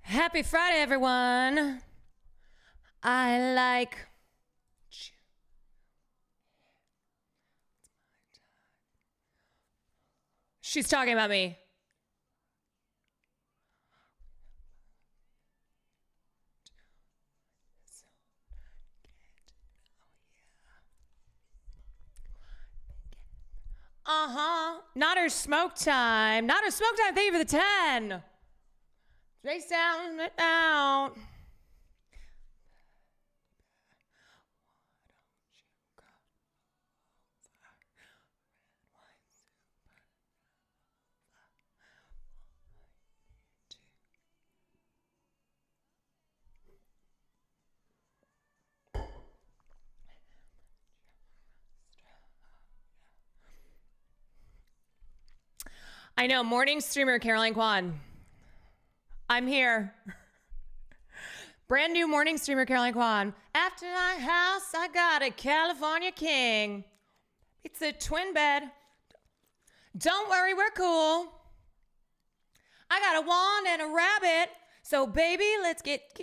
Happy Friday, everyone. I like... She's talking about me. Not her smoke time. Not her smoke time. Thank you for the 10. Face down, out. I know, morning streamer Caroline Kwan. I'm here. Brand new morning streamer Caroline Kwan. After my house, I got a California king. It's a twin bed. Don't worry, we're cool. I got a wand and a rabbit. So baby, let's get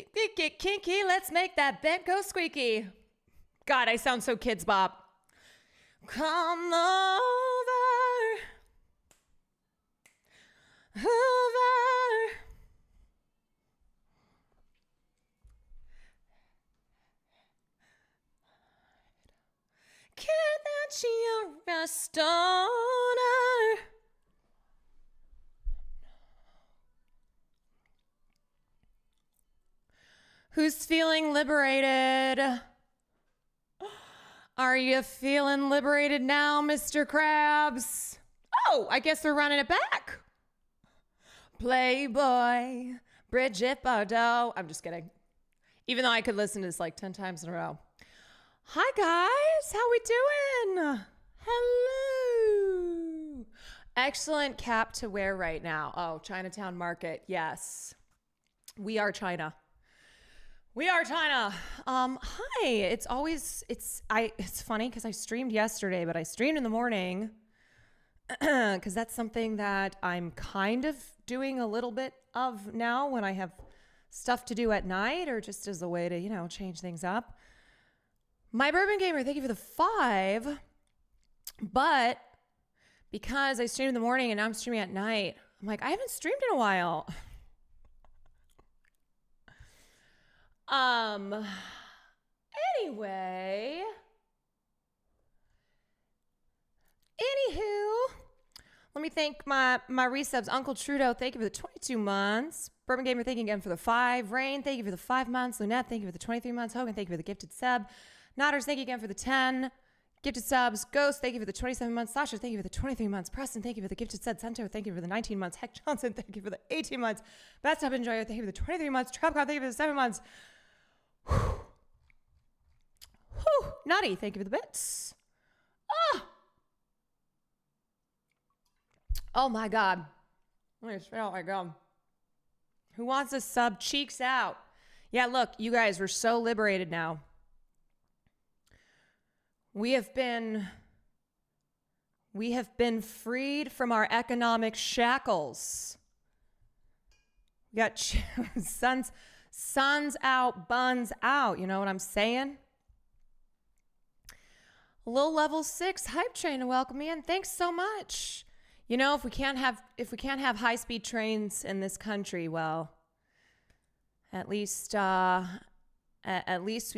kinky. Let's make that bed go squeaky. God, I sound so Kids Bop. Come over. Over. Care that you're a stoner. Who's feeling liberated? Are you feeling liberated now, Mr. KRABS? Oh, I guess we're running it back. Playboy, Bridget Bardot. I'm just kidding. Even though I could listen to this like 10 times in a row. Hi, guys. How we doing? Hello. Excellent cap to wear right now. Oh, Chinatown Market. Yes. We are China. We are China. Hi. It's funny because I streamed yesterday, but I streamed in the morning because that's something that I'm kind of doing a little bit of now when I have stuff to do at night or just as a way to, change things up. My Bourbon Gamer, thank you for the 5. But because I streamed in the morning and now I'm streaming at night, I'm like, I haven't streamed in a while. Anyway. Anywho, let me thank my resubs. Uncle Trudeau, thank you for the 22 months. Bourbon Gamer, thank you again for the 5. Rain, thank you for the 5 months. Lunette, thank you for the 23 months. Hogan, thank you for the gifted sub. Nodders, thank you again for the 10 gifted subs. Ghost, thank you for the 27 months. Sasha, thank you for the 23 months. Preston, thank you for the gifted sub. Cento, thank you for the 19 months. Heck Johnson, thank you for the 18 months. Best Up Enjoyer, thank you for the 23 months. Trapcon, thank you for the 7 months. Whew. Whew. Naughty, thank you for the bits. Oh my God. Let me spit out my gum. Who wants a sub? Cheeks out. Yeah, look, you guys, we're so liberated now. We have been freed from our economic shackles. We got suns out, buns out. You know what I'm saying? Low level 6 hype train to welcome me in. Thanks so much. If we can't have high speed trains in this country, well, at least we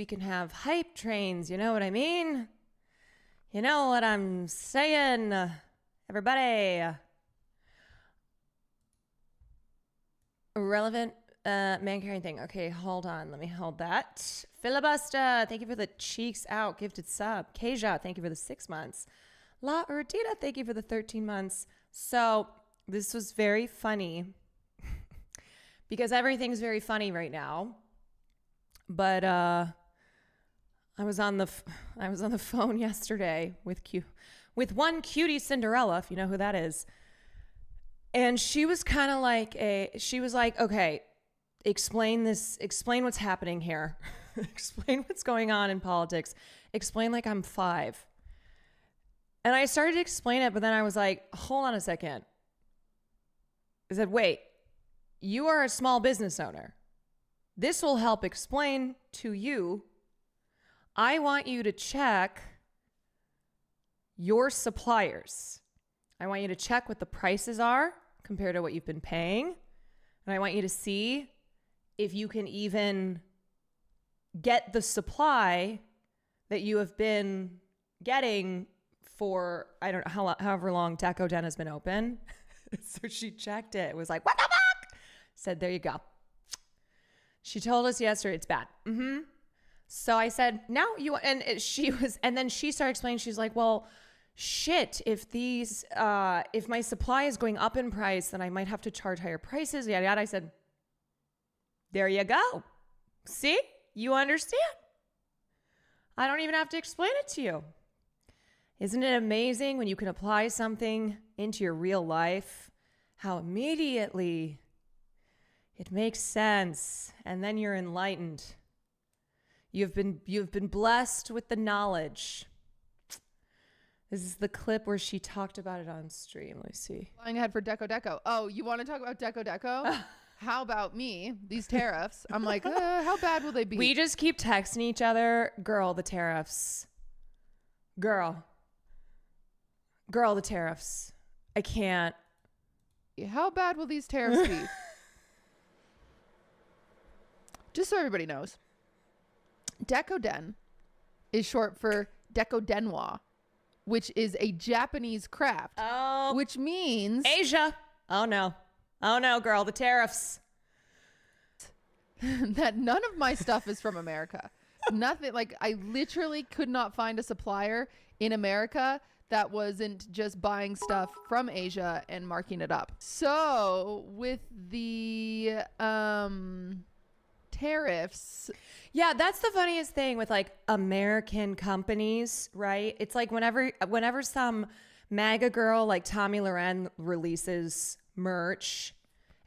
can have hype trains. You know what I mean? You know what I'm saying, everybody. Irrelevant man carrying thing. Okay, hold on. Let me hold that. Filibuster, thank you for the cheeks out gifted sub. Keja, thank you for the 6 months. La Urdita, thank you for the 13 months. So this was very funny because everything's very funny right now. But I was on the phone yesterday with one cutie Cinderella, if you know who that is. And she was kind of like okay, explain what's happening here. Explain what's going on in politics. Explain like I'm 5. And I started to explain it, but then I was like, hold on a second. I said, wait, you are a small business owner. This will help explain to you. I want you to check your suppliers. I want you to check what the prices are compared to what you've been paying. And I want you to see if you can even get the supply that you have been getting for, I don't know, however long Deco Den has been open. So she checked it. It was like, what the fuck? Said, there you go. She told us yesterday it's bad. So I said, now you, and then she started explaining, she's like, well, shit, if my supply is going up in price, then I might have to charge higher prices, yada, yada. I said, there you go. See, you understand. I don't even have to explain it to you. Isn't it amazing when you can apply something into your real life, how immediately it makes sense, and then you're enlightened. You've been blessed with the knowledge. This is the clip where she talked about it on stream. Let me see. Flying ahead for Deco. Oh, you want to talk about Deco? How about me? These tariffs. I'm like, how bad will they be? We just keep texting each other. Girl, the tariffs. Girl, the tariffs. I can't. How bad will these tariffs be? Just so everybody knows. Deco Den is short for Deco Denois, which is a Japanese craft. Oh. Which means... Asia. Oh, no. Oh, no, girl. The tariffs. That none of my stuff is from America. Nothing. Like, I literally could not find a supplier in America that wasn't just buying stuff from Asia and marking it up. So, with the tariffs... Yeah, that's the funniest thing with like American companies, right? It's like whenever some MAGA girl like Tommy Loren releases merch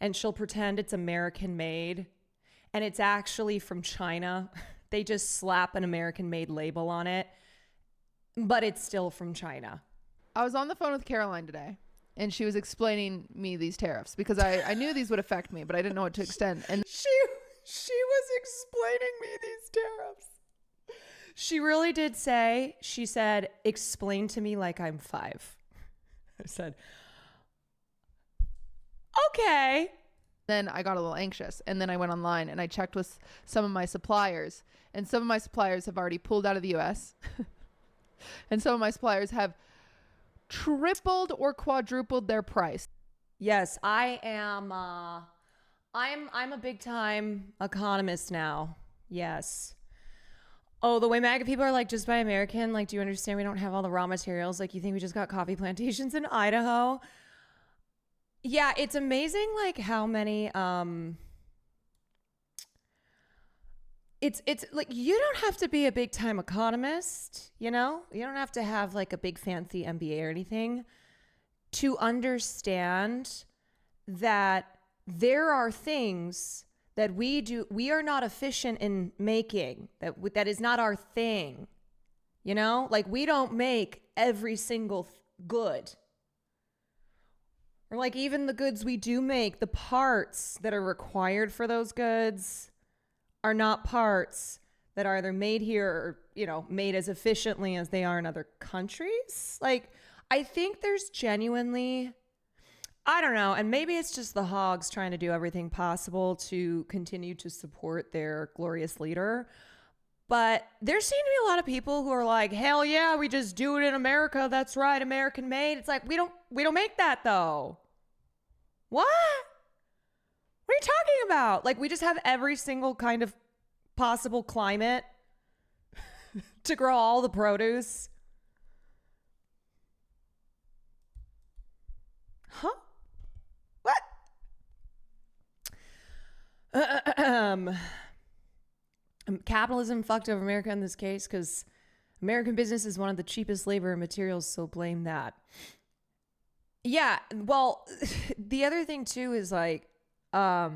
and she'll pretend it's American made and it's actually from China. They just slap an American made label on it, but it's still from China. I was on the phone with Caroline today and she was explaining me these tariffs because I knew these would affect me, but I didn't know what to extend. And she was explaining me these tariffs. She really did say, she said, explain to me like I'm 5. I said, okay. then I got a little anxious and then I went online and I checked with some of my suppliers, and some of my suppliers have already pulled out of the US and some of my suppliers have tripled or quadrupled their price. Yes, I am. I'm a big time economist now. Yes. Oh, the way MAGA people are like, just buy American. Like, do you understand we don't have all the raw materials? Like, you think we just got coffee plantations in Idaho? Yeah, it's amazing, like, how many, it's like, you don't have to be a big time economist, you know? You don't have to have, like, a big fancy MBA or anything to understand that there are things that we are not efficient in making, that is not our thing, you know? Like, we don't make every single good. Or like even the goods we do make, the parts that are required for those goods are not parts that are either made here or, you know, made as efficiently as they are in other countries. Like, I think there's genuinely, I don't know, and maybe it's just the hogs trying to do everything possible to continue to support their glorious leader. But there seem to be a lot of people who are like, hell yeah, we just do it in America. That's right, American made. It's like, we don't make that though. What? What are you talking about? Like, we just have every single kind of possible climate to grow all the produce. Huh? What? Capitalism fucked over America in this case because American business is one of the cheapest labor and materials, so blame that. Yeah, well, the other thing too is like, not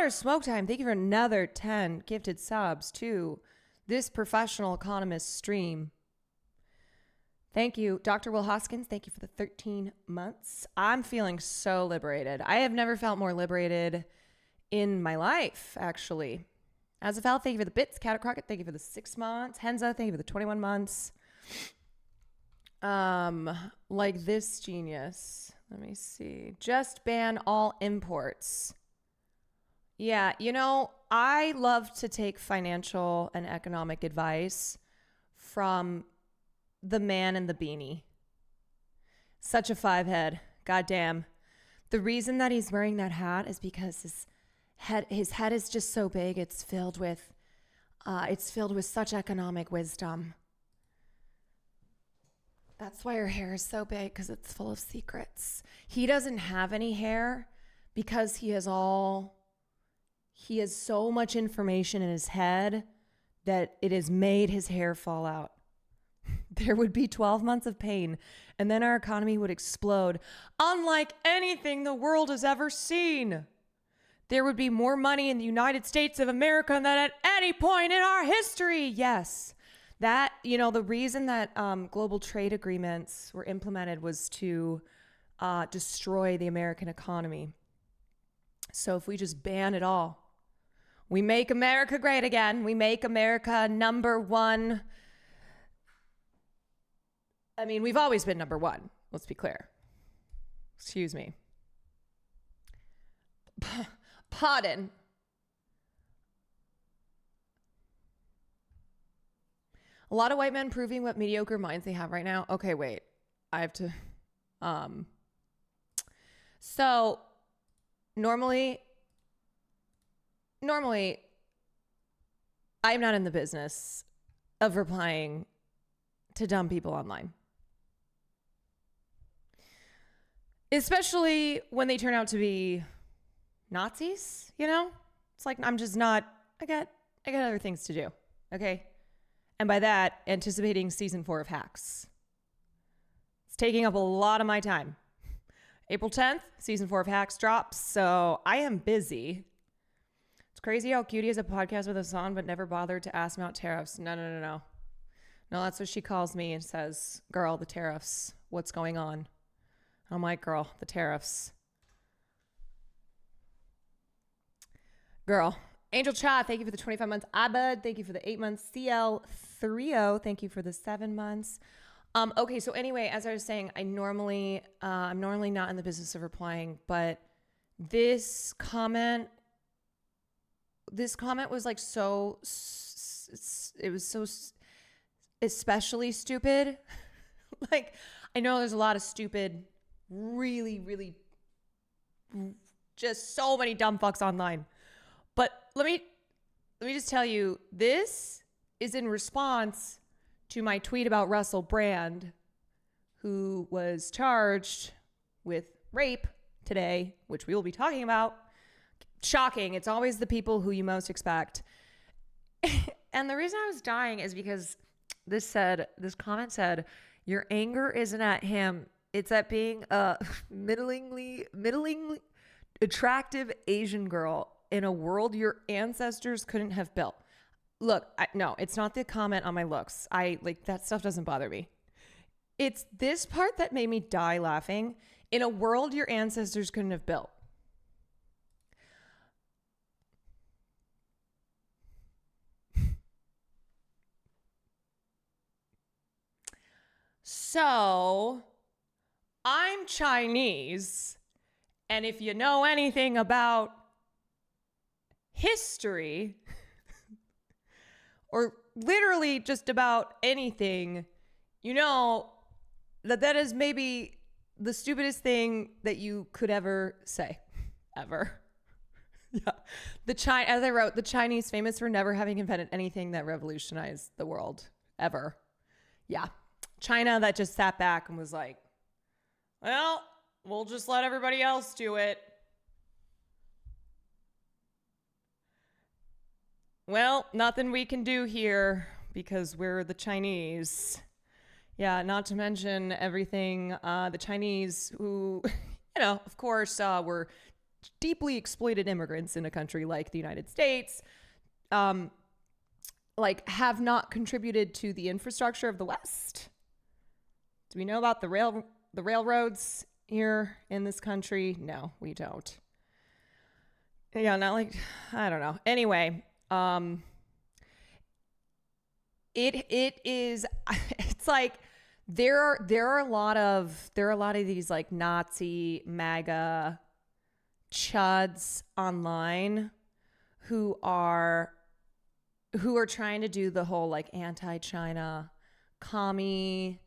our smoke time. Thank you for another 10 gifted subs to this professional economist stream. Thank you, Dr. Will Hoskins. Thank you for the 13 months. I'm feeling so liberated. I have never felt more liberated in my life, actually. As a thank you for the bits. Cat Crockett, thank you for the 6 months. Henza, thank you for the 21 months. Like this genius. Let me see. Just ban all imports. Yeah, you know, I love to take financial and economic advice from the man in the beanie. Such a 5-head. Goddamn. The reason that he's wearing that hat is because his head is just so big. It's filled with such economic wisdom. That's why her hair is so big, because it's full of secrets. He doesn't have any hair because he has so much information in his head that it has made his hair fall out. There would be 12 months of pain, and then our economy would explode, unlike anything the world has ever seen. There would be more money in the United States of America than at any point in our history. Yes. That, you know, the reason that global trade agreements were implemented was to destroy the American economy. So if we just ban it all, we make America great again. We make America number one. I mean, we've always been number one. Let's be clear. Excuse me. Pardon. A lot of white men proving what mediocre minds they have right now. Okay, wait. I have to... So, normally, I'm not in the business of replying to dumb people online. Especially when they turn out to be Nazis, you know? It's like, I'm just not... I got other things to do, okay? And by that, anticipating season 4 of Hacks. It's taking up a lot of my time. April 10th, season 4 of Hacks drops, so I am busy. It's crazy how Cutie has a podcast with us on, but never bothered to ask me about tariffs. No. No, that's what she calls me and says, girl, the tariffs, what's going on? I'm like, girl, the tariffs. Girl. Angel Cha, thank you for the 25 months. Abud, thank you for the 8 months. CL30, thank you for the 7 months. Okay, so anyway, as I was saying, I'm normally not in the business of replying, but this comment was like it was so especially stupid. Like, I know there's a lot of stupid, really, really, just so many dumb fucks online. But let me just tell you, this is in response to my tweet about Russell Brand, who was charged with rape today, which we will be talking about. Shocking. It's always the people who you most expect. And the reason I was dying is because this comment said, your anger isn't at him. It's at being a middlingly attractive Asian girl in a world your ancestors couldn't have built. Look, no, it's not the comment on my looks. That stuff doesn't bother me. It's this part that made me die laughing. In a world your ancestors couldn't have built. So, I'm Chinese, and if you know anything about history, or literally just about anything, you know that is maybe the stupidest thing that you could ever say, ever. Yeah. As I wrote, the Chinese famous for never having invented anything that revolutionized the world, ever. Yeah. China that just sat back and was like, well, we'll just let everybody else do it. Well, nothing we can do here because we're the Chinese. Yeah, not to mention everything, the Chinese who, of course, were deeply exploited immigrants in a country like the United States, have not contributed to the infrastructure of the West. Do we know about the railroads here in this country? No, we don't. Yeah, I don't know. Anyway, it's like there are a lot of these like Nazi MAGA chuds online who are trying to do the whole like anti-China commie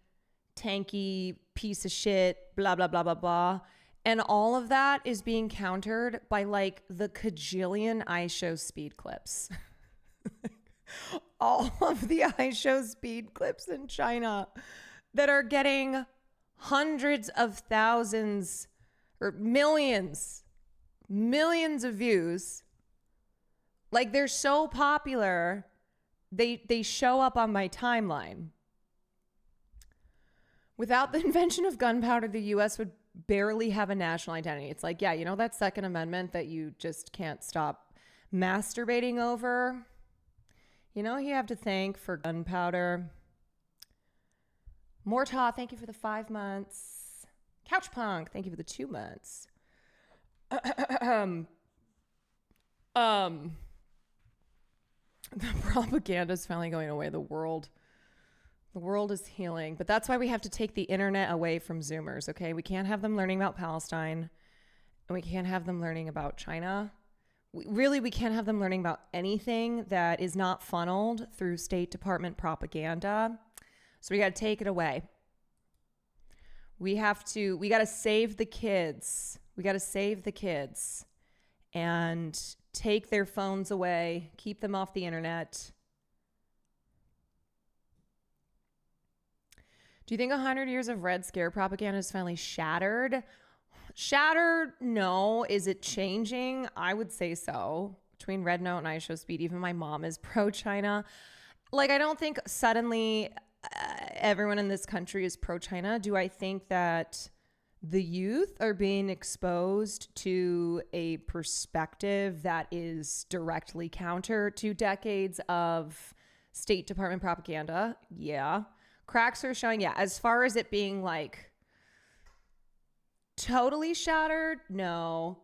tanky piece of shit, blah, blah, blah, blah, blah. And all of that is being countered by like the cajillion iShow speed clips. All of the iShow speed clips in China that are getting hundreds of thousands or millions of views. Like, they're so popular, they show up on my timeline. Without the invention of gunpowder, the U.S. would barely have a national identity. It's like, yeah, that Second Amendment that you just can't stop masturbating over? You have to thank for gunpowder. Morta, thank you for the 5 months. Couchpunk, thank you for the 2 months. The propaganda is finally going away. The world is healing, but that's why we have to take the internet away from Zoomers, okay? We can't have them learning about Palestine, and we can't have them learning about China. We can't have them learning about anything that is not funneled through State Department propaganda. So we got to take it away. We got to save the kids. We got to save the kids and take their phones away, keep them off the internet. Do you think 100 years of Red Scare propaganda is finally shattered? Shattered? No. Is it changing? I would say so. Between Red Note and iShow Speed, even my mom is pro-China. Like, I don't think suddenly everyone in this country is pro-China. Do I think that the youth are being exposed to a perspective that is directly counter to decades of State Department propaganda? Yeah. Cracks are showing, yeah. As far as it being like totally shattered, no.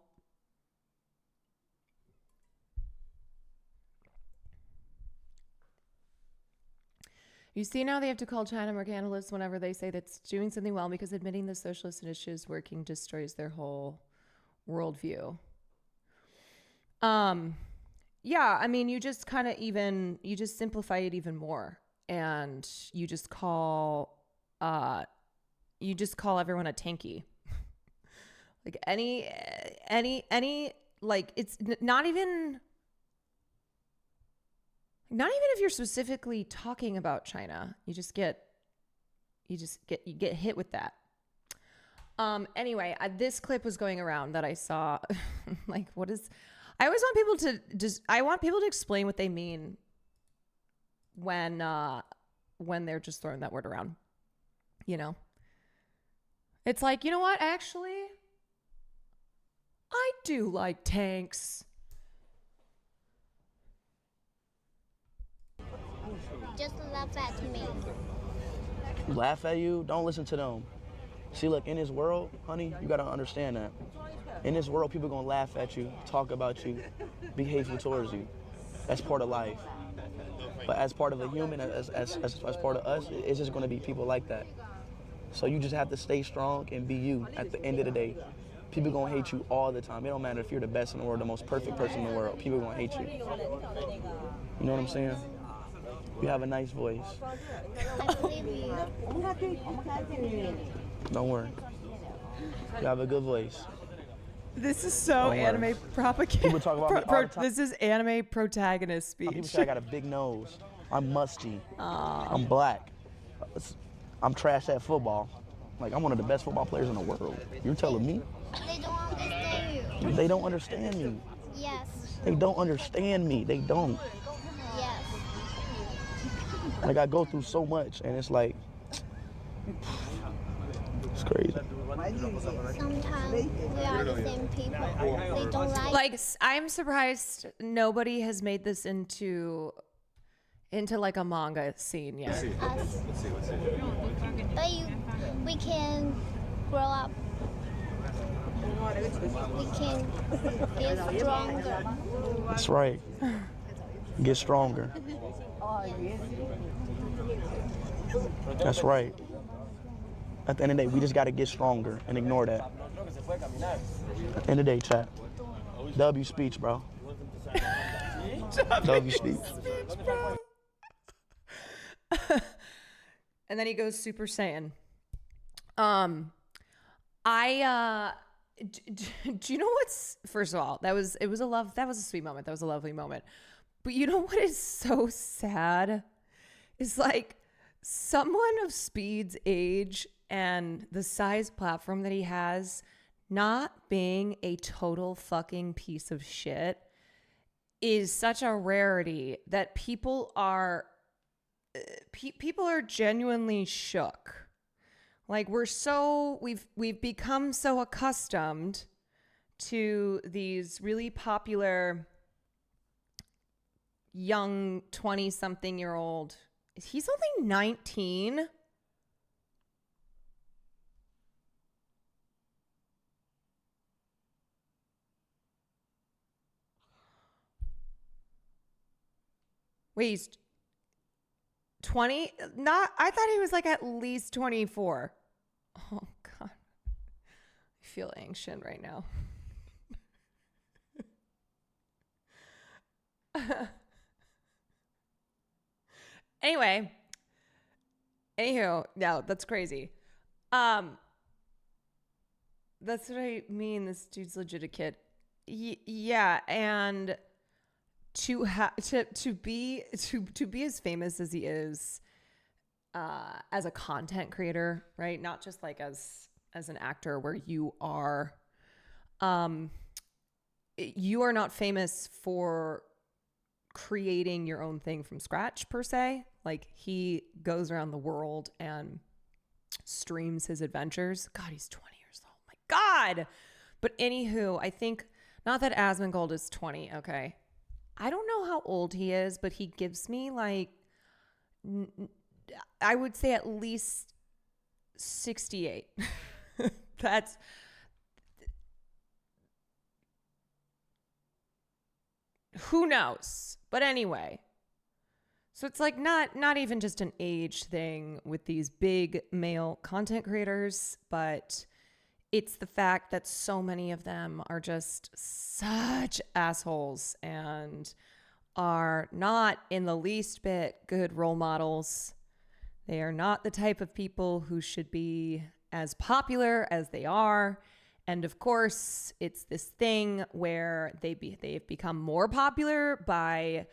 You see now they have to call China mercantilists whenever they say that's doing something well, because admitting the socialist initiatives working destroys their whole worldview. Yeah, I mean, you just kind of you just simplify it even more, and you just call everyone a tanky. Like any, like it's not even if you're specifically talking about China, you get hit with that. Anyway, this clip was going around that I saw. Like, I always want people to explain what they mean when they're just throwing that word around. You know, it's like, you know what? Actually, I do like tanks. Just laugh at me. Laugh at you? Don't listen to them. See, look, in this world, honey, you gotta understand that. In this world, people gonna laugh at you, talk about you, be hateful towards you. That's part of life. But as part of a human, as part of us, it's just gonna be people like that. So you just have to stay strong and be you at the end of the day. People gonna hate you all the time. It don't matter if you're the best in the world, the most perfect person in the world. People gonna hate you. You know what I'm saying? You have a nice voice. I believe you. Don't worry. You have a good voice. This is so anime propaganda. People talk about me all the time. This is anime protagonist speech. People say I got a big nose. I'm musty. I'm black. I'm trash at football. Like, I'm one of the best football players in the world. You're telling me? They don't understand you. They don't understand me. Yes. They don't understand me. They don't. Yes. Like, I go through so much, and it's like, it's crazy. Sometimes we are the same people. They don't like. I'm surprised nobody has made this into like a manga scene yet. Us. But we can grow up. We can get stronger. That's right. Get stronger. That's right. At the end of the day, we just got to get stronger and ignore that. At the end of the day, chat. W speech, bro. W speech. And then he goes Super Saiyan. Do you know what's, first of all, that was a sweet moment. That was a lovely moment. But you know what is so sad? Is like someone of Speed's age and the size platform that he has not being a total fucking piece of shit is such a rarity that people are genuinely shook. Like, we've become so accustomed to these really popular young 20-something-year-old. He's only 19. Wait, he's 20? I thought he was like at least 24. Oh, God. I feel anxious right now. Anywho, no, that's crazy. That's what I mean. This dude's legit a kid. Yeah, and to be as famous as he is, as a content creator, right? Not just like as an actor, where you are not famous for creating your own thing from scratch per se. Like he goes around the world and streams his adventures. God, he's 20 years old. My God. But anywho, I think not that Asmongold is 20. Okay. I don't know how old he is, but he gives me like, I would say at least 68. That's who knows. But anyway, so it's like not even just an age thing with these big male content creators, but it's the fact that so many of them are just such assholes and are not in the least bit good role models. They are not the type of people who should be as popular as they are. And of course, it's this thing where they've become more popular by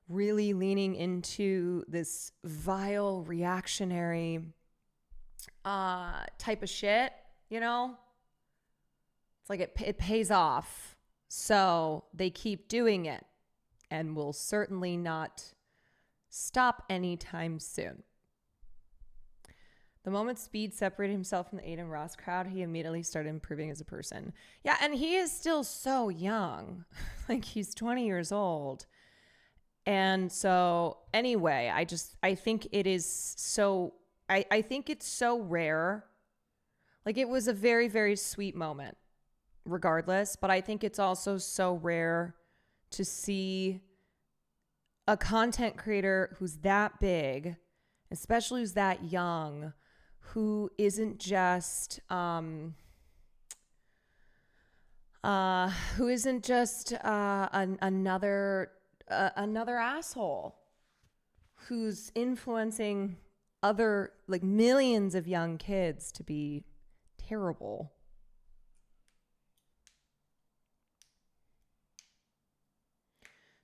really leaning into this vile, reactionary type of shit, you know? It's like it pays off. So they keep doing it and will certainly not stop anytime soon. The moment Speed separated himself from the Aiden Ross crowd, he immediately started improving as a person. Yeah, and he is still so young. Like, he's 20 years old. And so, anyway, I think it is so, I think it's so rare. Like, it was a very, very sweet moment, regardless. But I think it's also so rare to see a content creator who's that big, especially who's that young, who isn't just another asshole who's influencing other like millions of young kids to be terrible.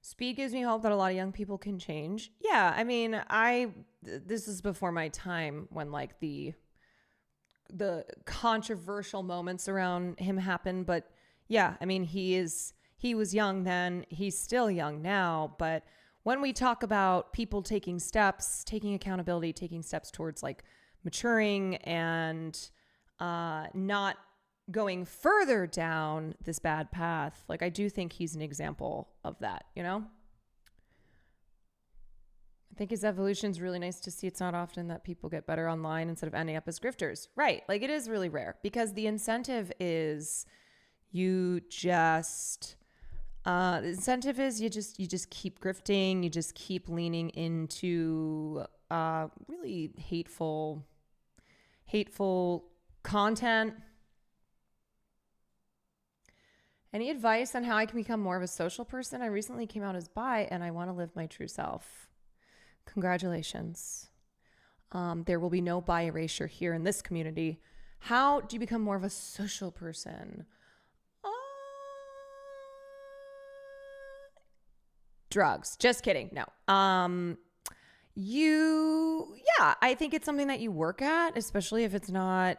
Speed gives me hope that a lot of young people can change. Yeah, I mean, this is before my time when like the controversial moments around him happened, but yeah, I mean, he was young then, he's still young now, but when we talk about people taking steps, taking accountability, taking steps towards like maturing and not going further down this bad path, like I do think he's an example of that, you know? I think his evolution is really nice to see. It's not often that people get better online instead of ending up as grifters. Right. Like it is really rare because the incentive is you just keep grifting. You just keep leaning into really hateful content. Any advice on how I can become more of a social person? I recently came out as bi and I want to live my true self. Congratulations. There will be no bi erasure here in this community. How do you become more of a social person? Drugs. Just kidding. No. I think it's something that you work at, especially if it's not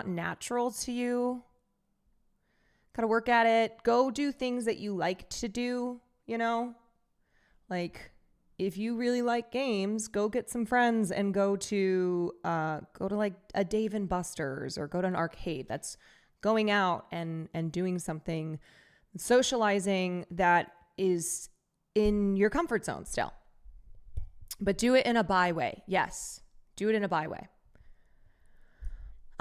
natural to you. Gotta work at it. Go do things that you like to do, you know? Like, if you really like games, go get some friends and go to like a Dave and Buster's or go to an arcade. That's going out and doing something, socializing that is in your comfort zone still. But do it in a bi way. Yes. Do it in a bi way.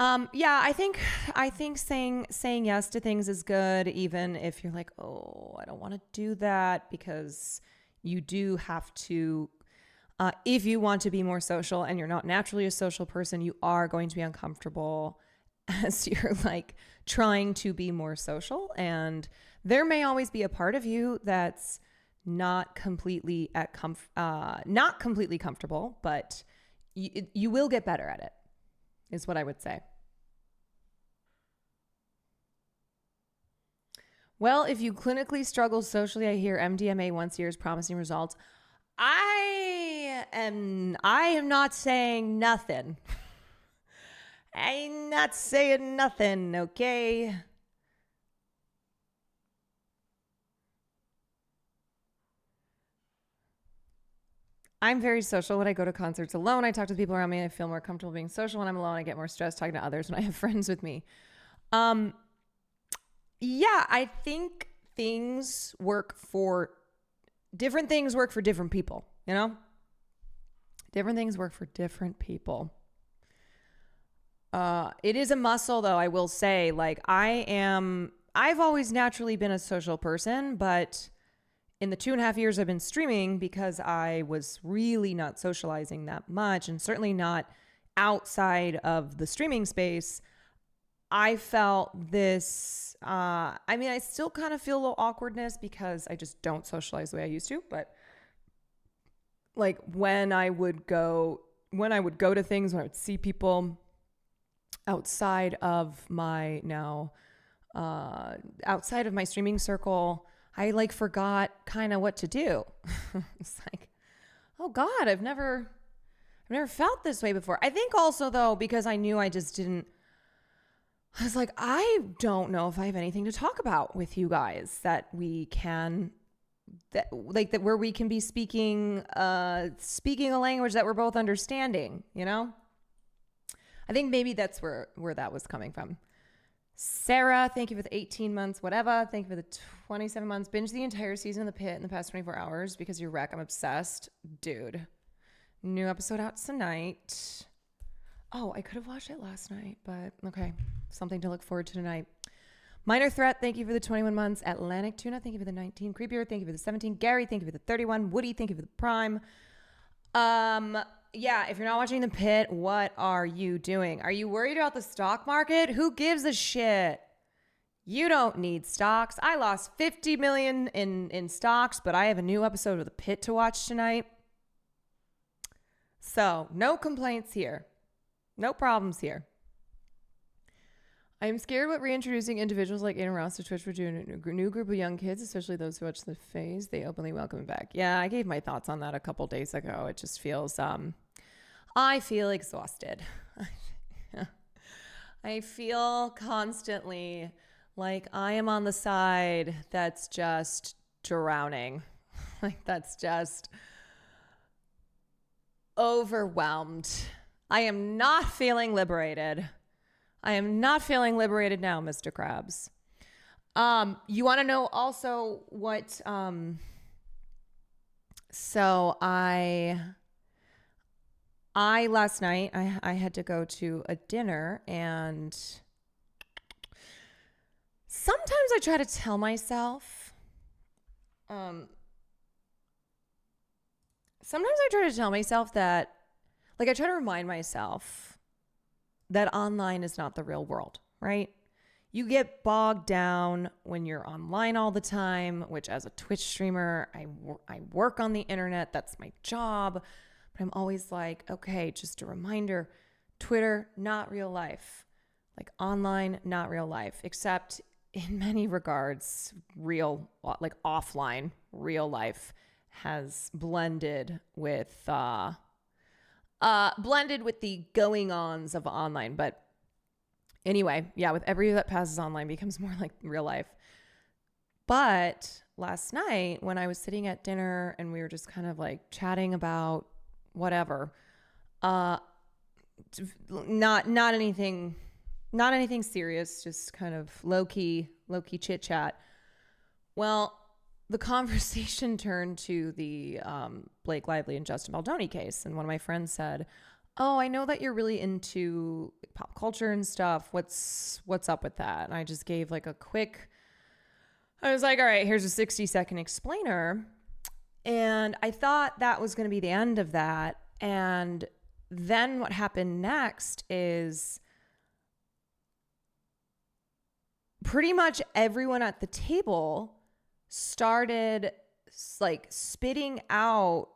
I think saying yes to things is good, even if you're like, oh, I don't want to do that, because you do have to, if you want to be more social and you're not naturally a social person, you are going to be uncomfortable as you're like trying to be more social. And there may always be a part of you that's not completely comfortable, but you will get better at it, is what I would say. Well, if you clinically struggle socially, I hear MDMA once a year is promising results. I am not saying nothing. I'm not saying nothing, okay? I'm very social when I go to concerts alone. I talk to the people around me. I feel more comfortable being social when I'm alone. I get more stressed talking to others when I have friends with me. Yeah, I think different things work for different people, you know? Different things work for different people. It is a muscle though, I will say. Like I've always naturally been a social person, but in the 2.5 years I've been streaming, because I was really not socializing that much and certainly not outside of the streaming space, I felt this, I still kind of feel a little awkwardness because I just don't socialize the way I used to, but like when I would go to things, when I would see people outside of my streaming circle, I like forgot kind of what to do. It's like, oh God, I've never felt this way before. I think also though, because I knew I was like, I don't know if I have anything to talk about with you guys that where we can be speaking a language that we're both understanding, you know? I think maybe that's where that was coming from. Sarah, thank you for the 18 months, whatever. Thank you for the 27 months. Binge the entire season of The Pit in the past 24 hours because you're wreck. I'm obsessed. Dude. New episode out tonight. Oh, I could have watched it last night, but okay. Something to look forward to tonight. Minor Threat, thank you for the 21 months. Atlantic Tuna, thank you for the 19. Creepier, thank you for the 17. Gary, thank you for the 31. Woody, thank you for the Prime. Yeah, if you're not watching The Pit, what are you doing? Are you worried about the stock market? Who gives a shit? You don't need stocks. I lost 50 million in stocks, but I have a new episode of The Pit to watch tonight. So, no complaints here. No problems here. I'm scared what reintroducing individuals like Anna Ross to Twitch would do in a new group of young kids, especially those who watch the phase. They openly welcome it back. Yeah, I gave my thoughts on that a couple days ago. It just feels, I feel exhausted. I feel constantly like I am on the side that's just drowning. Like that's just overwhelmed. I am not feeling liberated. I am not feeling liberated now, Mr. KRABS. You want to know also what, so I last night, I had to go to a dinner, and sometimes I try to tell myself, that, like, I try to remind myself that online is not the real world, right? You get bogged down when you're online all the time, which as a Twitch streamer, I work on the internet. That's my job. But I'm always like, okay, just a reminder, Twitter, not real life. Like online, not real life, except in many regards, real, like offline, real life has blended with the going-ons of online. But anyway, yeah, with every year that passes, online becomes more like real life. But last night when I was sitting at dinner and we were just kind of like chatting about whatever, not anything serious, just kind of low-key chit chat. Well, the conversation turned to the Blake Lively and Justin Baldoni case. And one of my friends said, oh, I know that you're really into pop culture and stuff. What's up with that? And I just gave like I was like, all right, here's a 60-second explainer. And I thought that was going to be the end of that. And then what happened next is pretty much everyone at the table started like spitting out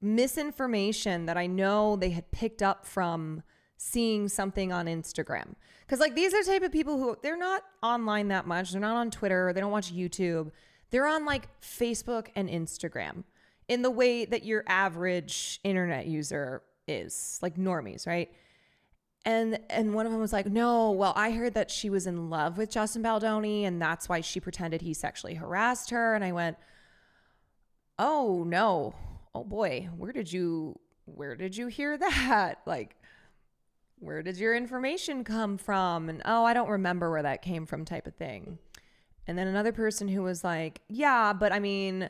misinformation that I know they had picked up from seeing something on Instagram. Because like these are the type of people who, they're not online that much. They're not on Twitter. They don't watch YouTube. They're on like Facebook and Instagram in the way that your average internet user is, like normies, right? And one of them was like, no, well, I heard that she was in love with Justin Baldoni and that's why she pretended he sexually harassed her. And I went, oh no, oh boy, where did you hear that? Like, where did your information come from? And oh, I don't remember where that came from, type of thing. And then another person who was like, yeah, but I mean,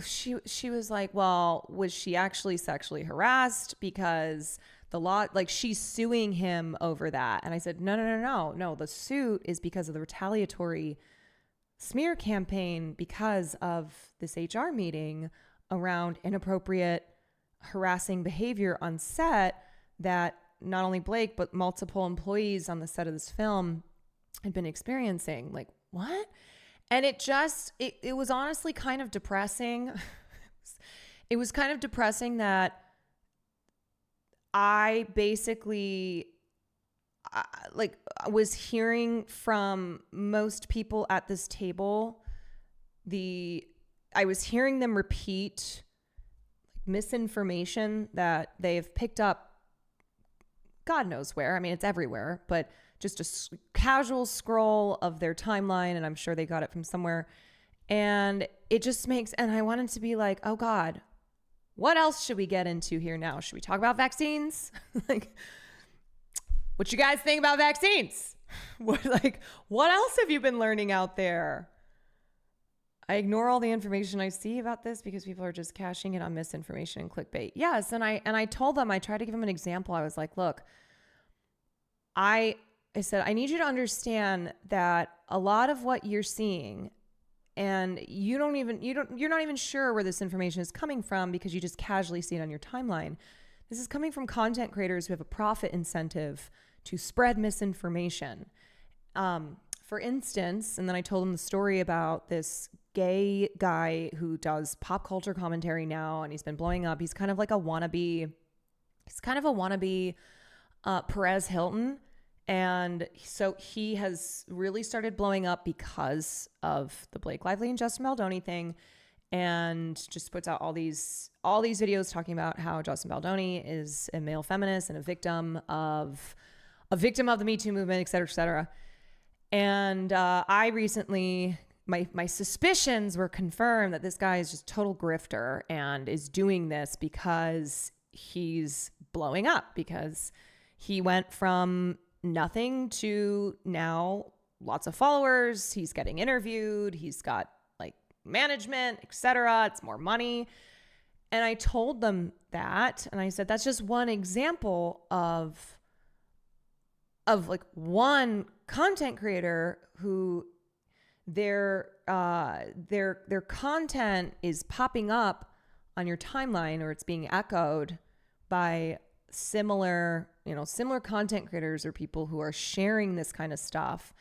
she was like, well, was she actually sexually harassed? Because the law, like, she's suing him over that. And I said, no. The suit is because of the retaliatory smear campaign because of this HR meeting around inappropriate harassing behavior on set that not only Blake, but multiple employees on the set of this film had been experiencing. Like, what? And it was honestly kind of depressing. It was kind of depressing that I basically was hearing from most people at this table, I was hearing them repeat misinformation that they've picked up God knows where. I mean, it's everywhere, but just a casual scroll of their timeline, and I'm sure they got it from somewhere. And it just makes, and I wanted to be like, oh God, what else should we get into here now? Should we talk about vaccines? Like, what you guys think about vaccines? What else have you been learning out there? I ignore all the information I see about this because people are just cashing in on misinformation and clickbait. Yes, and I told them, I tried to give them an example. I was like, look, I said, I need you to understand that a lot of what you're seeing, and you're not even sure where this information is coming from because you just casually see it on your timeline. This is coming from content creators who have a profit incentive to spread misinformation. For instance, and then I told them the story about this gay guy who does pop culture commentary now, and he's been blowing up. He's kind of like a wannabe. Perez Hilton. And so he has really started blowing up because of the Blake Lively and Justin Baldoni thing, and just puts out all these videos talking about how Justin Baldoni is a male feminist and a victim of the Me Too movement, et cetera, et cetera. And I recently, my suspicions were confirmed that this guy is just total grifter and is doing this because he's blowing up, because he went from nothing to now lots of followers. He's getting interviewed. He's got like management, etc. It's more money. And I told them that, and I said, that's just one example of like one content creator who their content is popping up on your timeline, or it's being echoed by similar content creators or people who are sharing this kind of stuff.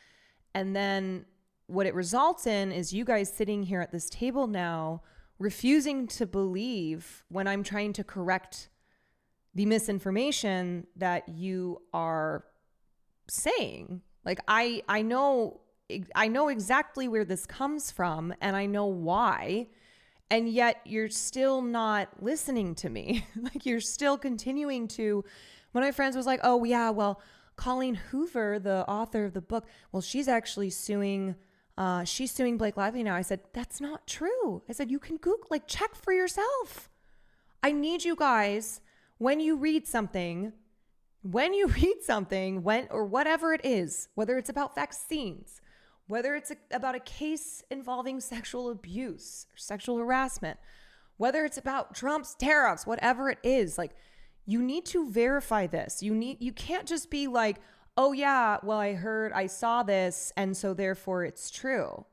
And then what it results in is you guys sitting here at this table now refusing to believe when I'm trying to correct the misinformation that you are saying. Like, I know exactly where this comes from, and I know why. And yet you're still not listening to me. Like, you're still continuing to, one of my friends was like, oh yeah, well, Colleen Hoover, the author of the book, well, she's actually suing Blake Lively now. I said, that's not true. I said, you can Google, like, check for yourself. I need you guys, when you read something, or whatever it is, whether it's about vaccines, whether it's about a case involving sexual abuse or sexual harassment, whether it's about Trump's tariffs, whatever it is, like, you need to verify this. You can't just be like, oh yeah, well, I saw this, and so therefore it's true.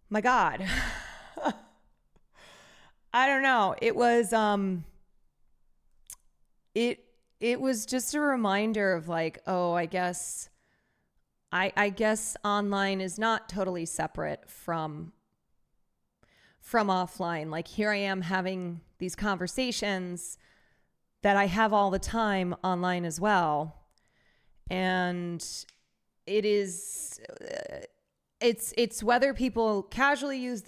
My God. I don't know. It was, it was just a reminder of like, oh, I guess online is not totally separate from offline. Like, here I am having these conversations that I have all the time online as well. And it's whether people casually use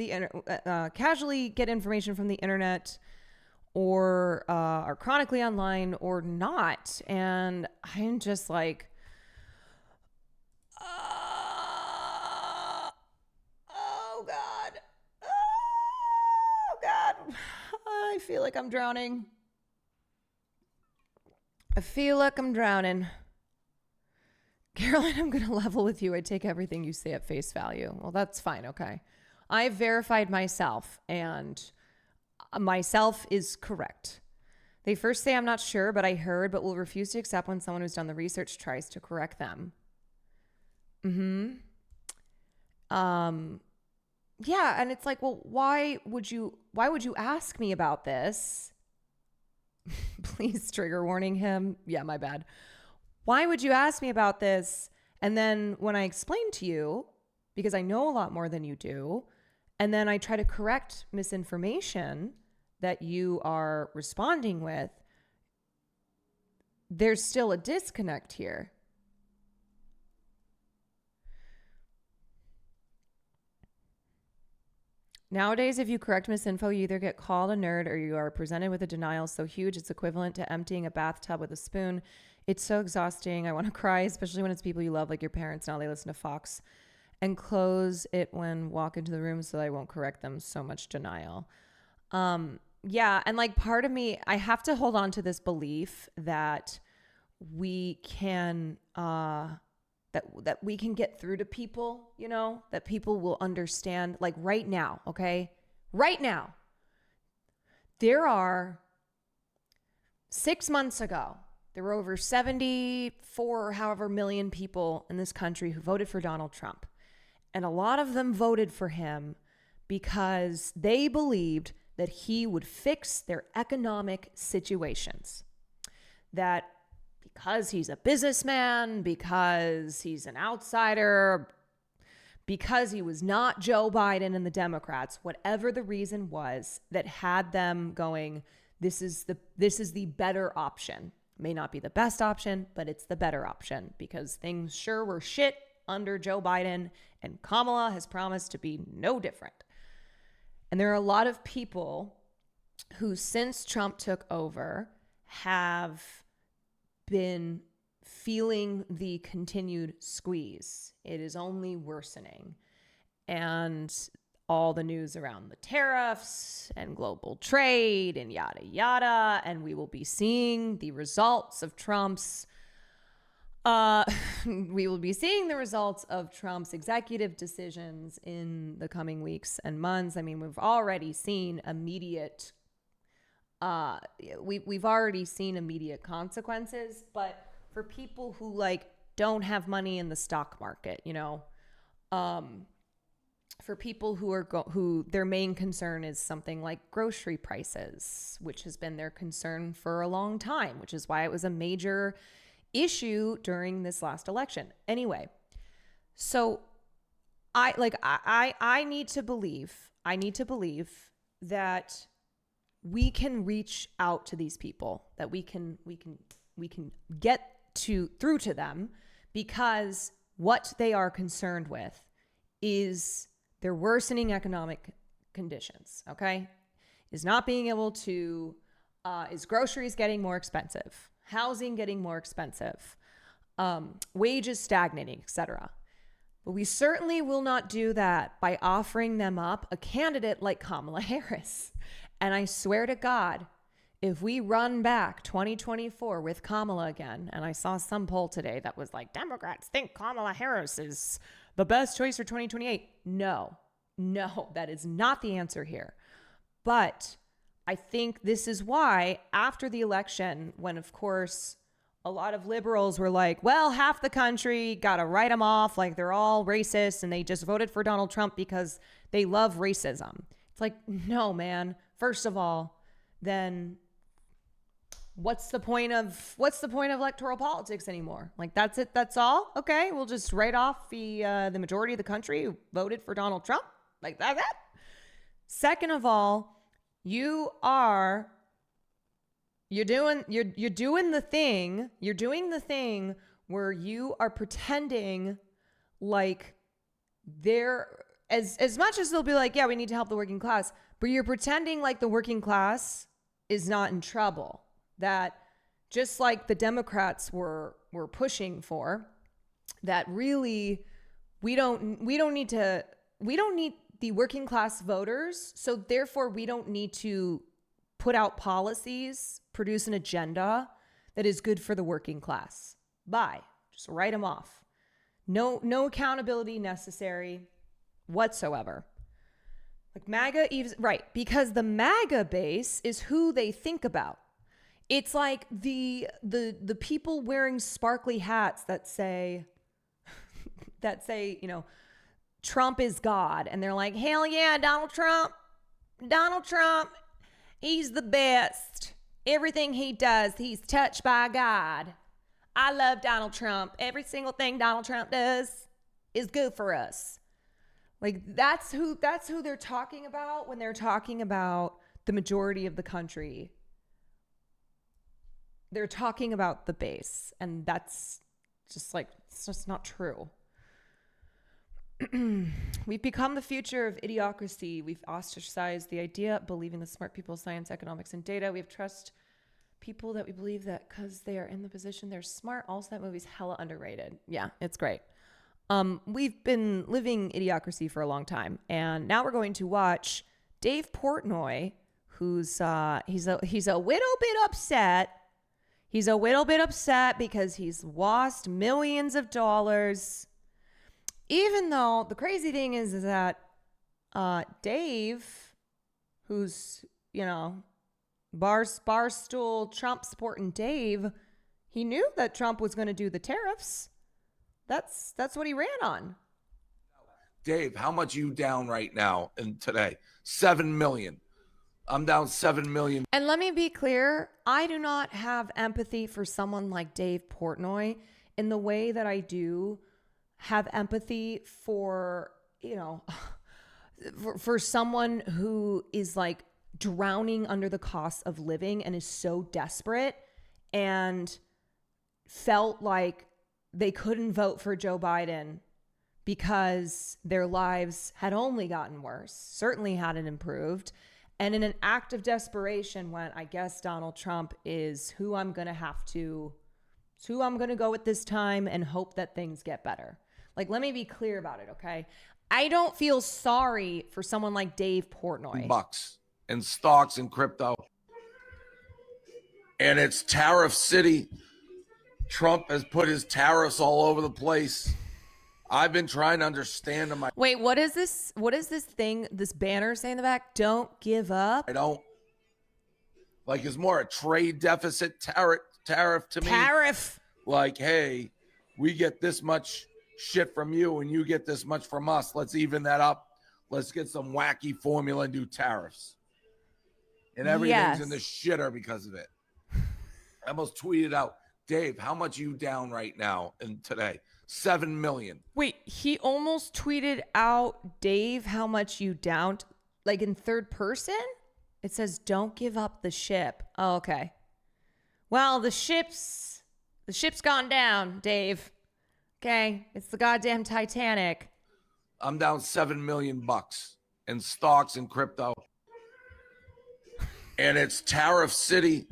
casually get information from the internet, or are chronically online or not. And I'm just like, oh God. Oh God. I feel like I'm drowning. I feel like I'm drowning. Caroline, I'm going to level with you. I take everything you say at face value. Well, that's fine. Okay. I've verified myself, and myself is correct. They first say, I'm not sure, but I heard, but will refuse to accept when someone who's done the research tries to correct them. Yeah. And it's like, well, why would you ask me about this? Please trigger warning him. Yeah, my bad. Why would you ask me about this? And then when I explain to you, because I know a lot more than you do, and then I try to correct misinformation that you are responding with, there's still a disconnect here. Nowadays, if you correct misinfo, you either get called a nerd or you are presented with a denial so huge it's equivalent to emptying a bathtub with a spoon. It's so exhausting. I want to cry, especially when it's people you love, like your parents. Now they listen to Fox. And close it when walk into the room so that I won't correct them. So much denial. Yeah. And like part of me, I have to hold on to this belief that we can, that we can get through to people, you know, that people will understand, like right now. Okay. Right now, there are 6 months ago, there were over 74 or however million people in this country who voted for Donald Trump. And a lot of them voted for him because they believed that he would fix their economic situations. That because he's a businessman, because he's an outsider, because he was not Joe Biden and the Democrats, whatever the reason was that had them going, this is the better option. May not be the best option, but it's the better option because things sure were shit under Joe Biden, and Kamala has promised to be no different. And there are a lot of people who, since Trump took over, have been feeling the continued squeeze. It is only worsening. And all the news around the tariffs and global trade and yada, yada. And we will be seeing the results of Trump's executive decisions in the coming weeks and months. I mean, we've already seen immediate consequences, but for people who like don't have money in the stock market, you know, for people who their main concern is something like grocery prices, which has been their concern for a long time, which is why it was a major issue during this last election. Anyway, so I need to believe that we can reach out to these people, that we can get through to them, because what they are concerned with is their worsening economic conditions. Okay, is not being able to is groceries getting more expensive, housing getting more expensive, wages stagnating, etc. But we certainly will not do that by offering them up a candidate like Kamala Harris. And I swear to God, if we run back 2024 with Kamala again, and I saw some poll today that was like, Democrats think Kamala Harris is the best choice for 2028. No, that is not the answer here. But I think this is why after the election, when of course a lot of liberals were like, well, half the country got to write them off like they're all racist and they just voted for Donald Trump because they love racism. It's like, no, man. First of all, then what's the point of electoral politics anymore? Like, that's it. That's all. Okay. We'll just write off the majority of the country who voted for Donald Trump like that. Second of all, you're doing the thing where you are pretending like they're as much as they'll be like, yeah, we need to help the working class, but you're pretending like the working class is not in trouble. That just like the Democrats were pushing for, that really we don't need the working class voters, so therefore we don't need to put out policies, produce an agenda that is good for the working class. Bye. Just write them off. No accountability necessary whatsoever. Like MAGA, right? Because the MAGA base is who they think about. It's like the people wearing sparkly hats that say, you know, Trump is God, and they're like, hell yeah, Donald Trump, he's the best. Everything he does, he's touched by God. I love Donald Trump. Every single thing Donald Trump does is good for us. Like that's who they're talking about when they're talking about the majority of the country. They're talking about the base, and that's just like, it's just not true. We've become the future of idiocracy. We've ostracized the idea of believing the smart people, science, economics, and data. We have trust people that we believe that because they are in the position, they're smart. Also, that movie's hella underrated. Yeah, it's great. We've been living idiocracy for a long time, and now we're going to watch Dave Portnoy, who's he's a little bit upset. He's a little bit upset because he's lost millions of dollars. Even though the crazy thing is that Dave, who's, you know, barstool Trump supporting Dave, he knew that Trump was going to do the tariffs. That's what he ran on. Dave, how much you down right now and today? 7 million. I'm down 7 million. And let me be clear, I do not have empathy for someone like Dave Portnoy in the way that I do have empathy for, you know, for someone who is like drowning under the cost of living and is so desperate and felt like they couldn't vote for Joe Biden because their lives had only gotten worse, certainly hadn't improved. And in an act of desperation went, I guess Donald Trump is who I'm going to go with this time and hope that things get better. Like, let me be clear about it, okay? I don't feel sorry for someone like Dave Portnoy. Bucks and stocks and crypto. And it's tariff city. Trump has put his tariffs all over the place. I've been trying to understand them. Wait, what is this? What is this thing, this banner saying in the back? Don't give up. I don't. Like, it's more a trade deficit tariff to me. Tariff. Like, hey, we get this much shit from you and you get this much from us. Let's even that up. Let's get some wacky formula and do tariffs. And everything's in the shitter because of it. I almost tweeted out, Dave, how much you down right now and today? 7 million. Wait, he almost tweeted out, Dave, how much you downed, like in third person? It says, don't give up the ship. Oh, okay. Well, the ship's gone down, Dave. Okay, it's the goddamn Titanic. I'm down 7 million bucks in stocks and crypto. And it's tariff city.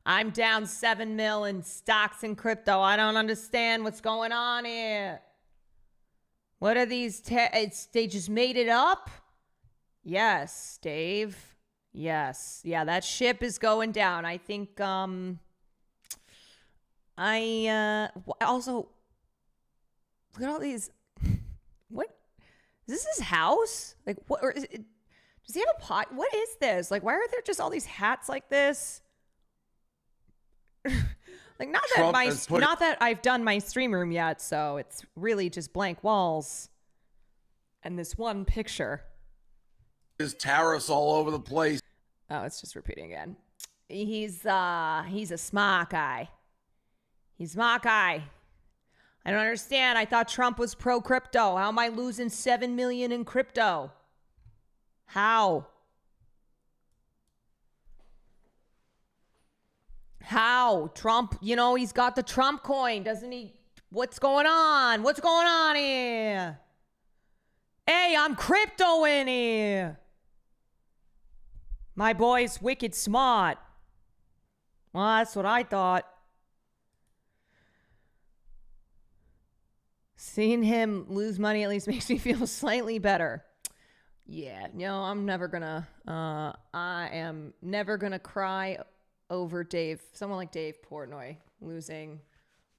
I'm down 7 mil in stocks and crypto. I don't understand what's going on here. What are these? They just made it up? Yes, Dave. Yes. Yeah, that ship is going down. I think, also, look at all these. What? Is this his house? Like, what? Or is it, does he have a pot? What is this? Like, why are there just all these hats like this? Like, not that I've done my stream room yet, so it's really just blank walls and this one picture. There's tariffs all over the place. Oh, it's just repeating again. He's a smart guy. He's a smart guy. I don't understand. I thought Trump was pro crypto. How am I losing 7 million in crypto? How? Trump, you know, he's got the Trump coin, doesn't he? What's going on? What's going on here? Hey, I'm crypto in here. My boy's wicked smart. Well, that's what I thought. Seeing him lose money at least makes me feel slightly better. Yeah, no, I am never gonna cry over someone like Dave Portnoy losing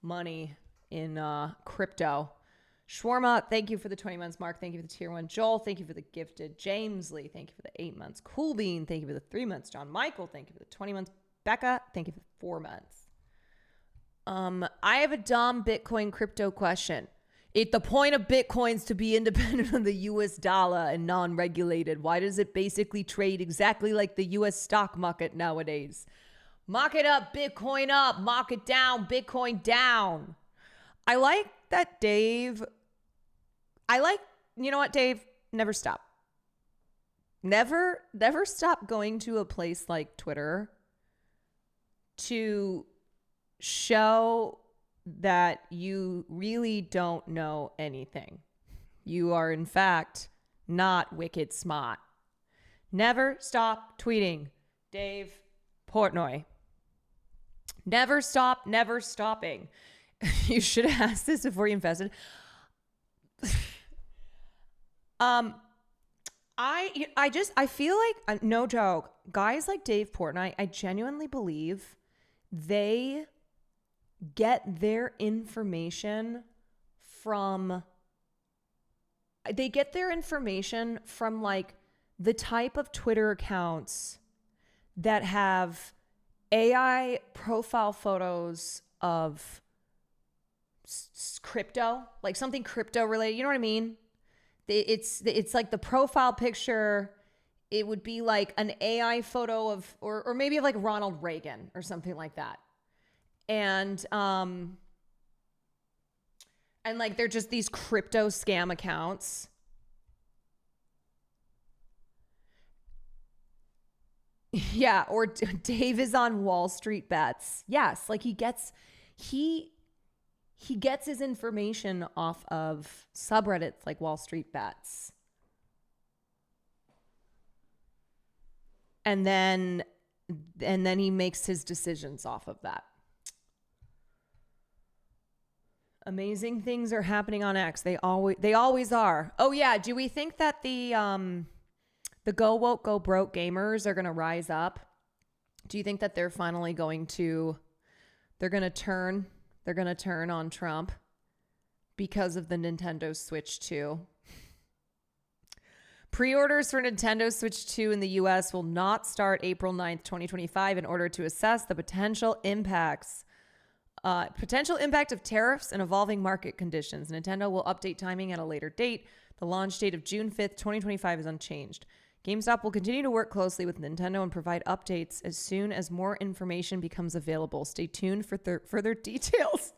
money in crypto. Shawarma, thank you for the 20 months. Mark, thank you for the tier 1. Joel, thank you for the gifted. James Lee, thank you for the 8 months. Cool Bean, thank you for the 3 months. John Michael, thank you for the 20 months. Becca, thank you for the 4 months. I have a dumb Bitcoin crypto question. The point of Bitcoin's to be independent of the US dollar and non-regulated. Why does it basically trade exactly like the US stock market nowadays? Market up, Bitcoin up, market down, Bitcoin down. I like that Dave. You know what, Dave? Never stop. Never stop going to a place like Twitter to show that you really don't know anything. You are, in fact, not wicked smart. Never stop tweeting, Dave Portnoy. Never stop, never stopping. You should have asked this before you invested. I feel like, no joke, guys like Dave Portnoy, I genuinely believe they get their information from like the type of Twitter accounts that have AI profile photos of crypto, like something crypto related. You know what I mean? It's like the profile picture. It would be like an AI photo of, or maybe of like Ronald Reagan or something like that. And like they're just these crypto scam accounts. Yeah, or Dave is on Wall Street bets. Yes, like he gets his information off of subreddits like Wall Street bets. And then he makes his decisions off of that. Amazing things are happening on X. They always are. Oh yeah, do we think that the go woke, go broke gamers are going to rise up? Do you think that they're finally going to turn on Trump because of the Nintendo Switch 2? Pre-orders for Nintendo Switch 2 in the US will not start April 9th, 2025 in order to assess the potential impact of tariffs and evolving market conditions. Nintendo will update timing at a later date. The launch date of June 5th, 2025 is unchanged. GameStop will continue to work closely with Nintendo and provide updates as soon as more information becomes available. Stay tuned for further details.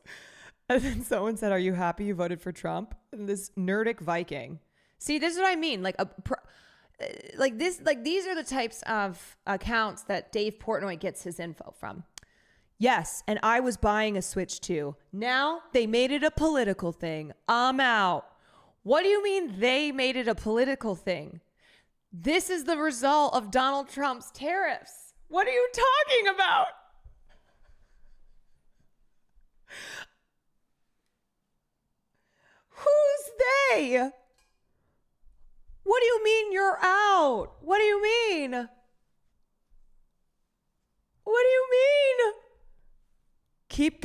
And then someone said, "Are you happy you voted for Trump?" And this Nerdic Viking. See, this is what I mean. These are the types of accounts that Dave Portnoy gets his info from. Yes, and I was buying a Switch 2. Now they made it a political thing. I'm out. What do you mean they made it a political thing? This is the result of Donald Trump's tariffs. What are you talking about? Who's they? What do you mean you're out? What do you mean? What do you mean?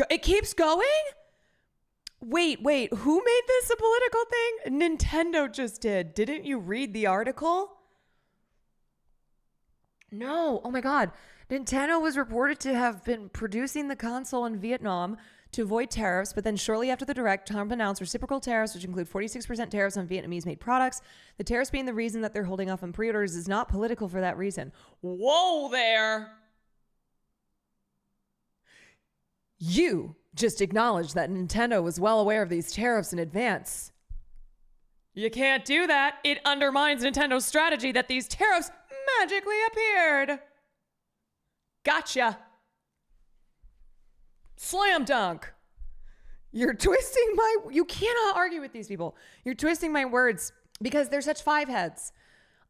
It keeps going? Wait, who made this a political thing? Nintendo just did. Didn't you read the article? No. Oh my God. Nintendo was reported to have been producing the console in Vietnam to avoid tariffs, but then shortly after the direct, Trump announced reciprocal tariffs, which include 46% tariffs on Vietnamese-made products. The tariffs being the reason that they're holding off on pre-orders is not political for that reason. Whoa there. You just acknowledged that Nintendo was well aware of these tariffs in advance. You can't do that. It undermines Nintendo's strategy that these tariffs magically appeared. Gotcha. Slam dunk. You're twisting you cannot argue with these people. You're twisting my words because they're such five heads.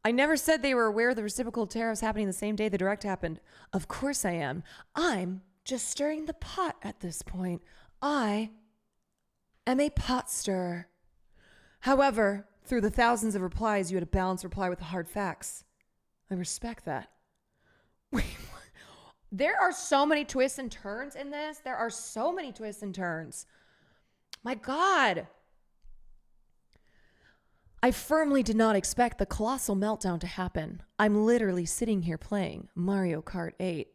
I never said they were aware of the reciprocal tariffs happening the same day the direct happened. Of course I am. I'm just stirring the pot at this point. I am a pot stirrer. However, Through the thousands of replies, you had a balanced reply with the hard facts. I respect that. Wait, there are so many twists and turns in this. There are so many twists and turns. My God. I firmly did not expect the colossal meltdown to happen. I'm literally sitting here playing Mario Kart 8.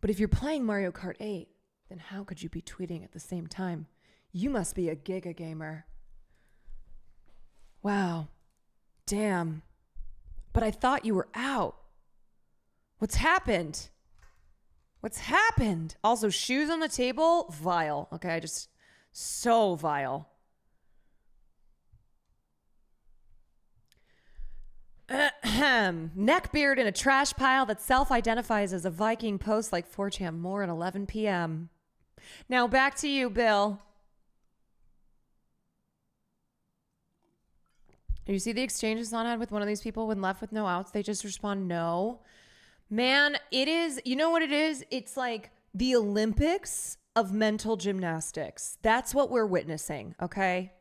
But if you're playing Mario Kart 8, then how could you be tweeting at the same time? You must be a giga gamer. Wow. Damn. But I thought you were out. What's happened? What's happened? Also, shoes on the table? Vile. Okay, just so vile. Neckbeard in a trash pile that self-identifies as a Viking posts like 4chan more at 11 p.m. Now back to you, Bill. You see the exchanges on had with one of these people when left with no outs? They just respond no. Man, it is, you know what it is? It's like the Olympics of mental gymnastics. That's what we're witnessing, okay?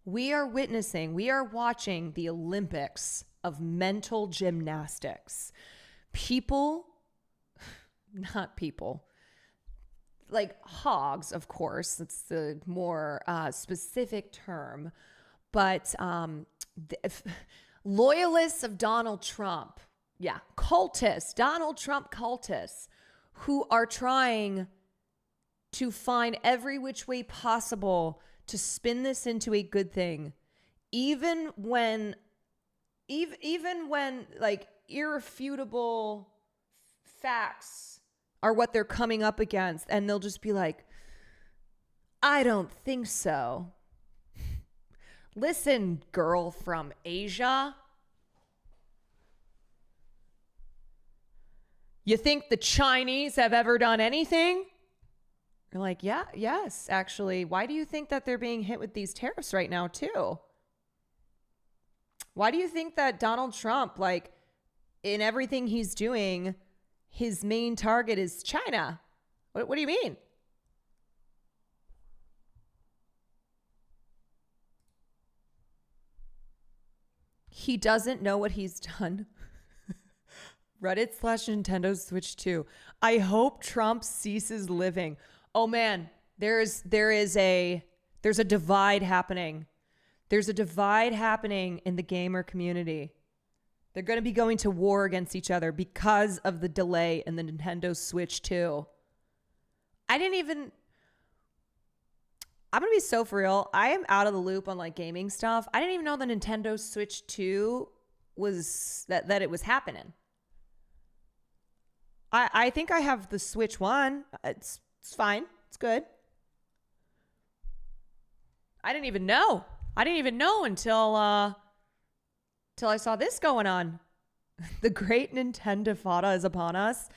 We are watching the Olympics of mental gymnastics. People, not people, like hogs, of course. That's the more specific term. But loyalists of Donald Trump, cultists, Donald Trump cultists, who are trying to find every which way possible to spin this into a good thing, even when like irrefutable facts are what they're coming up against, and they'll just be like, I don't think so. Listen, girl from Asia. You think the Chinese have ever done anything? You're like, yes, actually. Why do you think that they're being hit with these tariffs right now, too? Why do you think that Donald Trump, like, in everything he's doing, his main target is China? What do you mean? He doesn't know what he's done. Reddit/Nintendo Switch 2. I hope Trump ceases living. Oh man, there's a divide happening. There's a divide happening in the gamer community. They're going to be going to war against each other because of the delay in the Nintendo Switch 2. I'm going to be so for real. I am out of the loop on like gaming stuff. I didn't even know the Nintendo Switch 2 was that it was happening. I think I have the Switch 1. It's fine. It's good. I didn't even know until I saw this going on. The great Nintendo fada is upon us.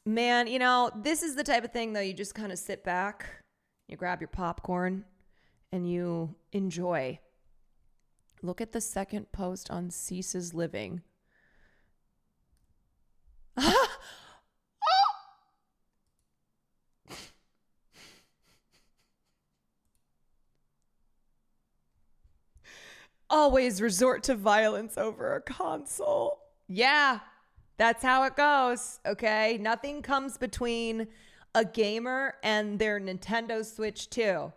Man, you know, this is the type of thing though, you just kind of sit back, you grab your popcorn, and you enjoy. Look at the second post on Ceases Living. Always resort to violence over a console. Yeah, that's how it goes, okay? Nothing comes between a gamer and their Nintendo Switch 2.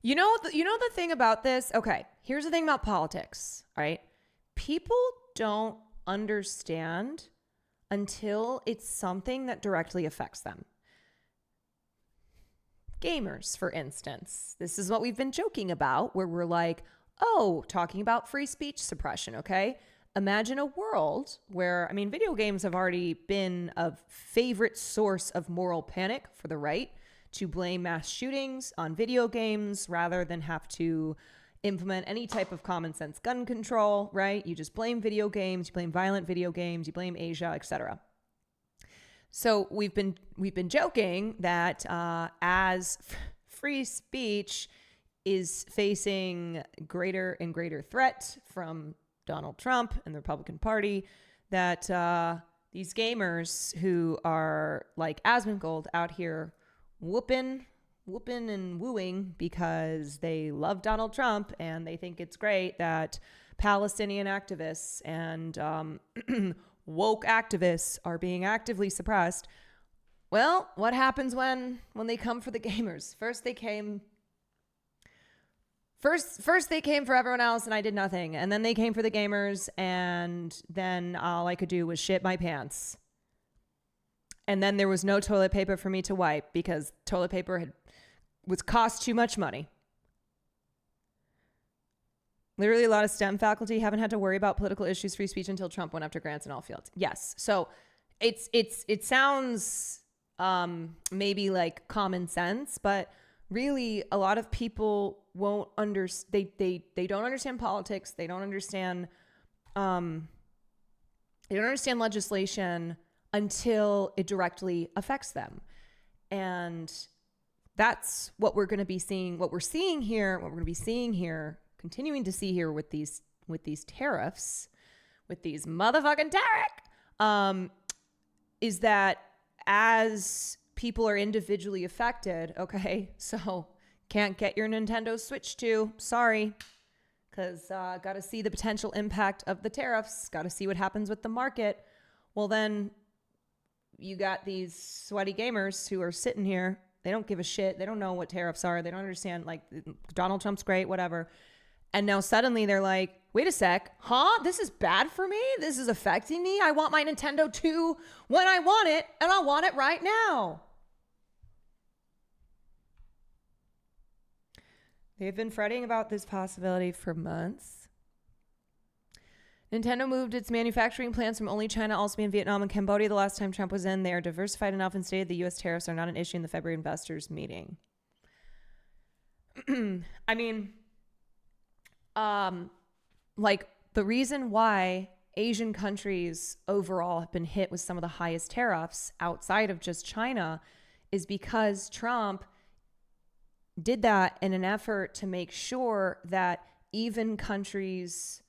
You know the thing about this? Okay, here's the thing about politics, all right? People don't understand until it's something that directly affects them. Gamers, for instance. This is what we've been joking about, where we're like, oh, talking about free speech suppression, okay? Imagine a world where, I mean, video games have already been a favorite source of moral panic for the right to blame mass shootings on video games rather than have to implement any type of common sense gun control, right? You just blame video games, you blame violent video games, you blame Asia, etc. So we've been joking that as free speech is facing greater and greater threat from Donald Trump and the Republican Party that these gamers who are like Asmongold out here whooping and wooing because they love Donald Trump and they think it's great that Palestinian activists and woke activists are being actively suppressed. Well, what happens when they come for the gamers? First they came for everyone else and I did nothing. And then they came for the gamers and then all I could do was shit my pants. And then there was no toilet paper for me to wipe because toilet paper was cost too much money. Literally a lot of STEM faculty haven't had to worry about political issues, free speech until Trump went after grants in all fields. Yes. So it sounds maybe like common sense, but really a lot of people won't understand. They don't understand politics. They don't understand legislation until it directly affects them. And that's what we're going to be seeing, what we're seeing here, continuing to see here with these tariffs, with these motherfucking tariffs, is that as people are individually affected, okay, so can't get your Nintendo Switch 2, sorry, because got to see the potential impact of the tariffs, got to see what happens with the market. Well, then you got these sweaty gamers who are sitting here. They don't give a shit. They don't know what tariffs are. They don't understand, like, Donald Trump's great, whatever. And now suddenly they're like, wait a sec, huh? This is bad for me? This is affecting me? I want my Nintendo 2 when I want it, and I want it right now. They've been fretting about this possibility for months. Nintendo moved its manufacturing plants from only China, also in Vietnam and Cambodia the last time Trump was in. They are diversified enough and stated the U.S. tariffs are not an issue in the February investors meeting. I mean, like the reason why Asian countries overall have been hit with some of the highest tariffs outside of just China is because Trump did that in an effort to make sure that even countries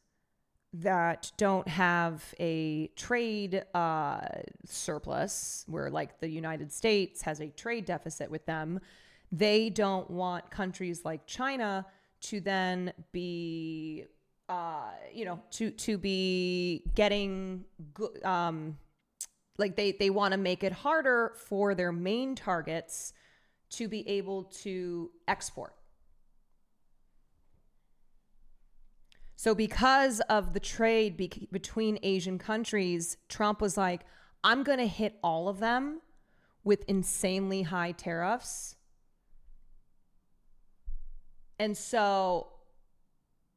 that don't have a trade surplus, where like the United States has a trade deficit with them, they don't want countries like China to then be, to be getting, like they want to make it harder for their main targets to be able to export. So because of the trade between Asian countries, Trump was like, I'm going to hit all of them with insanely high tariffs. And so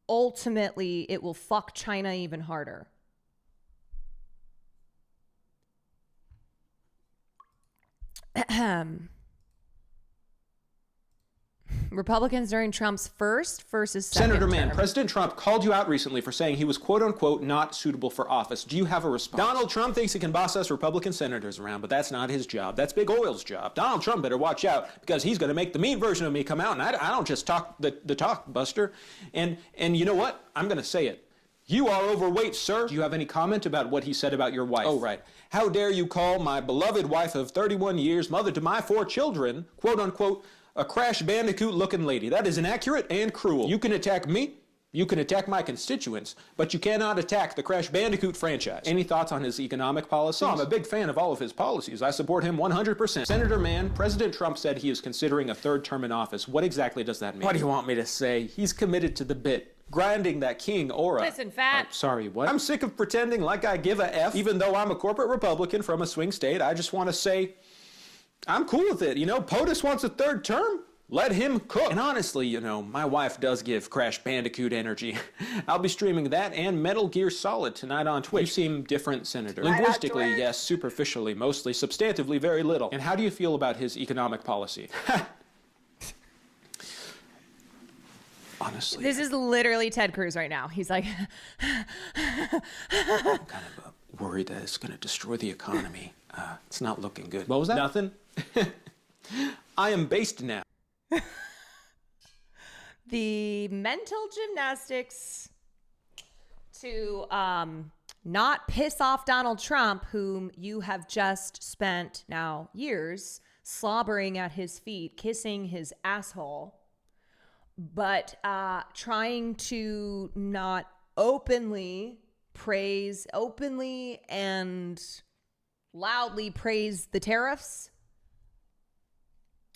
ultimately it will fuck China even harder. Republicans during Trump's first versus second Senator Mann, term. President Trump called you out recently for saying he was quote unquote not suitable for office. Do you have a response? Donald Trump thinks he can boss us Republican senators around, but that's not his job. That's Big Oil's job. Donald Trump better watch out because he's going to make the mean version of me come out, and I don't just talk the talk, Buster. And you know what? I'm going to say it. You are overweight, sir. Do you have any comment about what he said about your wife? Oh, right. How dare you call my beloved wife of 31 years, mother to my 4 children, quote unquote, a Crash Bandicoot-looking lady. That is inaccurate and cruel. You can attack me, you can attack my constituents, but you cannot attack the Crash Bandicoot franchise. Any thoughts on his economic policies? No, I'm a big fan of all of his policies. I support him 100%. Senator Mann, President Trump said he is considering a 3rd term in office. What exactly does that mean? What do you want me to say? He's committed to the bit. Grinding that king aura. Listen, fat. Oh, sorry, what? I'm sick of pretending like I give a F. Even though I'm a corporate Republican from a swing state, I just want to say I'm cool with it. You know, POTUS wants a 3rd term. Let him cook. And honestly, you know, my wife does give Crash Bandicoot energy. I'll be streaming that and Metal Gear Solid tonight on Twitch. You seem different, Senator. Linguistically, yes. Superficially, mostly. Substantively, very little. And how do you feel about his economic policy? Honestly. This is literally Ted Cruz right now. He's like, I'm kind of worried that it's going to destroy the economy. It's not looking good. What was that? Nothing. I am based now. the mental gymnastics to not piss off Donald Trump, whom you have just spent now years slobbering at his feet, kissing his asshole, but trying to not openly and loudly praise the tariffs.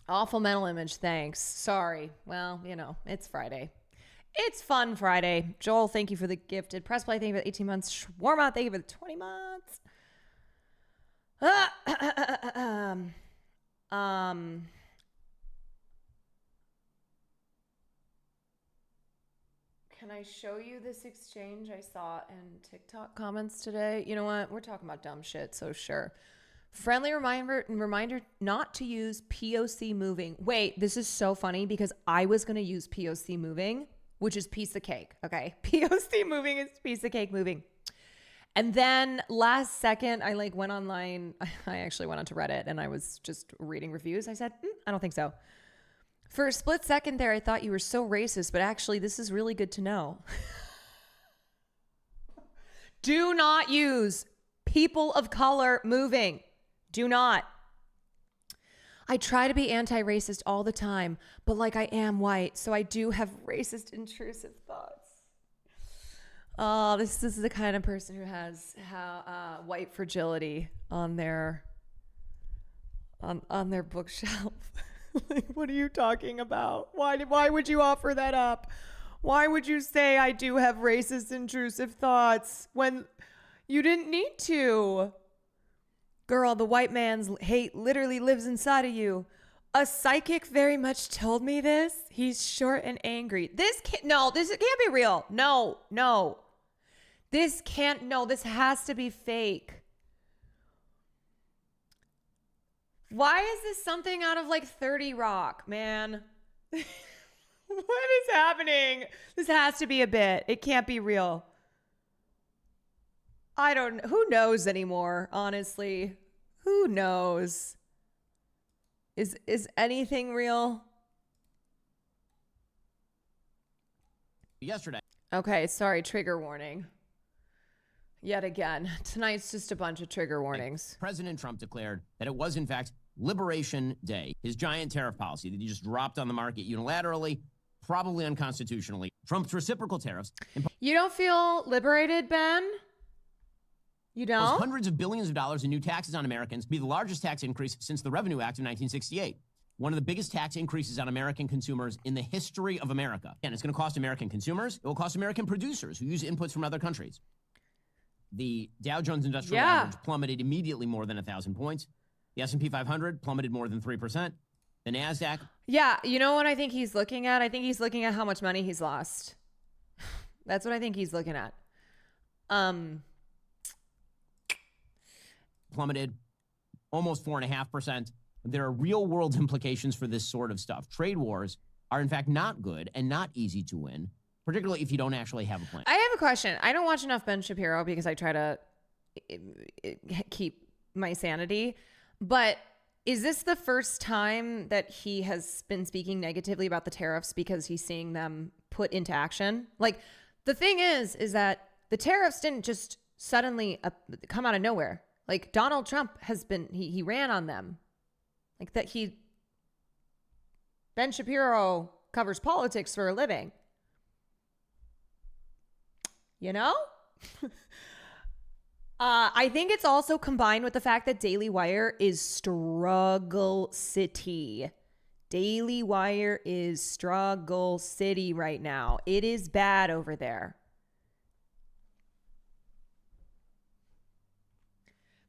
Awful mental image, thanks. Sorry. Well, you know, it's Friday. It's Fun Friday. Joel, thank you for the gifted press play. Thank you for the 18 months. Shawarma, thank you for the 20 months. Can I show you this exchange I saw in TikTok comments today? You know what? We're talking about dumb shit, so sure. Friendly reminder not to use POC moving. Wait, this is so funny because I was going to use POC moving, which is piece of cake. Okay. POC moving is piece of cake moving. And then last second, I went online. I actually went onto Reddit and I was just reading reviews. I said, I don't think so. For a split second there, I thought you were so racist, but actually this is really good to know. Do not use people of color moving. Do not. I try to be anti-racist all the time, but I am white, so I do have racist intrusive thoughts. Oh, this is the kind of person who has white fragility on their bookshelf. What are you talking about? Why would you offer that up? Why would you say I do have racist intrusive thoughts when you didn't need to? Girl, the white man's hate literally lives inside of you. A psychic very much told me this. He's short and angry. This can't be real. No. This has to be fake. Why is this something out of 30 Rock, man? What is happening? This has to be a bit. It can't be real. Who knows anymore, honestly? Who knows? Is anything real? Yesterday. Okay, sorry, trigger warning. Yet again, tonight's just a bunch of trigger warnings. President Trump declared that it was, in fact, Liberation Day. His giant tariff policy that he just dropped on the market unilaterally, probably unconstitutionally. Trump's reciprocal tariffs. You don't feel liberated, Ben? You don't? Hundreds of billions of dollars in new taxes on Americans, be the largest tax increase since the Revenue Act of 1968. One of the biggest tax increases on American consumers in the history of America. And it's going to cost American consumers. It will cost American producers who use inputs from other countries. The Dow Jones Industrial Average plummeted immediately more than 1,000 points. The S&P 500 plummeted more than 3%. The NASDAQ. Yeah, you know what I think he's looking at? I think he's looking at how much money he's lost. That's what I think he's looking at. Plummeted almost 4.5%. There are real world implications for this sort of stuff. Trade wars are, in fact, not good and not easy to win, particularly if you don't actually have a plan. I have a question. I don't watch enough Ben Shapiro because I try to keep my sanity. But is this the first time that he has been speaking negatively about the tariffs because he's seeing them put into action? The thing is that the tariffs didn't just suddenly come out of nowhere. Donald Trump has been, he ran on them. Ben Shapiro covers politics for a living. You know? I think it's also combined with the fact that Daily Wire is struggle city. Daily Wire is struggle city right now. It is bad over there.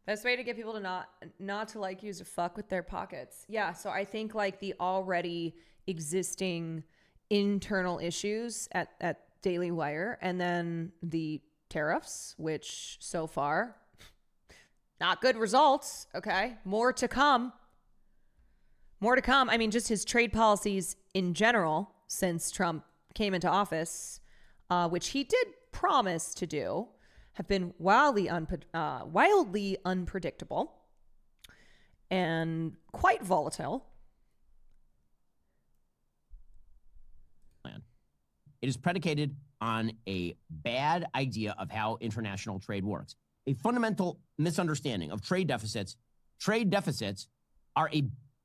Best way to get people to not to you is to fuck with their pockets. Yeah, so I think the already existing internal issues at Daily Wire and then the tariffs, which so far, not good results. Okay, more to come. I mean, just his trade policies in general since Trump came into office, which he did promise to do, have been wildly unpredictable and quite volatile. It is predicated on a bad idea of how international trade works. A fundamental misunderstanding of trade deficits. Trade deficits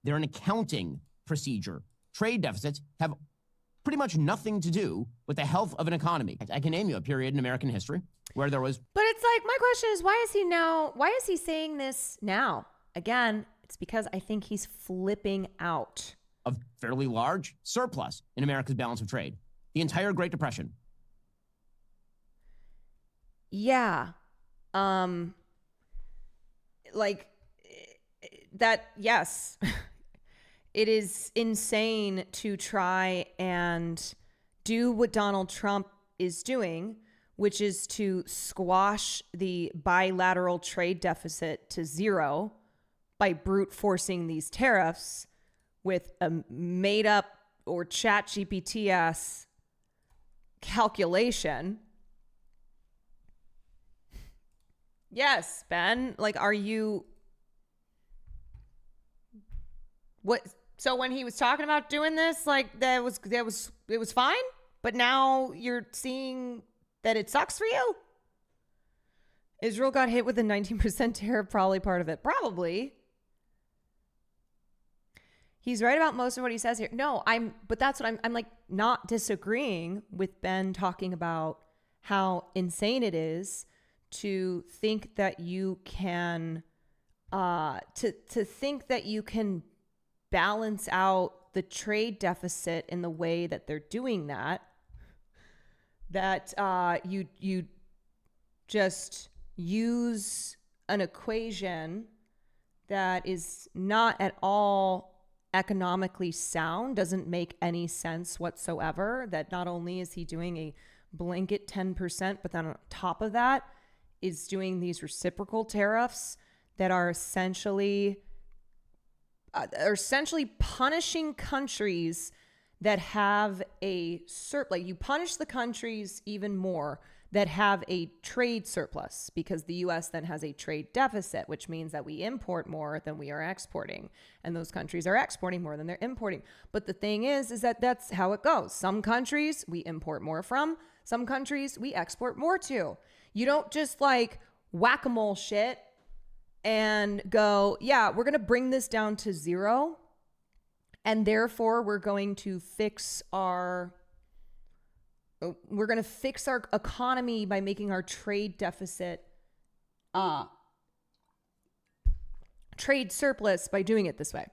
they're an accounting procedure. Trade deficits have pretty much nothing to do with the health of an economy. I can name you a period in American history where there was. But it's like, my question is, why is he saying this now? Again, it's because I think he's flipping out. A fairly large surplus in America's balance of trade. The entire Great Depression. Yeah. Like that, yes. It is insane to try and do what Donald Trump is doing, which is to squash the bilateral trade deficit to zero by brute forcing these tariffs with a made up or chat GPT-ass calculation. Yes, Ben, like, are you, what? So when he was talking about doing this, like, it was fine, but now you're seeing that it sucks for you? Israel got hit with a 19% tariff, probably part of it. Probably. He's right about most of what he says here. No, but that's what I'm like, not disagreeing with Ben talking about how insane it is to think that you can, to think that you can balance out the trade deficit in the way that they're doing that you just use an equation that is not at all economically sound, doesn't make any sense whatsoever, that not only is he doing a blanket 10%, but then on top of that is doing these reciprocal tariffs that are essentially punishing countries that have a like, you punish the countries even more that have a trade surplus, because the US then has a trade deficit, which means that we import more than we are exporting, and those countries are exporting more than they're importing. But the thing is that that's how it goes. Some countries we import more from, some countries we export more to. You don't just like whack-a-mole shit and go, yeah, we're going to bring this down to zero, and therefore we're going to fix our economy by making our trade deficit trade surplus by doing it this way.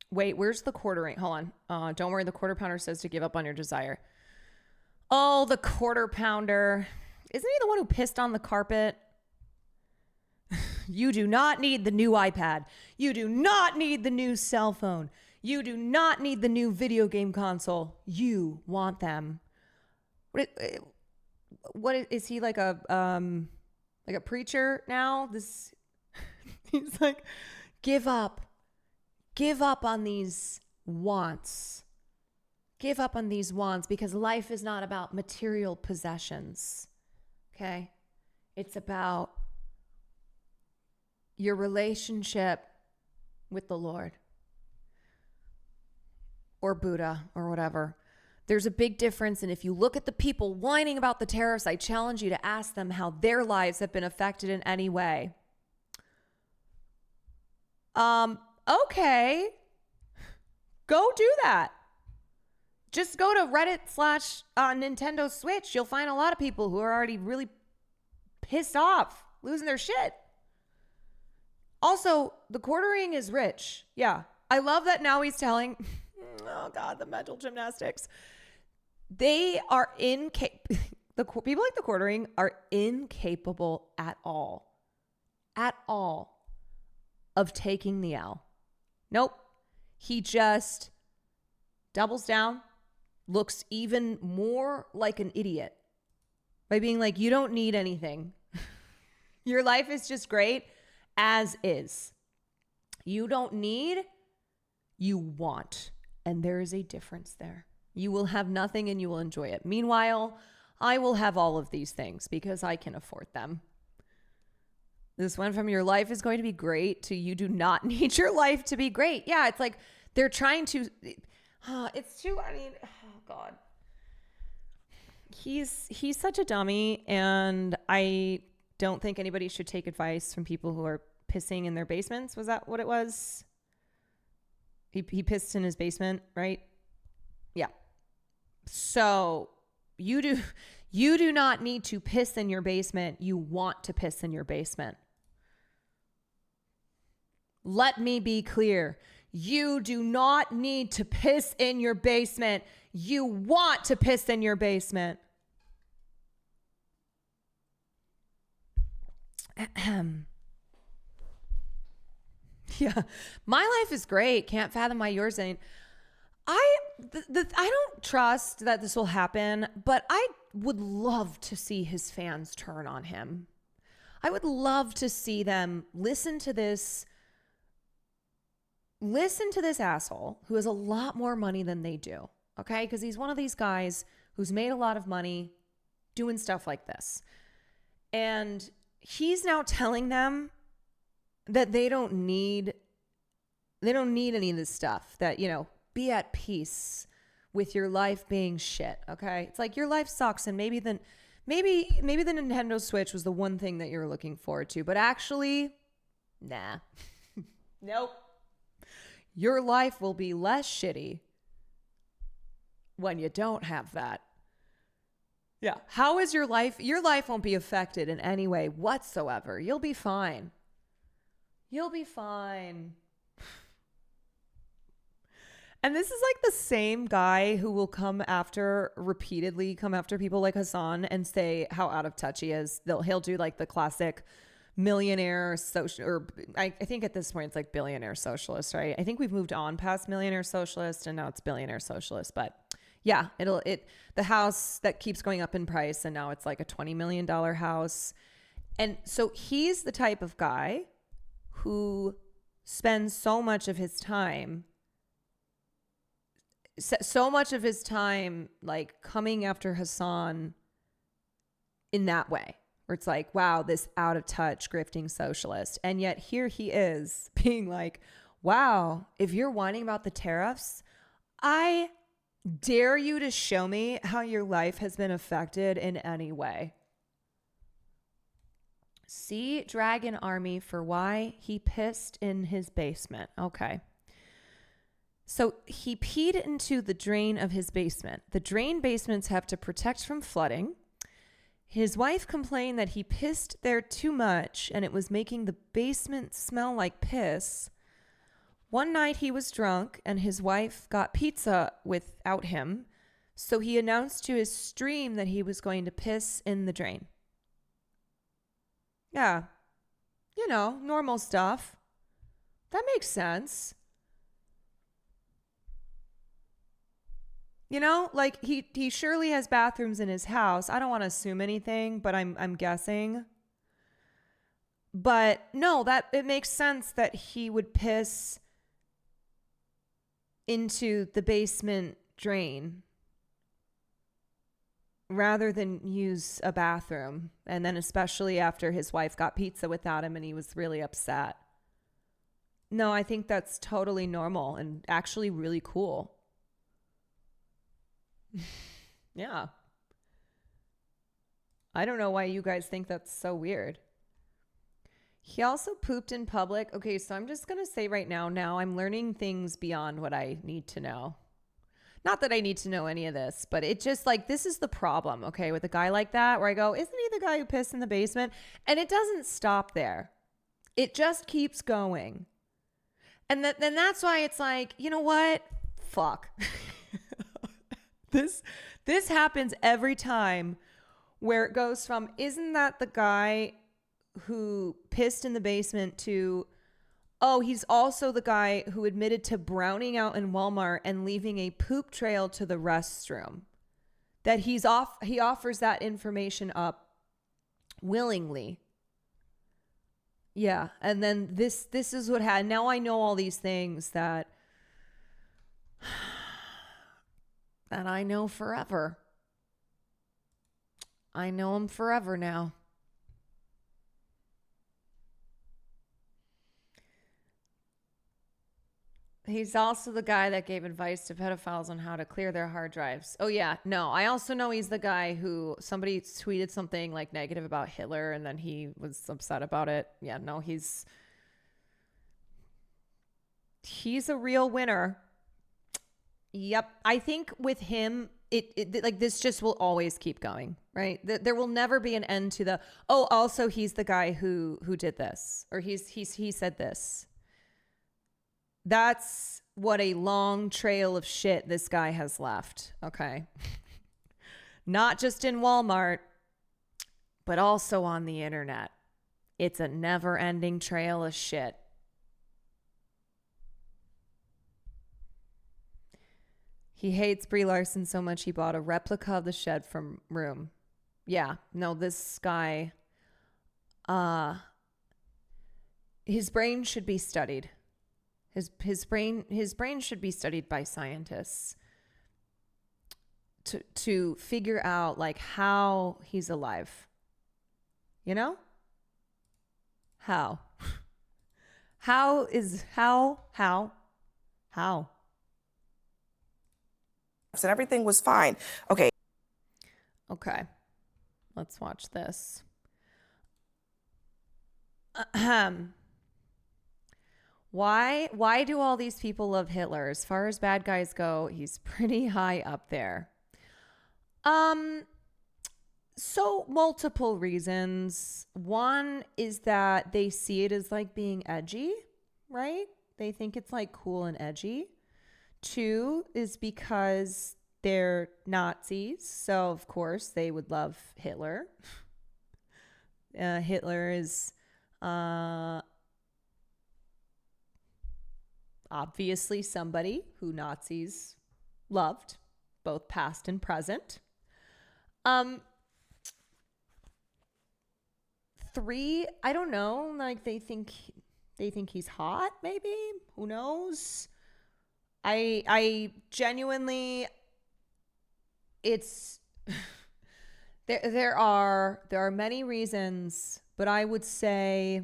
Wait, where's the quartering? Hold on. Don't worry, the quarter pounder says to give up on your desire. Oh, the quarter pounder. Isn't he the one who pissed on the carpet? You do not need the new iPad. You do not need the new cell phone. You do not need the new video game console. You want them. What is he, like a preacher now? He's like, give up on these wants. Give up on these wants, because life is not about material possessions. Okay? It's about your relationship with the Lord or Buddha or whatever. There's a big difference. And if you look at the people whining about the tariffs, I challenge you to ask them how their lives have been affected in any way. Okay. Go do that. Just go to Reddit / Nintendo Switch. You'll find a lot of people who are already really pissed off, losing their shit. Also, the quartering is rich. Yeah. I love that now he's telling, oh God, the mental gymnastics. They are the people like the quartering are incapable at all of taking the L. Nope. He just doubles down, looks even more like an idiot by being like, you don't need anything. Your life is just great as is. You don't need, you want. And there is a difference there. You will have nothing and you will enjoy it. Meanwhile, I will have all of these things because I can afford them. This went from your life is going to be great to you do not need your life to be great. Yeah, it's like they're trying to, It's too, I mean, oh God. He's such a dummy, and I don't think anybody should take advice from people who are pissing in their basements. Was that what it was? He pissed in his basement, right? Yeah. So you do not need to piss in your basement. You want to piss in your basement. Let me be clear. You do not need to piss in your basement. You want to piss in your basement. Yeah. My life is great. Can't fathom why yours ain't. I don't trust that this will happen, but I would love to see his fans turn on him. I would love to see them listen to this asshole who has a lot more money than they do. Okay? Because he's one of these guys who's made a lot of money doing stuff like this. And he's now telling them that they don't need any of this stuff, that, you know, be at peace with your life being shit. Okay? It's like your life sucks, and maybe the Nintendo Switch was the one thing that you're looking forward to, but actually, nah. Nope. Your life will be less shitty when you don't have that. Yeah. How is your life? Your life won't be affected in any way whatsoever. You'll be fine. You'll be fine. And this is like the same guy who will repeatedly come after people like Hassan and say how out of touch he is. He'll do like the classic millionaire social, or I think at this point it's like billionaire socialist, right? I think we've moved on past millionaire socialist and now it's billionaire socialist. But yeah, the house that keeps going up in price, and now it's like a $20 million house. And so he's the type of guy who spends so much of his time like coming after Hassan in that way, where it's like, wow, this out of touch grifting socialist. And yet here he is being like, wow, if you're whining about the tariffs, I dare you to show me how your life has been affected in any way. See Dragon Army for why he pissed in his basement. Okay. So he peed into the drain of his basement. The drain basements have to protect from flooding. His wife complained that he pissed there too much and it was making the basement smell like piss. One night he was drunk and his wife got pizza without him, so he announced to his stream that he was going to piss in the drain. Yeah, you know, normal stuff. That makes sense. You know, like he surely has bathrooms in his house. I don't want to assume anything, but I'm guessing. But no, that it makes sense that he would piss into the basement drain rather than use a bathroom. And then especially after his wife got pizza without him and he was really upset. No, I think that's totally normal and actually really cool. Yeah. I don't know why you guys think that's so weird. He also pooped in public. Okay, so I'm just going to say right now I'm learning things beyond what I need to know. Not that I need to know any of this, but it just like, this is the problem, okay, with a guy like that, where I go, isn't he the guy who pissed in the basement? And it doesn't stop there. It just keeps going. And then that's why it's like, you know what? Fuck. This happens every time, where it goes from, isn't that the guy who pissed in the basement, to, oh, he's also the guy who admitted to browning out in Walmart and leaving a poop trail to the restroom. That he offers that information up willingly. Yeah, and then this is what happened. Now I know all these things that I know forever. I know them forever now. He's also the guy that gave advice to pedophiles on how to clear their hard drives. Oh yeah, no, I also know he's the guy who somebody tweeted something like negative about Hitler and then he was upset about it. Yeah, no, he's a real winner. Yep. I think with him, it like this just will always keep going, right? There will never be an end to the, oh, also he's the guy who did this, or he said this. That's what a long trail of shit this guy has left. Okay. Not just in Walmart, but also on the internet. It's a never ending trail of shit. He hates Brie Larson so much he bought a replica of the shed from Room. Yeah, no, this guy, his brain should be studied. His brain should be studied by scientists to figure out like how he's alive. You know? How? How? And everything was fine. Okay. Okay. Let's watch this. Why do all these people love Hitler? As far as bad guys go, he's pretty high up there. So multiple reasons. One is that they see it as like being edgy, right? They think it's like cool and edgy. Two is because they're Nazis, so of course they would love Hitler. Hitler is obviously somebody who Nazis loved, both past and present. Three, I don't know, like they think he's hot, maybe. Who knows? I genuinely, it's there are many reasons, but I would say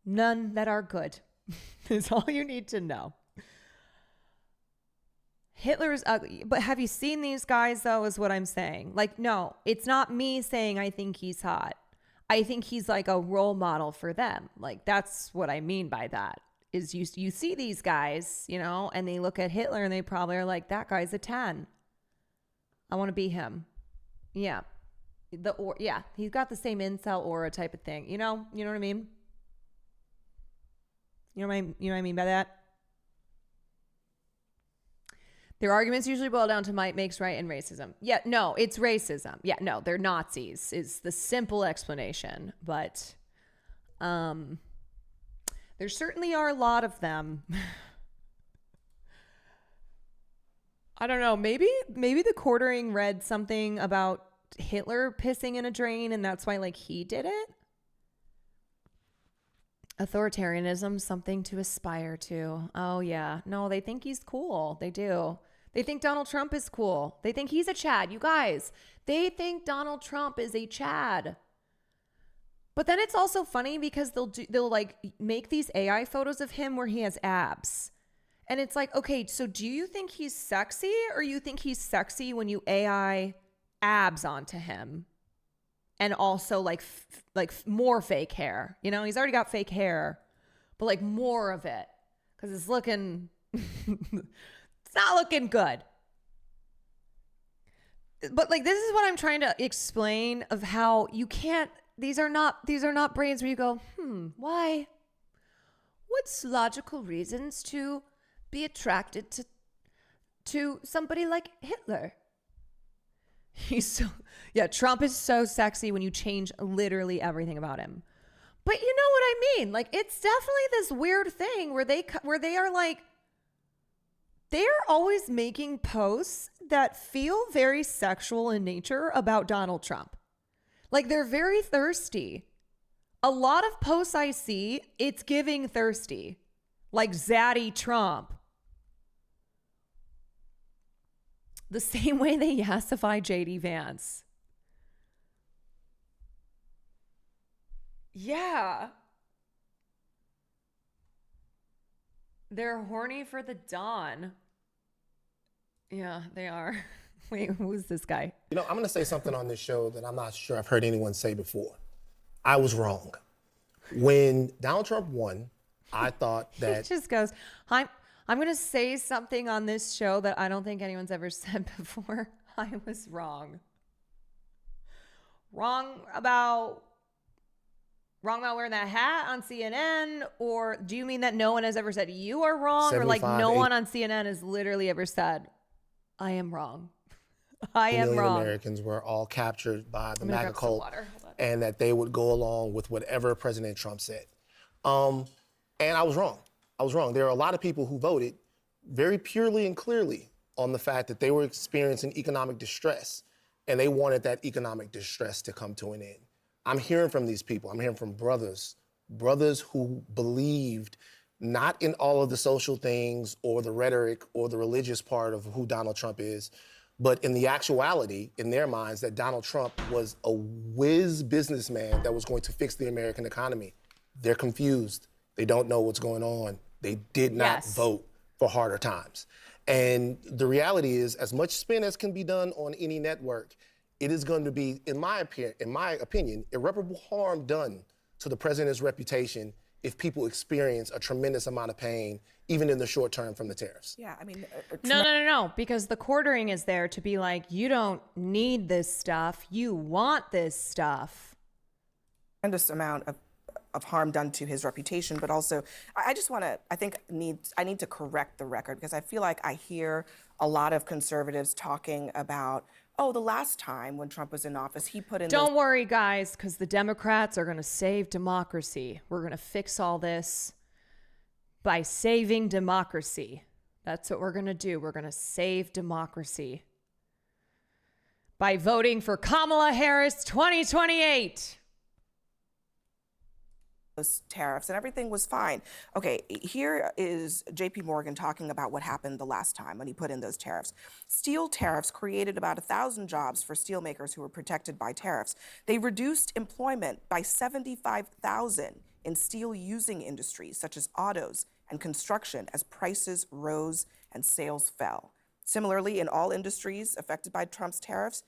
none that are good. Is all you need to know. Hitler's ugly, but have you seen these guys though, is what I'm saying. Like, no, it's not me saying I think he's hot. I think he's like a role model for them. Like, that's what I mean by that. Is you see these guys, you know, and they look at Hitler and they probably are like, that guy's a 10. I want to be him. Yeah. He's got the same incel aura type of thing. You know what I mean? You know what I mean by that? Their arguments usually boil down to might makes right and racism. Yeah, no, it's racism. Yeah, no, they're Nazis is the simple explanation. But there certainly are a lot of them. I don't know. Maybe the quartering read something about Hitler pissing in a drain and that's why like he did it. Authoritarianism, something to aspire to. Oh yeah. No, they think he's cool. They do. They think Donald Trump is cool. They think he's a Chad. You guys, they think Donald Trump is a Chad. But then it's also funny because they'll like make these AI photos of him where he has abs. And it's like, okay, so do you think he's sexy or you think he's sexy when you AI abs onto him? And also like more fake hair. You know, he's already got fake hair, but like more of it because it's looking, it's not looking good. But like, this is what I'm trying to explain of how you can't, these are not brains where you go, why? What's logical reasons to be attracted to somebody like Hitler? Trump is so sexy when you change literally everything about him. But you know what I mean? Like, it's definitely this weird thing where they are like, they're always making posts that feel very sexual in nature about Donald Trump. Like, they're very thirsty. A lot of posts I see, it's giving thirsty. Like Zaddy Trump. The same way they yassify JD Vance. Yeah. They're horny for the dawn. Yeah, they are. Wait, who's this guy? You know, I'm going to say something on this show that I'm not sure I've heard anyone say before. I was wrong. When Donald Trump won, I thought that... He just goes, I'm going to say something on this show that I don't think anyone's ever said before. I was wrong. Wrong about wearing that hat on CNN? Or do you mean that no one has ever said you are wrong? Or like no one on CNN has literally ever said, I am wrong. I am wrong. Americans were all captured by the Maga cult and that they would go along with whatever President Trump said. And I was wrong. I was wrong. There are a lot of people who voted very purely and clearly on the fact that they were experiencing economic distress and they wanted that economic distress to come to an end. I'm hearing from these people. I'm hearing from brothers who believed not in all of the social things or the rhetoric or the religious part of who Donald Trump is, but in the actuality, in their minds, that Donald Trump was a whiz businessman that was going to fix the American economy. They're confused. They don't know what's going on. They did not vote for harder times. And the reality is, as much spin as can be done on any network, it is going to be, in my opinion, irreparable harm done to the president's reputation if people experience a tremendous amount of pain, even in the short term from the tariffs. Yeah, I mean... No, because the quartering is there to be like, you don't need this stuff. You want this stuff. Tremendous amount of harm done to his reputation, but also, I just want to, I need to correct the record because I feel like I hear a lot of conservatives talking about, oh, the last time when Trump was in office, he put in... Don't worry, guys, because the Democrats are going to save democracy. We're going to fix all this by saving democracy. That's what we're going to do. We're going to save democracy by voting for Kamala Harris 2028. Those tariffs and everything was fine. Okay, here is JP Morgan talking about what happened the last time when he put in those tariffs. Steel tariffs created about 1,000 jobs for steelmakers who were protected by tariffs. They reduced employment by 75,000 in steel using industries such as autos and construction as prices rose and sales fell. Similarly, in all industries affected by Trump's tariffs,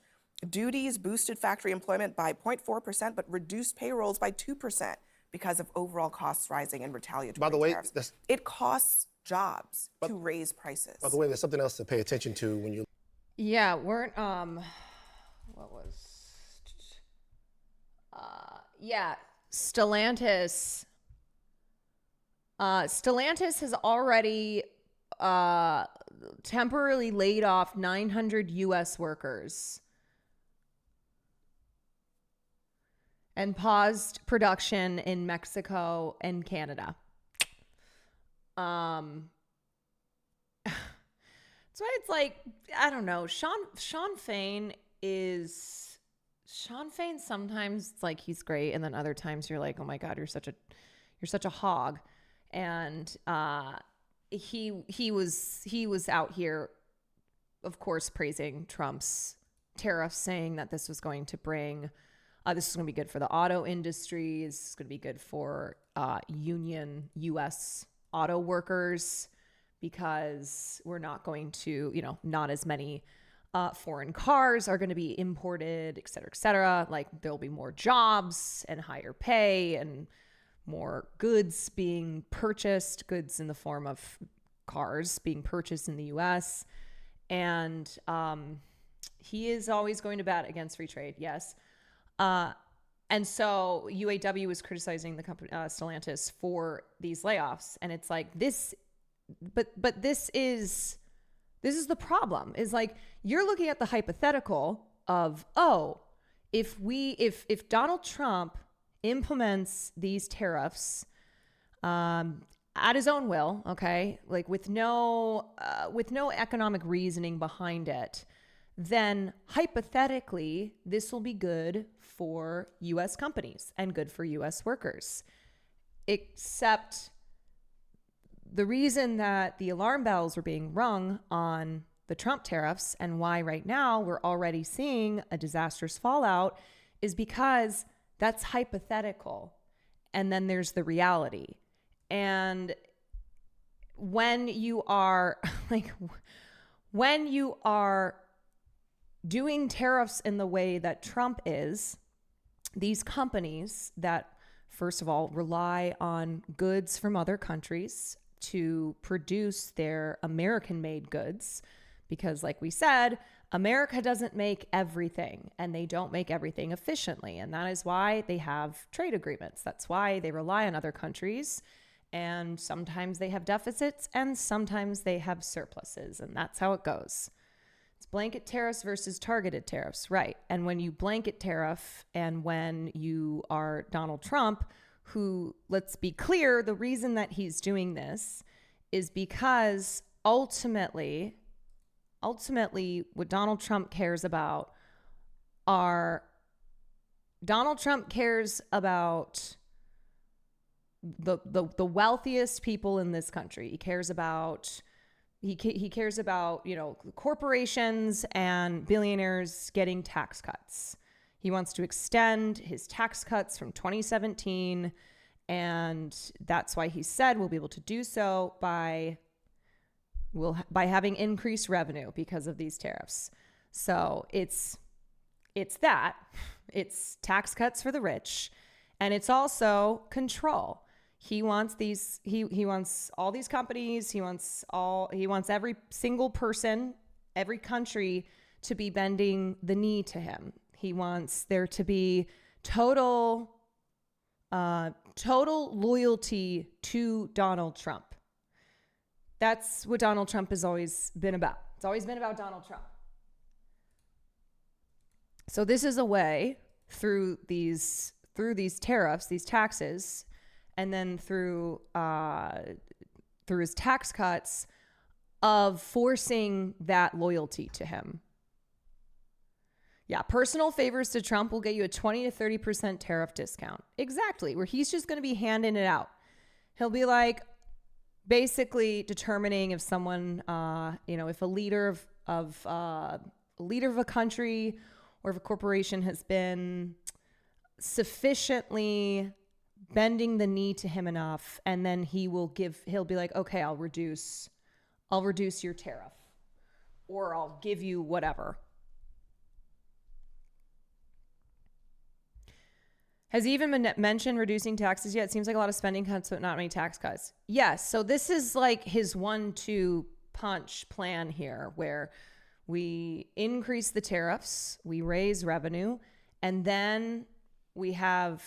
duties boosted factory employment by 0.4% but reduced payrolls by 2%. Because of overall costs rising and retaliatory tariffs. It costs jobs to raise prices. By the way, there's something else to pay attention to when you... Yeah, weren't, what was, Stellantis. Stellantis has already temporarily laid off 900 U.S. workers and paused production in Mexico and Canada. So it's like, I don't know. Sean Fain sometimes it's like he's great, and then other times you're like, oh my God, you're such a hog. And he was out here, of course, praising Trump's tariffs, saying that this was going to bring this is going to be good for the auto industry. This is going to be good for union U.S. auto workers because we're not going to, not as many foreign cars are going to be imported, et cetera, et cetera. Like there'll be more jobs and higher pay and more goods being purchased, goods in the form of cars being purchased in the U.S. And he is always going to bat against free trade. Yes. And so UAW was criticizing the company, Stellantis, for these layoffs. And it's like this, but this is the problem, is like, you're looking at the hypothetical of, oh, if Donald Trump implements these tariffs, at his own will, okay, like with no economic reasoning behind it, then hypothetically, this will be good for U.S. companies and good for U.S. workers. Except the reason that the alarm bells were being rung on the Trump tariffs and why right now we're already seeing a disastrous fallout is because that's hypothetical. And then there's the reality. And when you are when you are doing tariffs in the way that Trump is, these companies that, first of all, rely on goods from other countries to produce their American-made goods, because like we said, America doesn't make everything, and they don't make everything efficiently. And that is why they have trade agreements. That's why they rely on other countries. And sometimes they have deficits and sometimes they have surpluses. And that's how it goes. It's blanket tariffs versus targeted tariffs, right? And when you blanket tariff and when you are Donald Trump, who, let's be clear, the reason that he's doing this is because ultimately what Donald Trump cares about the wealthiest people in this country. He cares about, corporations and billionaires getting tax cuts. He wants to extend his tax cuts from 2017, and that's why he said we'll be able to do so by having increased revenue because of these tariffs. So it's tax cuts for the rich, and it's also control. He wants he wants all these companies, he wants every single person, every country to be bending the knee to him. He wants there to be total loyalty to Donald Trump. That's what Donald Trump has always been about. It's always been about Donald Trump. So this is a way through these tariffs, these taxes, and then through his tax cuts of forcing that loyalty to him. Yeah, personal favors to Trump will get you a 20 to 30% tariff discount. Exactly, where he's just going to be handing it out. He'll be like basically determining if someone, if a leader of a country or if a corporation has been sufficiently bending the knee to him enough, and then he'll be like, okay, I'll reduce your tariff, or I'll give you whatever. Has he even mentioned reducing taxes yet? It seems like a lot of spending cuts, but not many tax cuts. Yes. So this is like his 1-2 punch plan here, where we increase the tariffs, we raise revenue, and then we have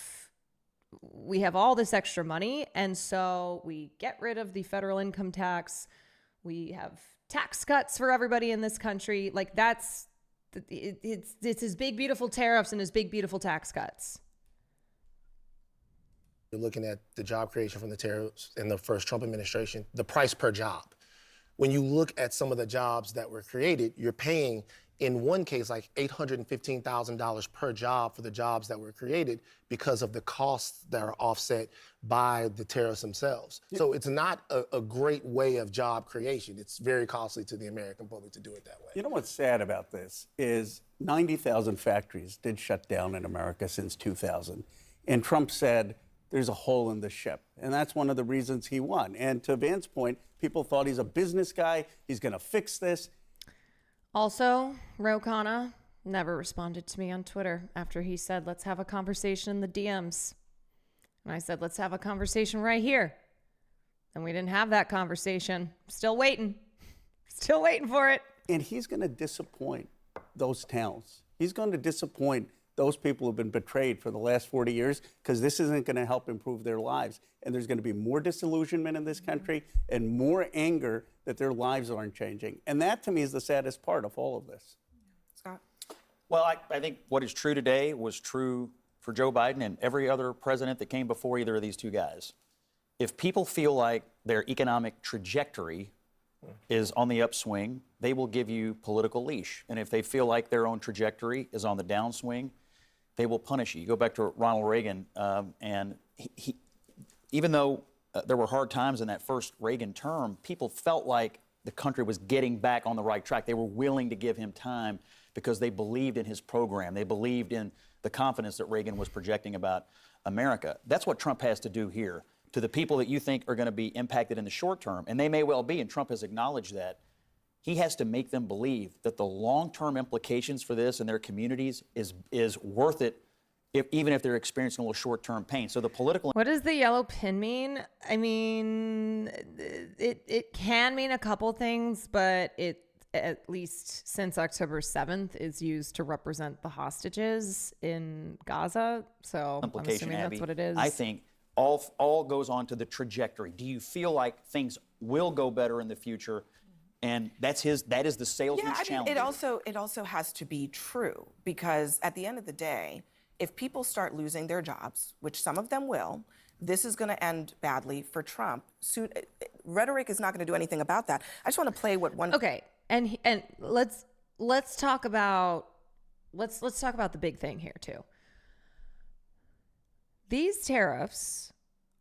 all this extra money. And so we get rid of the federal income tax. We have tax cuts for everybody in this country. Like it's his big, beautiful tariffs and his big, beautiful tax cuts. You're looking at the job creation from the tariffs in the first Trump administration, the price per job. When you look at some of the jobs that were created, you're paying, in one case, like $815,000 per job for the jobs that were created because of the costs that are offset by the tariffs themselves. Yeah. So it's not a great way of job creation. It's very costly to the American public to do it that way. You know what's sad about this is 90,000 factories did shut down in America since 2000. And Trump said, there's a hole in the ship. And that's one of the reasons he won. And to Van's point, people thought he's a business guy. He's going to fix this. Also, Ro Khanna never responded to me on Twitter after he said, let's have a conversation in the DMs. And I said, let's have a conversation right here. And we didn't have that conversation. Still waiting. Still waiting for it. And he's going to disappoint those towns. He's going to disappoint those people who have been betrayed for the last 40 years, because this isn't going to help improve their lives. And there's going to be more disillusionment in this country and more anger that their lives aren't changing. And that, to me, is the saddest part of all of this. Scott? Well, I think what is true today was true for Joe Biden and every other president that came before either of these two guys. If people feel like their economic trajectory is on the upswing, they will give you political leash. And if they feel like their own trajectory is on the downswing, they will punish you. You go back to Ronald Reagan, and he even though there were hard times in that first Reagan term, people felt like the country was getting back on the right track. They were willing to give him time because they believed in his program. They believed in the confidence that Reagan was projecting about America. That's what Trump has to do here. to the people that you think are going to be impacted in the short term, and they may well be, and Trump has acknowledged that, he has to make them believe that the long-term implications for this in their communities is worth it, even if they're experiencing a little short-term pain. So the political... What does the yellow pin mean? I mean, it can mean a couple things, but it, at least since October 7th, is used to represent the hostages in Gaza. So I'm assuming that's what it is. I think all goes on to the trajectory. Do you feel like things will go better in the future? And that is the salesman's challenge. It also has to be true, because at the end of the day, if people start losing their jobs, which some of them will, this is going to end badly for Trump. Rhetoric is not going to do anything about that. I just want to play what one. Okay, and let's talk about the big thing here too. These tariffs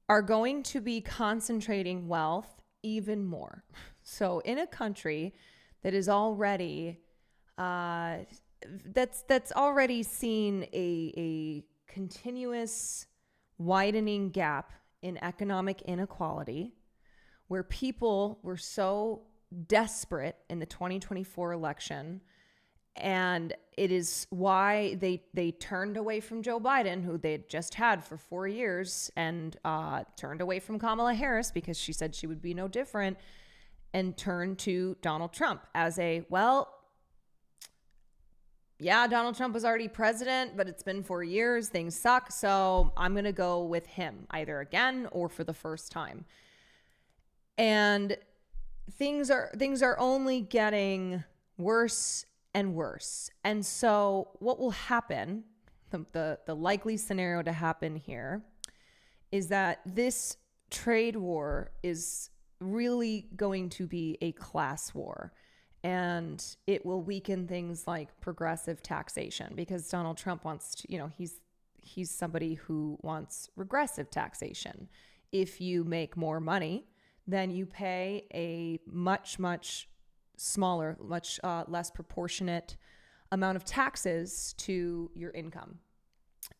are going to be concentrating wealth even more. So in a country that is already that's already seen a continuous widening gap in economic inequality, where people were so desperate in the 2024 election, and it is why they turned away from Joe Biden, who they had just had for 4 years, and turned away from Kamala Harris because she said she would be no different, and turned to Donald Trump as Donald Trump was already president, but it's been 4 years. Things suck. So I'm going to go with him either again or for the first time. And things are only getting worse and worse. And so what will happen, the likely scenario to happen here, is that this trade war is really going to be a class war. And it will weaken things like progressive taxation, because Donald Trump wants to, he's somebody who wants regressive taxation. If you make more money, then you pay a much, much smaller, much less proportionate amount of taxes to your income.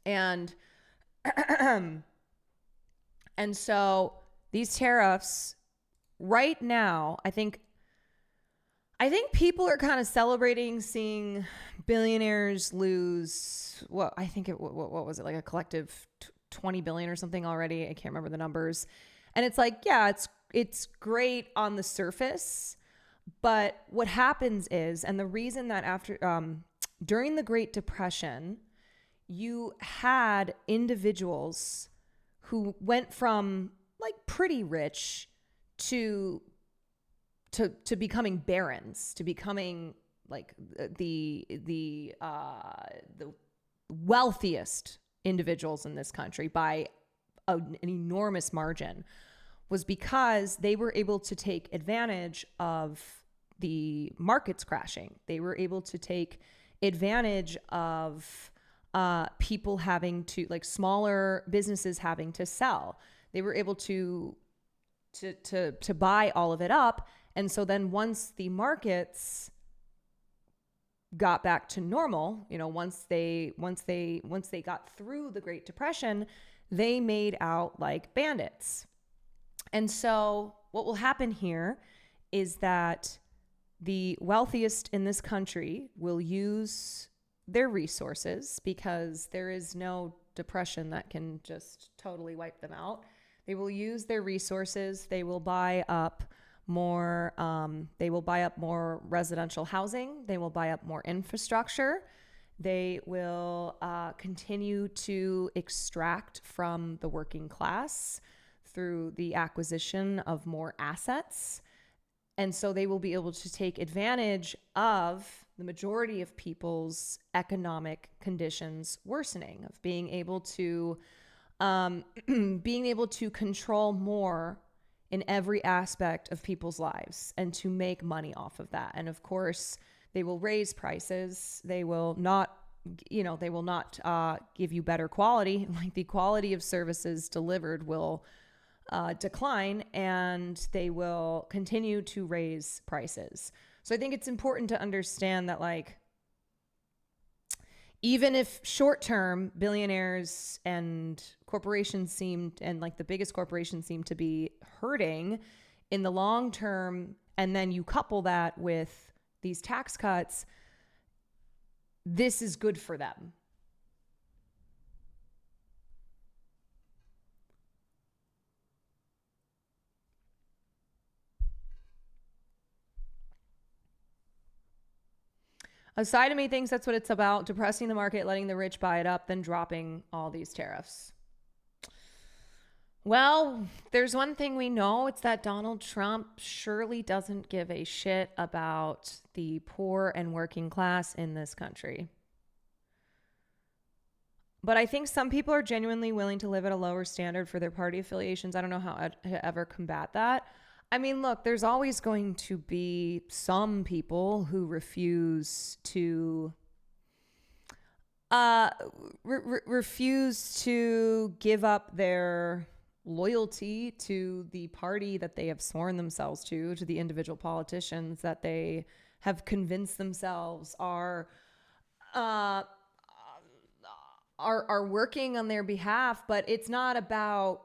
And so these tariffs right now, I think people are kind of celebrating seeing billionaires lose, what was it, like a collective 20 billion or something already? I can't remember the numbers. And it's like, yeah, it's great on the surface, but what happens is, and the reason that during the Great Depression, you had individuals who went from like pretty rich to becoming barons, to becoming like the wealthiest individuals in this country by an enormous margin, was because they were able to take advantage of the markets crashing. They were able to take advantage of people having to, like smaller businesses having to sell. They were able to buy all of it up. And so then once the markets got back to normal, once they got through the Great Depression, they made out like bandits. And so what will happen here is that the wealthiest in this country will use their resources, because there is no depression that can just totally wipe them out. They will use their resources. They will buy up more residential housing. They will buy up more infrastructure. They will continue to extract from the working class through the acquisition of more assets. And so they will be able to take advantage of the majority of people's economic conditions worsening, of being able to control more in every aspect of people's lives and to make money off of that. And of course, they will raise prices. They will not give you better quality. Like the quality of services delivered will decline, and they will continue to raise prices. So I think it's important to understand that, like, even if short term billionaires and corporations and like the biggest corporations seem to be hurting, in the long term, and then you couple that with these tax cuts, this is good for them. A side of me thinks that's what it's about, depressing the market, letting the rich buy it up, then dropping all these tariffs. Well, there's one thing we know. It's that Donald Trump surely doesn't give a shit about the poor and working class in this country. But I think some people are genuinely willing to live at a lower standard for their party affiliations. I don't know how to ever combat that. I mean, look, there's always going to be some people who refuse to refuse to give up their loyalty to the party that they have sworn themselves to the individual politicians that they have convinced themselves are working on their behalf. But it's not about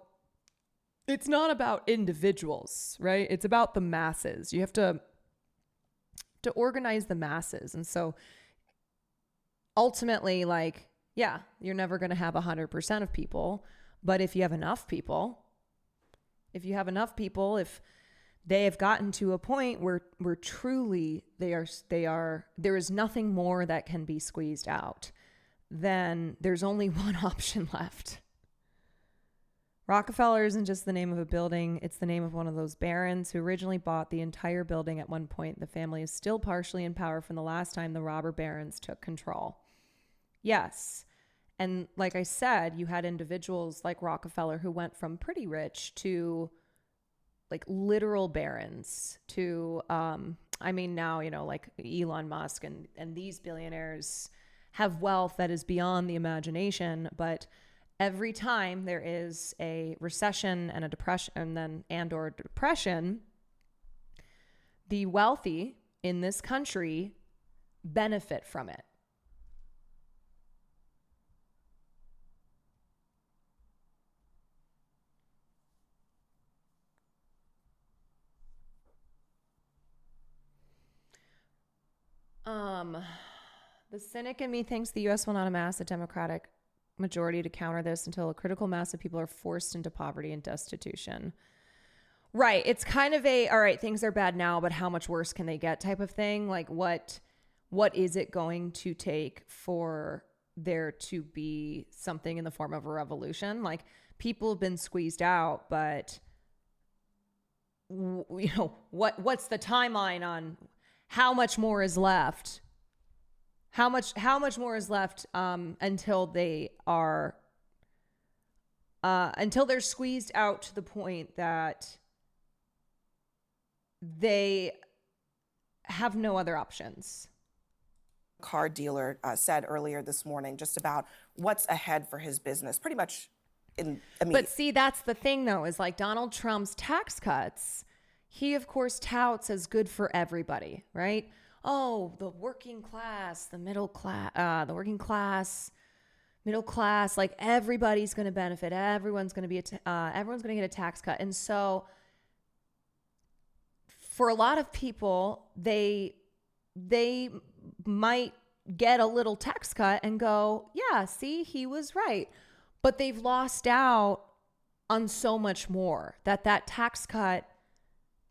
individuals, right? It's about the masses. You have to organize the masses. And so ultimately, like, yeah, you're never going to have 100% of people, but if you have enough people, if they have gotten to a point where truly there is nothing more that can be squeezed out, then there's only one option left. Rockefeller isn't just the name of a building. It's the name of one of those barons who originally bought the entire building at one point. The family is still partially in power from the last time the robber barons took control. Yes. And like I said, you had individuals like Rockefeller who went from pretty rich to like literal barons to, now, like Elon Musk and these billionaires have wealth that is beyond the imagination. But every time there is a recession and a depression or depression, the wealthy in this country benefit from it. The cynic in me thinks the U.S. will not amass a Democratic majority to counter this until a critical mass of people are forced into poverty and destitution. Right. It's kind of all right, things are bad now, but how much worse can they get type of thing? Like what is it going to take for there to be something in the form of a revolution? Like, people have been squeezed out, but what's the timeline on how much more is left? How much more is left until they are until they're squeezed out to the point that they have no other options? Car dealer said earlier this morning just about what's ahead for his business, pretty much. But see, that's the thing, though, is like Donald Trump's tax cuts, he of course touts as good for everybody, right? Oh, the working class, the middle class, middle class, like everybody's going to benefit. Everyone's going to get a tax cut. And so for a lot of people, they might get a little tax cut and go, yeah, see, he was right. But they've lost out on so much more that tax cut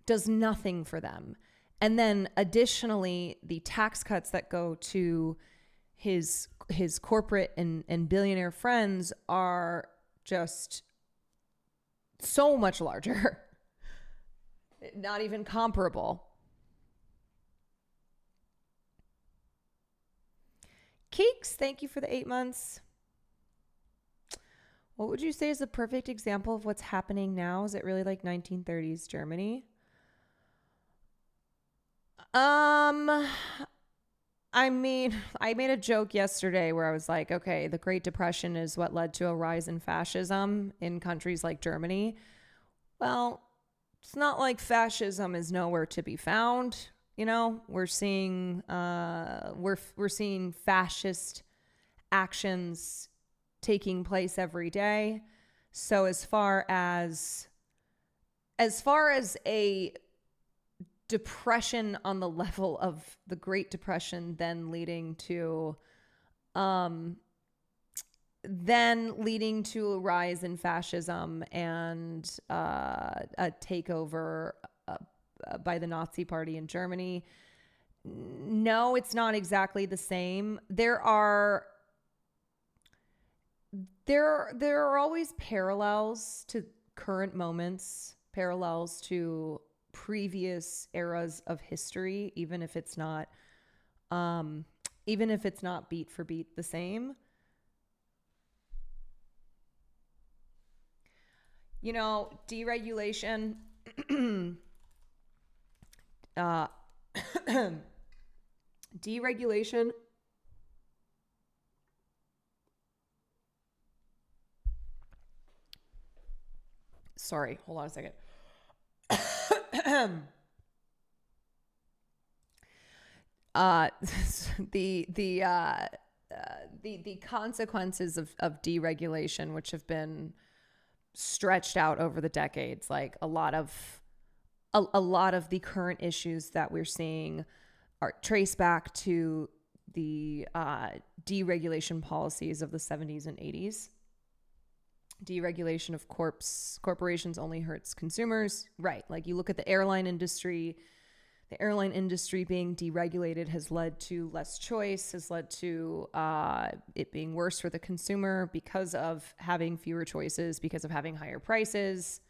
does nothing for them. And then additionally, the tax cuts that go to his corporate and billionaire friends are just so much larger. Not even comparable. Keeks, thank you for the 8 months. What would you say is a perfect example of what's happening now? Is it really like 1930s Germany? I mean, I made a joke yesterday where I was like, okay, the Great Depression is what led to a rise in fascism in countries like Germany. Well, it's not like fascism is nowhere to be found. We're seeing we're seeing fascist actions taking place every day. So as far as a depression on the level of the Great Depression, then leading to a rise in fascism and a takeover by the Nazi Party in Germany. No, it's not exactly the same. There are always parallels to current moments, parallels to previous eras of history, even if it's not beat for beat the same. You know, deregulation, deregulation. Sorry, hold on a second. The consequences of deregulation, which have been stretched out over the decades, like a lot of the current issues that we're seeing are traced back to the deregulation policies of the 70s and 80s. Deregulation of corporations only hurts consumers, right? Like you look at the airline industry. The airline industry being deregulated has led to less choice, has led to it being worse for the consumer because of having fewer choices, because of having higher prices.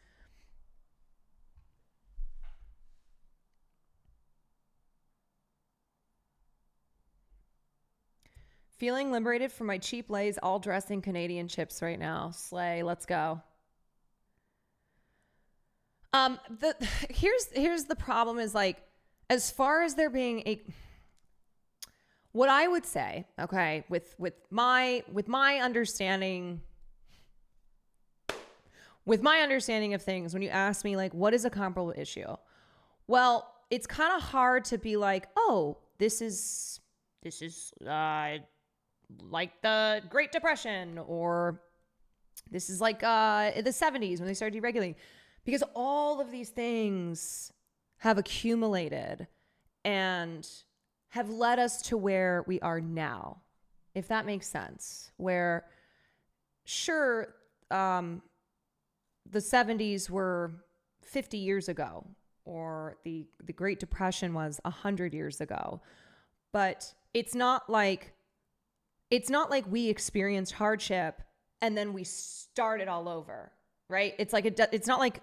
Feeling liberated from my cheap Lay's all dressed in Canadian chips right now. Slay, let's go. Here's the problem is like, as far as there being what I would say, okay, with my understanding of things, when you ask me like, what is a comparable issue? Well, it's kind of hard to be like, oh, this is like the Great Depression, or this is like in the 70s when they started deregulating, because all of these things have accumulated and have led us to where we are now, if that makes sense. Where, sure, the 70s were 50 years ago, or the Great Depression was 100 years ago, but it's not like we experienced hardship and then we started all over, right? It's like it's not like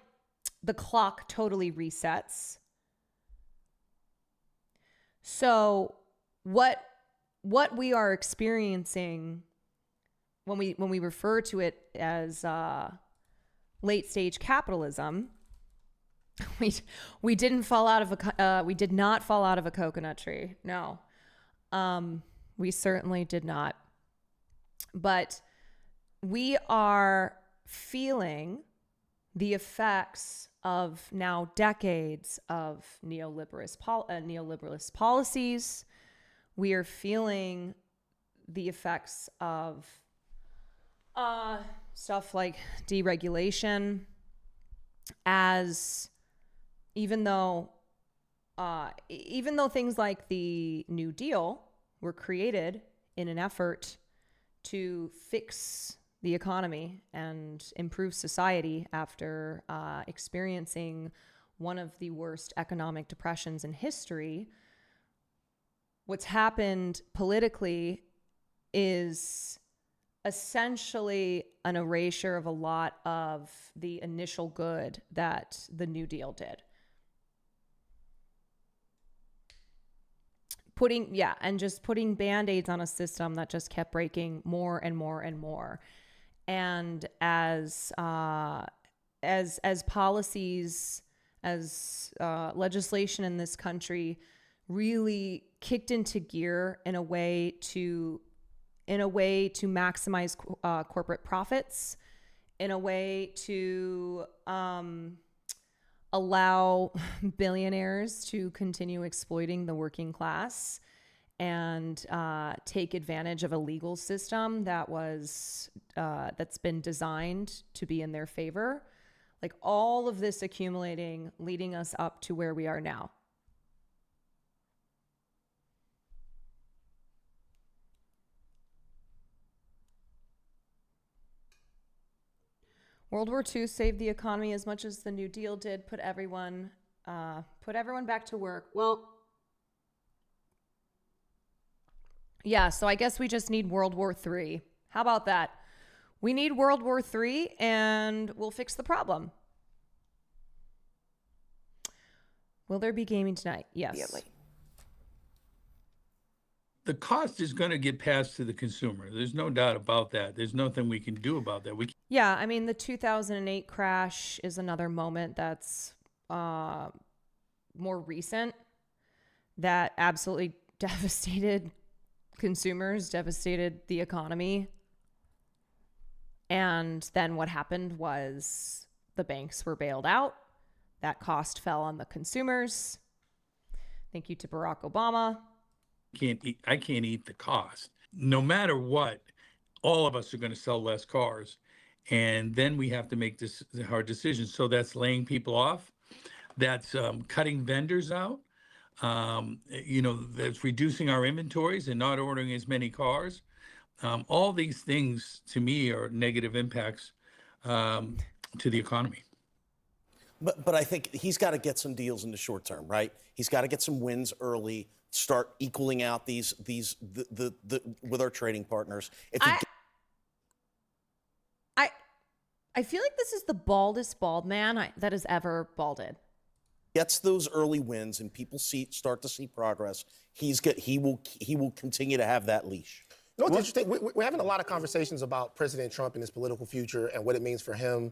the clock totally resets. So what we are experiencing when we refer to it as late stage capitalism, we did not fall out of a coconut tree. No. We certainly did not. But we are feeling the effects of now decades of neoliberalist policies. We are feeling the effects of stuff like deregulation, as even though things like the New Deal were created in an effort to fix the economy and improve society after experiencing one of the worst economic depressions in history, what's happened politically is essentially an erasure of a lot of the initial good that the New Deal did. Putting Band-Aids on a system that just kept breaking more and more and more. And as policies, as legislation in this country really kicked into gear in a way to maximize corporate profits, in a way to allow billionaires to continue exploiting the working class, and take advantage of a legal system that was that's been designed to be in their favor. Like all of this accumulating, leading us up to where we are now. World War II saved the economy as much as the New Deal did, put everyone back to work. Well, yeah, so I guess we just need World War III. How about that? We need World War III and we'll fix the problem. Will there be gaming tonight? Yes. The cost is going to get passed to the consumer. There's no doubt about that. There's nothing we can do about that. Yeah, I mean, the 2008 crash is another moment that's more recent that absolutely devastated consumers, devastated the economy. And then what happened was the banks were bailed out. That cost fell on the consumers. Thank you to Barack Obama. I can't eat the cost. No matter what, all of us are going to sell less cars. And then we have to make hard decisions. So that's laying people off. That's cutting vendors out. That's reducing our inventories and not ordering as many cars. All these things, to me, are negative impacts to the economy. But I think he's got to get some deals in the short term, right? He's got to get some wins early, start equaling out these with our trading partners. I feel like this is the baldest bald man that has ever balded. Gets those early wins and people start to see progress. He will continue to have that leash. You know what's interesting? We're having a lot of conversations about President Trump and his political future and what it means for him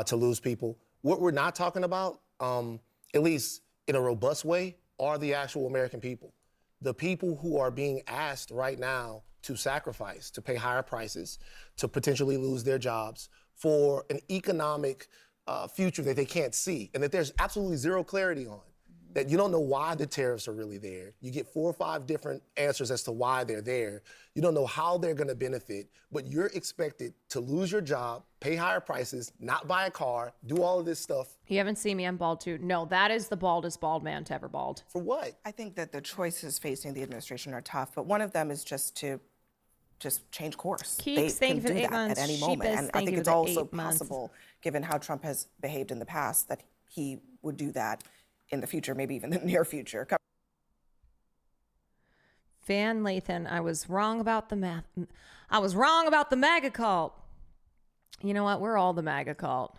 to lose people. What we're not talking about, at least in a robust way, are the actual American people. The people who are being asked right now to sacrifice, to pay higher prices, to potentially lose their jobs for an economic future that they can't see and that there's absolutely zero clarity on. That you don't know why the tariffs are really there. You get 4 or 5 different answers as to why they're there. You don't know how they're going to benefit, but you're expected to lose your job, pay higher prices, not buy a car, do all of this stuff. You haven't seen me, I'm bald too. No, that is the baldest bald man to ever bald. For what? I think that the choices facing the administration are tough, but one of them is just to change course. Keeks, thank you for the 8 months. At any moment. Sheepus, And I thank think you it's for the also 8 months. possible, given how Trump has behaved in the past, that he would do that in the future, maybe even the near future. Van Lathan, I was wrong about the math. I was wrong about the MAGA cult. You know what? We're all the MAGA cult.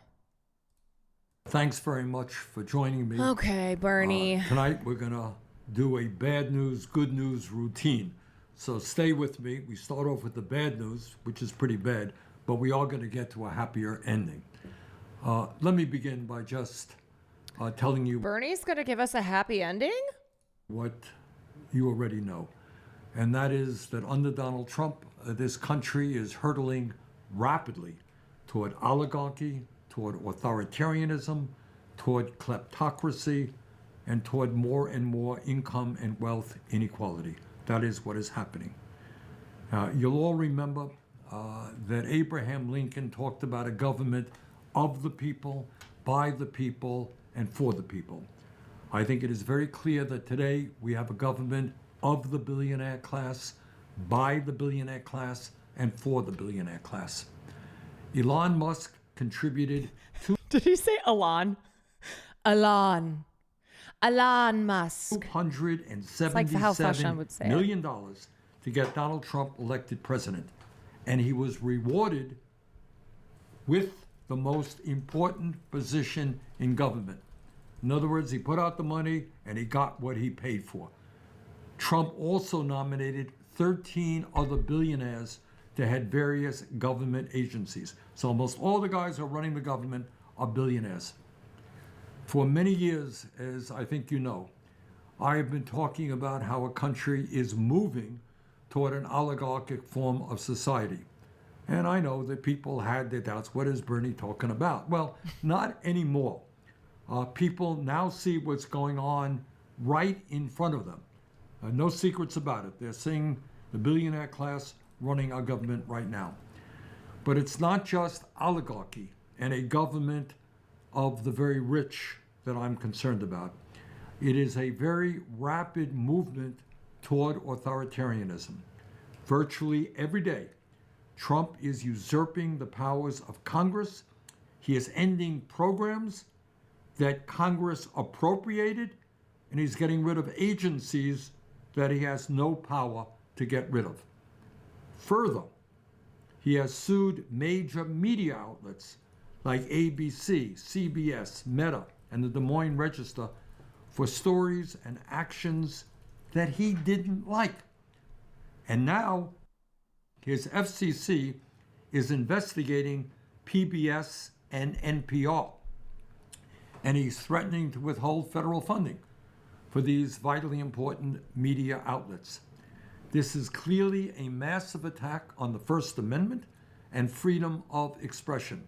Thanks very much for joining me. Okay, Bernie. Tonight we're going to do a bad news, good news routine. So stay with me. We start off with the bad news, which is pretty bad, but we are going to get to a happier ending. Let me begin by just telling you Bernie's going to give us a happy ending? what you already know. And that is that under Donald Trump, this country is hurtling rapidly toward oligarchy, toward authoritarianism, toward kleptocracy, and toward more and more income and wealth inequality. That is what is happening. You'll all remember that Abraham Lincoln talked about a government of the people, by the people, and for the people. I think it is very clear that today we have a government of the billionaire class, by the billionaire class, and for the billionaire class. Elon Musk contributed to... Did he say Elon? Elon Musk. $277 million to get Donald Trump elected president. And he was rewarded with the most important position in government. In other words, he put out the money and he got what he paid for. Trump also nominated 13 other billionaires to head various government agencies. So almost all the guys who are running the government are billionaires. For many years, as I think you know, I have been talking about how a country is moving toward an oligarchic form of society. And I know that people had their doubts. What is Bernie talking about? Well, not anymore. People now see what's going on right in front of them. No secrets about it. They're seeing the billionaire class running our government right now. But it's not just oligarchy and a government of the very rich that I'm concerned about. It is a very rapid movement toward authoritarianism. Virtually every day, Trump is usurping the powers of Congress. He is ending programs that Congress appropriated, and he's getting rid of agencies that he has no power to get rid of. Further, he has sued major media outlets like ABC, CBS, Meta, and the Des Moines Register for stories and actions that he didn't like. And now his FCC is investigating PBS and NPR. And he's threatening to withhold federal funding for these vitally important media outlets. This is clearly a massive attack on the First Amendment and freedom of expression.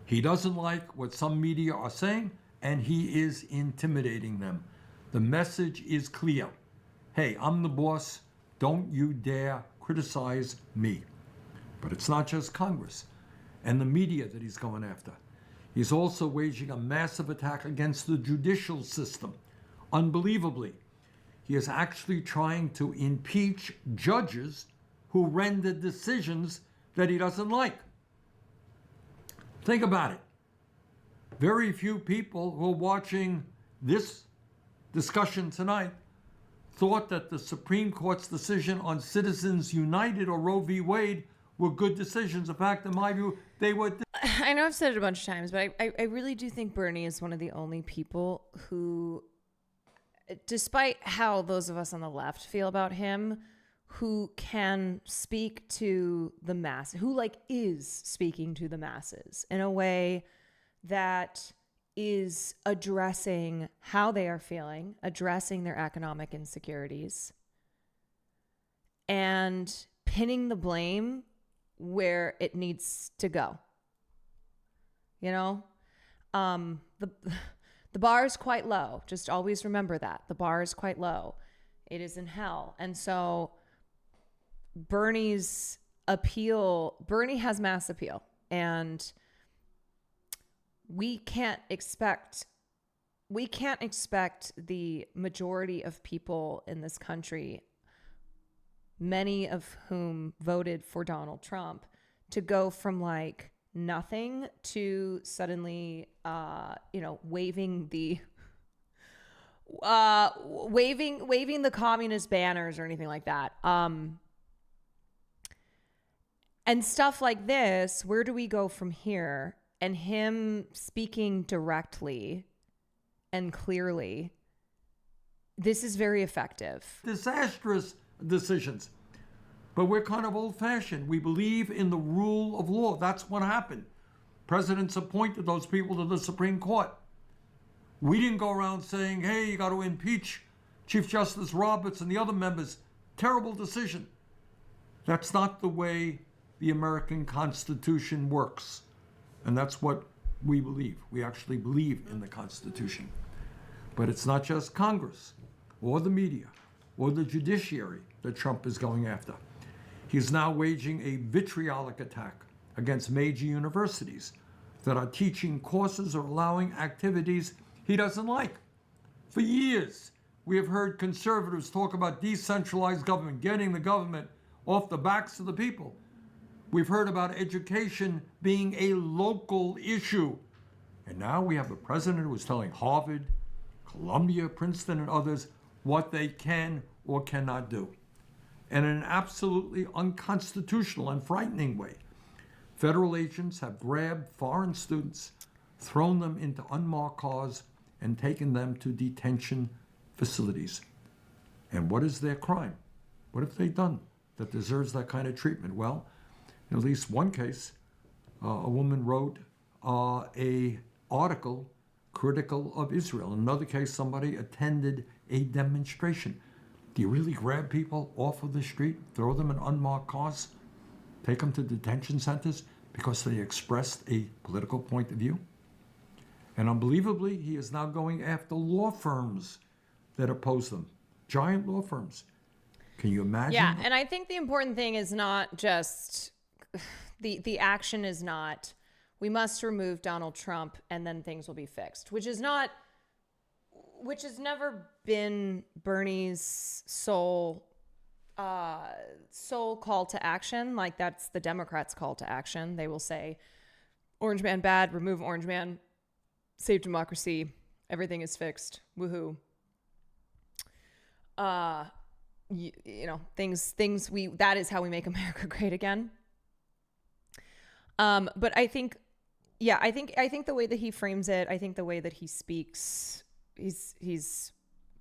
He doesn't like what some media are saying, and he is intimidating them. The message is clear. Hey, I'm the boss. Don't you dare criticize me. But it's not just Congress and the media that he's going after. He's also waging a massive attack against the judicial system. Unbelievably, he is actually trying to impeach judges who render decisions that he doesn't like. Think about it. Very few people who are watching this discussion tonight thought that the Supreme Court's decision on Citizens United or Roe v. Wade were good decisions. In fact, in my view, they were. I know I've said it a bunch of times, but I really do think Bernie is one of the only people who, despite how those of us on the left feel about him, who can speak to the mass, who is speaking to the masses in a way that is addressing how they are feeling, addressing their economic insecurities, and pinning the blame where it needs to go. You know, the bar is quite low. Just always remember that. The bar is quite low. It is in hell. And so Bernie's appeal, Bernie has mass appeal, and we can't expect the majority of people in this country, many of whom voted for Donald Trump, to go from nothing to suddenly waving the waving the communist banners or anything like that. And stuff like this, where do we go from here? And him speaking directly and clearly, this is very effective. Disastrous decisions. But we're kind of old-fashioned. We believe in the rule of law. That's what happened. Presidents appointed those people to the Supreme Court. We didn't go around saying, hey, you got to impeach Chief Justice Roberts and the other members. Terrible decision. That's not the way the American Constitution works. And that's what we believe. We actually believe in the Constitution. But it's not just Congress or the media or the judiciary that Trump is going after. He's now waging a vitriolic attack against major universities that are teaching courses or allowing activities he doesn't like. For years, we have heard conservatives talk about decentralized government, getting the government off the backs of the people. We've heard about education being a local issue. And now we have a president who is telling Harvard, Columbia, Princeton, and others what they can or cannot do. And in an absolutely unconstitutional and frightening way, federal agents have grabbed foreign students, thrown them into unmarked cars, and taken them to detention facilities. And what is their crime? What have they done that deserves that kind of treatment? Well, in at least one case, a woman wrote an article critical of Israel. In another case, somebody attended a demonstration. Do you really grab people off of the street, throw them in unmarked cars, take them to detention centers because they expressed a political point of view? And unbelievably, he is now going after law firms that oppose them. giant law firms. Can you imagine? Yeah, and I think the important thing is not just the action is not we must remove Donald Trump and then things will be fixed, which has never been Bernie's sole call to action. Like, that's the Democrats' call to action. They will say, Orange man bad, remove Orange man, save democracy, everything is fixed, woohoo. That is how we make America great again. But I think the way that he frames it, I think the way that he speaks, he's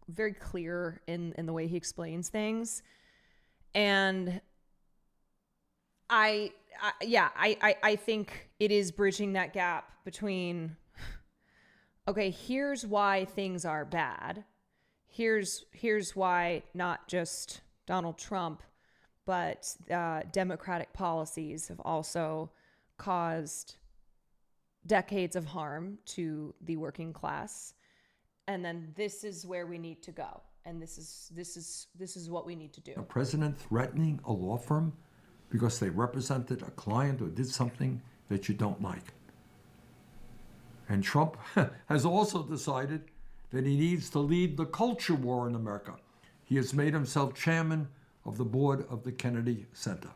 very clear in the way he explains things. And I think it is bridging that gap between, okay, here's why things are bad. Here's why not just Donald Trump, but Democratic policies have also caused decades of harm to the working class. And then this is where we need to go. And this is what we need to do. A president threatening a law firm because they represented a client or did something that you don't like. And Trump has also decided that he needs to lead the culture war in America. He has made himself chairman of the board of the Kennedy Center.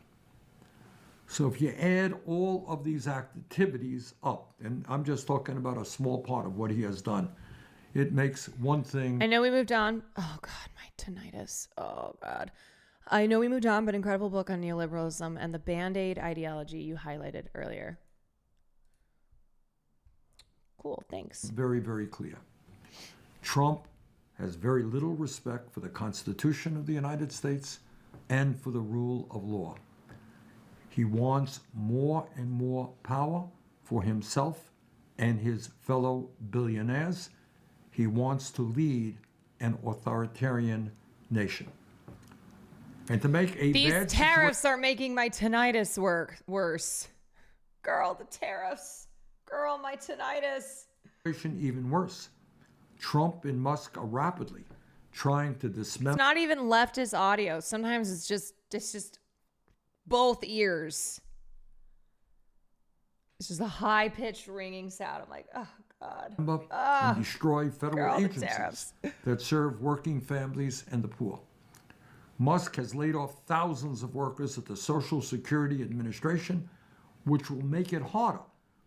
So if you add all of these activities up, and I'm just talking about a small part of what he has done, it makes one thing. I know we moved on. Oh, God, my tinnitus. Oh, God. I know we moved on, but incredible book on neoliberalism and the Band-Aid ideology you highlighted earlier. Cool, thanks. Very, very clear. Trump has very little respect for the Constitution of the United States and for the rule of law. He wants more and more power for himself and his fellow billionaires. He wants to lead an authoritarian nation. And to make a These tariffs are making my tinnitus worse. Girl, the tariffs. Girl, my tinnitus. Even worse. Trump and Musk are rapidly trying to dismantle. It's not even leftist audio. Sometimes it's just both ears. It's just a high-pitched ringing sound. I'm like, oh, God. And destroy federal the agencies tariffs. that serve working families and the poor. Musk has laid off thousands of workers at the Social Security Administration, which will make it harder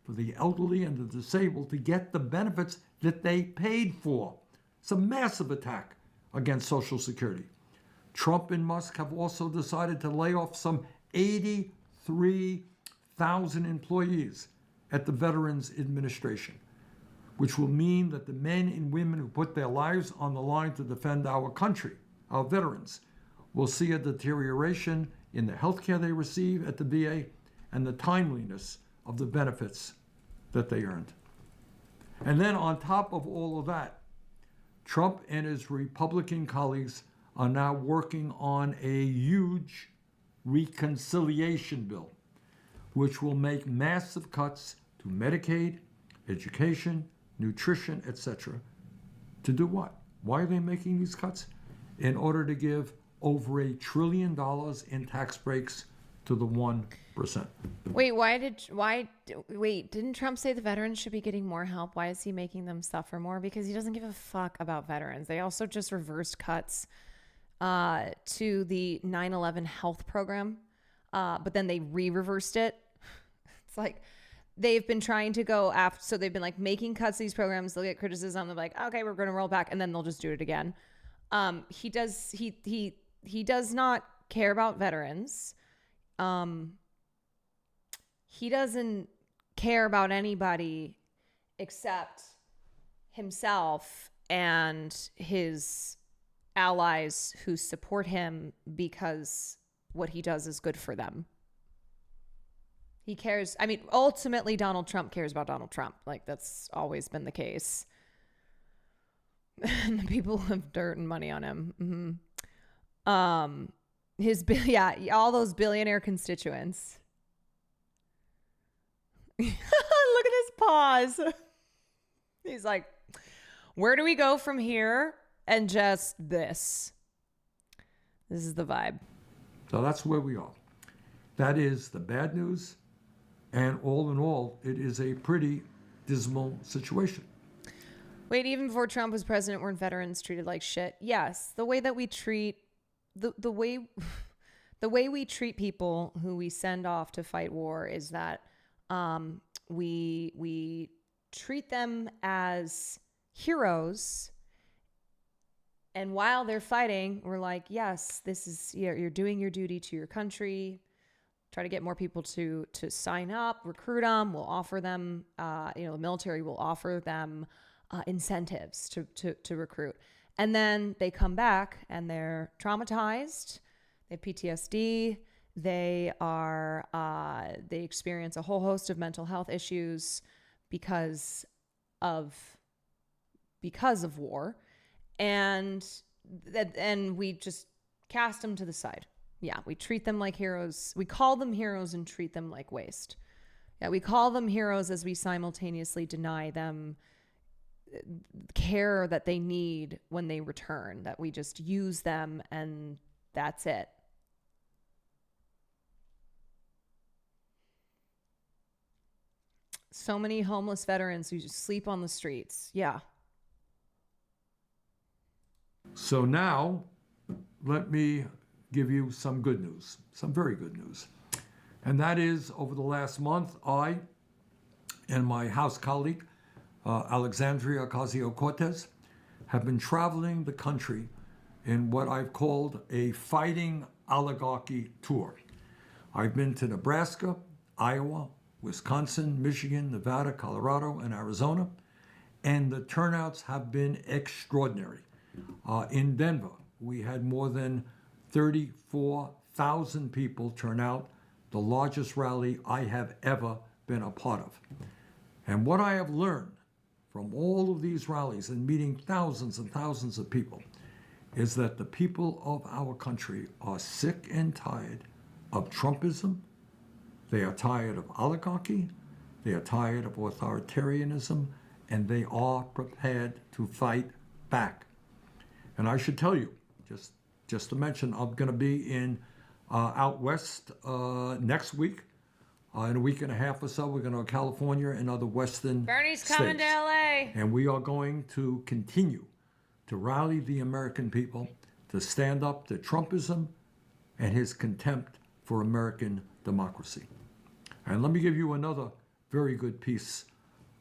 for the elderly and the disabled to get the benefits that they paid for. It's a massive attack against Social Security. Trump and Musk have also decided to lay off some 83,000 employees at the Veterans Administration, which will mean that the men and women who put their lives on the line to defend our country, our veterans, will see a deterioration in the health care they receive at the VA and the timeliness of the benefits that they earned. And then on top of all of that, Trump and his Republican colleagues are now working on a huge reconciliation bill, which will make massive cuts to Medicaid, education, nutrition, etc. To do what? Why are they making these cuts? In order to give over $1 trillion in tax breaks to the 1%. Wait, didn't Trump say the veterans should be getting more help? Why is he making them suffer more? Because he doesn't give a fuck about veterans. They also just reversed cuts to the 9/11 health program, but then they reversed it. It's like they've been trying to go after, so they've been like making cuts to these programs. They'll get criticism. They're like, okay, we're going to roll back, and then they'll just do it again. He does not care about veterans. He doesn't care about anybody except himself and his allies who support him because what he does is good for them. He cares. I mean, ultimately, Donald Trump cares about Donald Trump. Like, that's always been the case. And people have dirt and money on him. Mm-hmm. All those billionaire constituents. Look at his pause. He's like, where do we go from here? And just this. This is the vibe. So that's where we are. That is the bad news. And all in all, it is a pretty dismal situation. Wait, even before Trump was president, weren't veterans treated like shit? Yes. The way that we treat the way we treat people who we send off to fight war is that we treat them as heroes, and while they're fighting, we're like, yes, this is, you're doing your duty to your country. Try to get more people to sign up, recruit them. We'll offer them, the military will offer them incentives to recruit. And then they come back and they're traumatized. They have PTSD. They experience a whole host of mental health issues because of war. And we just cast them to the side. Yeah, we treat them like heroes. We call them heroes and treat them like waste. Yeah, we call them heroes as we simultaneously deny them care that they need when they return, that we just use them and that's it. So many homeless veterans who just sleep on the streets. Yeah. So now, let me give you some good news, some very good news. And that is, over the last month, I and my House colleague, Alexandria Ocasio-Cortez, have been traveling the country in what I've called a fighting oligarchy tour. I've been to Nebraska, Iowa, Wisconsin, Michigan, Nevada, Colorado, and Arizona, and the turnouts have been extraordinary. In Denver, we had more than 34,000 people turn out, the largest rally I have ever been a part of. And what I have learned from all of these rallies and meeting thousands and thousands of people is that the people of our country are sick and tired of Trumpism. They are tired of oligarchy. They are tired of authoritarianism, and they are prepared to fight back. And I should tell you, just to mention, I'm going to be in out west next week. In a week and a half or so, we're going to California and other western Bernie's states. coming to LA. And we are going to continue to rally the American people to stand up to Trumpism and his contempt for American democracy. And let me give you another very good piece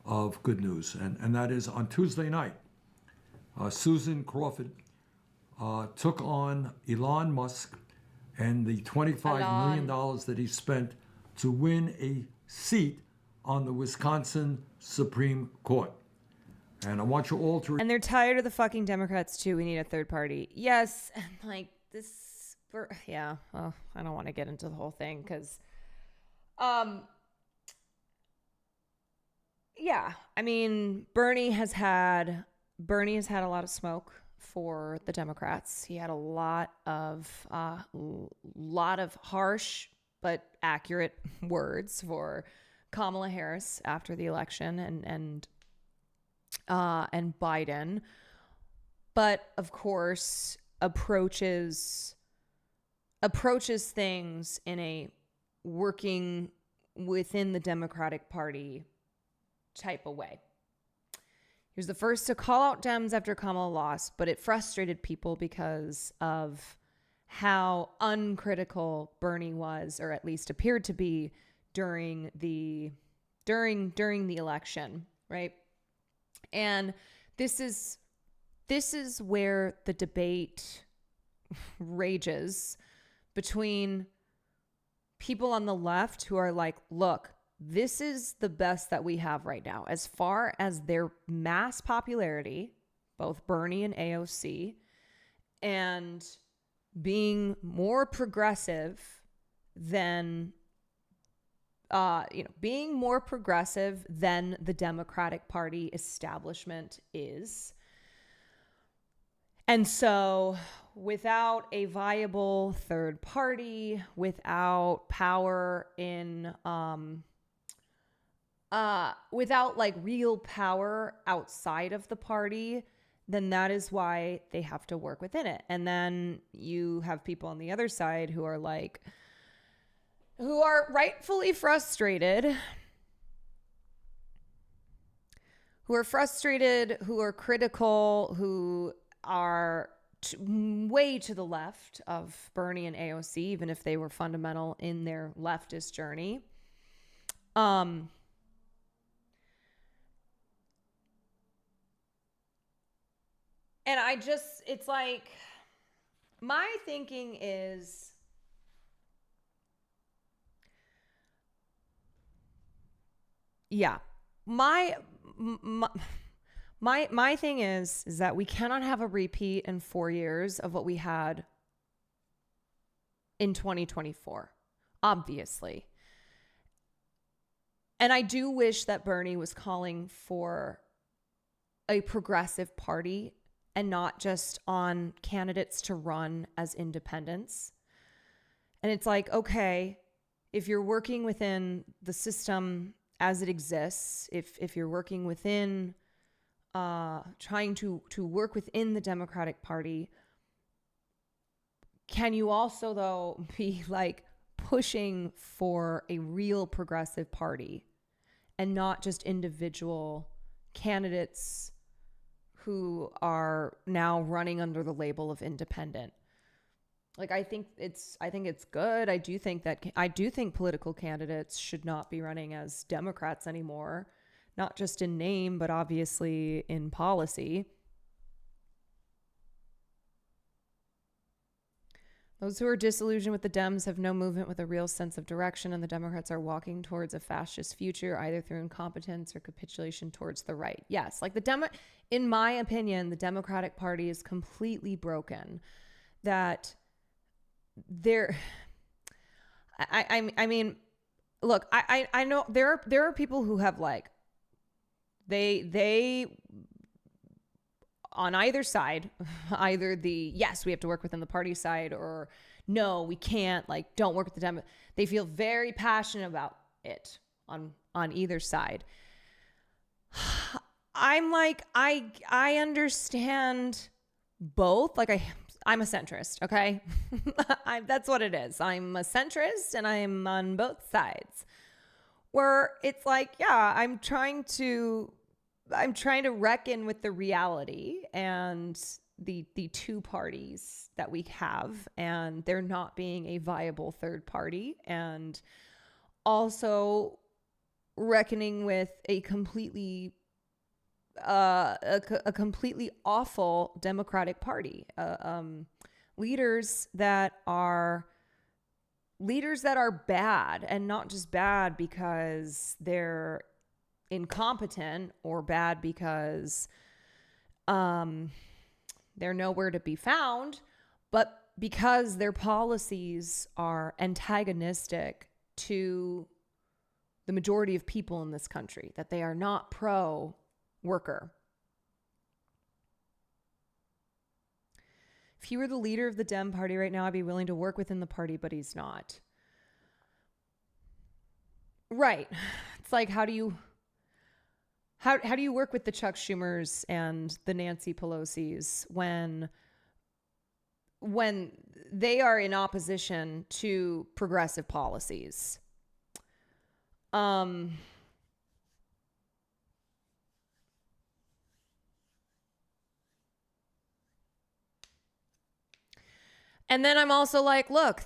of good news, and that is on Tuesday night, Susan Crawford took on Elon Musk and the $25 million that he spent to win a seat on the Wisconsin Supreme Court. And I want you all to... And they're tired of the fucking Democrats too. We need a third party. Yes. And like this, yeah. Well, I don't want to get into the whole thing because, yeah. I mean, Bernie has had a lot of smoke for the Democrats. He had a lot of harsh but accurate words for Kamala Harris after the election and Biden, but of course approaches things in a working within the Democratic Party type of way. He was the first to call out Dems after Kamala lost, but it frustrated people because of how uncritical Bernie was, or at least appeared to be during the election, right? And this is where the debate rages between people on the left who are like, look, this is the best that we have right now as far as their mass popularity, both Bernie and AOC, and being more progressive than being more progressive than the Democratic Party establishment is. And so without a viable third party, without power in without like real power outside of the party, then that is why they have to work within it. And then you have people on the other side who are like, who are rightfully frustrated, who are critical, who are way to the left of Bernie and AOC, even if they were fundamental in their leftist journey. And it's like, my thinking is, yeah, my thing is that we cannot have a repeat in 4 years of what we had in 2024, obviously. And I do wish that Bernie was calling for a progressive party and not just on candidates to run as independents. And it's like, okay, if you're working within the system as it exists, if you're working within, trying to work within the Democratic Party, can you also, though, be like pushing for a real progressive party and not just individual candidates who are now running under the label of independent? Like, I think it's good. I do think political candidates should not be running as Democrats anymore, not just in name, but obviously in policy. Those who are disillusioned with the Dems have no movement with a real sense of direction, and the Democrats are walking towards a fascist future, either through incompetence or capitulation towards the right. Yes, like in my opinion, the Democratic Party is completely broken. That I mean, look, I know there are people who have like, they on either side, either the yes, we have to work within the party side, or no, we can't, like, don't work with the Democrats. They feel very passionate about it on either side. I'm like, I understand both. Like, I'm a centrist, okay? That's what it is. I'm a centrist and I'm on both sides. Where it's like, yeah, I'm trying to reckon with the reality and the two parties that we have, and there not being a viable third party, and also reckoning with a completely awful Democratic Party, leaders that are bad, and not just bad because they're incompetent or bad because they're nowhere to be found, but because their policies are antagonistic to the majority of people in this country, that they are not pro-worker. If he were the leader of the Dem party right now, I'd be willing to work within the party, but he's not. Right. It's like, how do you work with the Chuck Schumers and the Nancy Pelosi's when they are in opposition to progressive policies? And then I'm also like, look,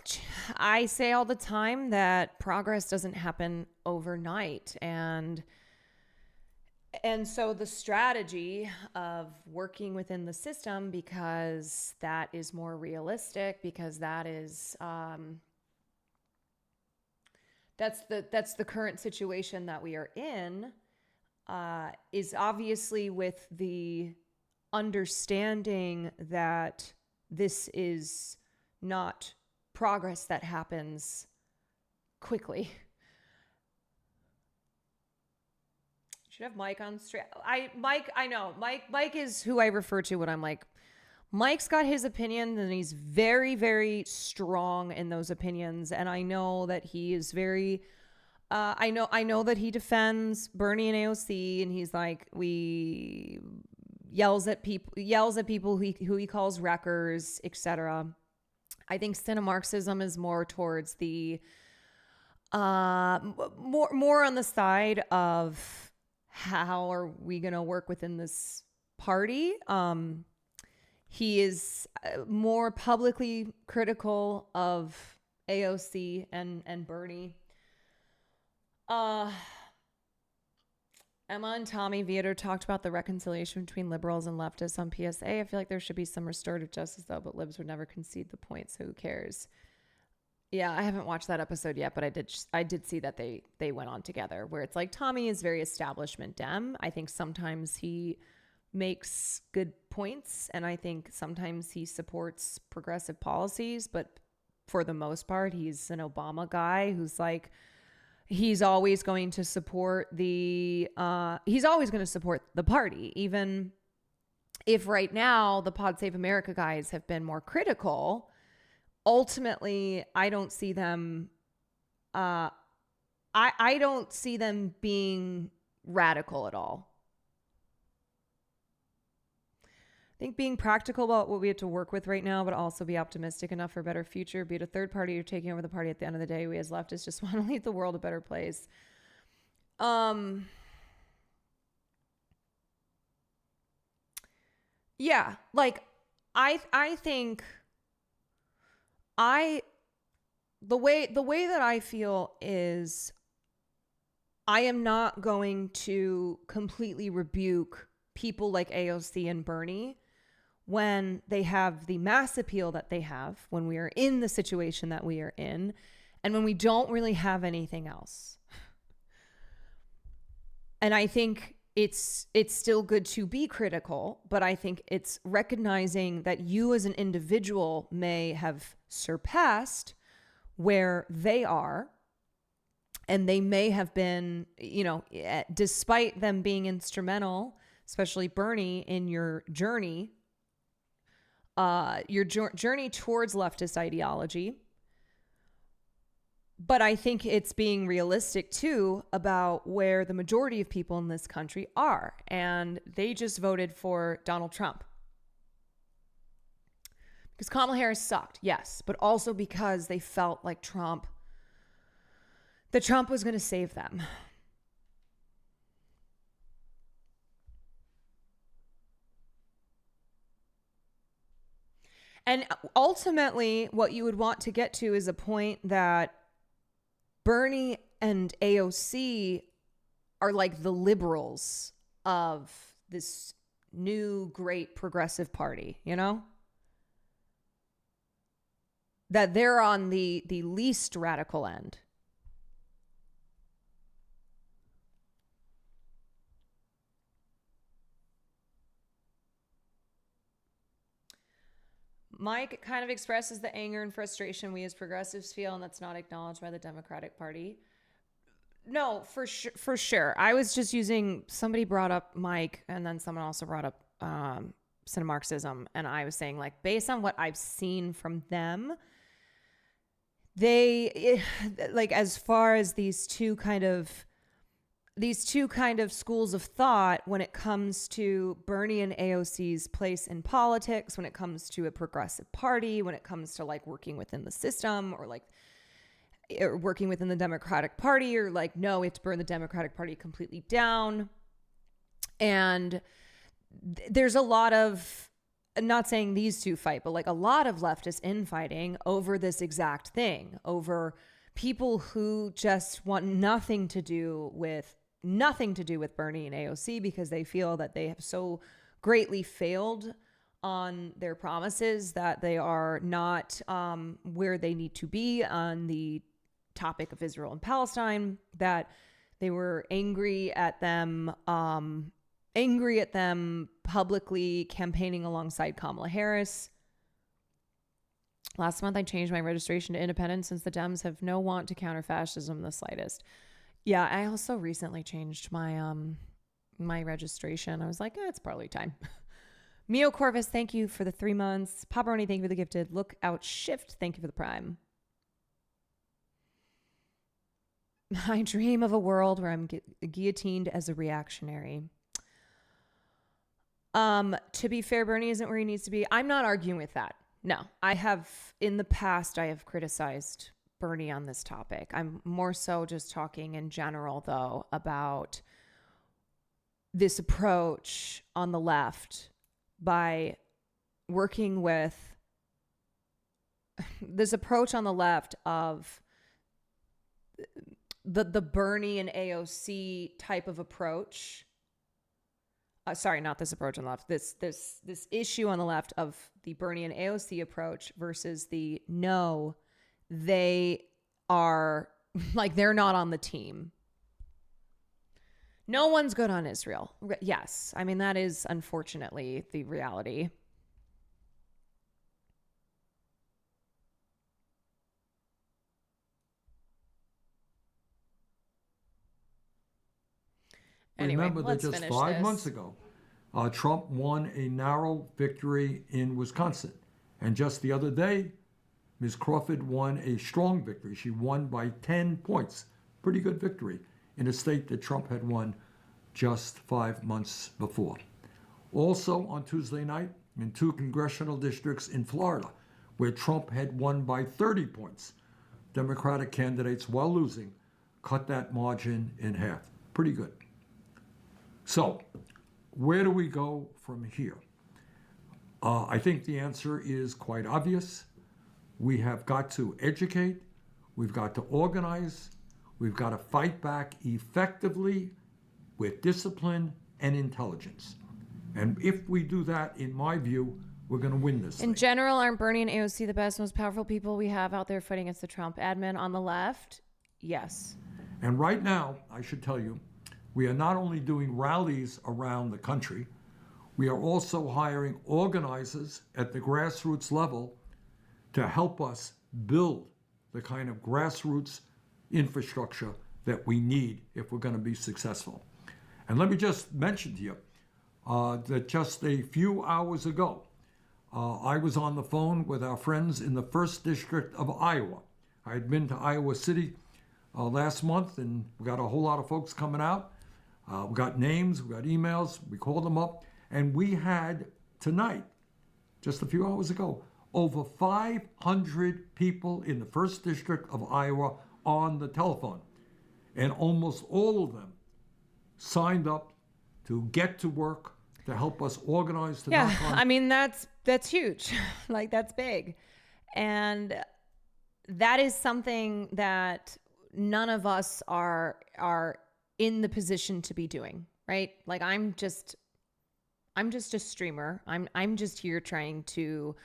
I say all the time that progress doesn't happen overnight. And so the strategy of working within the system, because that is more realistic, because that is, that's the current situation that we are in, is obviously with the understanding that this is not progress that happens quickly. Should have Mike on straight. Mike is who I refer to when I'm like, Mike's got his opinion, and he's very, very strong in those opinions. And I know that he is very, I know that he defends Bernie and AOC, and he's like, yells at people who he calls wreckers, etc. I think Marxism is more towards the more on the side of how are we going to work within this party. He is more publicly critical of AOC and Bernie. Emma and Tommy Vietor talked about the reconciliation between liberals and leftists on PSA. I feel like there should be some restorative justice, though, but libs would never concede the point, so who cares? Yeah, I haven't watched that episode yet, but I did see that they went on together, where it's like Tommy is very establishment Dem. I think sometimes he makes good points, and I think sometimes he supports progressive policies, but for the most part, he's an Obama guy who's like, he's always going to support the party, even if right now the Pod Save America guys have been more critical. Ultimately, I don't see them I don't see them being radical at all. I think being practical about what we have to work with right now, but also be optimistic enough for a better future, be it a third party or taking over the party at the end of the day. We as leftists just want to leave the world a better place. Yeah, like I think the way that I feel is I am not going to completely rebuke people like AOC and Bernie when they have the mass appeal that they have, when we are in the situation that we are in, and when we don't really have anything else. And I think it's still good to be critical, but I think it's recognizing that you as an individual may have surpassed where they are, and they may have been, despite them being instrumental, especially Bernie, in your journey towards leftist ideology. But I think it's being realistic too about where the majority of people in this country are. And they just voted for Donald Trump. Because Kamala Harris sucked, yes, but also because they felt like Trump was going to save them. And ultimately, what you would want to get to is a point that Bernie and AOC are like the liberals of this new great progressive party, That they're on the least radical end. Mike kind of expresses the anger and frustration we as progressives feel, and that's not acknowledged by the Democratic Party. No, for sure. I was just somebody brought up Mike, and then someone also brought up Marxism, and I was saying, like, based on what I've seen from them, as far as these two kind of schools of thought when it comes to Bernie and AOC's place in politics, when it comes to a progressive party, when it comes to like working within the system or working within the Democratic Party, or like, no, we have to burn the Democratic Party completely down. And there's a lot of, not saying these two fight, but like a lot of leftists infighting over this exact thing, over people who just want nothing to do with Bernie and AOC because they feel that they have so greatly failed on their promises that they are not where they need to be on the topic of Israel and Palestine, that they were angry at them publicly campaigning alongside Kamala Harris. Last month, I changed my registration to independent since the Dems have no want to counter fascism in the slightest. Yeah, I also recently changed my my registration. I was like, it's probably time. Mio Corvus, thank you for the 3 months. Paparoni, thank you for the gifted. Look Out Shift, thank you for the prime. I dream of a world where I'm guillotined as a reactionary. To be fair, Bernie isn't where he needs to be. I'm not arguing with that. No, in the past, I have criticized Bernie on this topic. I'm more so just talking in general, though, about this approach on the left by working with this approach on the left of the Bernie and AOC type of approach. Sorry, not this approach on the left. This issue on the left of the Bernie and AOC approach versus the no, they are like, they're not on the team. No one's good on Israel. Yes. I mean, that is unfortunately the reality. Anyway, remember that just 5 months ago, Trump won a narrow victory in Wisconsin. And just the other day, Ms. Crawford won a strong victory. She won by 10 points. Pretty good victory in a state that Trump had won just 5 months before. Also on Tuesday night, in 2 congressional districts in Florida, where Trump had won by 30 points, Democratic candidates, while losing, cut that margin in half. Pretty good. So, where do we go from here? I think the answer is quite obvious. We have got to educate, we've got to organize, we've got to fight back effectively with discipline and intelligence. And if we do that, in my view, we're going to win this In thing. general, aren't Bernie and AOC the best, most powerful people we have out there fighting against the Trump admin on the left? Yes. And right now, I should tell you, we are not only doing rallies around the country, we are also hiring organizers at the grassroots level to help us build the kind of grassroots infrastructure that we need if we're going to be successful. And let me just mention to you that just a few hours ago, I was on the phone with our friends in the 1st District of Iowa. I had been to Iowa City last month, and we got a whole lot of folks coming out. We got names, we got emails, we called them up, and we had tonight, just a few hours ago, over 500 people in the 1st District of Iowa on the telephone. And almost all of them signed up to get to work to help us organize to knock on. I mean, that's huge. Like, that's big. And that is something that none of us are in the position to be doing, right? Like, I'm just a streamer. I'm just here trying to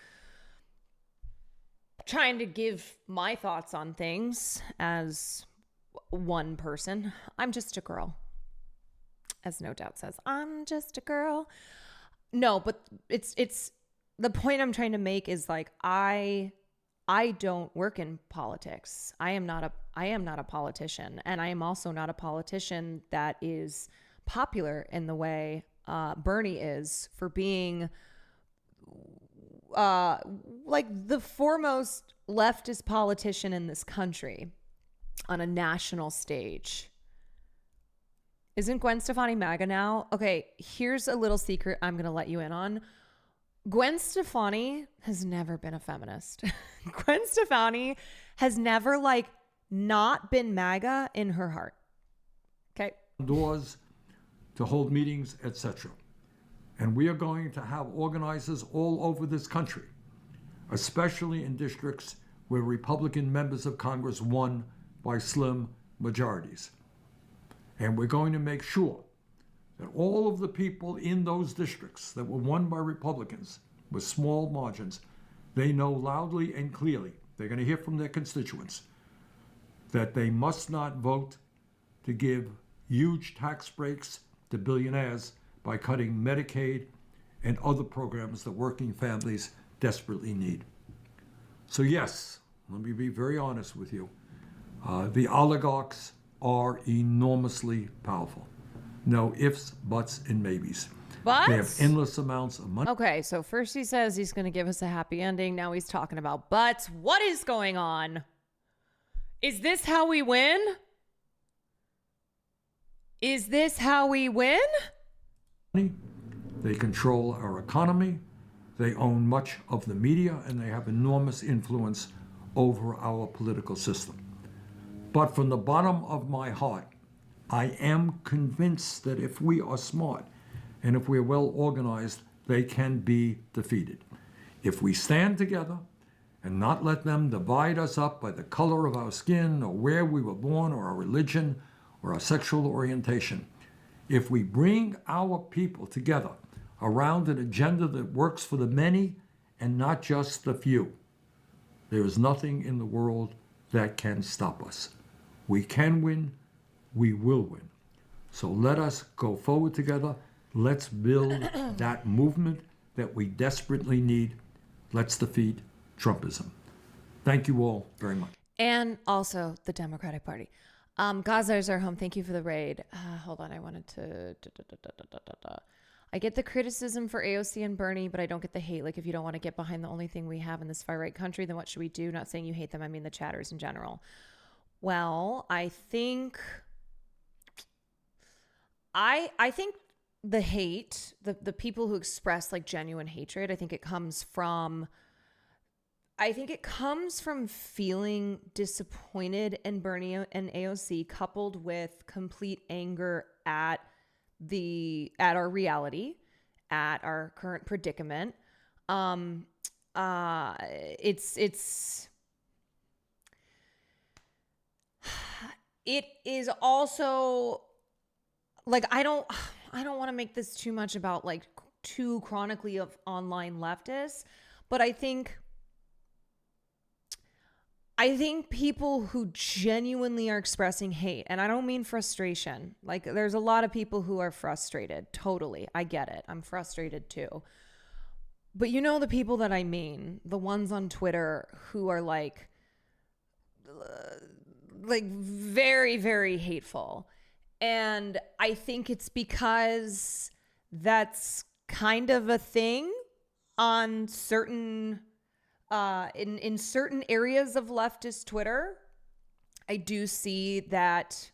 give my thoughts on things as one person. I'm just a girl. As No Doubt says, I'm just a girl. No, but it's the point I'm trying to make is, like, I don't work in politics. I am not a politician, and I am also not a politician that is popular in the way Bernie is, for being like the foremost leftist politician in this country on a national stage. Isn't Gwen Stefani MAGA now? Okay, here's a little secret I'm going to let you in on. Gwen Stefani has never been a feminist. Gwen Stefani has never, like, not been MAGA in her heart. Okay. Doors to hold meetings, etc. And we are going to have organizers all over this country, especially in districts where Republican members of Congress won by slim majorities. And we're going to make sure that all of the people in those districts that were won by Republicans with small margins, they know loudly and clearly, they're going to hear from their constituents, that they must not vote to give huge tax breaks to billionaires by cutting Medicaid and other programs that working families desperately need. So yes, let me be very honest with you. The oligarchs are enormously powerful. No ifs, buts, and maybes. But they have endless amounts of money. Okay, so first he says he's going to give us a happy ending. Now he's talking about butts. What is going on? Is this how we win? Is this how we win? They control our economy, they own much of the media, and they have enormous influence over our political system. But from the bottom of my heart, I am convinced that if we are smart and if we're well organized, they can be defeated. If we stand together and not let them divide us up by the color of our skin or where we were born or our religion or our sexual orientation, if we bring our people together around an agenda that works for the many and not just the few, there is nothing in the world that can stop us. We can win, we will win. So let us go forward together. Let's build that movement that we desperately need. Let's defeat Trumpism. Thank you all very much. And also the Democratic Party. Gaza is our home. Thank you for the raid. Hold on. I wanted to... I get the criticism for AOC and Bernie, but I don't get the hate. Like, if you don't want to get behind the only thing we have in this far-right country, then what should we do? Not saying you hate them. I mean the chatters in general. Well, I think... I think the hate, the people who express like genuine hatred, I think it comes from feeling disappointed in Bernie and AOC, coupled with complete anger at our reality, at our current predicament. It is also like, I don't want to make this too much about like too chronically of online leftists, but I think people who genuinely are expressing hate, and I don't mean frustration, like there's a lot of people who are frustrated. Totally. I get it. I'm frustrated too. But you know the people that I mean, the ones on Twitter who are like very, very hateful. And I think it's because that's kind of a thing on certain in certain areas of leftist Twitter. I do see that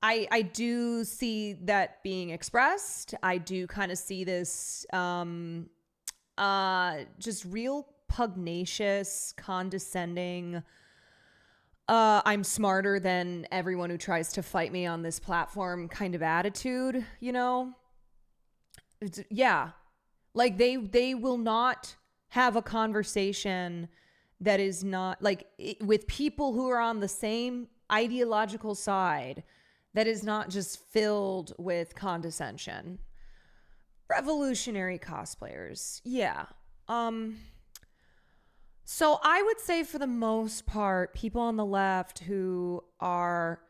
I do see that being expressed. I do kind of see this just real pugnacious, condescending, I'm smarter than everyone who tries to fight me on this platform kind of attitude, you know? Yeah. Like they will not have a conversation that is not like with people who are on the same ideological side that is not just filled with condescension. Revolutionary cosplayers. Yeah. So I would say for the most part, people on the left who are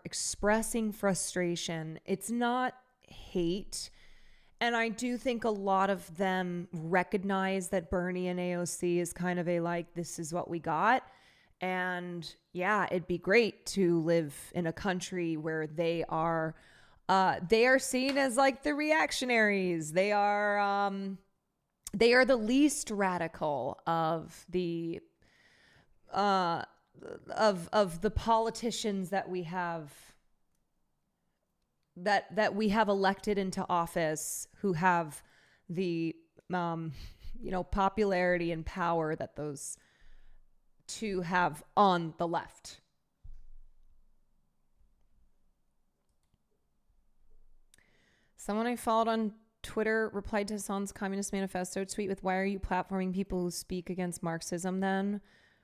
expressing frustration, it's not hate. And I do think a lot of them recognize that Bernie and AOC is kind of a like, this is what we got. And yeah, it'd be great to live in a country where they are seen as like the reactionaries. They are the least radical of the of the politicians that we have that we have elected into office, who have the popularity and power that those two have on the left. Someone I followed on Twitter replied to Hassan's Communist Manifesto tweet with, "Why are you platforming people who speak against Marxism then?"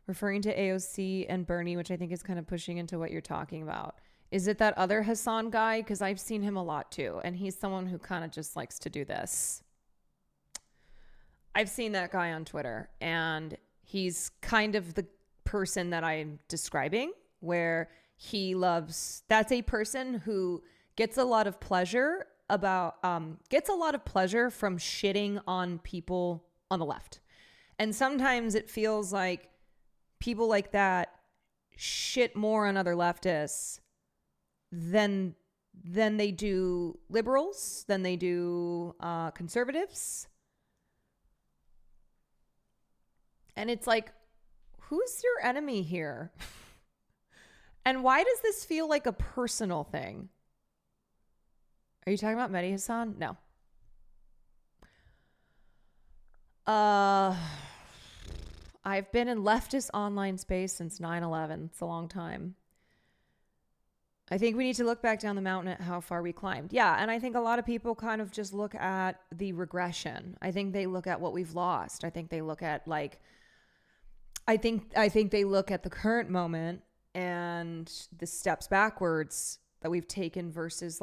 Referring to AOC and Bernie, which I think is kind of pushing into what you're talking about. Is it that other Hassan guy? Because I've seen him a lot too. And he's someone who kind of just likes to do this. I've seen that guy on Twitter. And he's kind of the person that I'm describing, where that's a person who gets a lot of pleasure from shitting on people on the left. And sometimes it feels like people like that shit more on other leftists than they do liberals, than they do conservatives. And it's like, who's your enemy here? And why does this feel like a personal thing? Are you talking about Mehdi Hassan? No. I've been in leftist online space since 9/11. It's a long time. I think we need to look back down the mountain at how far we climbed. Yeah, and I think a lot of people kind of just look at the regression. I think they look at what we've lost. I think they look at I think they look at the current moment and the steps backwards that we've taken versus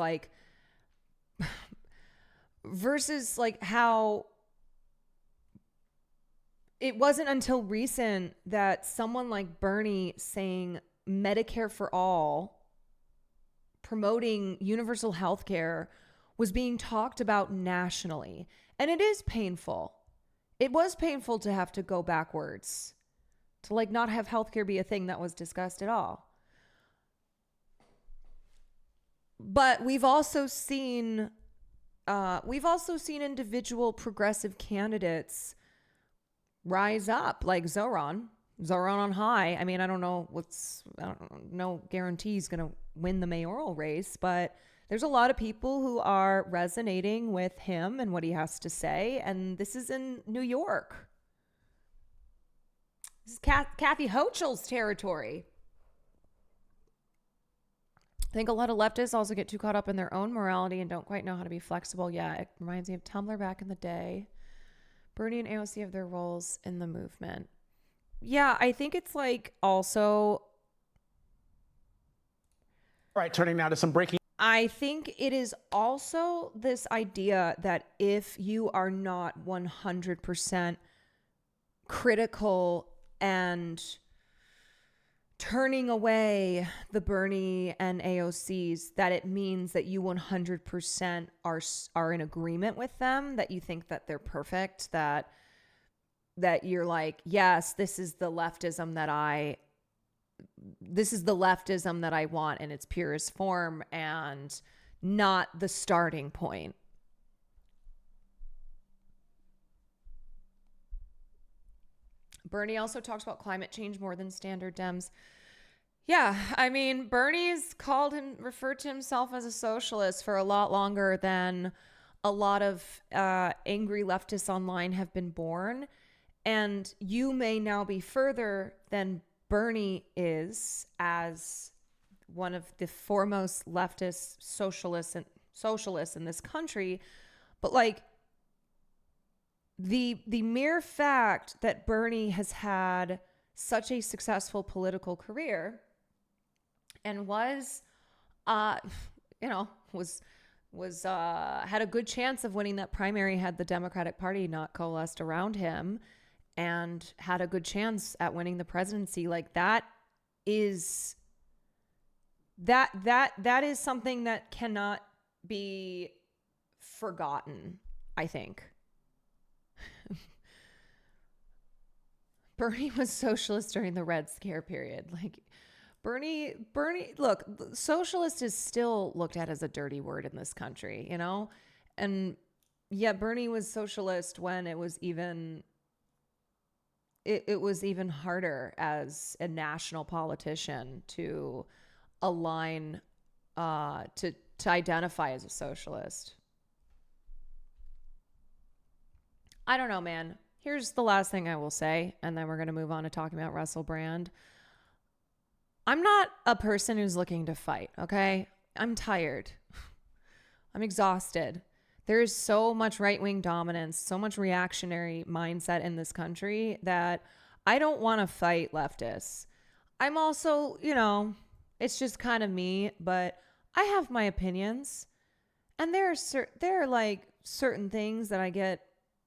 how it wasn't until recent that someone like Bernie saying Medicare for all, promoting universal health care, was being talked about nationally. And it is painful. It was painful to have to go backwards, to not have healthcare be a thing that was discussed at all. But we've also seen individual progressive candidates rise up, like Zoran on high. I mean, I don't know no guarantee he's going to win the mayoral race, but there's a lot of people who are resonating with him and what he has to say. And this is in New York. This is Kathy Hochul's territory. I think a lot of leftists also get too caught up in their own morality and don't quite know how to be flexible. Yeah, it reminds me of Tumblr back in the day. Bernie and AOC have their roles in the movement. Yeah, I think it's also... All right, turning now to some breaking... I think it is also this idea that if you are not 100% critical and turning away the Bernie and AOCs, that it means that you 100% are in agreement with them, that you think that they're perfect, that you're like, yes, this is the leftism that I want in its purest form and not the starting point. Bernie also talks about climate change more than standard Dems. Yeah, I mean, Bernie's referred to himself as a socialist for a lot longer than a lot of angry leftists online have been born. And you may now be further than Bernie is as one of the foremost leftist socialists in this country. But the mere fact that Bernie has had such a successful political career and had a good chance of winning that primary had the Democratic Party not coalesced around him, and had a good chance at winning the presidency, that is something that cannot be forgotten, I think. Bernie was socialist during the Red Scare period. Bernie, look, socialist is still looked at as a dirty word in this country, And yeah, Bernie was socialist when it was even harder as a national politician to align, to identify as a socialist. I don't know, man. Here's the last thing I will say, and then we're going to move on to talking about Russell Brand. I'm not a person who's looking to fight, okay? I'm tired. I'm exhausted. There is so much right-wing dominance, so much reactionary mindset in this country that I don't want to fight leftists. I'm also, it's just kind of me, but I have my opinions. And there are certain things that I get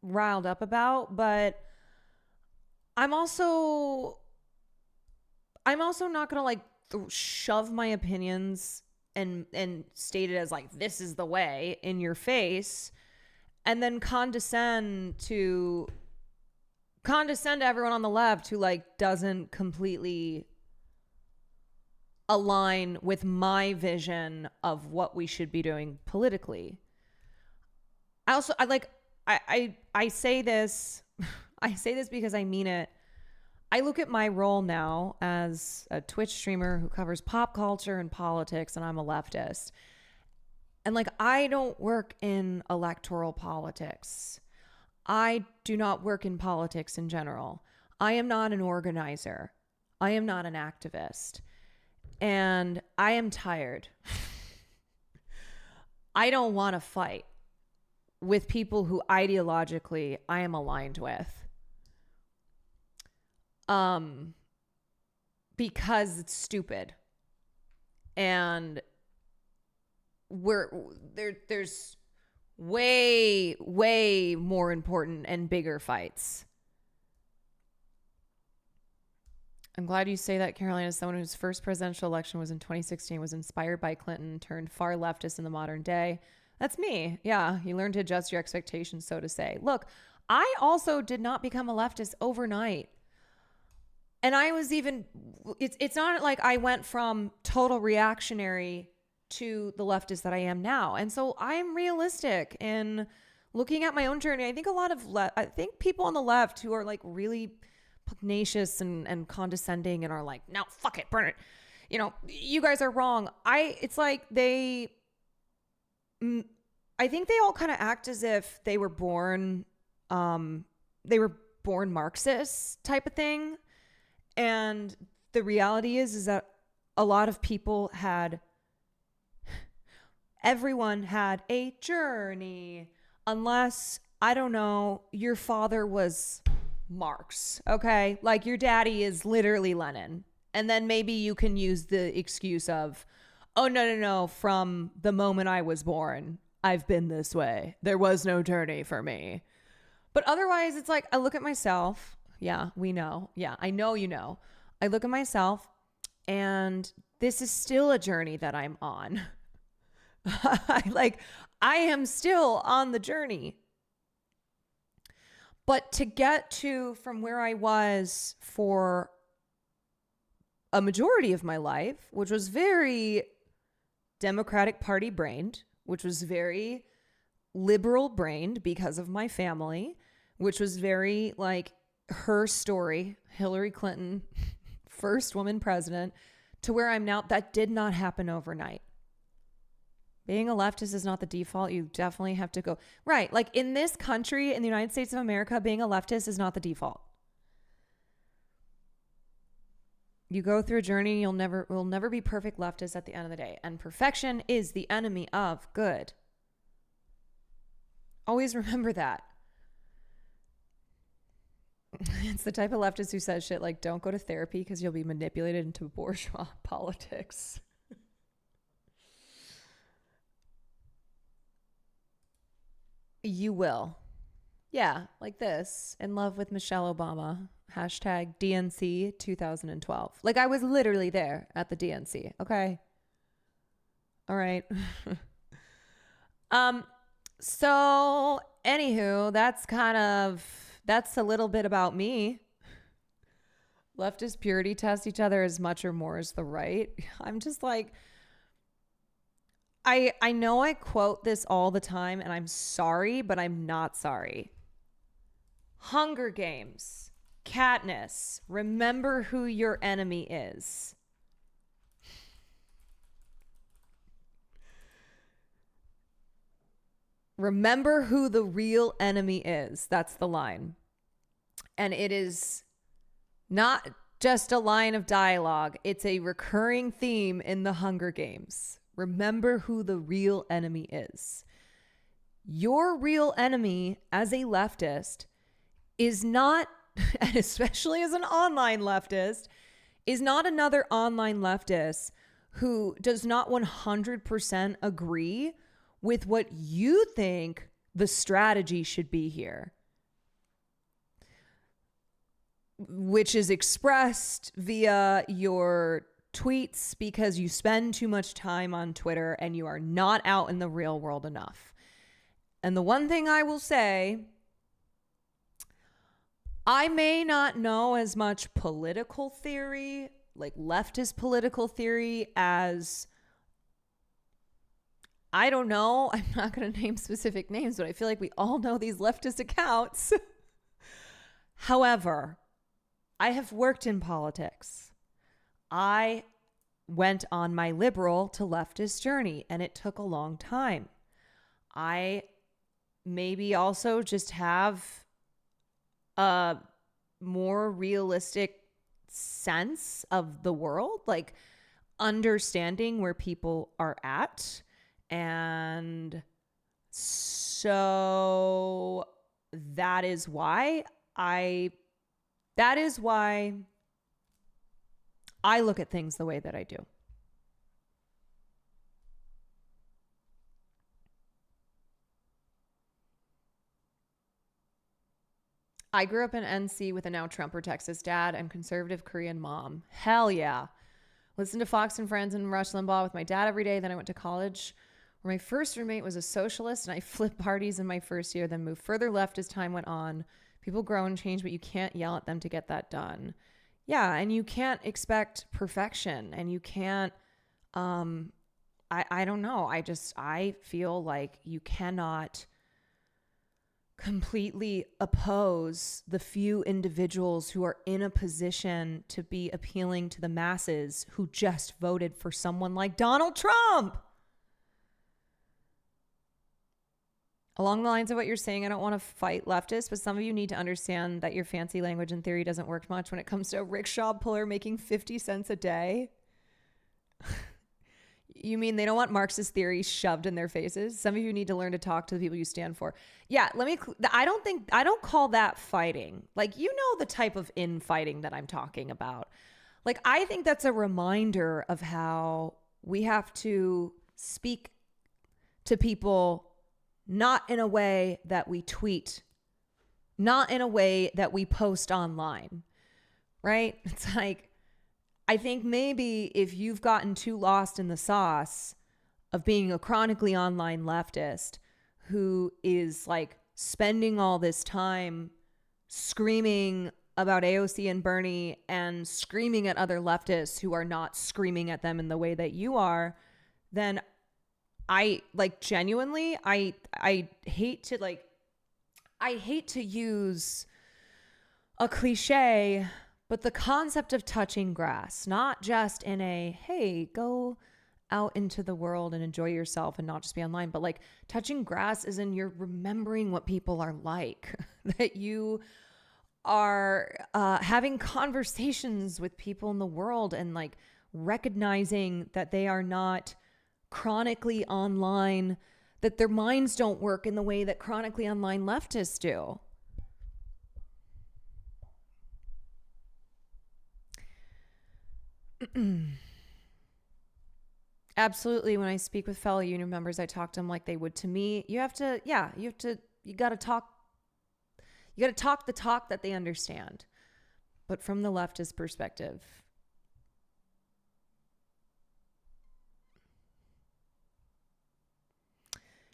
riled up about, but I'm also not going to shove my opinions and state it as this is the way in your face, and then condescend to everyone on the left who doesn't completely align with my vision of what we should be doing politically. I say this because I mean it. I look at my role now as a Twitch streamer who covers pop culture and politics, and I'm a leftist. And like, I don't work in electoral politics. I do not work in politics in general. I am not an organizer. I am not an activist. And I am tired. I don't want to fight with people who ideologically I am aligned with. Because it's stupid. And there's way, way more important and bigger fights. I'm glad you say that, Caroline, as someone whose first presidential election was in 2016, was inspired by Clinton, turned far leftist in the modern day. That's me. Yeah, you learn to adjust your expectations, so to say. Look, I also did not become a leftist overnight. And I was even, it's not like I went from total reactionary to the leftist that I am now. And so I'm realistic in looking at my own journey. I think I think people on the left who are like really pugnacious and condescending and are like, no, fuck it, burn it. You know, you guys are wrong. It's like I think they all kind of act as if they were born Marxist type of thing. And the reality is that a lot of people everyone had a journey, unless, I don't know, your father was Marx, okay? Like your daddy is literally Lenin. And then maybe you can use the excuse of, oh, no, from the moment I was born, I've been this way. There was no journey for me. But otherwise, it's like, I look at myself. Yeah, we know. Yeah, I know you know. I look at myself, and this is still a journey that I'm on. I am still on the journey. But to get to from where I was for a majority of my life, which was very Democratic Party brained, which was very liberal brained because of my family, which was very like her story, Hillary Clinton, first woman president, to where I'm now, that did not happen overnight. Being a leftist is not the default. You definitely have to go, right, like in this country, in the United States of America, being a leftist is not the default. You go through a journey, will never be perfect leftist at the end of the day. And perfection is the enemy of good. Always remember that. It's the type of leftist who says shit like, don't go to therapy because you'll be manipulated into bourgeois politics. You will. Yeah, like this. In love with Michelle Obama. Hashtag DNC 2012. Like I was literally there at the DNC. Okay. All right. So anywho, that's a little bit about me. Leftist purity test each other as much or more as the right. I'm just like, I know I quote this all the time and I'm sorry, but I'm not sorry. Hunger Games, Katniss, remember who your enemy is. Remember who the real enemy is. That's the line. And it is not just a line of dialogue. It's a recurring theme in the Hunger Games. Remember who the real enemy is. Your real enemy as a leftist is not, and especially as an online leftist, is not another online leftist who does not 100% agree with what you think the strategy should be here, which is expressed via your tweets because you spend too much time on Twitter and you are not out in the real world enough. And the one thing I will say, I may not know as much political theory, like leftist political theory, as, I don't know, I'm not going to name specific names, but I feel like we all know these leftist accounts. However, I have worked in politics. I went on my liberal to leftist journey, and it took a long time. I maybe also just have a more realistic sense of the world, like understanding where people are at. And so that is why I look at things the way that I do. I grew up in NC with a now Trump or Texas dad and conservative Korean mom. Hell yeah. Listened to Fox and Friends and Rush Limbaugh with my dad every day. Then I went to college where my first roommate was a socialist and I flipped parties in my first year, then moved further left as time went on. People grow and change, but you can't yell at them to get that done. Yeah, and you can't expect perfection, and you can't, I don't know. I feel like you cannot completely oppose the few individuals who are in a position to be appealing to the masses who just voted for someone like Donald Trump. Along the lines of what you're saying, I don't want to fight leftists, but some of you need to understand that your fancy language and theory doesn't work much when it comes to a rickshaw puller making 50 cents a day. You mean they don't want Marxist theory shoved in their faces? Some of you need to learn to talk to the people you stand for. Yeah, I don't call that fighting. Like, you know, the type of infighting that I'm talking about. Like, I think that's a reminder of how we have to speak to people not in a way that we tweet, not in a way that we post online, right? It's like, I think maybe if you've gotten too lost in the sauce of being a chronically online leftist who is like spending all this time screaming about AOC and Bernie and screaming at other leftists who are not screaming at them in the way that you are, then I like genuinely, I hate to use a cliche, but the concept of touching grass, not just in a, hey, go out into the world and enjoy yourself and not just be online, but like touching grass is in you're remembering what people are like, that you are having conversations with people in the world and like recognizing that they are not chronically online, that their minds don't work in the way that chronically online leftists do. Absolutely. When I speak with fellow union members, I talk to them like they would to me. You got to talk the talk that they understand. But from the leftist perspective,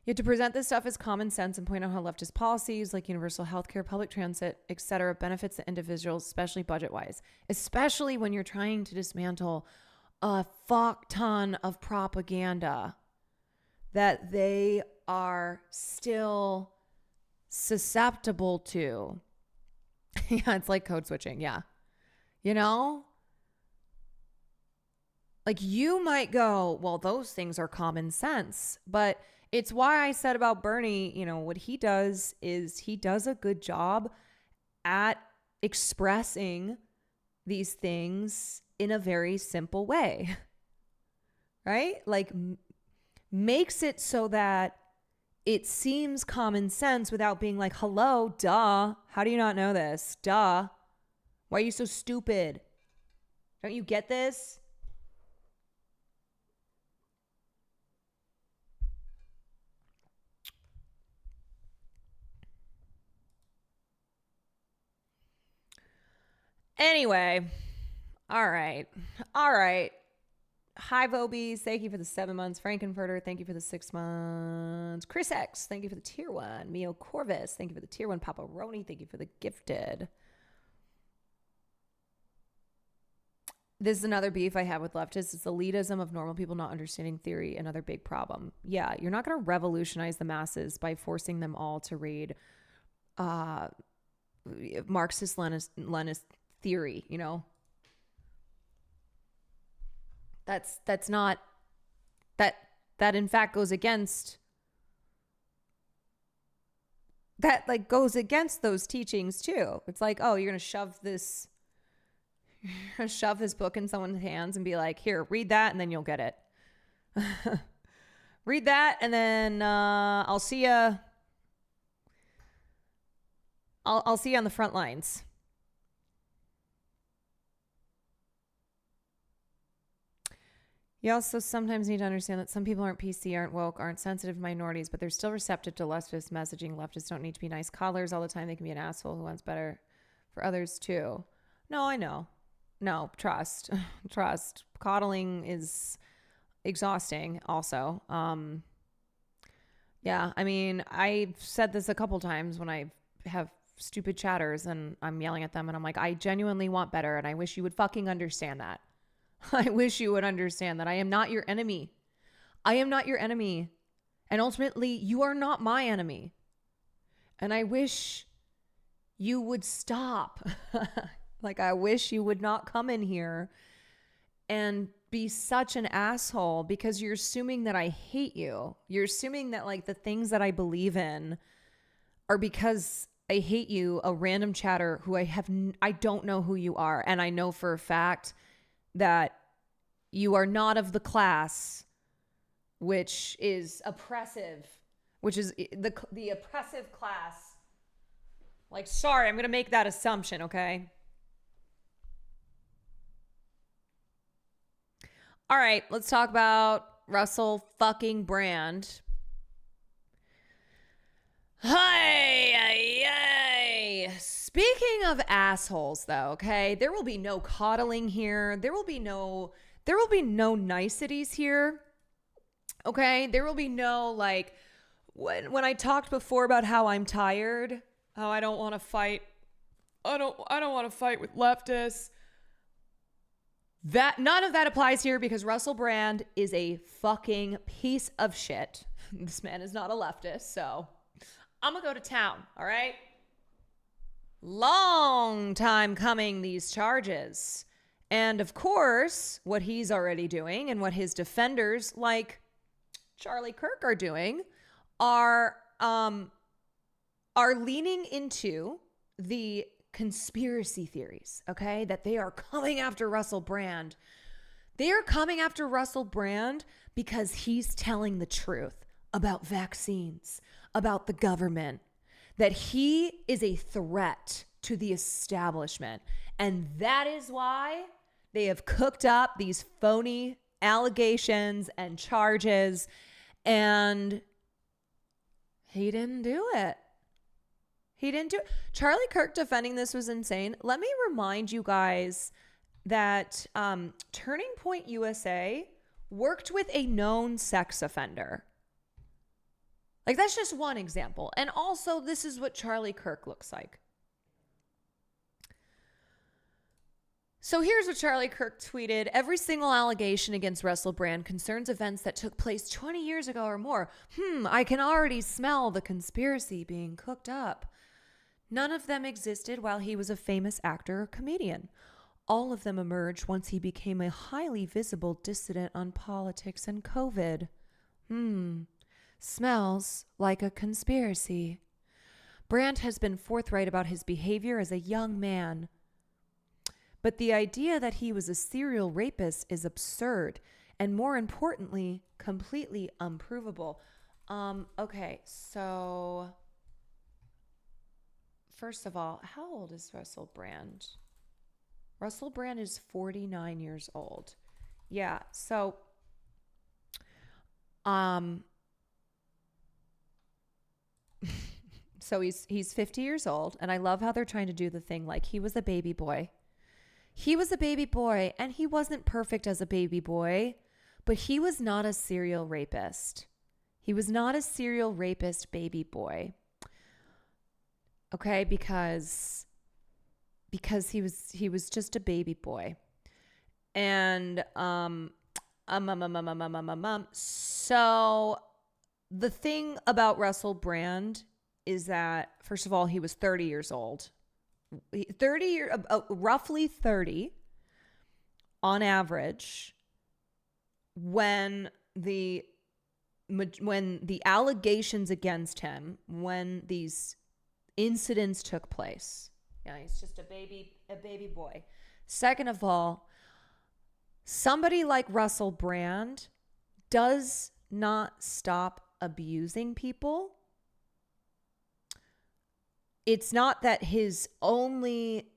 you have to present this stuff as common sense and point out how leftist policies like universal health care, public transit, etc. benefits the individuals, especially budget-wise, especially when you're trying to dismantle a fuck ton of propaganda that they are still susceptible to. Yeah, it's like code switching. Yeah. You know? Like you might go, well, those things are common sense, but it's why I said about Bernie, you know, what he does is he does a good job at expressing these things in a very simple way, right? Like makes it so that it seems common sense without being like, hello, duh. How do you not know this? Duh. Why are you so stupid? Don't you get this? Anyway, all right. Hi, Vobies. Thank you for the 7 months. Frankenfurter, thank you for the 6 months. Chris X, thank you for the tier 1. Mio Corvus, thank you for the tier 1. Paparoni, thank you for the gifted. This is another beef I have with leftists. It's elitism of normal people not understanding theory, another big problem. Yeah, you're not going to revolutionize the masses by forcing them all to read Marxist Leninist theory, you know? That's not, that in fact goes against, that like goes against those teachings too. It's like, oh, you're going to shove this book in someone's hands and be like, here, read that and then you'll get it. Read that and then I'll see you. I'll see you on the front lines. You also sometimes need to understand that some people aren't PC, aren't woke, aren't sensitive to minorities, but they're still receptive to leftist messaging. Leftists don't need to be nice coddlers all the time. They can be an asshole who wants better for others too. No, I know. No, trust. Trust. Coddling is exhausting also. Yeah, I mean, I've said this a couple times when I have stupid chatters and I'm yelling at them and I'm like, I genuinely want better and I wish you would fucking understand that. I wish you would understand that I am not your enemy. I am not your enemy. And ultimately, you are not my enemy. And I wish you would stop. Like, I wish you would not come in here and be such an asshole because you're assuming that I hate you. You're assuming that, like, the things that I believe in are because I hate you, a random chatter who I don't know who you are. And I know for a fact that you are not of the class which is oppressive, which is the oppressive class. Like, sorry, I'm going to make that assumption, okay? All right, let's talk about Russell fucking Brand. Hey. Speaking of assholes, though, okay, there will be no coddling here. There will be no niceties here. Okay, there will be no, like, when I talked before about how I'm tired, how I don't want to fight. I don't want to fight with leftists. That none of that applies here because Russell Brand is a fucking piece of shit. This man is not a leftist, so I'm gonna go to town, all right? Long time coming, these charges. And of course, what he's already doing and what his defenders like Charlie Kirk are doing are leaning into the conspiracy theories, okay? That they are coming after Russell Brand. They are coming after Russell Brand because he's telling the truth about vaccines, about the government, that he is a threat to the establishment. And that is why they have cooked up these phony allegations and charges. And he didn't do it. He didn't do it. Charlie Kirk defending this was insane. Let me remind you guys that Turning Point USA worked with a known sex offender. Like, that's just one example. And also, this is what Charlie Kirk looks like. So here's what Charlie Kirk tweeted. Every single allegation against Russell Brand concerns events that took place 20 years ago or more. I can already smell the conspiracy being cooked up. None of them existed while he was a famous actor or comedian. All of them emerged once he became a highly visible dissident on politics and COVID. Smells like a conspiracy. Brand has been forthright about his behavior as a young man. But the idea that he was a serial rapist is absurd and, more importantly, completely unprovable. Okay, so first of all, how old is Russell Brand? Russell Brand is 49 years old. Yeah, so so he's 50 years old, and I love how they're trying to do the thing like he was a baby boy. He was a baby boy, and he wasn't perfect as a baby boy, but he was not a serial rapist. He was not a serial rapist baby boy. Okay, because he was just a baby boy. And so the thing about Russell Brand is that, first of all, he was 30 years old roughly 30 on average when the allegations against him, when these incidents took place. Yeah, he's just a baby boy. Second of all, somebody like Russell Brand does not stop abusing people. It's not that his only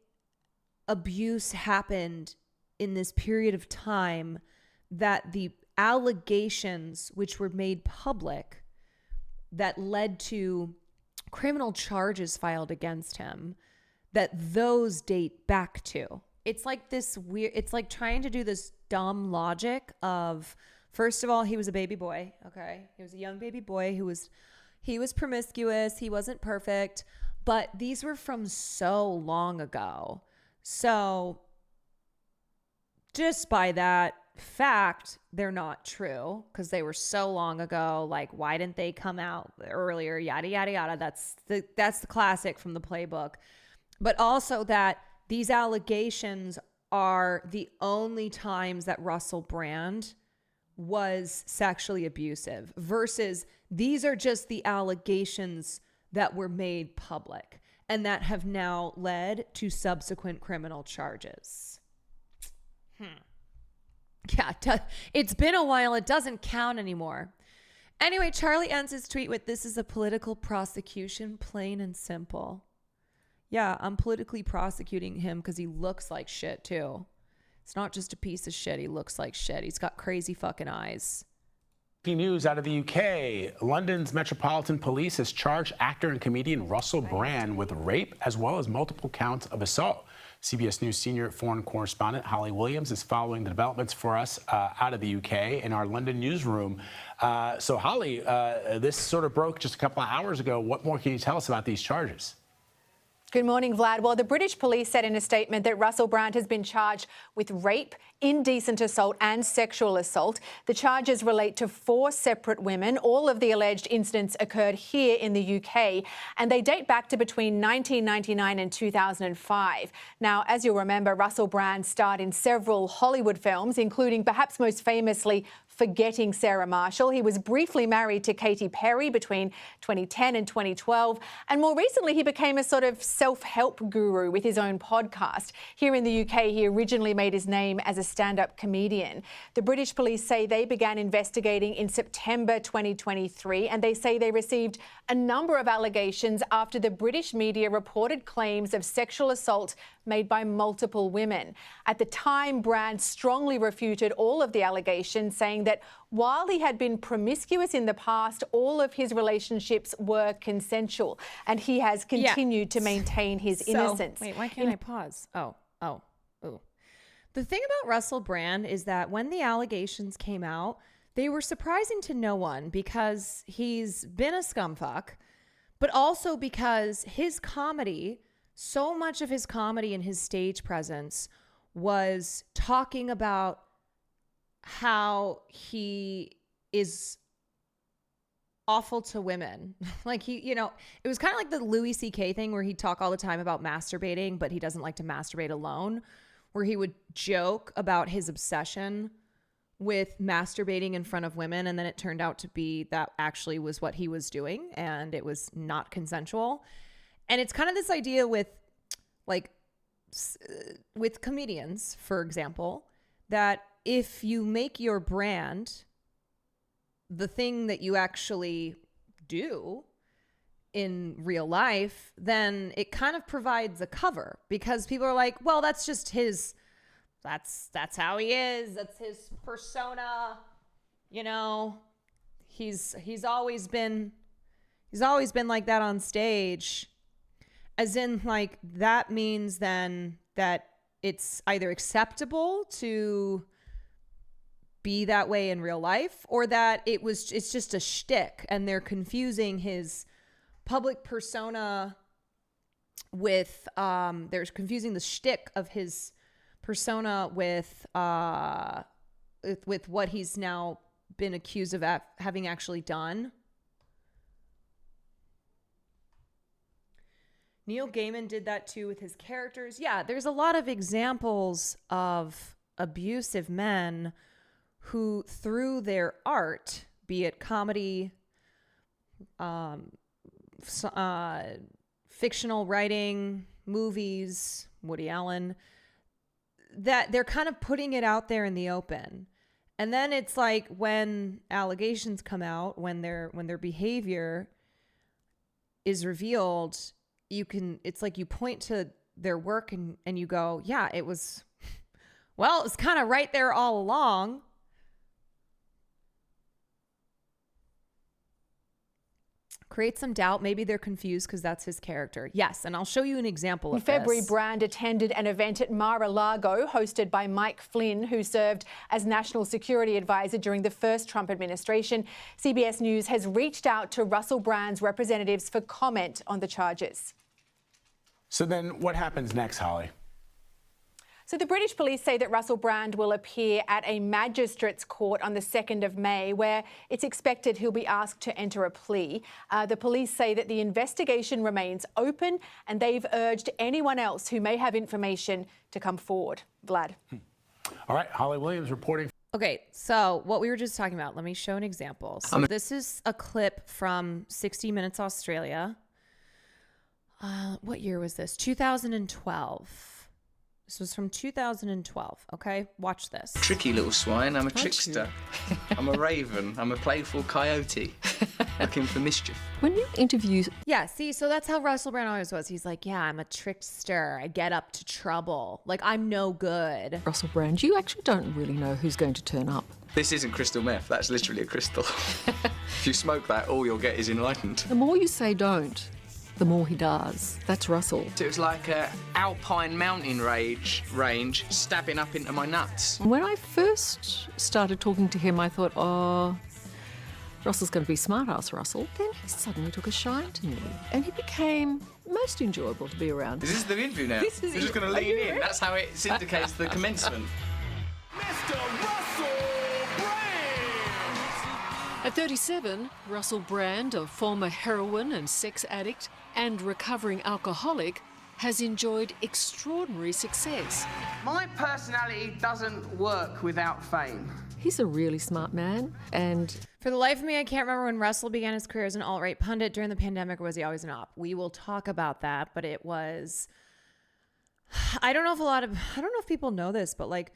abuse happened in this period of time, that the allegations which were made public that led to criminal charges filed against him, that those date back to. It's like this weird, it's like trying to do this dumb logic of, first of all, he was a baby boy. Okay. He was a young baby boy he was promiscuous. He wasn't perfect, but these were from so long ago. So just by that fact, they're not true because they were so long ago. Like, why didn't they come out earlier? Yada, yada, yada. That's the classic from the playbook. But also that these allegations are the only times that Russell Brand was sexually abusive, versus these are just the allegations that were made public and that have now led to subsequent criminal charges. Yeah, it's been a while. It doesn't count anymore. Anyway, Charlie ends his tweet with, "This is a political prosecution, plain and simple." Yeah, I'm politically prosecuting him because he looks like shit too. It's not just a piece of shit. He looks like shit. He's got crazy fucking eyes. News out of the UK. London's Metropolitan Police has charged actor and comedian Russell Brand with rape as well as multiple counts of assault. CBS News senior foreign correspondent Holly Williams is following the developments for us out of the UK in our London newsroom. So Holly, this sort of broke just a couple of hours ago. What more can you tell us about these charges? Good morning, Vlad. Well, the British police said in a statement that Russell Brand has been charged with rape, indecent assault and sexual assault. The charges relate to 4 separate women. All of the alleged incidents occurred here in the UK, and they date back to between 1999 and 2005. Now, as you'll remember, Russell Brand starred in several Hollywood films, including perhaps most famously Forgetting Sarah Marshall. He was briefly married to Katy Perry between 2010 and 2012. And more recently, he became a sort of self-help guru with his own podcast. Here in the UK, he originally made his name as a stand-up comedian. The British police say they began investigating in September 2023, and they say they received a number of allegations after the British media reported claims of sexual assault made by multiple women. At the time, Brand strongly refuted all of the allegations, saying that while he had been promiscuous in the past, all of his relationships were consensual, and he has continued to maintain his innocence. Wait, why can't I pause? Oh. The thing about Russell Brand is that when the allegations came out, they were surprising to no one because he's been a scumfuck, but also because his comedy, so much of his comedy and his stage presence was talking about how he is awful to women. Like it was kind of like the Louis C.K. thing where he'd talk all the time about masturbating, but he doesn't like to masturbate alone, where he would joke about his obsession with masturbating in front of women. And then it turned out to be that actually was what he was doing, and it was not consensual. And it's kind of this idea with comedians, for example, that if you make your brand the thing that you actually do in real life, then it kind of provides a cover, because people are like, well, that's just that's how he is. That's his persona. He's always been like that on stage. As in, like, that means then that it's either acceptable to be that way in real life, or that it's just a shtick, and they're confusing his public persona with they're confusing the shtick of his persona with what he's now been accused of having actually done. Neil Gaiman did that too with his characters. Yeah, there's a lot of examples of abusive men who, through their art, be it comedy, fictional writing, movies, Woody Allen, that they're kind of putting it out there in the open. And then it's like when allegations come out, when their behavior is revealed, it's like you point to their work and you go, yeah, it was kind of right there all along. Create some doubt. Maybe they're confused because that's his character. Yes, and I'll show you an example of In February, this. Brand attended an event at Mar-a-Lago hosted by Mike Flynn, who served as National Security Advisor during the first Trump administration. CBS News has reached out to Russell Brand's representatives for comment on the charges. So then what happens next, Holly? So the British police say that Russell Brand will appear at a magistrate's court on the 2nd of May, where it's expected he'll be asked to enter a plea. The police say that the investigation remains open and they've urged anyone else who may have information to come forward. Vlad. All right, Holly Williams reporting. Okay, so what we were just talking about, let me show an example. So this is a clip from 60 Minutes Australia. What year was this? 2012. This was from 2012, okay? Watch this. Tricky little swine, I'm a trickster. I'm a raven, I'm a playful coyote, looking for mischief. When you interview... Yeah, see, so that's how Russell Brand always was. He's like, yeah, I'm a trickster. I get up to trouble. Like, I'm no good. Russell Brand, you actually don't really know who's going to turn up. This isn't crystal meth, that's literally a crystal. If you smoke that, all you'll get is enlightened. The more you say don't, the more he does. That's Russell. So it was like a alpine mountain range stabbing up into my nuts. When I first started talking to him, I thought, oh, Russell's going to be smart-ass Russell. Then he suddenly took a shine to me, and he became most enjoyable to be around. Is this the interview now? This is You're just it. going to Are lean you in. ready? That's how it syndicates the commencement. At 37, Russell Brand, a former heroin and sex addict and recovering alcoholic, has enjoyed extraordinary success. My personality doesn't work without fame. He's a really smart man, and For the life of me, I can't remember when Russell began his career as an alt-right pundit during the pandemic, or was he always an op? We will talk about that, but it was... I don't know if people know this, but like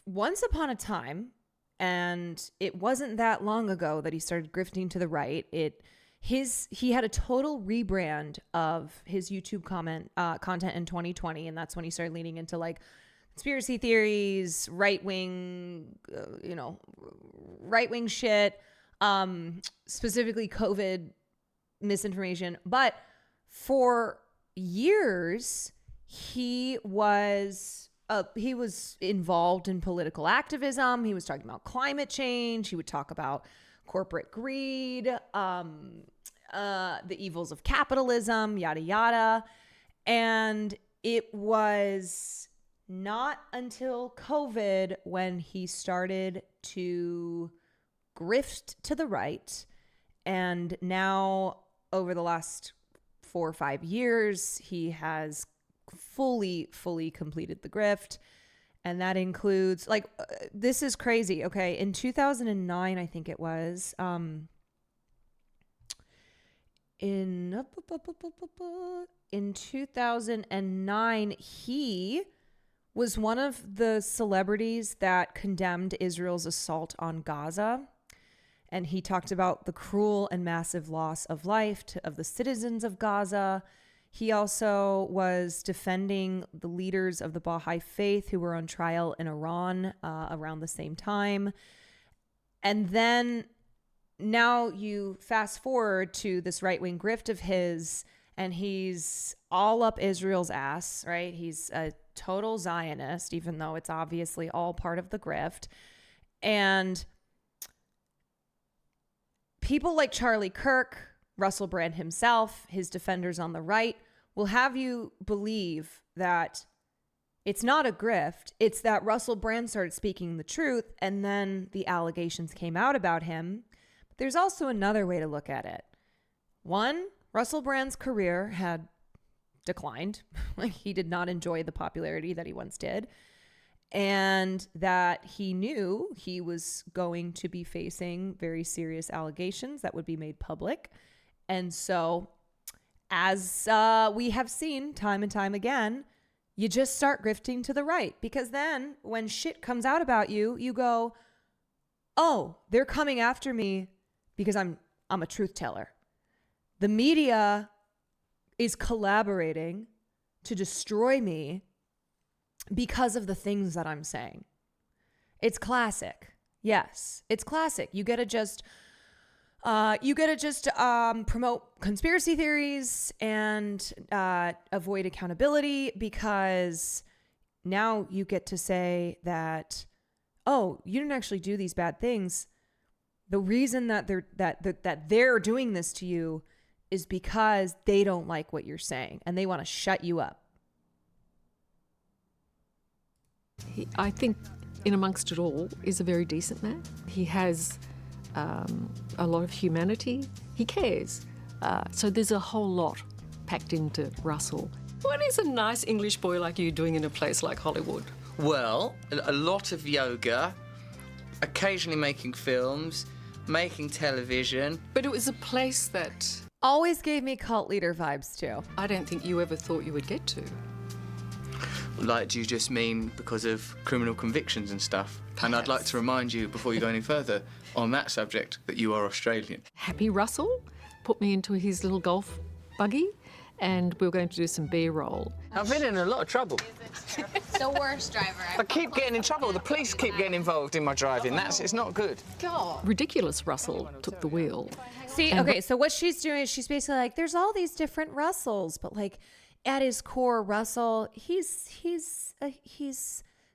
once upon a time, and it wasn't that long ago that he started grifting to the right. He had a total rebrand of his YouTube content in 2020, and that's when he started leaning into like conspiracy theories, right-wing shit, specifically COVID misinformation. But for years, he was involved in political activism. He was talking about climate change. He would talk about corporate greed, the evils of capitalism, yada, yada. And it was not until COVID when he started to grift to the right. And now over the last 4 or 5 years, he has fully completed the grift. And that includes this is crazy. Okay. In 2009, I think it was, in 2009, he was one of the celebrities that condemned Israel's assault on Gaza. And he talked about the cruel and massive loss of life of the citizens of Gaza. He also was defending the leaders of the Baha'i faith who were on trial in Iran around the same time. And then now you fast forward to this right-wing grift of his, and he's all up Israel's ass, right? He's a total Zionist, even though it's obviously all part of the grift. And people like Charlie Kirk, Russell Brand himself, his defenders on the right, will have you believe that it's not a grift. It's that Russell Brand started speaking the truth, and then the allegations came out about him. But there's also another way to look at it. One, Russell Brand's career had declined. Like, he did not enjoy the popularity that he once did. And that he knew he was going to be facing very serious allegations that would be made public. And so, as we have seen time and time again, you just start grifting to the right, because then when shit comes out about you, you go, oh, they're coming after me because I'm a truth teller. The media is collaborating to destroy me because of the things that I'm saying. It's classic. Yes, it's classic. You get to just promote conspiracy theories and avoid accountability, because now you get to say that, oh, you didn't actually do these bad things. The reason that they're doing this to you is because they don't like what you're saying and they want to shut you up. I think in amongst it all is a very decent man. He has a lot of humanity. He cares. So there's a whole lot packed into Russell. What is a nice English boy like you doing in a place like Hollywood? Well, a lot of yoga, occasionally making films, making television. But it was a place that always gave me cult leader vibes too. I don't think you ever thought you would get to. Like, do you just mean because of criminal convictions and stuff? And I'd like to remind you, before you go any further on that subject, that you are Australian. Happy Russell put me into his little golf buggy and we were going to do some B-roll. I've been in a lot of trouble. The worst driver I keep getting in trouble. The police keep getting involved in my driving. It's not good. God. Ridiculous Russell took the wheel. See, okay, so what she's doing is she's basically like, there's all these different Russells, but like at his core, Russell, he's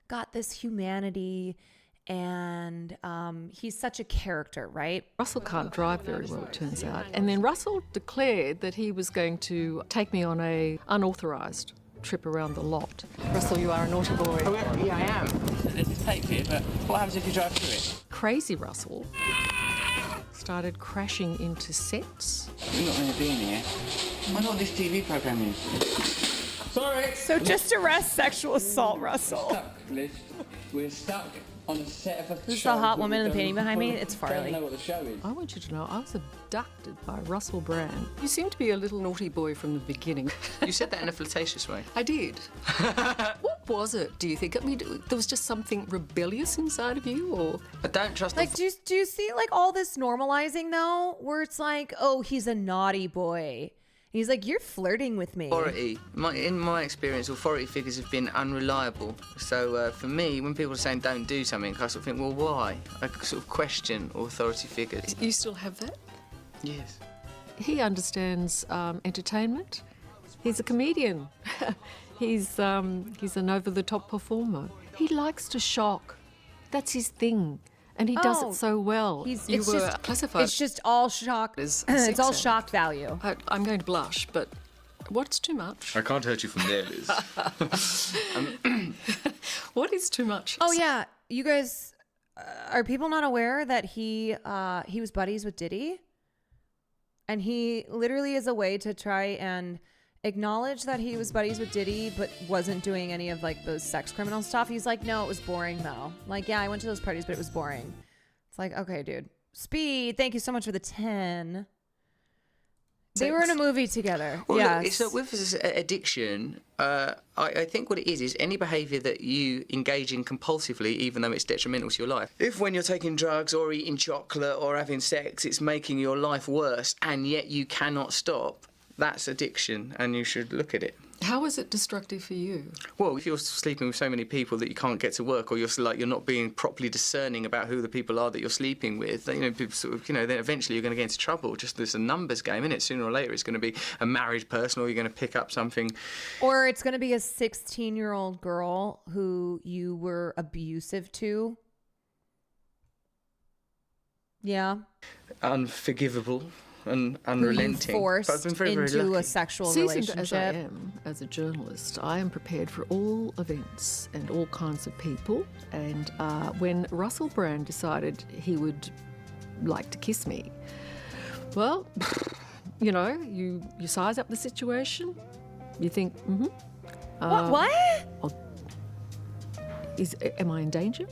got this humanity, and he's such a character, right? Russell can't drive very well, it turns out. And then Russell declared that he was going to take me on a unauthorised trip around the lot. Russell, you are a naughty boy. Oh, yeah, I am. There's a tape here, but what happens if you drive through it? Crazy Russell started crashing into sets. You're not going to be in here. I wonder what this TV programme is. Sorry. So just arrest sexual assault, Russell. Liz. We're stuck on a set of a This is the hot woman in the painting behind me. It's Don't Farley. know what the show is. I want you to know I was abducted by Russell Brand. You seem to be a little naughty boy from the beginning. You said that in a flirtatious way. I did. What was it, do you think? I mean, there was just something rebellious inside of you, or? I don't trust Like, do you see like all this normalizing though, where it's like, oh, he's a naughty boy. He's like, you're flirting with me. Authority. In my experience, authority figures have been unreliable. So for me, when people are saying don't do something, I sort of think, well, why? I sort of question authority figures. You still have that? Yes. He understands entertainment. He's a comedian. He's an over-the-top performer. He likes to shock. That's his thing. And he does it so well. You were classified. It's just all shock. As It's all shock value. I'm going to blush, but what's too much? I can't hurt you from there, Liz. What is too much? Oh yeah, you guys, are people not aware that he was buddies with Diddy? And he literally is a way to try and acknowledge that he was buddies with Diddy, but wasn't doing any of like those sex criminal stuff. He's like, no, it was boring though. Like, yeah, I went to those parties, but it was boring. It's like, okay, dude. Speed, thank you so much for the 10. They were in a movie together. Well, yes. look, so with this addiction, I think what it is any behaviour that you engage in compulsively, even though it's detrimental to your life. If when you're taking drugs or eating chocolate or having sex, it's making your life worse, and yet you cannot stop, that's addiction, and you should look at it. How is it destructive for you? Well, if you're sleeping with so many people that you can't get to work, or you're not being properly discerning about who the people are that you're sleeping with, people sort of, then eventually you're going to get into trouble. Just there's a numbers game, isn't it? Sooner or later, it's going to be a married person, or you're going to pick up something. Or it's going to be a 16-year-old girl who you were abusive to. Yeah. Unforgivable. And unrelenting. Forced I've been very, very into lucky. a sexual Seasoned relationship. as I am, as a journalist, I am prepared for all events and all kinds of people. And when Russell Brand decided he would like to kiss me, well, you size up the situation, You think, What? Am I in danger?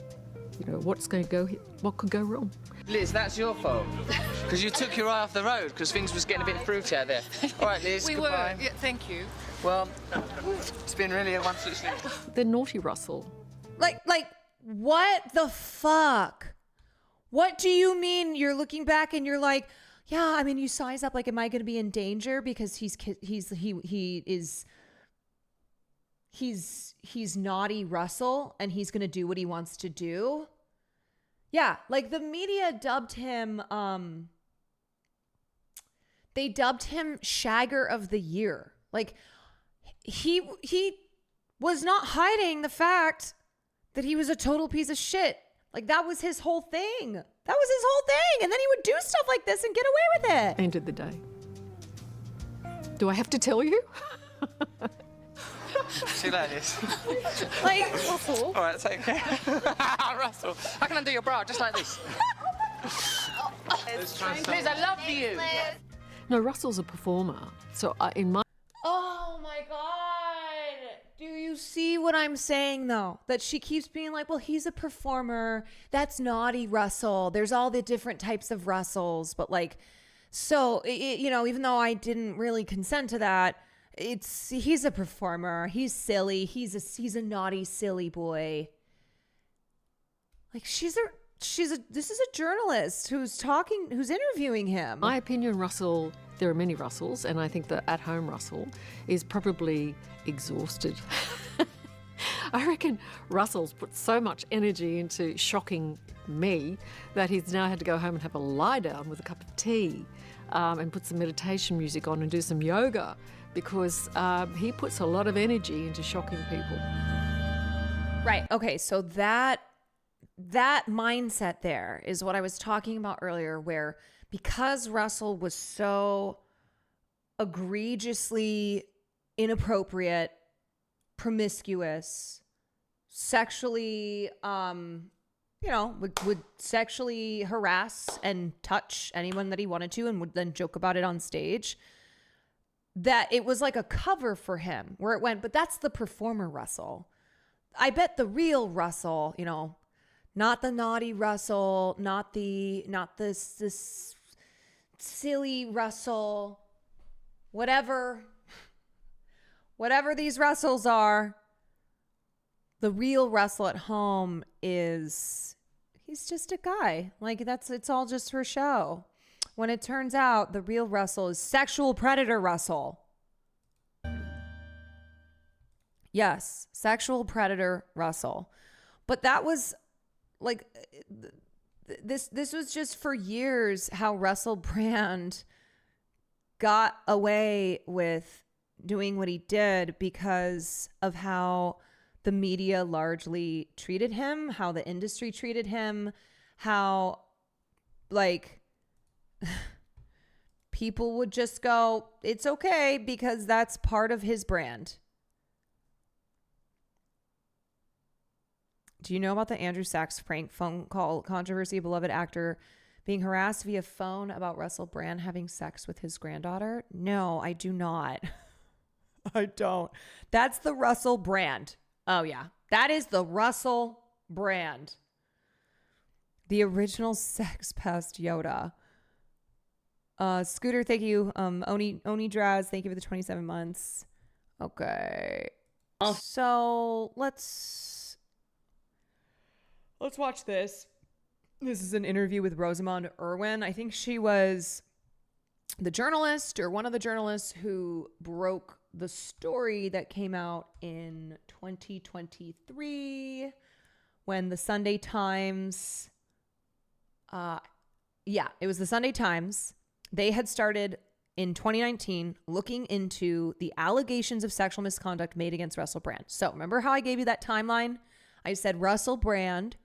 You know, what's going to go here? What could go wrong? Liz, that's your fault. Because you took your eye off the road because things was getting a bit fruity out there. All right, Liz, goodbye. Yeah, thank you. Well, it's been really a wonderful experience. The naughty Russell. Like, what the fuck? What do you mean you're looking back and you're like, yeah, I mean, you size up, like, am I going to be in danger because he's naughty Russell and he's going to do what he wants to do? Yeah, like the media dubbed him, they dubbed him Shagger of the Year. Like he was not hiding the fact that he was a total piece of shit. Like that was his whole thing. That was his whole thing. And then he would do stuff like this and get away with it. End of the day. Do I have to tell you? See you later, Liz. Like, Russell. All right, take care. Russell, I can undo your bra just like this. Liz, I love you. No, Russell's a performer. So in my... Oh my God. Do you see what I'm saying though? That she keeps being like, well, he's a performer. That's naughty Russell. There's all the different types of Russells. But like, so, you know, even though I didn't really consent to that, he's a performer. He's silly. He's a naughty, silly boy. Like this is a journalist who's interviewing him. My opinion, Russell, there are many Russells, and I think the at-home Russell is probably exhausted. I reckon Russell's put so much energy into shocking me that he's now had to go home and have a lie down with a cup of tea and put some meditation music on and do some yoga because he puts a lot of energy into shocking people. Right. Okay. So that mindset there is what I was talking about earlier, where because Russell was so egregiously inappropriate, promiscuous, sexually, would sexually harass and touch anyone that he wanted to and would then joke about it on stage, that it was like a cover for him where it went, but that's the performer Russell. I bet the real Russell, not the naughty Russell, not this silly Russell, whatever these Russells are, the real Russell at home he's just a guy. Like it's all just for show. When it turns out the real Russell is sexual predator Russell. Yes, sexual predator Russell. But that was like this was just for years how Russell Brand got away with doing what he did because of how the media largely treated him, how the industry treated him, how like people would just go, it's okay because that's part of his brand. Do you know about the Andrew Sachs prank phone call controversy? Beloved actor being harassed via phone about Russell Brand having sex with his granddaughter? No, I do not. I don't. That's the Russell Brand. Oh, yeah. That is the Russell Brand. The original sex pest Yoda. Scooter, thank you. Oni Draz, thank you for the 27 months. Okay. So let's watch this. This is an interview with Rosamond Irwin. I think she was the journalist or one of the journalists who broke the story that came out in 2023 when the Sunday Times, it was the Sunday Times. They had started in 2019 looking into the allegations of sexual misconduct made against Russell Brand. So remember how I gave you that timeline? I said Russell Brand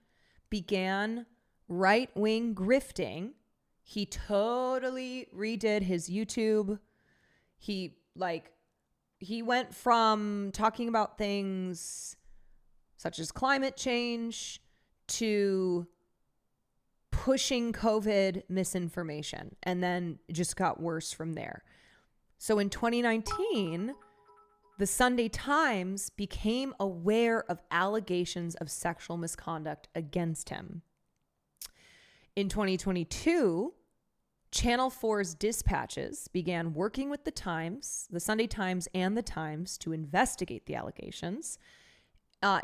began right-wing grifting. He totally redid his YouTube. He went from talking about things such as climate change to pushing COVID misinformation, and then it just got worse from there. So in 2019, the Sunday Times became aware of allegations of sexual misconduct against him. In 2022, Channel 4's dispatches began working with the Times, the Sunday Times and the Times, to investigate the allegations.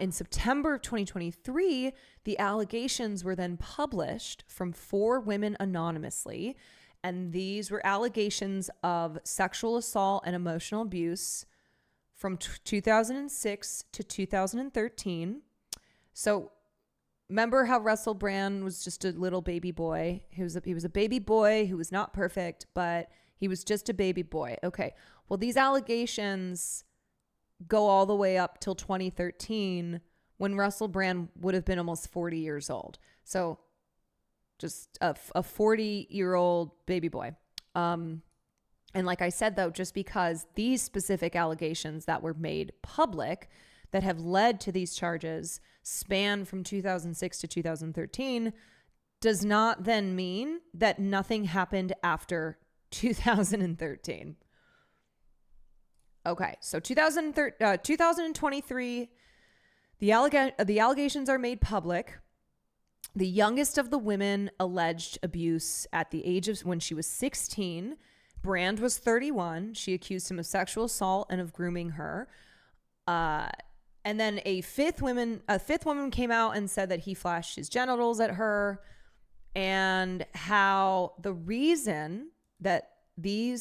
In September of 2023, the allegations were then published from 4 women anonymously, and these were allegations of sexual assault and emotional abuse from 2006 to 2013. So remember how Russell Brand was just a little baby boy? He was a baby boy who was not perfect, but he was just a baby boy. Okay. Well, these allegations go all the way up till 2013, when Russell Brand would have been almost 40 years old. So just a 40-year-old baby boy. And like I said, though, just because these specific allegations that were made public that have led to these charges span from 2006 to 2013 does not then mean that nothing happened after 2013. Okay, so 2023, the allegations are made public. The youngest of the women alleged abuse at the age of when she was 16. Brand was 31. She accused him of sexual assault and of grooming her. And then a fifth woman came out and said that he flashed his genitals at her, and how the reason that the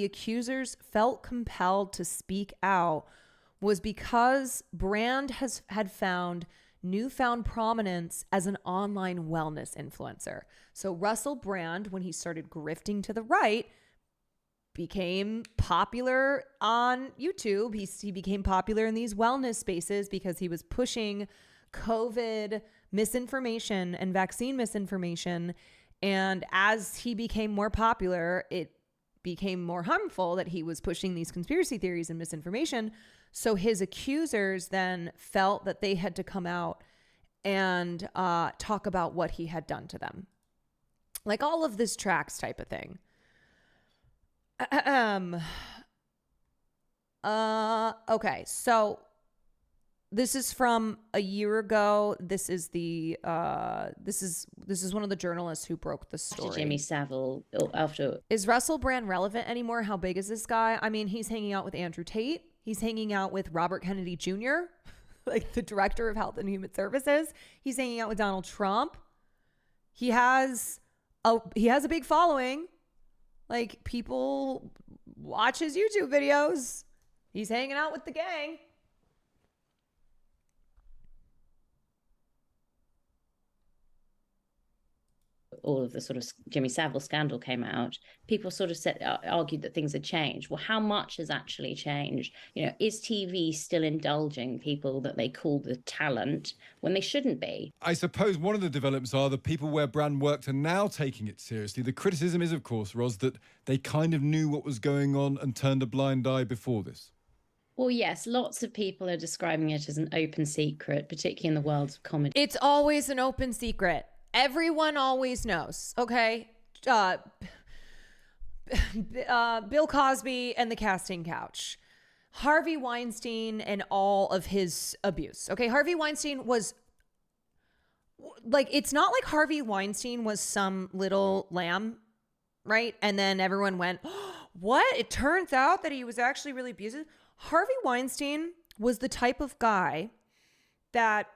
accusers felt compelled to speak out was because Brand had found newfound prominence as an online wellness influencer. So Russell Brand, when he started grifting to the right, became popular on YouTube. He became popular in these wellness spaces because he was pushing COVID misinformation and vaccine misinformation. And as he became more popular, it became more harmful that he was pushing these conspiracy theories and misinformation. So his accusers then felt that they had to come out and talk about what he had done to them. Like all of this tracks type of thing. Okay, so this is from a year ago. This is one of the journalists who broke the story. Jimmy Savile after. Is Russell Brand relevant anymore? How big is this guy? I mean, he's hanging out with Andrew Tate. He's hanging out with Robert Kennedy Jr., like the director of Health and Human Services. He's hanging out with Donald Trump. He has a big following. Like, people watch his YouTube videos. He's hanging out with the gang. All of the sort of Jimmy Savile scandal came out, people sort of argued that things had changed. Well, how much has actually changed? You know, is TV still indulging people that they call the talent when they shouldn't be? I suppose one of the developments are the people where Brand worked are now taking it seriously. The criticism is, of course, Ros, that they kind of knew what was going on and turned a blind eye before this. Well, yes, lots of people are describing it as an open secret, particularly in the world of comedy. It's always an open secret. Everyone always knows, okay? Bill Cosby and the casting couch. Harvey Weinstein and all of his abuse. Okay, Harvey Weinstein was... Like, it's not like Harvey Weinstein was some little lamb, right? And then everyone went, oh, what? It turns out that he was actually really abusive. Harvey Weinstein was the type of guy that...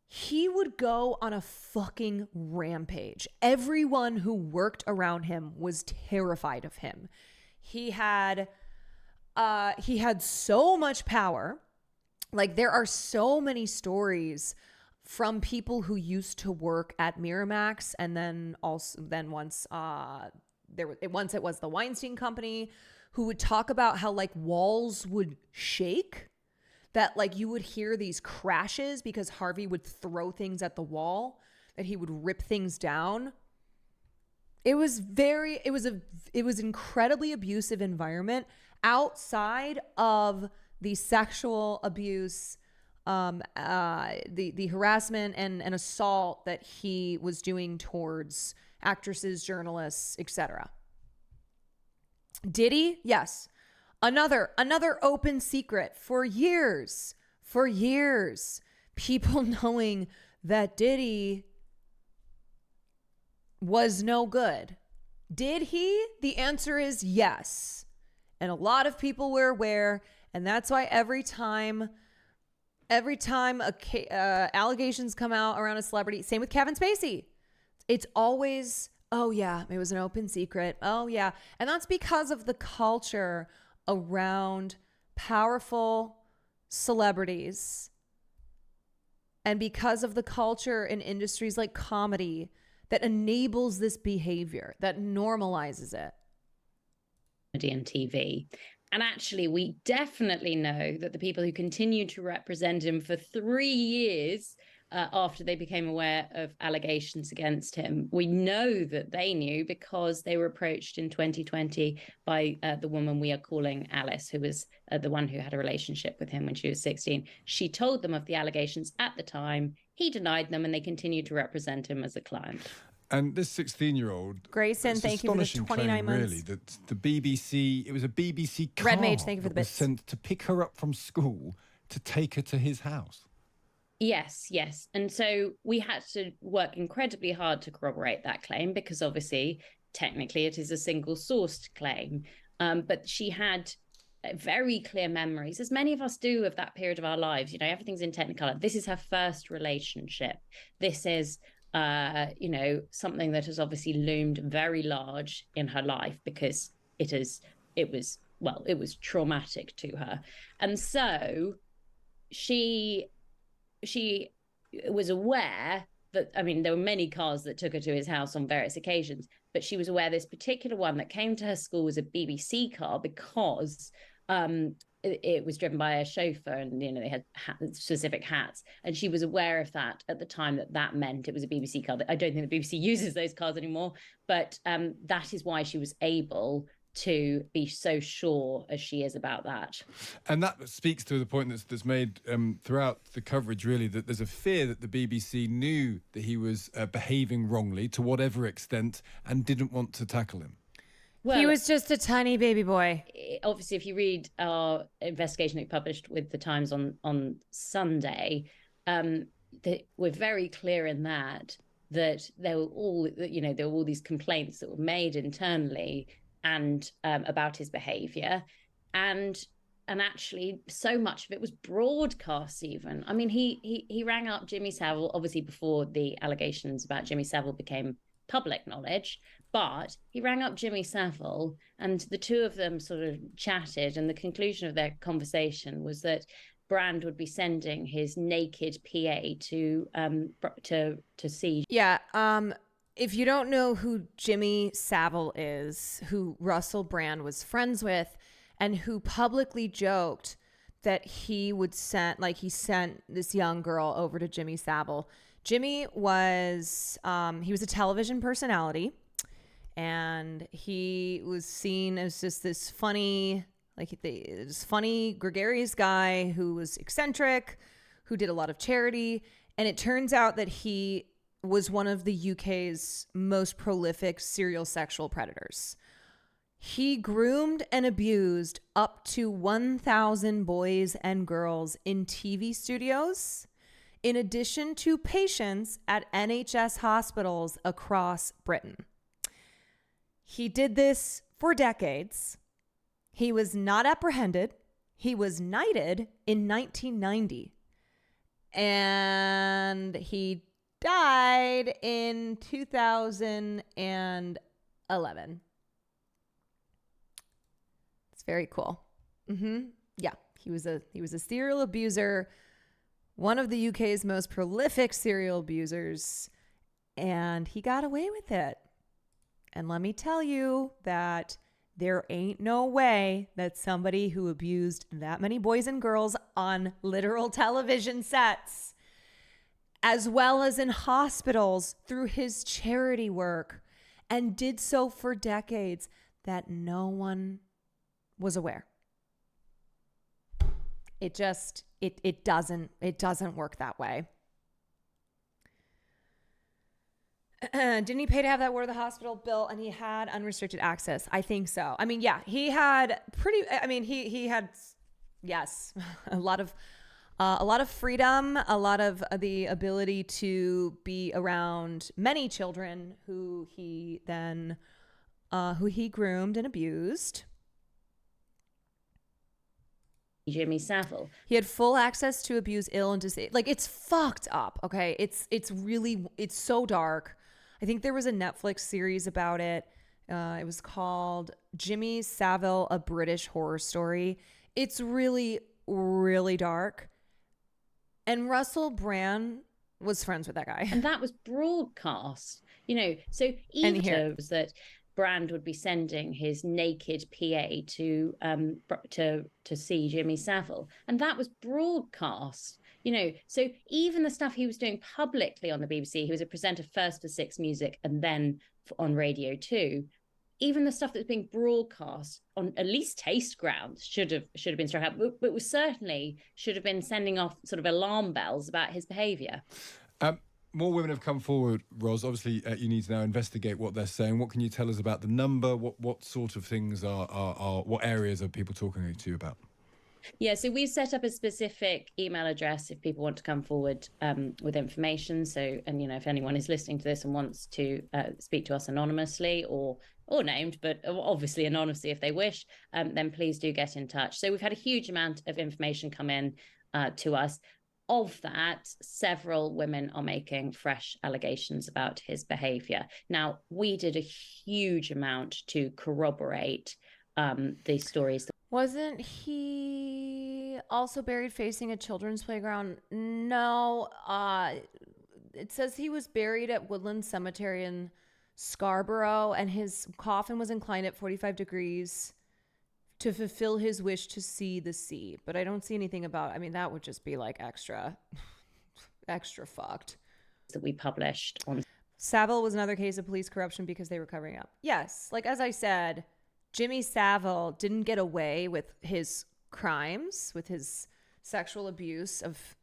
he would go on a fucking rampage. Everyone who worked around him was terrified of him. He had so much power. Like, there are so many stories from people who used to work at Miramax, and then once it was the Weinstein Company, who would talk about how like walls would shake. That like you would hear these crashes because Harvey would throw things at the wall, that he would rip things down. It was incredibly abusive environment outside of the sexual abuse, the harassment and assault that he was doing towards actresses, journalists, etc. Did he? Yes. Another open secret for years, people knowing that Diddy was no good. Did he? The answer is yes. And a lot of people were aware, and that's why every time allegations come out around a celebrity, same with Kevin Spacey, it's always, oh yeah, it was an open secret. Oh yeah. And that's because of the culture around powerful celebrities, and because of the culture in industries like comedy that enables this behavior, that normalizes it. And TV. And actually, we definitely know that the people who continued to represent him for 3 years after they became aware of allegations against him, we know that they knew because they were approached in 2020 by the woman we are calling Alice, who was the one who had a relationship with him when she was 16. She told them of the allegations at the time. He denied them, and they continued to represent him as a client. And this 16-year-old, Grayson, thank you for the 29 months. Really, that the BBC, it was a BBC car Red Mage, thank you for the that was bits. sent to pick her up from school to take her to his house. Yes. And so we had to work incredibly hard to corroborate that claim because obviously, technically, it is a single-sourced claim. But she had very clear memories, as many of us do, of that period of our lives. You know, everything's in Technicolor. This is her first relationship. This is something that has obviously loomed very large in her life because it was traumatic to her. And so she was aware that, I mean, there were many cars that took her to his house on various occasions, but she was aware this particular one that came to her school was a BBC car because it was driven by a chauffeur, and they had specific hats, and she was aware of that at the time that meant it was a BBC car. I don't think the BBC uses those cars anymore, but that is why she was able to be so sure as she is about that. And that speaks to the point that's made throughout the coverage, really, that there's a fear that the BBC knew that he was behaving wrongly to whatever extent and didn't want to tackle him. He was just a tiny baby boy. Obviously, if you read our investigation that we published with the Times on Sunday, we're very clear in that there were all these complaints that were made internally and about his behavior, and actually so much of it was broadcast. Even, I mean, he rang up Jimmy Savile obviously before the allegations about Jimmy Savile became public knowledge, but he rang up Jimmy Savile and the two of them sort of chatted, and the conclusion of their conversation was that Brand would be sending his naked PA to see. Yeah. If you don't know who Jimmy Savile is, who Russell Brand was friends with, and who publicly joked that he sent this young girl over to Jimmy Savile. Jimmy was he was a television personality, and he was seen as just this funny, gregarious guy who was eccentric, who did a lot of charity. And it turns out that he was one of the UK's most prolific serial sexual predators. He groomed and abused up to 1,000 boys and girls in TV studios, in addition to patients at NHS hospitals across Britain. He did this for decades. He was not apprehended. He was knighted in 1990. And he died in 2011. It's very cool. Yeah, he was a serial abuser, one of the UK's most prolific serial abusers, and he got away with it. And let me tell you that there ain't no way that somebody who abused that many boys and girls on literal television sets, as well as in hospitals through his charity work, and did so for decades, that no one was aware. It doesn't work that way. Didn't he pay to have that ward of the hospital built? And he had unrestricted access. I think so. I mean, yeah, he had he had, yes, a lot of freedom, a lot of the ability to be around many children who he groomed and abused. Jimmy Savile. He had full access to abuse ill and disabled. Like, it's fucked up. Okay. It's so dark. I think there was a Netflix series about it. It was called Jimmy Savile, A British Horror Story. It's really, really dark. And Russell Brand was friends with that guy. And that was broadcast, so even that Brand would be sending his naked PA to see Jimmy Savile, and that was broadcast. So even the stuff he was doing publicly on the BBC, he was a presenter first for Six Music and then on Radio 2. Even the stuff that's being broadcast on at least taste grounds should have been struck out, but we certainly should have been sending off sort of alarm bells about his behaviour. More women have come forward, Ros. Obviously, you need to now investigate what they're saying. What can you tell us about the number? What sort of things what areas are people talking to you about? Yeah, so we've set up a specific email address if people want to come forward with information. So, and if anyone is listening to this and wants to speak to us anonymously or named, but obviously anonymously if they wish, then please do get in touch. So we've had a huge amount of information come in to us. Of that, several women are making fresh allegations about his behaviour. Now, we did a huge amount to corroborate these stories. Wasn't he also buried facing a children's playground? No. It says he was buried at Woodland Cemetery in Scarborough, and his coffin was inclined at 45 degrees to fulfill his wish to see the sea. But I don't see anything about, that would just be like extra fucked. That we published on. Savile was another case of police corruption because they were covering up. Yes, like as I said, Jimmy Savile didn't get away with his crimes, with his sexual abuse of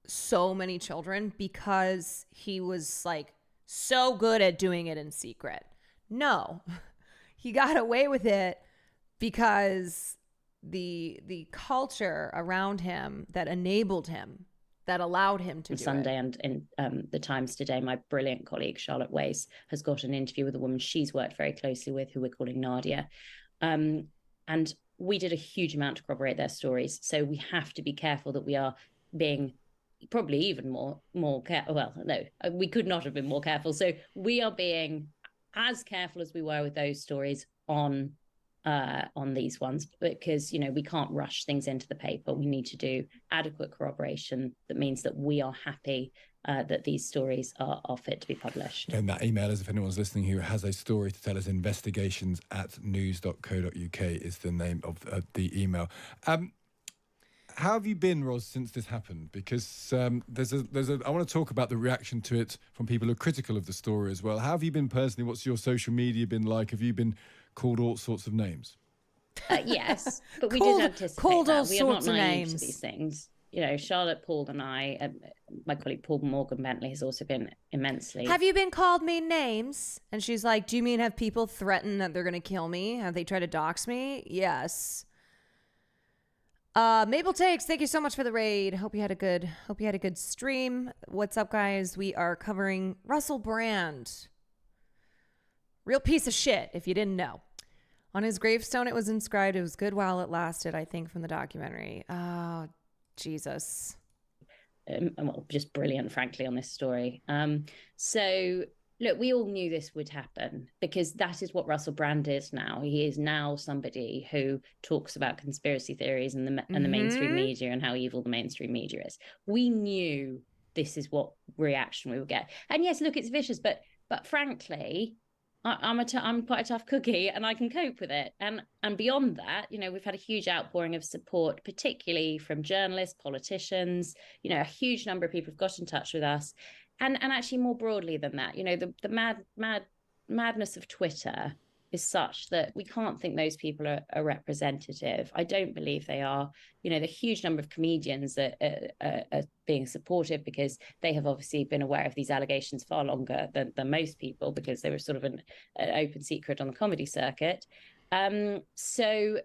so many children because he was like so good at doing it in secret. No, he got away with it because the culture around him that enabled him, that allowed him to do Sunday it. And in the Times today, my brilliant colleague Charlotte Wace has got an interview with a woman she's worked very closely with, who we're calling Nadia, and we did a huge amount to corroborate their stories. So we have to be careful that we are being probably even more careful. Well, no, we could not have been more careful. So we are being as careful as we were with those stories on these ones, because we can't rush things into the paper. We need to do adequate corroboration that means that we are happy that these stories are fit to be published. And that email is, if anyone's listening who has a story to tell us, investigations@news.co.uk is the name of the email. How have you been, Ros, since this happened? Because I want to talk about the reaction to it from people who are critical of the story as well. How have you been personally? What's your social media been like? Have you been called all sorts of names? Yes, but we did anticipate called that. all We are not sorts of naive names. to these things. Charlotte, Paul, and I, my colleague Paul Morgan Bentley has also been immensely. Have you been called mean names? And she's like, do you mean have people threatened that they're going to kill me? Have they tried to dox me? Yes. Mabel Takes, thank you so much for the raid. Hope you had a good stream. What's up, guys? We are covering Russell Brand. Real piece of shit, if you didn't know. On his gravestone, it was inscribed, "It was good while it lasted," I think, from the documentary. Oh, Jesus. Well, just brilliant, frankly, on this story. So, look, we all knew this would happen because that is what Russell Brand is now. He is now somebody who talks about conspiracy theories and the mainstream media and how evil the mainstream media is. We knew this is what reaction we would get. And yes, look, it's vicious, but frankly, I'm quite a tough cookie and I can cope with it. And beyond that, we've had a huge outpouring of support, particularly from journalists, politicians, a huge number of people have got in touch with us. And actually more broadly than that, the madness of Twitter is such that we can't think those people are representative. I don't believe they are. You know, the huge number of comedians that are being supportive because they have obviously been aware of these allegations far longer than most people, because they were sort of an open secret on the comedy circuit. So,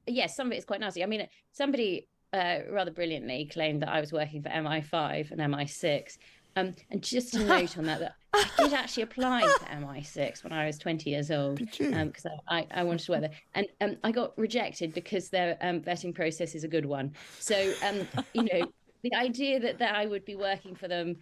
yes, some of it is quite nasty. I mean, somebody rather brilliantly claimed that I was working for MI5 and MI6. And just a note on that I did actually apply to MI6 when I was 20 years old. Did you? Because I wanted to work there. And I got rejected because their vetting process is a good one. So, you know, the idea that I would be working for them,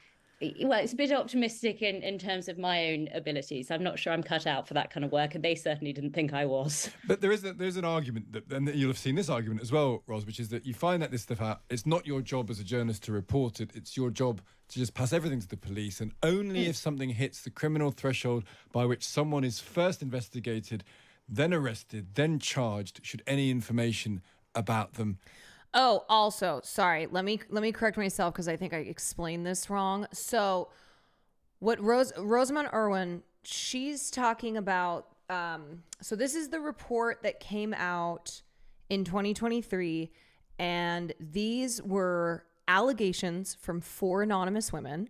well, it's a bit optimistic in terms of my own abilities. I'm not sure I'm cut out for that kind of work, and they certainly didn't think I was. But there's an argument that, and you'll have seen this argument as well, Ros, which is that you find that this stuff out. It's not your job as a journalist to report it. It's your job to just pass everything to the police, and only if something hits the criminal threshold by which someone is first investigated, then arrested, then charged, should any information about them. Oh, also, sorry, let me correct myself because I think I explained this wrong. So what Rosamund Irwin, she's talking about, so this is the report that came out in 2023, and these were allegations from 4 anonymous women,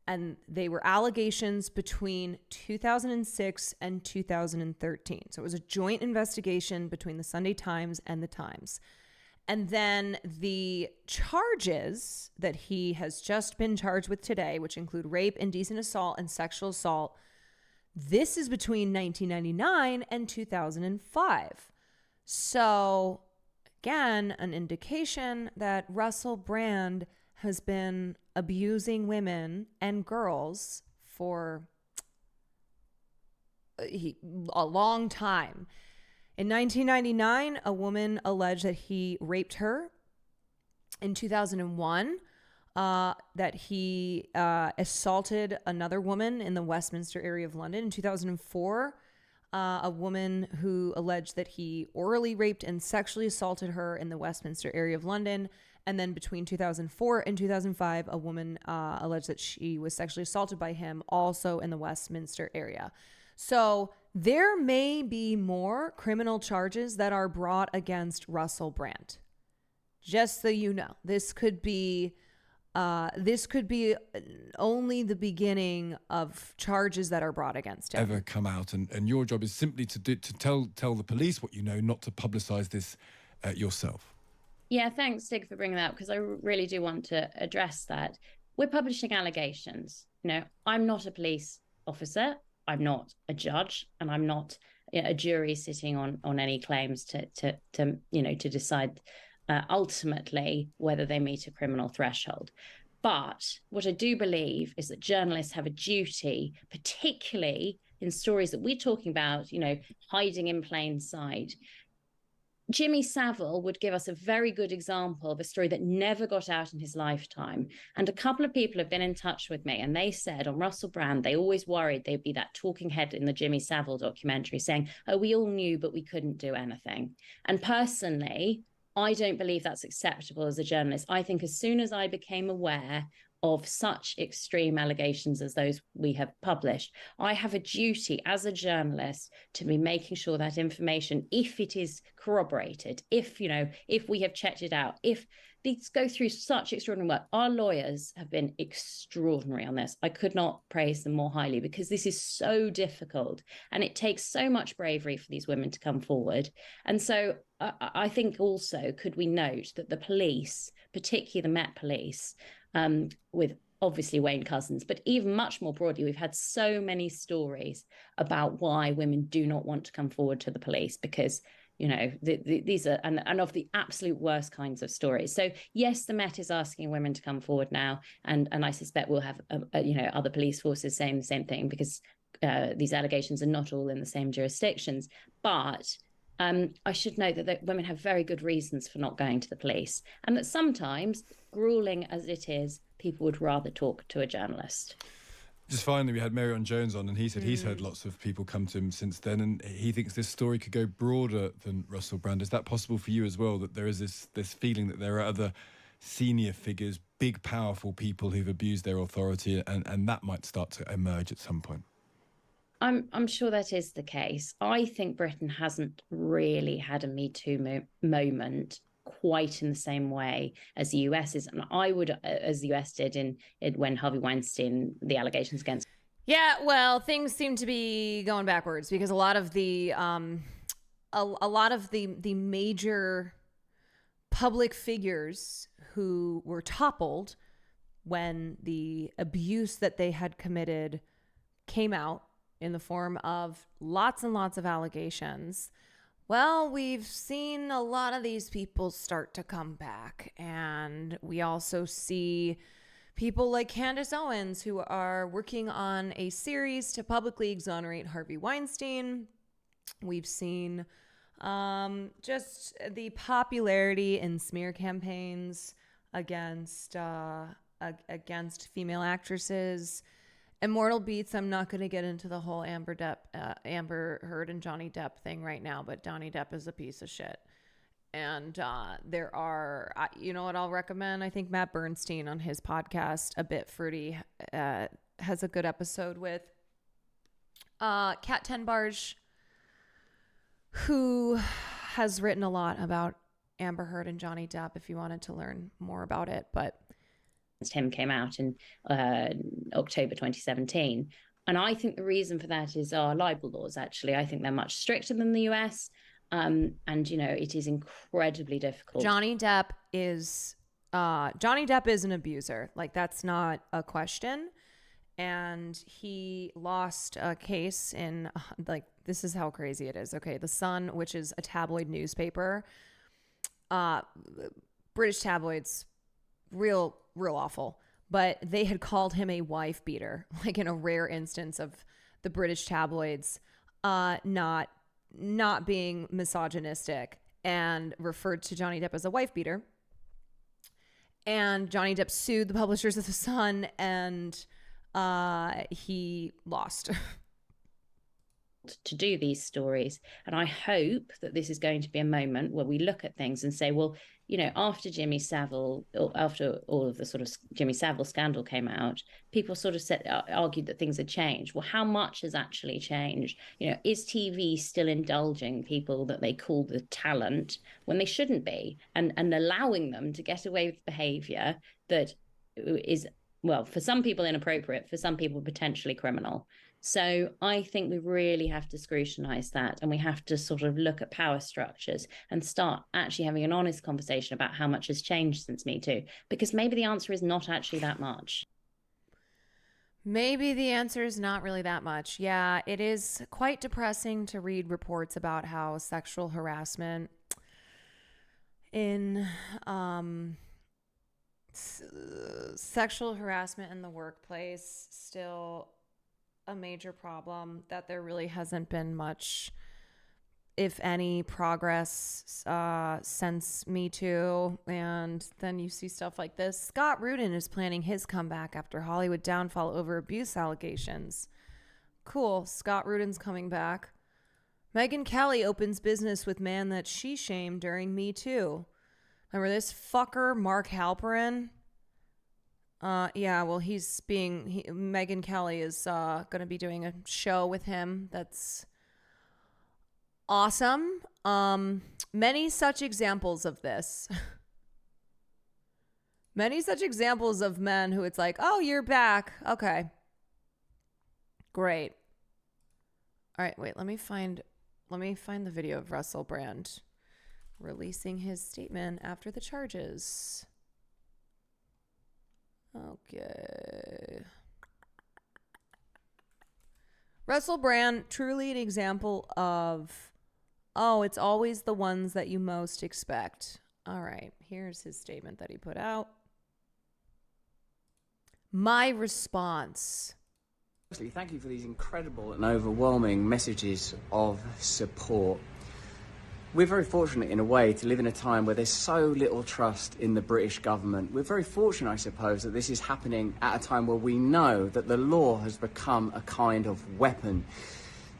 and they were allegations between 2006 and 2013. So it was a joint investigation between the Sunday Times and the Times. And then the charges that he has just been charged with today, which include rape, indecent assault, and sexual assault, this is between 1999 and 2005. So, again, an indication that Russell Brand has been abusing women and girls for a long time. In 1999, a woman alleged that he raped her. In 2001, that he assaulted another woman in the Westminster area of London. In 2004, a woman who alleged that he orally raped and sexually assaulted her in the Westminster area of London. And then between 2004 and 2005, a woman alleged that she was sexually assaulted by him also in the Westminster area. So there may be more criminal charges that are brought against Russell Brand. Just so you know, this could be only the beginning of charges that are brought against him. Ever come out, and your job is simply to tell the police what you know, not to publicise this yourself. Yeah, thanks, Stig, for bringing that up, because I really do want to address that. We're publishing allegations. You know, I'm not a police officer. I'm not a judge, and I'm not a jury sitting on any claims to decide ultimately whether they meet a criminal threshold. But what I do believe is that journalists have a duty, particularly in stories that we're talking about, you know, hiding in plain sight. Jimmy Savile would give us a very good example of a story that never got out in his lifetime. And a couple of people have been in touch with me, and they said on Russell Brand, they always worried they'd be that talking head in the Jimmy Savile documentary saying, oh, we all knew, but we couldn't do anything. And personally, I don't believe that's acceptable as a journalist. I think as soon as I became aware of such extreme allegations as those we have published, I have a duty as a journalist to be making sure that information, if it is corroborated, if we have checked it out, if these go through such extraordinary work. Our lawyers have been extraordinary on this. I could not praise them more highly, because this is so difficult and it takes so much bravery for these women to come forward. And so I think also, could we note that the police, particularly the Met Police, with obviously Wayne Couzens, but even much more broadly, we've had so many stories about why women do not want to come forward to the police, because, you know, these are, and of the absolute worst kinds of stories. So yes, the Met is asking women to come forward now, and I suspect we'll have, other police forces saying the same thing, because these allegations are not all in the same jurisdictions. But I should note that women have very good reasons for not going to the police, and that sometimes, grueling as it is, people would rather talk to a journalist. Just finally, we had Marion Jones on, and he said he's heard lots of people come to him since then, and he thinks this story could go broader than Russell Brand. Is that possible for you as well, that there is this feeling that there are other senior figures, big, powerful people who've abused their authority, and that might start to emerge at some point? I'm sure that is the case. I think Britain hasn't really had a Me Too moment quite in the same way as the US is, and I would, as the US did in when Harvey Weinstein, the allegations against. Yeah, well, things seem to be going backwards because a lot of the major public figures who were toppled when the abuse that they had committed came out in the form of lots and lots of allegations. Well, we've seen a lot of these people start to come back, and we also see people like Candace Owens who are working on a series to publicly exonerate Harvey Weinstein. We've seen just the popularity in smear campaigns against female actresses. Immortal Beats, I'm not going to get into the whole Amber Heard and Johnny Depp thing right now, but Johnny Depp is a piece of shit. And there are, you know what I'll recommend? I think Matt Bernstein on his podcast, A Bit Fruity, has a good episode with Kat Tenbarge, who has written a lot about Amber Heard and Johnny Depp if you wanted to learn more about it. But him came out in October 2017. And I think the reason for that is our libel laws, actually. I think they're much stricter than the US. And, you know, it is incredibly difficult. Johnny Depp is an abuser. Like, that's not a question. And he lost a case in, like, this is how crazy it is. Okay, The Sun, which is a tabloid newspaper, British tabloids, real awful. But they had called him a wife beater, like in a rare instance of the British tabloids not being misogynistic, and referred to Johnny Depp as a wife beater. And Johnny Depp sued the publishers of The Sun, and he lost. To do these stories. And I hope that this is going to be a moment where we look at things and say, well, you know, after all of the sort of Jimmy Savile scandal came out, people sort of argued that things had changed. Well, how much has actually changed? You know, is TV still indulging people that they call the talent when they shouldn't be, and allowing them to get away with behavior that is, well, for some people inappropriate, for some people potentially criminal? So I think we really have to scrutinize that, and we have to sort of look at power structures and start actually having an honest conversation about how much has changed since Me Too, because maybe the answer is not actually that much. Maybe the answer is not really that much. Yeah, it is quite depressing to read reports about how sexual harassment in the workplace still a major problem, that there really hasn't been much, if any, progress since Me Too. And then you see stuff like this. Scott Rudin is planning his comeback after Hollywood downfall over abuse allegations. Cool, Scott Rudin's coming back. Megyn Kelly opens business with man that she shamed during Me Too. Remember this fucker, Mark Halperin? Yeah, well, Megyn Kelly is going to be doing a show with him. That's awesome. Many such examples of this. Many such examples of men who it's like, oh, you're back. Okay. Great. All right, wait, let me find the video of Russell Brand releasing his statement after the charges. Okay. Russell Brand, truly an example of, oh, it's always the ones that you most expect. All right, here's his statement that he put out. My response. Firstly, thank you for these incredible and overwhelming messages of support. We're very fortunate in a way to live in a time where there's so little trust in the British government. We're very fortunate, I suppose, that this is happening at a time where we know that the law has become a kind of weapon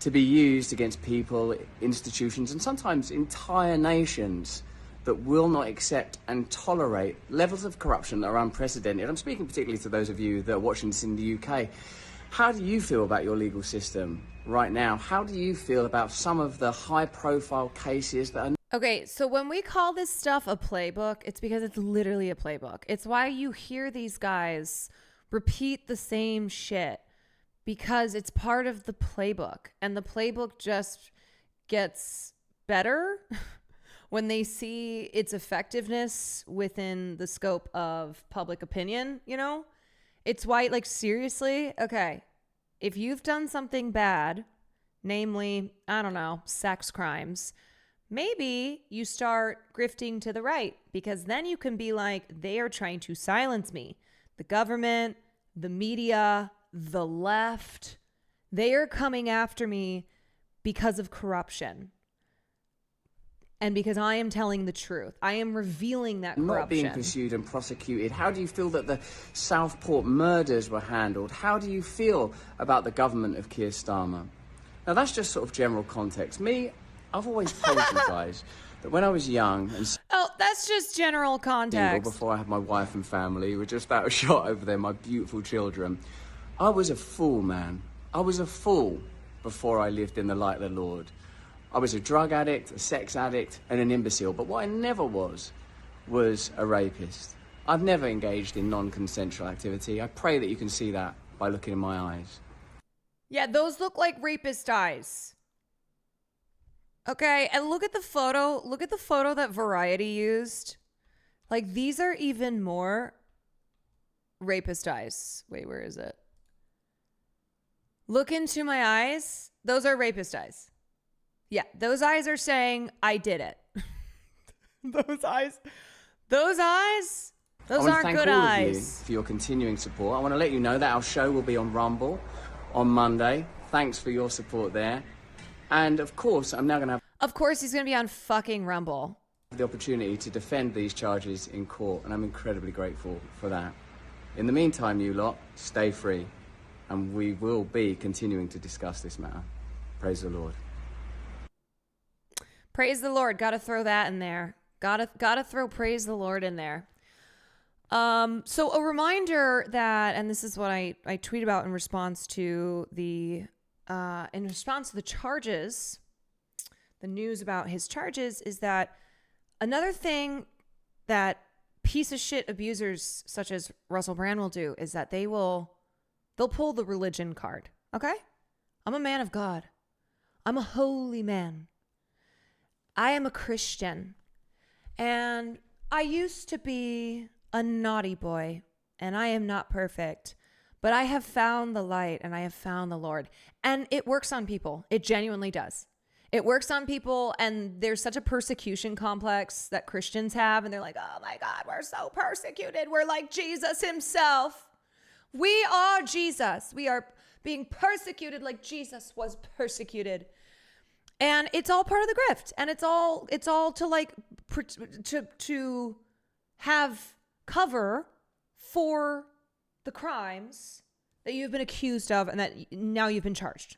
to be used against people, institutions, and sometimes entire nations that will not accept and tolerate levels of corruption that are unprecedented. I'm speaking particularly to those of you that are watching this in the UK. How do you feel about your legal system right now? How do you feel about some of the high-profile cases that are... Okay, so when we call this stuff a playbook, it's because it's literally a playbook. It's why you hear these guys repeat the same shit, because it's part of the playbook. And the playbook just gets better when they see its effectiveness within the scope of public opinion, you know? It's why, like, seriously, okay, if you've done something bad, namely, I don't know, sex crimes, maybe you start grifting to the right, because then you can be like, they are trying to silence me. The government, the media, the left, they are coming after me because of corruption. And because I am telling the truth. I am revealing that corruption. Not being pursued and prosecuted. How do you feel that the Southport murders were handled? How do you feel about the government of Keir Starmer? Now, that's just sort of general context. Me, I've always told you guys that when I was young and oh, that's just general context. single, before I had my wife and family, we were just out of shot over there, my beautiful children, I was a fool, man. I was a fool before I lived in the light of the Lord. I was a drug addict, a sex addict, and an imbecile. But what I never was a rapist. I've never engaged in non-consensual activity. I pray that you can see that by looking in my eyes. Yeah, those look like rapist eyes. Okay, and look at the photo. Look at the photo that Variety used. Like, these are even more rapist eyes. Wait, where is it? Look into my eyes. Those are rapist eyes. Yeah, those eyes are saying, I did it. Those eyes aren't good eyes. I want to thank all of you for your continuing support. I want to let you know that our show will be on Rumble on Monday. Thanks for your support there. And of course, I'm now going to have... Of course, he's going to be on fucking Rumble. ...the opportunity to defend these charges in court, and I'm incredibly grateful for that. In the meantime, you lot, stay free, and we will be continuing to discuss this matter. Praise the Lord. Praise the Lord. Got to throw that in there. Gotta throw praise the Lord in there. So a reminder that, and this is what I tweet about in response to the charges, the news about his charges, is that another thing that piece of shit abusers such as Russell Brand will do is that they'll pull the religion card. Okay? I'm a man of God. I'm a holy man. I am a Christian, and I used to be a naughty boy, and I am not perfect, but I have found the light and I have found the Lord, and it works on people. It genuinely does. It works on people, and there's such a persecution complex that Christians have, and they're like, oh my God, we're so persecuted. We're like Jesus himself. We are Jesus. We are being persecuted like Jesus was persecuted. And it's all part of the grift, and it's all to like to have cover for the crimes that you've been accused of and that now you've been charged.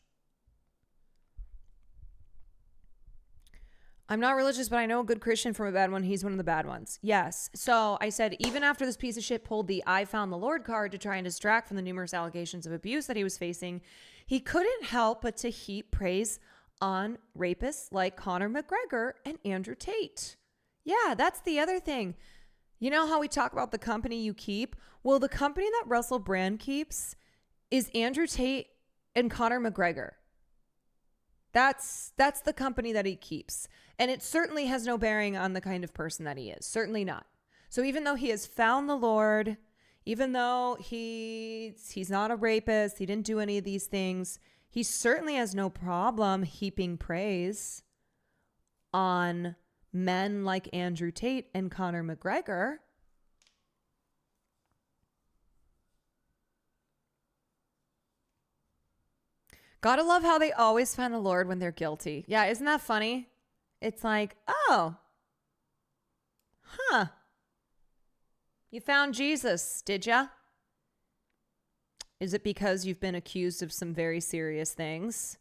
I'm not religious, but I know a good Christian from a bad one. He's one of the bad ones. Yes. So I said, even after this piece of shit pulled the I found the Lord card to try and distract from the numerous allegations of abuse that he was facing, he couldn't help but to heap praise on rapists like Conor McGregor and Andrew Tate. Yeah, that's the other thing. You know how we talk about the company you keep? Well, the company that Russell Brand keeps is Andrew Tate and Conor McGregor. That's the company that he keeps. And it certainly has no bearing on the kind of person that he is. Certainly not. So even though he has found the Lord, even though he's not a rapist, he didn't do any of these things, he certainly has no problem heaping praise on men like Andrew Tate and Conor McGregor. Gotta love how they always find the Lord when they're guilty. Yeah, isn't that funny? It's like, oh, huh. You found Jesus, did ya? Is it because you've been accused of some very serious things?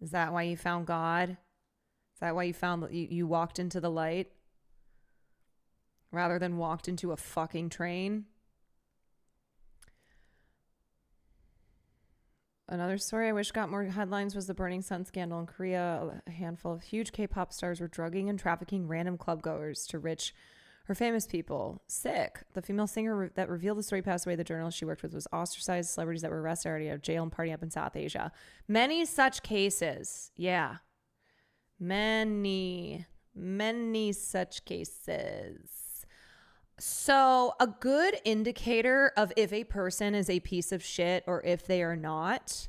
Is that why you found God? Is that why you found you walked into the light rather than walked into a fucking train? Another story I wish got more headlines was the Burning Sun scandal in Korea. A handful of huge K-pop stars were drugging and trafficking random clubgoers to rich or famous people. Sick. The female singer that revealed the story passed away. The journalist she worked with was ostracized. Celebrities that were arrested already out of jail and partying up in South Asia. Many such cases. Yeah. Many such cases. So a good indicator of if a person is a piece of shit or if they are not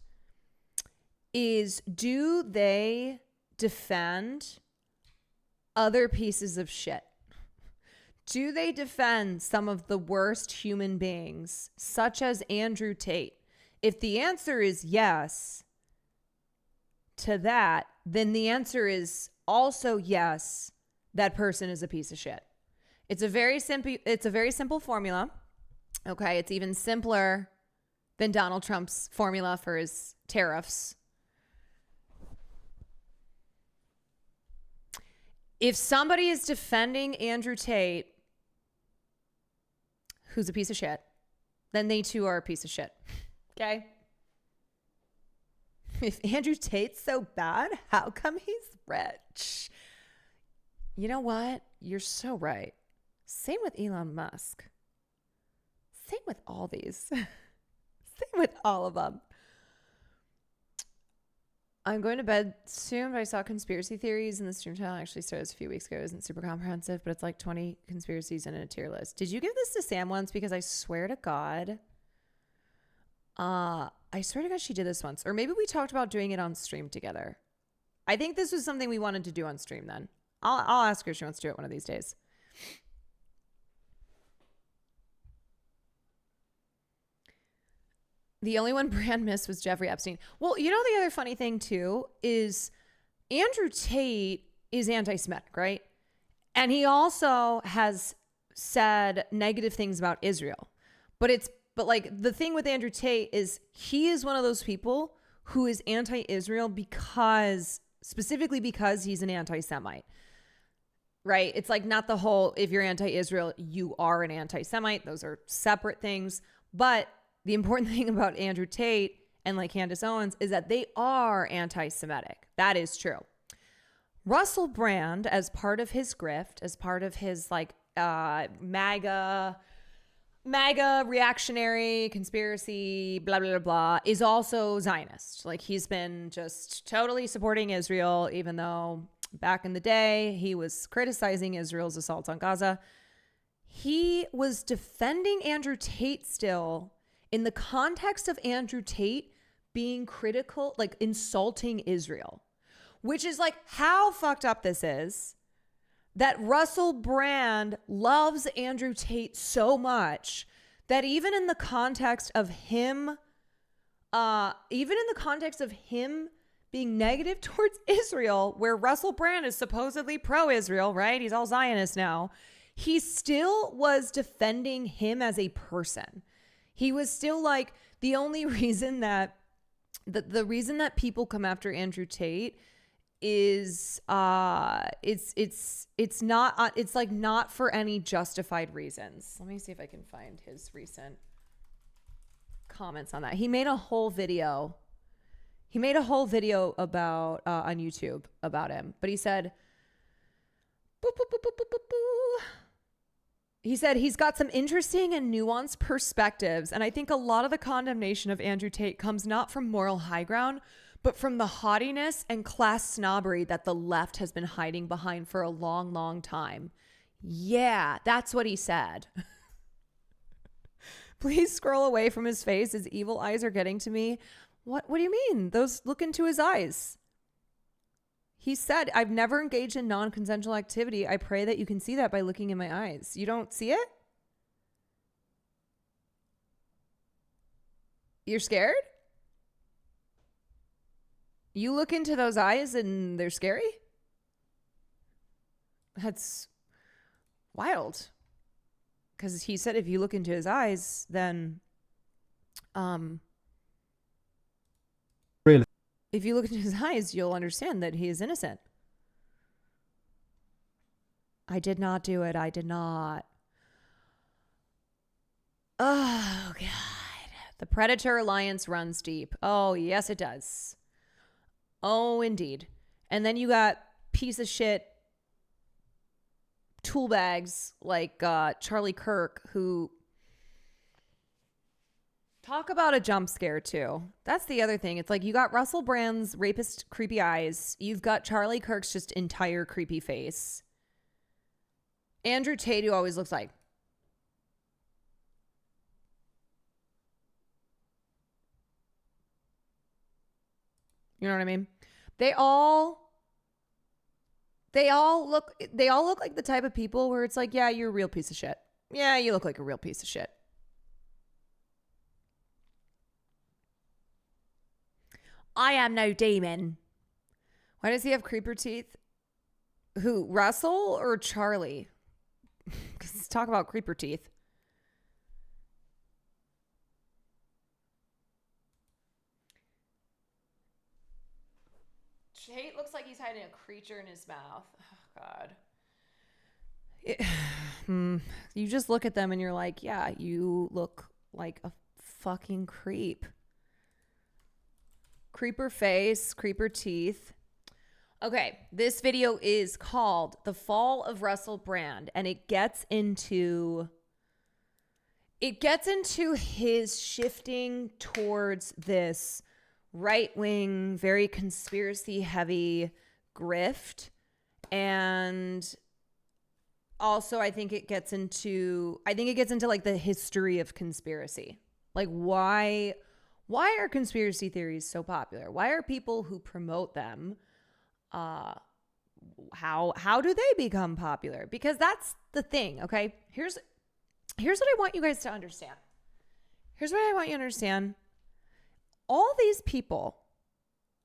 is, do they defend other pieces of shit? Do they defend some of the worst human beings, such as Andrew Tate? If the answer is yes to that, then the answer is also yes, that person is a piece of shit. It's a very simple formula. Okay, it's even simpler than Donald Trump's formula for his tariffs. If somebody is defending Andrew Tate, who's a piece of shit, then they too are a piece of shit. Okay? If Andrew Tate's so bad, how come he's rich? You know what? You're so right. Same with Elon Musk. Same with all these. Same with all of them. I'm going to bed soon, but I saw conspiracy theories in the stream channel. I actually started this a few weeks ago. It isn't super comprehensive, but it's like 20 conspiracies in a tier list. Did you give this to Sam once? Because I swear to God, she did this once. Or maybe we talked about doing it on stream together. I think this was something we wanted to do on stream then. I'll ask her if she wants to do it one of these days. The only one Brand missed was Jeffrey Epstein. Well, you know, the other funny thing too is Andrew Tate is anti-Semitic, right? And he also has said negative things about Israel. But like the thing with Andrew Tate is he is one of those people who is anti-Israel specifically because he's an anti-Semite. Right? It's like not the whole, if you're anti-Israel, you are an anti-Semite. Those are separate things. But the important thing about Andrew Tate and like Candace Owens is that they are anti-Semitic. That is true. Russell Brand, as part of his grift, as part of his like MAGA reactionary conspiracy, blah, blah, blah, blah, is also Zionist. Like he's been just totally supporting Israel, even though back in the day he was criticizing Israel's assaults on Gaza. He was defending Andrew Tate still in the context of Andrew Tate being critical, like insulting Israel, which is like how fucked up this is that Russell Brand loves Andrew Tate so much that even in the context of him being negative towards Israel, where Russell Brand is supposedly pro-Israel, right? He's all Zionist now. He still was defending him as a person. He was still like, the only reason that the reason that people come after Andrew Tate is it's not for any justified reasons. Let me see if I can find his recent comments on that. He made a whole video about on YouTube about him, but he said he's got some interesting and nuanced perspectives, and I think a lot of the condemnation of Andrew Tate comes not from moral high ground, but from the haughtiness and class snobbery that the left has been hiding behind for a long, long time. Yeah, that's what he said. Please scroll away from his face. His evil eyes are getting to me. What do you mean? Those look into his eyes. He said, I've never engaged in non-consensual activity. I pray that you can see that by looking in my eyes. You don't see it? You're scared? You look into those eyes and they're scary? That's wild. Because he said if you look into his eyes, then really? If you look into his eyes, you'll understand that he is innocent. I did not do it. I did not. Oh, God. The Predator Alliance runs deep. Oh, yes, it does. Oh, indeed. And then you got piece of shit tool bags like Charlie Kirk, who talk about a jump scare too. That's the other thing. It's like you got Russell Brand's rapist creepy eyes. You've got Charlie Kirk's just entire creepy face. Andrew Tate, who always looks like. You know what I mean? They all look like the type of people where it's like, yeah, you're a real piece of shit. Yeah, you look like a real piece of shit. I am no demon. Why does he have creeper teeth? Who, Russell or Charlie? Because let's talk about creeper teeth. Tate looks like he's hiding a creature in his mouth. Oh, God. You just look at them and you're like, yeah, you look like a fucking creep. Creeper face, creeper teeth. Okay, this video is called The Fall of Russell Brand, and it gets into his shifting towards this right-wing, very conspiracy-heavy grift. And also I think it gets into like the history of conspiracy. Like why are conspiracy theories so popular? Why are people who promote them how do they become popular? Because that's the thing, okay? Here's what I want you guys to understand. Here's what I want you to understand. All these people,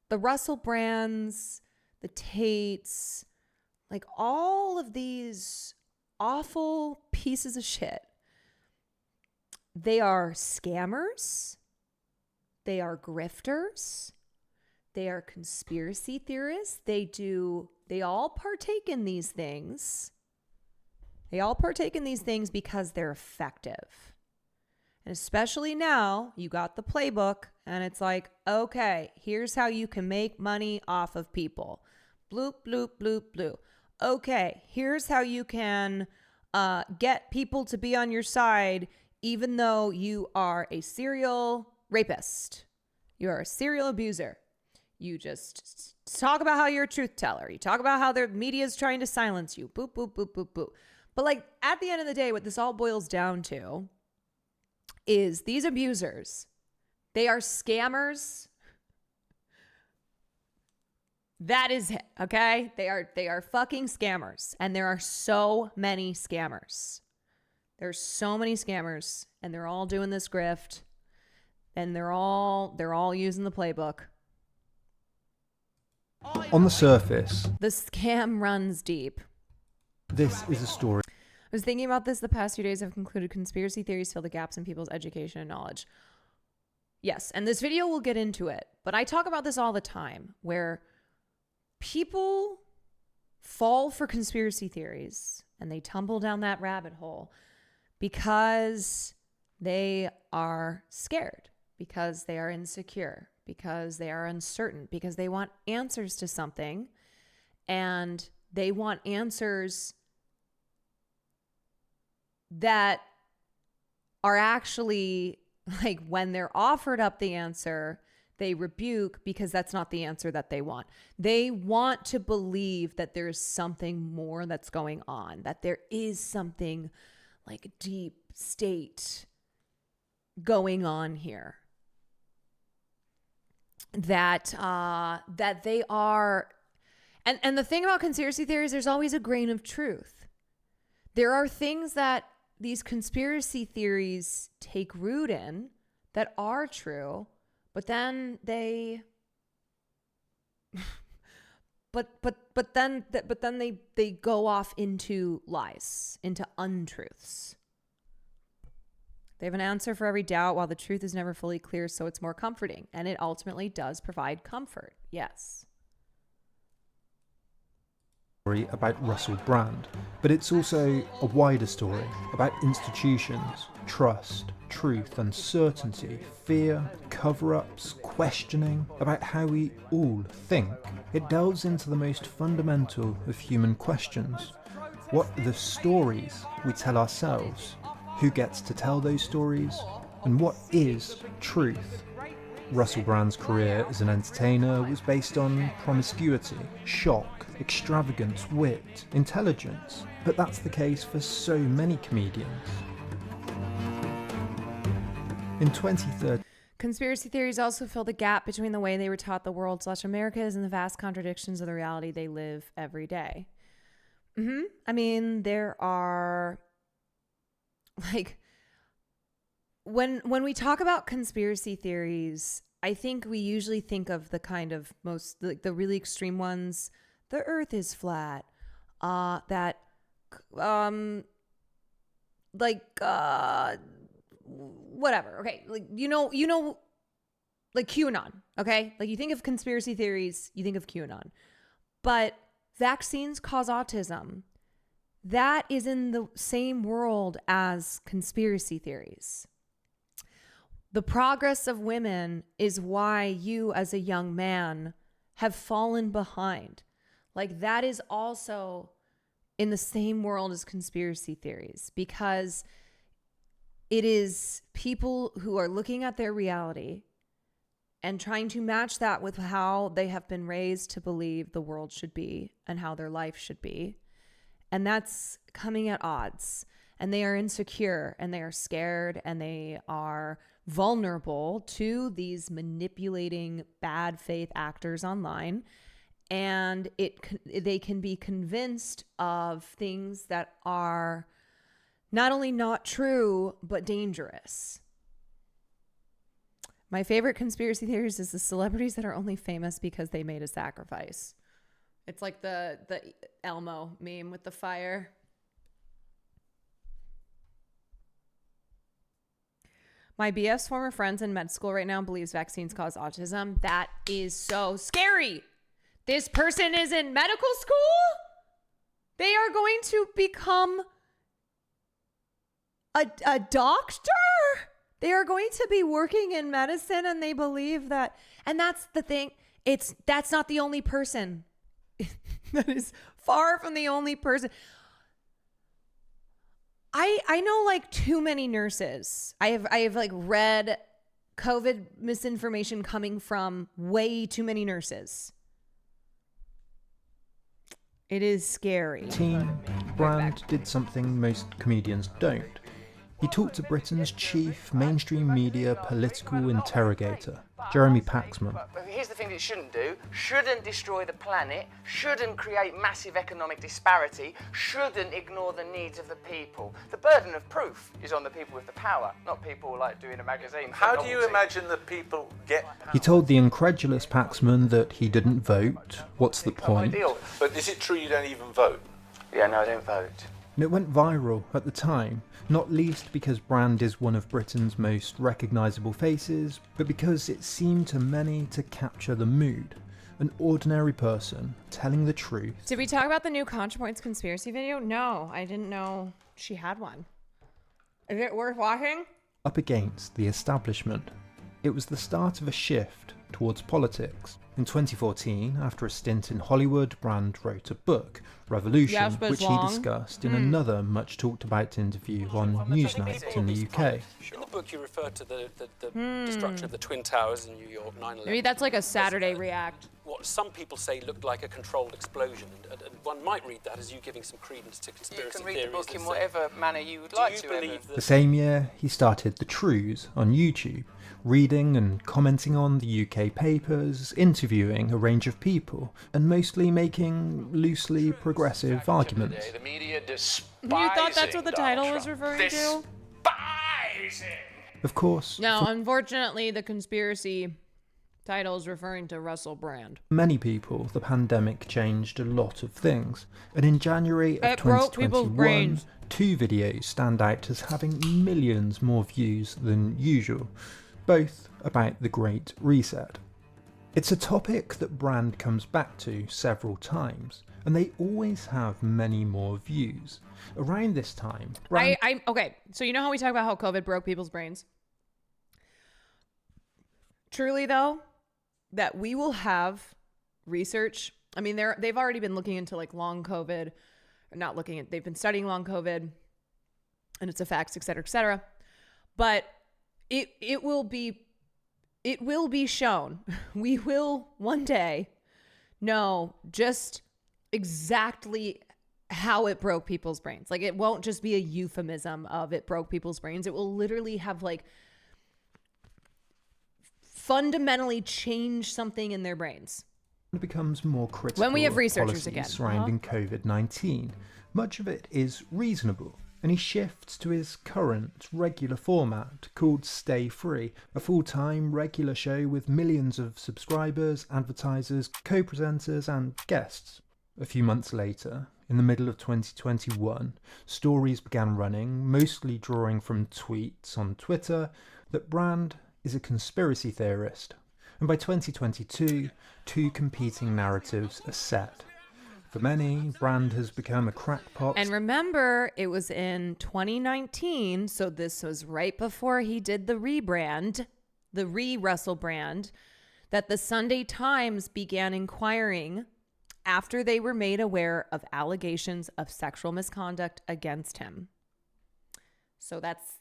the Russell Brands, the Tates, like all of these awful pieces of shit, they are scammers. They are grifters. They are conspiracy theorists. They all partake in these things. They all partake in these things because they're effective. And especially now, you got the playbook and it's like, okay, here's how you can make money off of people. Bloop, bloop, bloop, bloop. Okay, here's how you can get people to be on your side even though you are a serial rapist. You're a serial abuser. You just talk about how you're a truth teller. You talk about how the media is trying to silence you. Boop, boop, boop, boop, boop. But like at the end of the day, what this all boils down to is these abusers, they are scammers. That is it, okay? They are fucking scammers. And there are so many scammers. There's so many scammers and they're all doing this grift and they're all using the playbook. On the surface, the scam runs deep. This is a story. I was thinking about this the past few days. I've concluded conspiracy theories fill the gaps in people's education and knowledge. Yes, and this video will get into it, but I talk about this all the time where people fall for conspiracy theories and they tumble down that rabbit hole because they are scared, because they are insecure, because they are uncertain, because they want answers to something and they want answers that are actually like when they're offered up the answer, they rebuke because that's not the answer that they want. They want to believe that there's something more that's going on, that there is something like deep state going on here. That they are, and the thing about conspiracy theories, there's always a grain of truth. There are things that these conspiracy theories take root in that are true, but then they they go off into lies, into untruths. They have an answer for every doubt while the truth is never fully clear, so it's more comforting, and it ultimately does provide comfort. Yes. About Russell Brand, but it's also a wider story about institutions, trust, truth, uncertainty, fear, cover-ups, questioning about how we all think. It delves into the most fundamental of human questions. What are the stories we tell ourselves? Who gets to tell those stories? And what is truth? Russell Brand's career as an entertainer was based on promiscuity, shock, extravagance, wit, intelligence. But that's the case for so many comedians. In 2013, Conspiracy theories also fill the gap between the way they were taught the world/America is and the vast contradictions of the reality they live every day. I mean, there are, like, when we talk about conspiracy theories, I think we usually think of the kind of most, like, the really extreme ones. The Earth is flat. Whatever. Okay, like you know, like QAnon. Okay, like you think of conspiracy theories, you think of QAnon, but vaccines cause autism. That is in the same world as conspiracy theories. The progress of women is why you, as a young man, have fallen behind. Like, that is also in the same world as conspiracy theories, because it is people who are looking at their reality and trying to match that with how they have been raised to believe the world should be and how their life should be. And that's coming at odds. And they are insecure and they are scared and they are vulnerable to these manipulating bad faith actors online. And they can be convinced of things that are not only not true, but dangerous. My favorite conspiracy theories is the celebrities that are only famous because they made a sacrifice. It's like the Elmo meme with the fire. My BF's former friends in med school right now believes vaccines cause autism. That is so scary. This person is in medical school. They are going to become a doctor. They are going to be working in medicine, and they believe that. And that's the thing. That's not the only person. That is far from the only person. I know like too many nurses. I have like read COVID misinformation coming from way too many nurses. It is scary. Brand did something most comedians don't. He talked to Britain's chief mainstream media political interrogator, Jeremy Paxman. But here's the thing it shouldn't do. Shouldn't destroy the planet, shouldn't create massive economic disparity, shouldn't ignore the needs of the people. The burden of proof is on the people with the power, not people like doing a magazine. How do you imagine that people get power? He told the incredulous Paxman that he didn't vote. What's the point? But is it true you don't even vote? Yeah, no, I don't vote. And it went viral at the time, not least because Brand is one of Britain's most recognisable faces, but because it seemed to many to capture the mood. An ordinary person telling the truth. Did we talk about the new ContraPoints conspiracy video? No, I didn't know she had one. Is it worth watching? Up against the establishment. It was the start of a shift towards politics. In 2014, after a stint in Hollywood, Brand wrote a book, Revolution, which he discussed in another much talked about interview on Newsnight in the UK. In the book you refer to the destruction of the Twin Towers in New York, 9/11. Maybe that's like a Saturday React. What some people say looked like a controlled explosion, and one might read that as you giving some credence to conspiracy theories. You can read the book in whatever manner you would like to. The same year, he started The Trues on YouTube, reading and commenting on the UK papers, interviewing a range of people, and mostly making loosely progressive arguments. The media despises You thought that's what the title was referring to? Of course. No, unfortunately, the conspiracy title is referring to Russell Brand. For many people, the pandemic changed a lot of things, and in January of It broke people's 2021, brains. 2 videos stand out as having millions more views than usual, both about the Great Reset. It's a topic that Brand comes back to several times, and they always have many more views. Around this time, Brand... Okay, so you know how we talk about how COVID broke people's brains? Truly, though, that we will have research. I mean, they've already been looking into like long COVID, they've been studying long COVID and its effects, et cetera, but it will be shown. We will one day know just exactly how it broke people's brains. Like, it won't just be a euphemism of it broke people's brains. It will literally have like fundamentally change something in their brains. It becomes more critical when we have of researchers policies again surrounding COVID-19. Much of it is reasonable, and he shifts to his current regular format called Stay Free, a full-time regular show with millions of subscribers, advertisers, co-presenters and guests. A few months later, in the middle of 2021, stories began running, mostly drawing from tweets on Twitter, that Brand is a conspiracy theorist. And by 2022, two competing narratives are set. For many, Brand has become a crackpot. And remember, it was in 2019, so this was right before he did the rebrand, the Russell Brand, that the Sunday Times began inquiring after they were made aware of allegations of sexual misconduct against him. So that's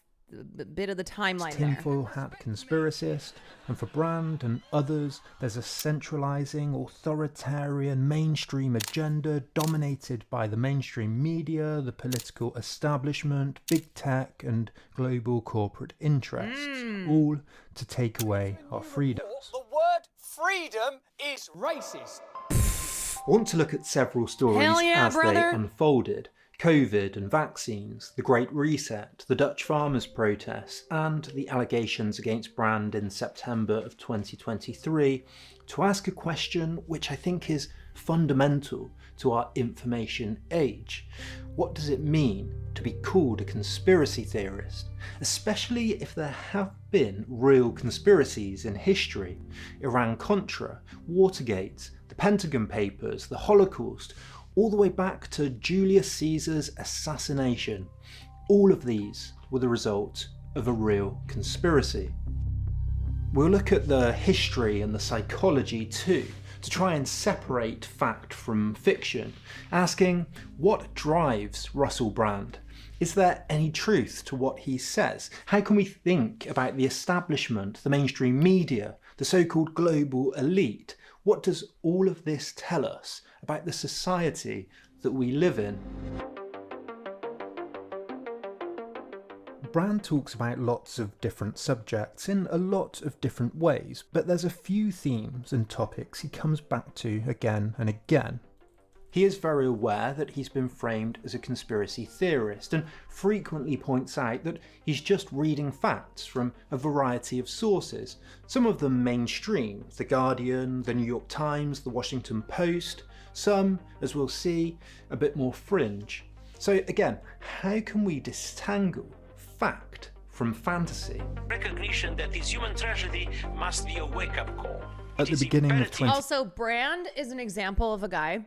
a bit of the timeline there. Tinfoil hat conspiracist, and for Brand and others, there's a centralizing, authoritarian mainstream agenda dominated by the mainstream media, the political establishment, big tech, and global corporate interests, all to take away our freedoms. The word freedom is racist. I want to look at several stories as they unfolded. COVID and vaccines, the Great Reset, the Dutch farmers' protests, and the allegations against Brand in September of 2023, to ask a question which I think is fundamental to our information age. What does it mean to be called a conspiracy theorist, especially if there have been real conspiracies in history? Iran-Contra, Watergate, the Pentagon Papers, the Holocaust, all the way back to Julius Caesar's assassination. All of these were the result of a real conspiracy. We'll look at the history and the psychology too, to try and separate fact from fiction, asking what drives Russell Brand? Is there any truth to what he says? How can we think about the establishment, the mainstream media, the so-called global elite? What does all of this tell us about the society that we live in? Brand talks about lots of different subjects in a lot of different ways, but there's a few themes and topics he comes back to again and again. He is very aware that he's been framed as a conspiracy theorist and frequently points out that he's just reading facts from a variety of sources, some of them mainstream, The Guardian, The New York Times, The Washington Post, some, as we'll see, a bit more fringe. So again, how can we disentangle fact from fantasy? Recognition that this human tragedy must be a wake-up call. At the beginning of Also, Brand is an example of a guy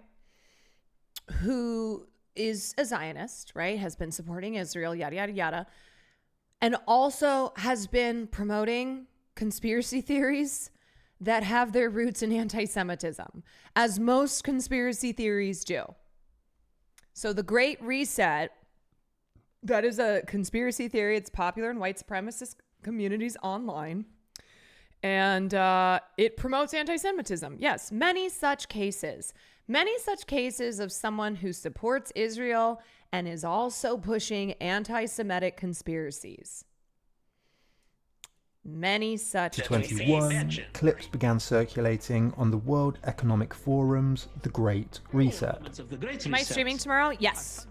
who is a Zionist, right? Has been supporting Israel, yada, yada, yada. And also has been promoting conspiracy theories that have their roots in anti-Semitism, as most conspiracy theories do. So the Great Reset, that is a conspiracy theory. It's popular in white supremacist communities online. And it promotes anti-Semitism. Yes, many such cases of someone who supports Israel and is also pushing anti-Semitic conspiracies. Many such 2021, clips began circulating on the World Economic Forum's The Great Reset. Am I streaming tomorrow? Yes.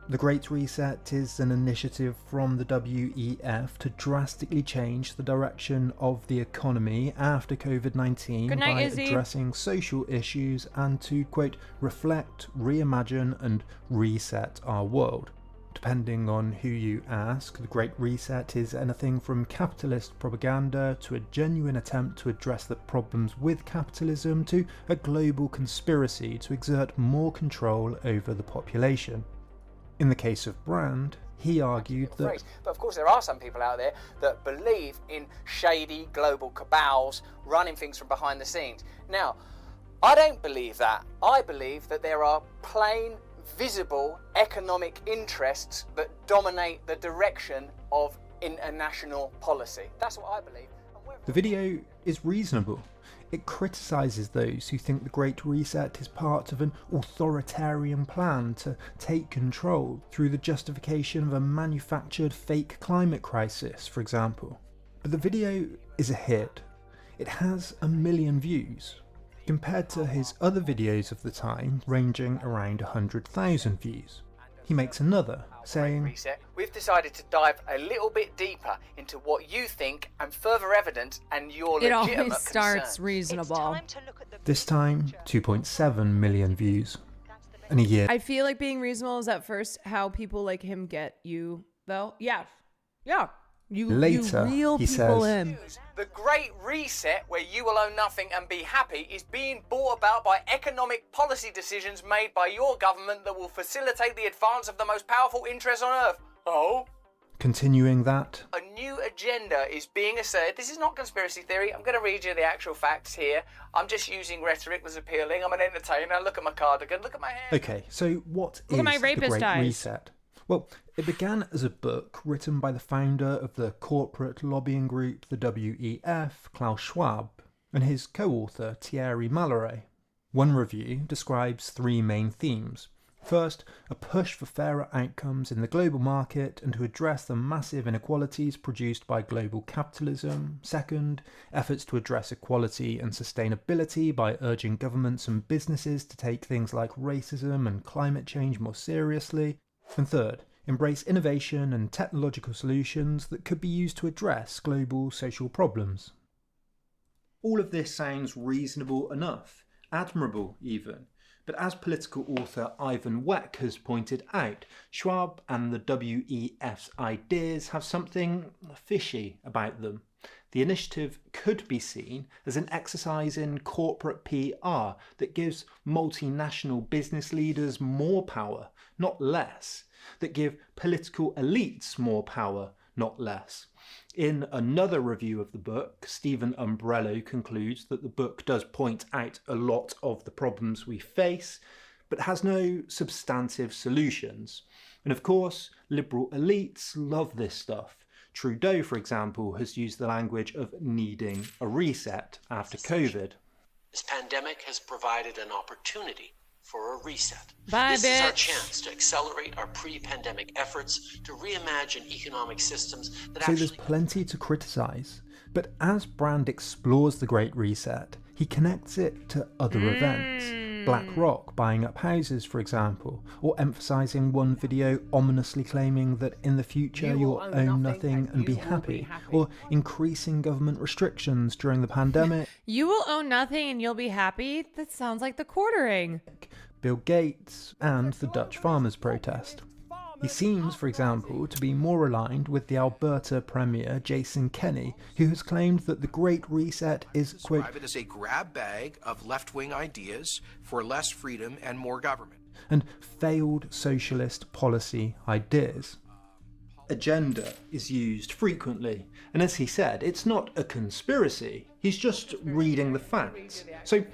The Great Reset is an initiative from the WEF to drastically change the direction of the economy after COVID-19 Good night, by Izzy. addressing social issues and to, quote, reflect, reimagine and reset our world. Depending on who you ask, the Great Reset is anything from capitalist propaganda to a genuine attempt to address the problems with capitalism to a global conspiracy to exert more control over the population. In the case of Brand, he argued that... But of course there are some people out there that believe in shady global cabals running things from behind the scenes. Now, I don't believe that. I believe that there are plain, visible economic interests that dominate the direction of international policy. That's what I believe. The video is reasonable. It criticises those who think the Great Reset is part of an authoritarian plan to take control through the justification of a manufactured fake climate crisis, for example. But the video is a hit. It has 1 million views, compared to his other videos of the time ranging around 100,000 views. He makes another, saying, We've decided to dive a little bit deeper into what you think and further evidence and your It legitimate always starts concerns. reasonable. This time 2.7 million views. And a year I feel like being reasonable is at first how people like him get you, though. Yeah. You later, reel he people says, in. The Great Reset, where you will own nothing and be happy, is being brought about by economic policy decisions made by your government that will facilitate the advance of the most powerful interests on Earth. Oh? continuing that, A new agenda is being asserted. This is not conspiracy theory. I'm going to read you the actual facts here. I'm just using rhetoric that's appealing. I'm an entertainer. Look at my cardigan. Look at my hair. Okay, so what is Look at my the rapist Great eyes. Reset? Well, it began as a book written by the founder of the corporate lobbying group, the WEF, Klaus Schwab, and his co-author, Thierry Malloret. One review describes 3 main themes. First, a push for fairer outcomes in the global market and to address the massive inequalities produced by global capitalism. Second, efforts to address equality and sustainability by urging governments and businesses to take things like racism and climate change more seriously. And third, embrace innovation and technological solutions that could be used to address global social problems. All of this sounds reasonable enough, admirable even. But as political author Ivan Weck has pointed out, Schwab and the WEF's ideas have something fishy about them. The initiative could be seen as an exercise in corporate PR that gives multinational business leaders more power, not less, that give political elites more power, not less. In another review of the book, Stephen Umbrello concludes that the book does point out a lot of the problems we face, but has no substantive solutions. And of course, liberal elites love this stuff. Trudeau, for example, has used the language of needing a reset after COVID. This pandemic has provided an opportunity for a reset. Bye, This is our bitch. chance to accelerate our pre-pandemic efforts to reimagine economic systems that So actually... there's plenty to criticise. But as Brand explores the Great Reset, he connects it to other events. BlackRock buying up houses, for example, or emphasising one video ominously claiming that in the future you'll own nothing and be happy, or increasing government restrictions during the pandemic. You will own nothing and you'll be happy? That sounds like the quartering. Bill Gates and the Dutch farmers' protest. He seems, for example, to be more aligned with the Alberta Premier Jason Kenney, who has claimed that the Great Reset is, quote, Describe it as a grab bag of left-wing ideas for less freedom and more government. and failed socialist policy ideas. Agenda is used frequently, and as he said, it's not a conspiracy, he's just reading the facts. So,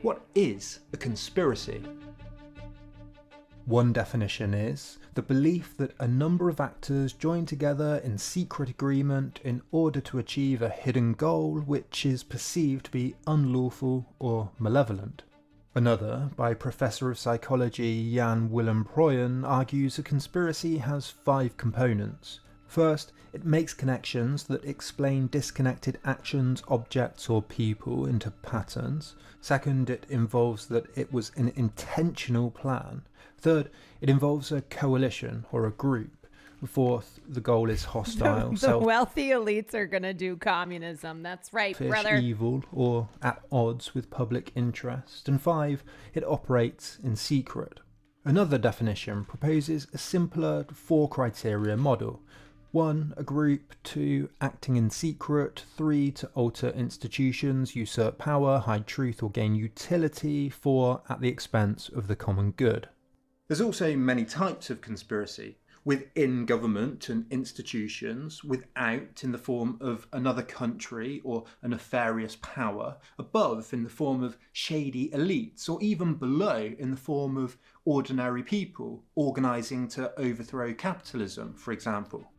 what is a conspiracy? One definition is the belief that a number of actors join together in secret agreement in order to achieve a hidden goal which is perceived to be unlawful or malevolent. Another, by Professor of Psychology Jan Willem Proyen, argues a conspiracy has 5 components. First, it makes connections that explain disconnected actions, objects or people into patterns. Second, it involves that it was an intentional plan. Third, it involves a coalition or a group. Fourth, the goal is hostile, The wealthy elites are going to do communism. That's right, selfish, brother. evil, or at odds with public interest. And 5, it operates in secret. Another definition proposes a simpler 4-criteria model. 1, a group. 2, acting in secret. 3, to alter institutions, usurp power, hide truth or gain utility. 4, at the expense of the common good. There's also many types of conspiracy. Within government and institutions, without in the form of another country or a nefarious power, above in the form of shady elites, or even below in the form of ordinary people organising to overthrow capitalism, for example.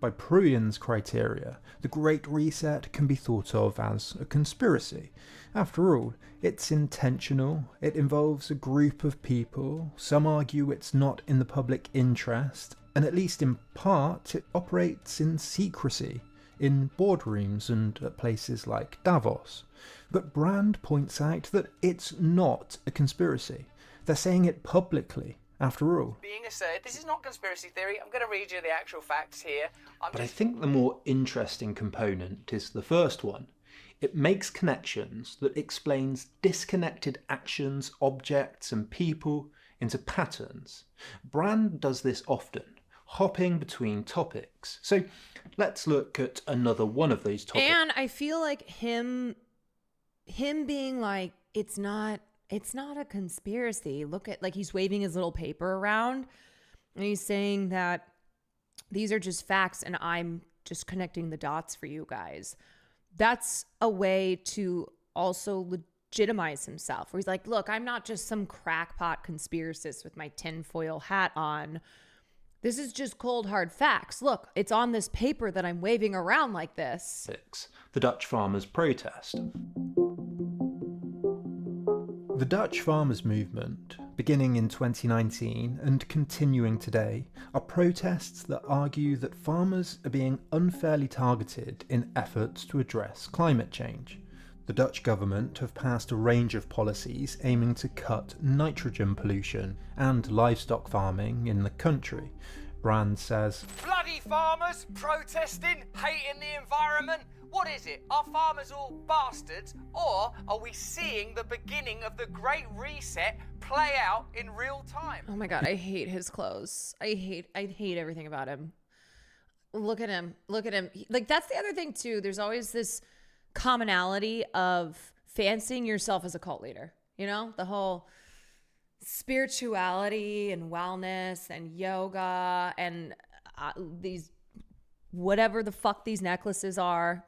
By Pruian's criteria, the Great Reset can be thought of as a conspiracy. After all, it's intentional, it involves a group of people, some argue it's not in the public interest, and at least in part it operates in secrecy, in boardrooms and at places like Davos. But Brand points out that it's not a conspiracy. They're saying it publicly. After all. Being asserted, this is not conspiracy theory. I'm going to read you the actual facts here. But I think the more interesting component is the first one. It makes connections that explains disconnected actions, objects and people into patterns. Brand does this often, hopping between topics. So let's look at another one of those topics. And I feel like him being like, it's not a conspiracy. Look at, like, he's waving his little paper around and he's saying that these are just facts and I'm just connecting the dots for you guys. That's a way to also legitimize himself, where he's like, look, I'm not just some crackpot conspiracist with my tinfoil hat on. This is just cold hard facts. Look, it's on this paper that I'm waving around like this. The Dutch farmers' protest. The Dutch farmers' movement, beginning in 2019 and continuing today, are protests that argue that farmers are being unfairly targeted in efforts to address climate change. The Dutch government have passed a range of policies aiming to cut nitrogen pollution and livestock farming in the country. Brand says, bloody farmers protesting, hating the environment. What is it? Are farmers all bastards? Or are we seeing the beginning of the Great Reset play out in real time? Oh my God, I hate his clothes. I hate everything about him. Look at him. Like, that's the other thing too. There's always this commonality of fancying yourself as a cult leader. You know, the whole spirituality and wellness and yoga and these whatever the fuck these necklaces are.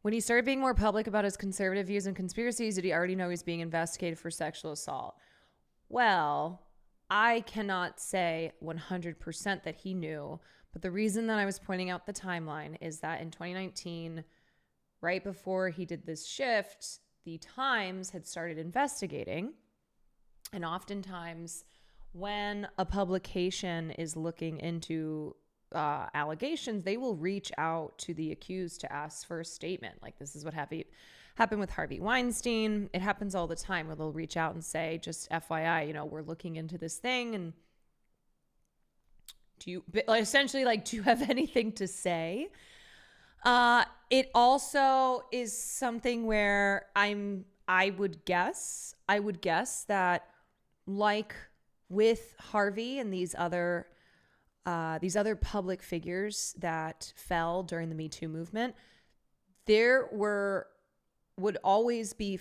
When he started being more public about his conservative views and conspiracies, did he already know he's being investigated for sexual assault? Well, I cannot say 100% that he knew, but the reason that I was pointing out the timeline is that in 2019, right before he did this shift, the Times had started investigating. And oftentimes when a publication is looking into allegations, they will reach out to the accused to ask for a statement. Like, this is what happened with Harvey Weinstein. It happens all the time where they'll reach out and say, just FYI, you know, we're looking into this thing. And do you have anything to say? It also is something where I would guess that, like with Harvey and these other public figures that fell during the Me Too movement, there would always be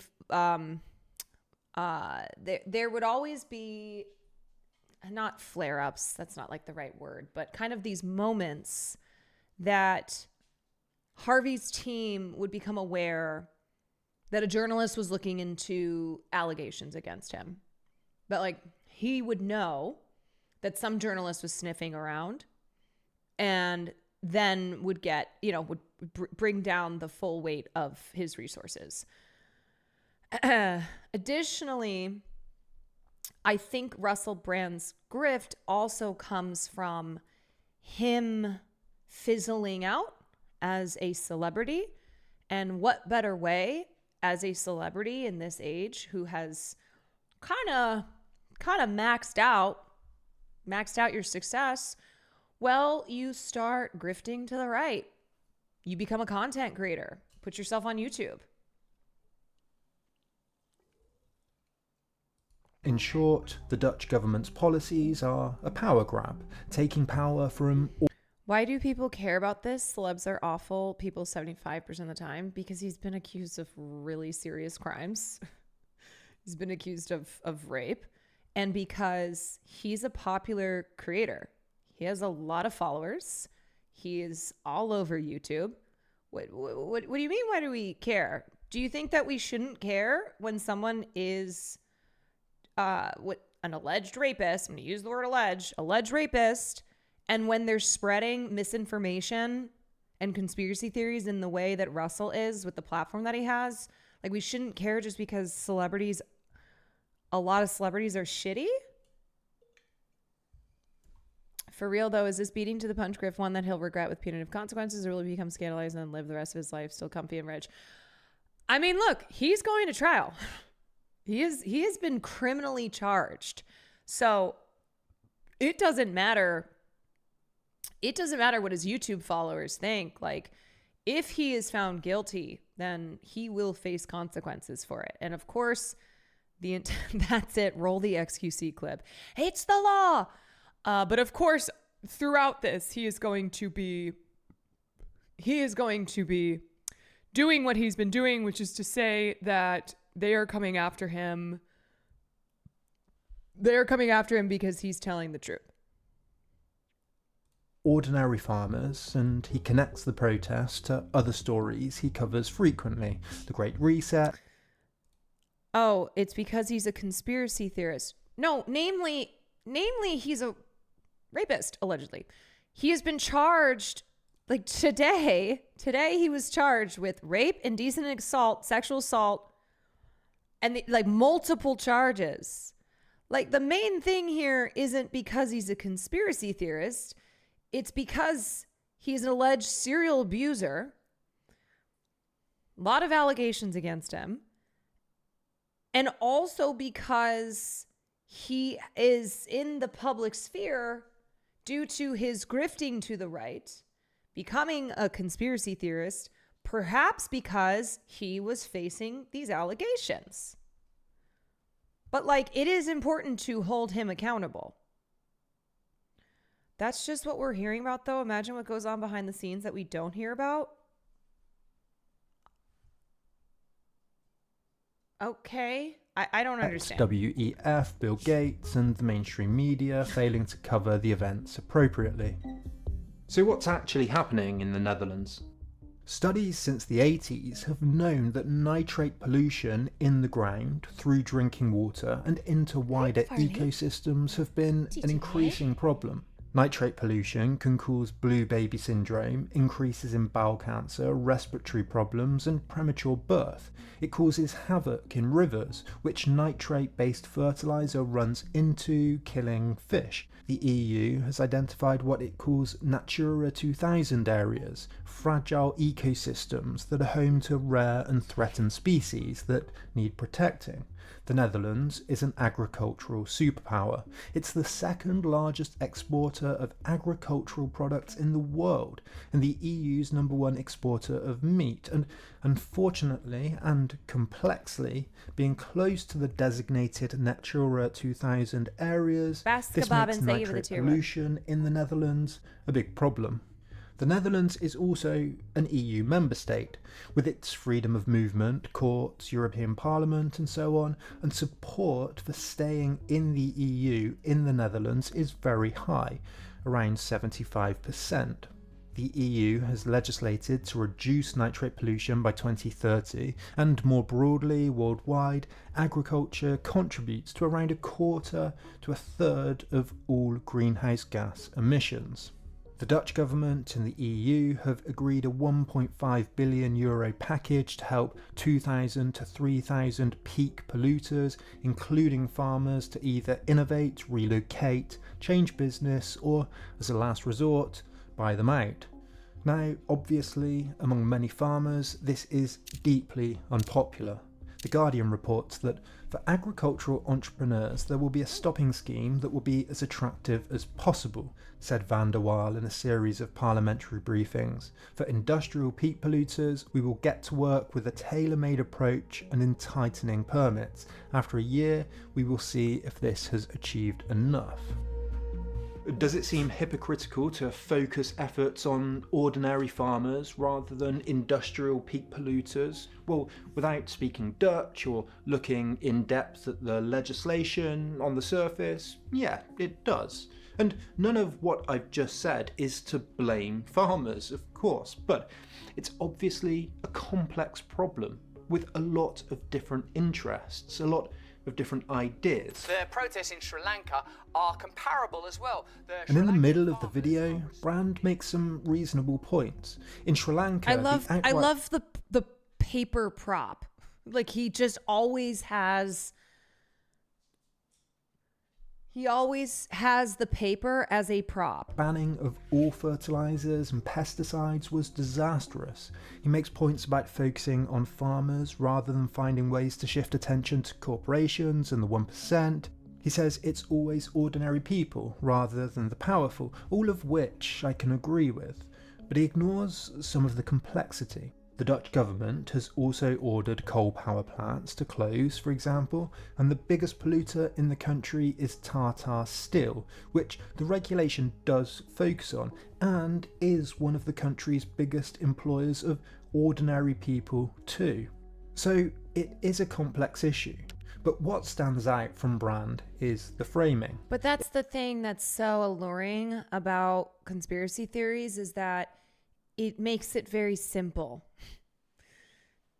not flare-ups, that's not like the right word, but kind of these moments that Harvey's team would become aware that a journalist was looking into allegations against him. But like, he would know that some journalist was sniffing around and then would get, would bring down the full weight of his resources. Additionally, I think Russell Brand's grift also comes from him fizzling out as a celebrity. And what better way as a celebrity in this age who has kind of maxed out your success? Well, you start grifting to the right. You become a content creator. Put yourself on YouTube. In short, the Dutch government's policies are a power grab, taking power from all. Why do people care about this? Celebs are awful people 75% of the time because he's been accused of really serious crimes. He's been accused of rape. And because he's a popular creator. He has a lot of followers. He is all over YouTube. What do you mean, why do we care? Do you think that we shouldn't care when someone is an alleged rapist? I'm going to use the word alleged rapist. And when they're spreading misinformation and conspiracy theories in the way that Russell is with the platform that he has, like, we shouldn't care just because a lot of celebrities are shitty? For real, though, is this beating to the punch Griff one that he'll regret with punitive consequences, or will he become scandalized and then live the rest of his life still comfy and rich? I mean, look, he's going to trial. He has been criminally charged. So it doesn't matter. It doesn't matter what his YouTube followers think. Like, if he is found guilty, then he will face consequences for it. And of course, that's it. Roll the XQC clip. It's the law. But of course, throughout this, he is going to be doing what he's been doing, which is to say that they are coming after him. They are coming after him because he's telling the truth. Ordinary farmers, and he connects the protest to other stories he covers frequently. The Great Reset. Oh, it's because he's a conspiracy theorist. No, namely, he's a rapist, allegedly. He has been charged, like today he was charged with rape, indecent assault, sexual assault, and multiple charges. Like, the main thing here isn't because he's a conspiracy theorist. It's because he's an alleged serial abuser. A lot of allegations against him. And also because he is in the public sphere due to his grifting to the right, becoming a conspiracy theorist, perhaps because he was facing these allegations. But it is important to hold him accountable. That's just what we're hearing about, though. Imagine what goes on behind the scenes that we don't hear about. Okay. I don't understand. WEF, Bill Gates, and the mainstream media failing to cover the events appropriately. So what's actually happening in the Netherlands? Studies since the 80s have known that nitrate pollution in the ground, through drinking water, and into wider ecosystems have been an increasing problem. Nitrate pollution can cause blue baby syndrome, increases in bowel cancer, respiratory problems, and premature birth. It causes havoc in rivers, which nitrate-based fertilizer runs into, killing fish. The EU has identified what it calls Natura 2000 areas, fragile ecosystems that are home to rare and threatened species that need protecting. The Netherlands is an agricultural superpower. It's the second largest exporter of agricultural products in the world, and the EU's #1 exporter of meat, and unfortunately and complexly, being close to the designated Natura 2000 areas, this makes nitrate pollution in the Netherlands a big problem. The Netherlands is also an EU member state, with its freedom of movement, courts, European Parliament and so on, and support for staying in the EU in the Netherlands is very high, around 75%. The EU has legislated to reduce nitrate pollution by 2030, and more broadly, worldwide, agriculture contributes to around a quarter to a third of all greenhouse gas emissions. The Dutch government and the EU have agreed a €1.5 billion package to help 2,000 to 3,000 peak polluters, including farmers, to either innovate, relocate, change business, or, as a last resort, buy them out. Now, obviously, among many farmers, this is deeply unpopular. The Guardian reports that for agricultural entrepreneurs there will be a stopping scheme that will be as attractive as possible, said Van der Waal in a series of parliamentary briefings. For industrial peat polluters, we will get to work with a tailor-made approach and in tightening permits. After a year, we will see if this has achieved enough. Does it seem hypocritical to focus efforts on ordinary farmers rather than industrial peat polluters? Well, without speaking Dutch or looking in depth at the legislation on the surface, yeah, it does. And none of what I've just said is to blame farmers, of course, but it's obviously a complex problem with a lot of different interests, a lot of different ideas. The protests in Sri Lanka are comparable as well. And in the middle of the video, Brand makes some reasonable points. In Sri Lanka, I love the paper prop. Like he always has the paper as a prop. Banning of all fertilizers and pesticides was disastrous. He makes points about focusing on farmers rather than finding ways to shift attention to corporations and the 1%. He says it's always ordinary people rather than the powerful, all of which I can agree with, but he ignores some of the complexity. The Dutch government has also ordered coal power plants to close, for example, and the biggest polluter in the country is Tata Steel, which the regulation does focus on, and is one of the country's biggest employers of ordinary people too. So it is a complex issue, but what stands out from Brand is the framing. But that's the thing that's so alluring about conspiracy theories, is that it makes it very simple.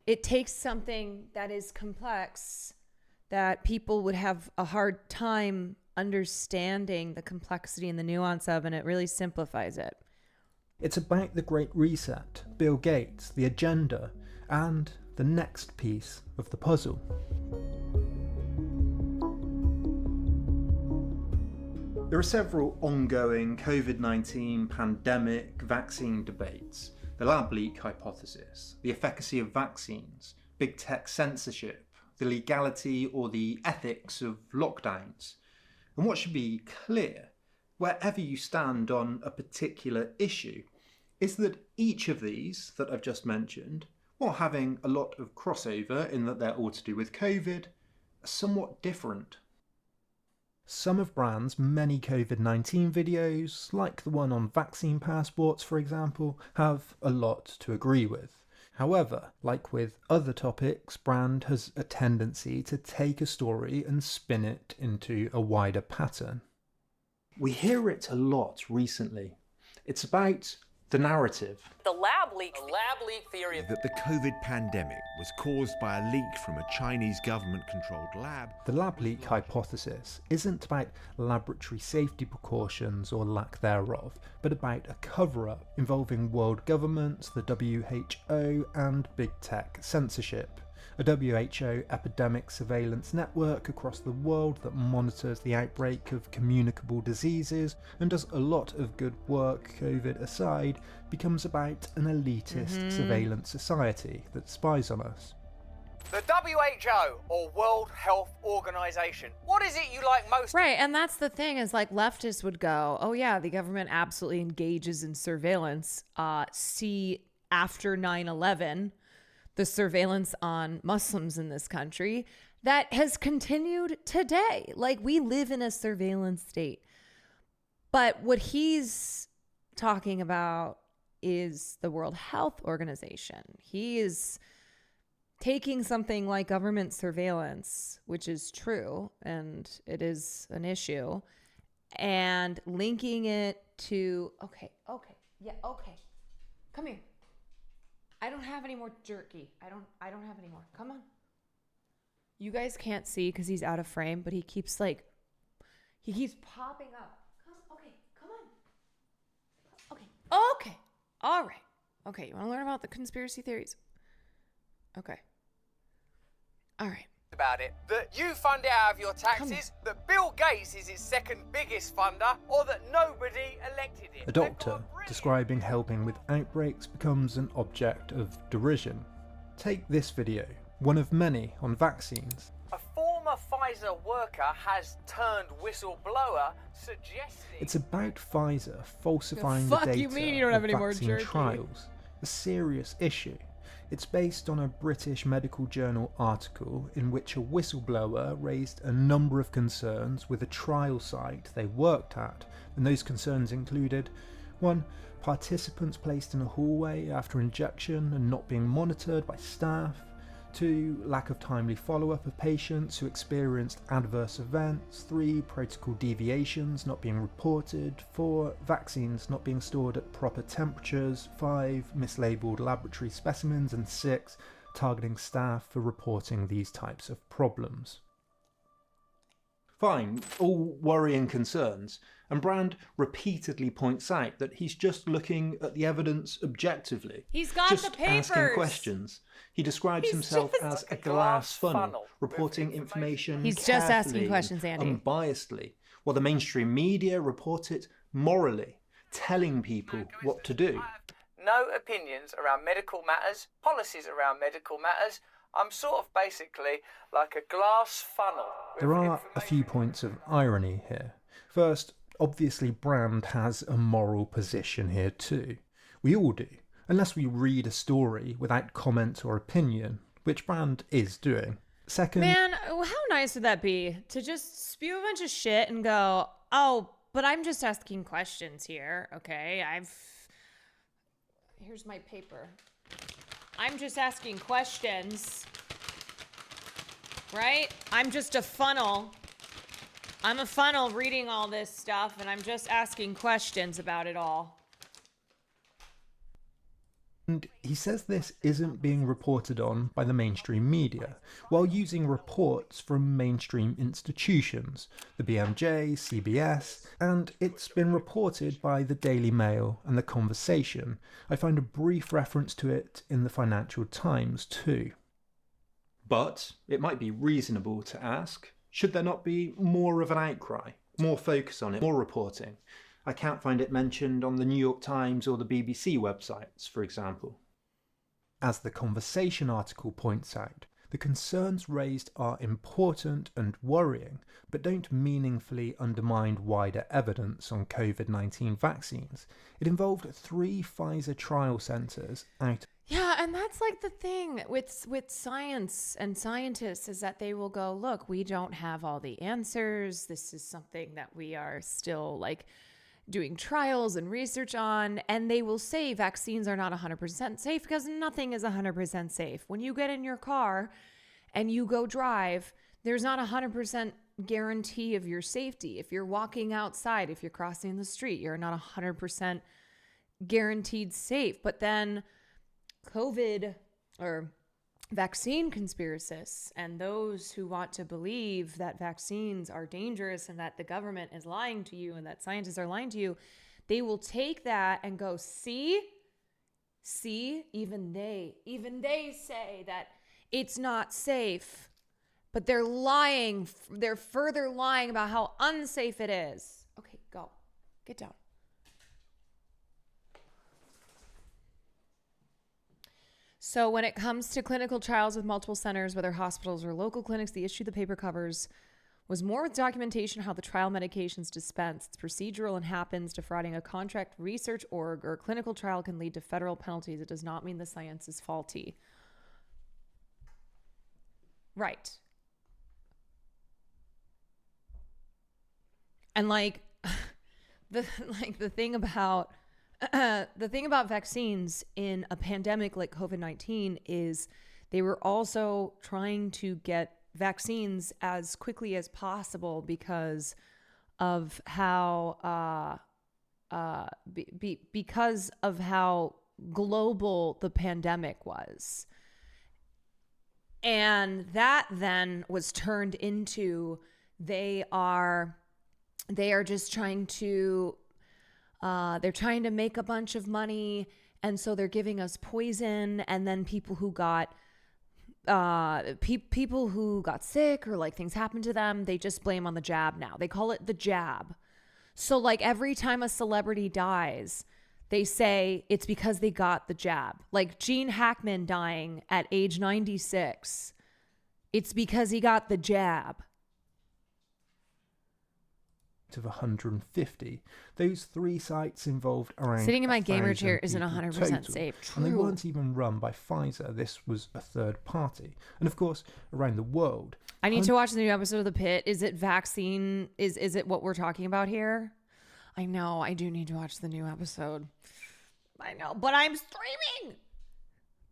It takes something that is complex, that people would have a hard time understanding the complexity and the nuance of, and it really simplifies it. It's about the Great Reset, Bill Gates, the agenda, and the next piece of the puzzle. There are several ongoing COVID-19 pandemic vaccine debates. The lab leak hypothesis, the efficacy of vaccines, big tech censorship, the legality or the ethics of lockdowns. And what should be clear, wherever you stand on a particular issue, is that each of these that I've just mentioned, while having a lot of crossover in that they're all to do with COVID, are somewhat different. Some of Brand's many COVID-19 videos, like the one on vaccine passports for example, have a lot to agree with. However, like with other topics, Brand has a tendency to take a story and spin it into a wider pattern. We hear it a lot recently. It's about the narrative. The lab leak theory that the COVID pandemic was caused by a leak from a Chinese government-controlled lab. The lab leak hypothesis isn't about laboratory safety precautions or lack thereof, but about a cover-up involving world governments, the WHO, and big tech censorship. A WHO epidemic surveillance network across the world that monitors the outbreak of communicable diseases and does a lot of good work, COVID aside, becomes about an elitist surveillance society that spies on us. The WHO, or World Health Organization. What is it you like most? Right, and that's the thing, is like leftists would go, oh yeah, the government absolutely engages in surveillance. See, after 9/11, the surveillance on Muslims in this country that has continued today. Like, we live in a surveillance state. But what he's talking about is the World Health Organization. He is taking something like government surveillance, which is true, and it is an issue, and linking it to, okay, come here. I don't have any more jerky. I don't have any more. Come on. You guys can't see because he's out of frame, but he keeps popping up. Come on. Okay. All right. Okay, you want to learn about the conspiracy theories? Okay. All right. About it, that you fund it out of your taxes, that Bill Gates is its second biggest funder, or that nobody elected it. A doctor describing helping with outbreaks becomes an object of derision. Take this video. one of many on vaccines. A former Pfizer worker has turned whistleblower, suggesting... It's about Pfizer falsifying The the fuck data you mean you don't have of any more vaccine jerky? trials. A serious issue. It's based on a British medical journal article in which a whistleblower raised a number of concerns with a trial site they worked at, and those concerns included 1. Participants placed in a hallway after injection and not being monitored by staff. 2. Lack of timely follow-up of patients who experienced adverse events. 3. Protocol deviations not being reported. 4. Vaccines not being stored at proper temperatures. 5. Mislabeled laboratory specimens. And 6. Targeting staff for reporting these types of problems. Fine, all worrying concerns, and Brand repeatedly points out that he's just looking at the evidence objectively. He's got just the papers. asking questions. He describes himself as a glass funnel, reporting information He's just asking carefully questions, and Andy. unbiasedly, while the mainstream media report it morally, telling people what to do. No opinions around medical matters, policies around medical matters. I'm sort of basically like a glass funnel. There are a few points of irony here. First, obviously Brand has a moral position here too. We all do, unless we read a story without comment or opinion, which Brand is doing. Second... Man, how nice would that be to just spew a bunch of shit and go, oh, but I'm just asking questions here, okay? Here's my paper. I'm just asking questions, right? I'm just a funnel. I'm a funnel reading all this stuff, and I'm just asking questions about it all. And he says this isn't being reported on by the mainstream media, while using reports from mainstream institutions, the BMJ, CBS, and it's been reported by the Daily Mail and The Conversation. I find a brief reference to it in the Financial Times too. But it might be reasonable to ask, should there not be more of an outcry, more focus on it, more reporting? I can't find it mentioned on the New York Times or the BBC websites, for example. As the Conversation article points out, the concerns raised are important and worrying, but don't meaningfully undermine wider evidence on COVID-19 vaccines. It involved 3 Pfizer trial centres out. Yeah, and that's like the thing with science and scientists is that they will go, look, we don't have all the answers. This is something that we are still doing trials and research on, and they will say vaccines are not 100% safe because nothing is 100% safe. When you get in your car and you go drive, there's not 100% guarantee of your safety. If you're walking outside, if you're crossing the street, you're not 100% guaranteed safe. But then COVID or vaccine conspiracists and those who want to believe that vaccines are dangerous and that the government is lying to you and that scientists are lying to you, they will take that and go, see, even they say that it's not safe, but they're lying. They're further lying about how unsafe it is. Okay, go. Get down. So when it comes to clinical trials with multiple centers, whether hospitals or local clinics, the issue the paper covers was more with documentation how the trial medications dispensed. It's procedural and happens. Defrauding a contract research org or clinical trial can lead to federal penalties. It does not mean the science is faulty. Right. And the thing about vaccines in a pandemic like COVID-19 is they were also trying to get vaccines as quickly as possible because of how because of how global the pandemic was. And that then was turned into they are just trying to they're trying to make a bunch of money, and so they're giving us poison, and then people who got sick or things happened to them, they just blame on the jab now. They call it the jab. So every time a celebrity dies, they say it's because they got the jab. Like Gene Hackman dying at age 96, it's because he got the jab. Of 150, those 3 sites involved around Sitting in my gamer 1,000 chair isn't people 100% total, safe. and they True. weren't even run by Pfizer. This was a third party, and of course around the world. I need to watch the new episode of The Pit. Is it vaccine? Is it what we're talking about here? I know. I do need to watch the new episode. I know, but I'm streaming.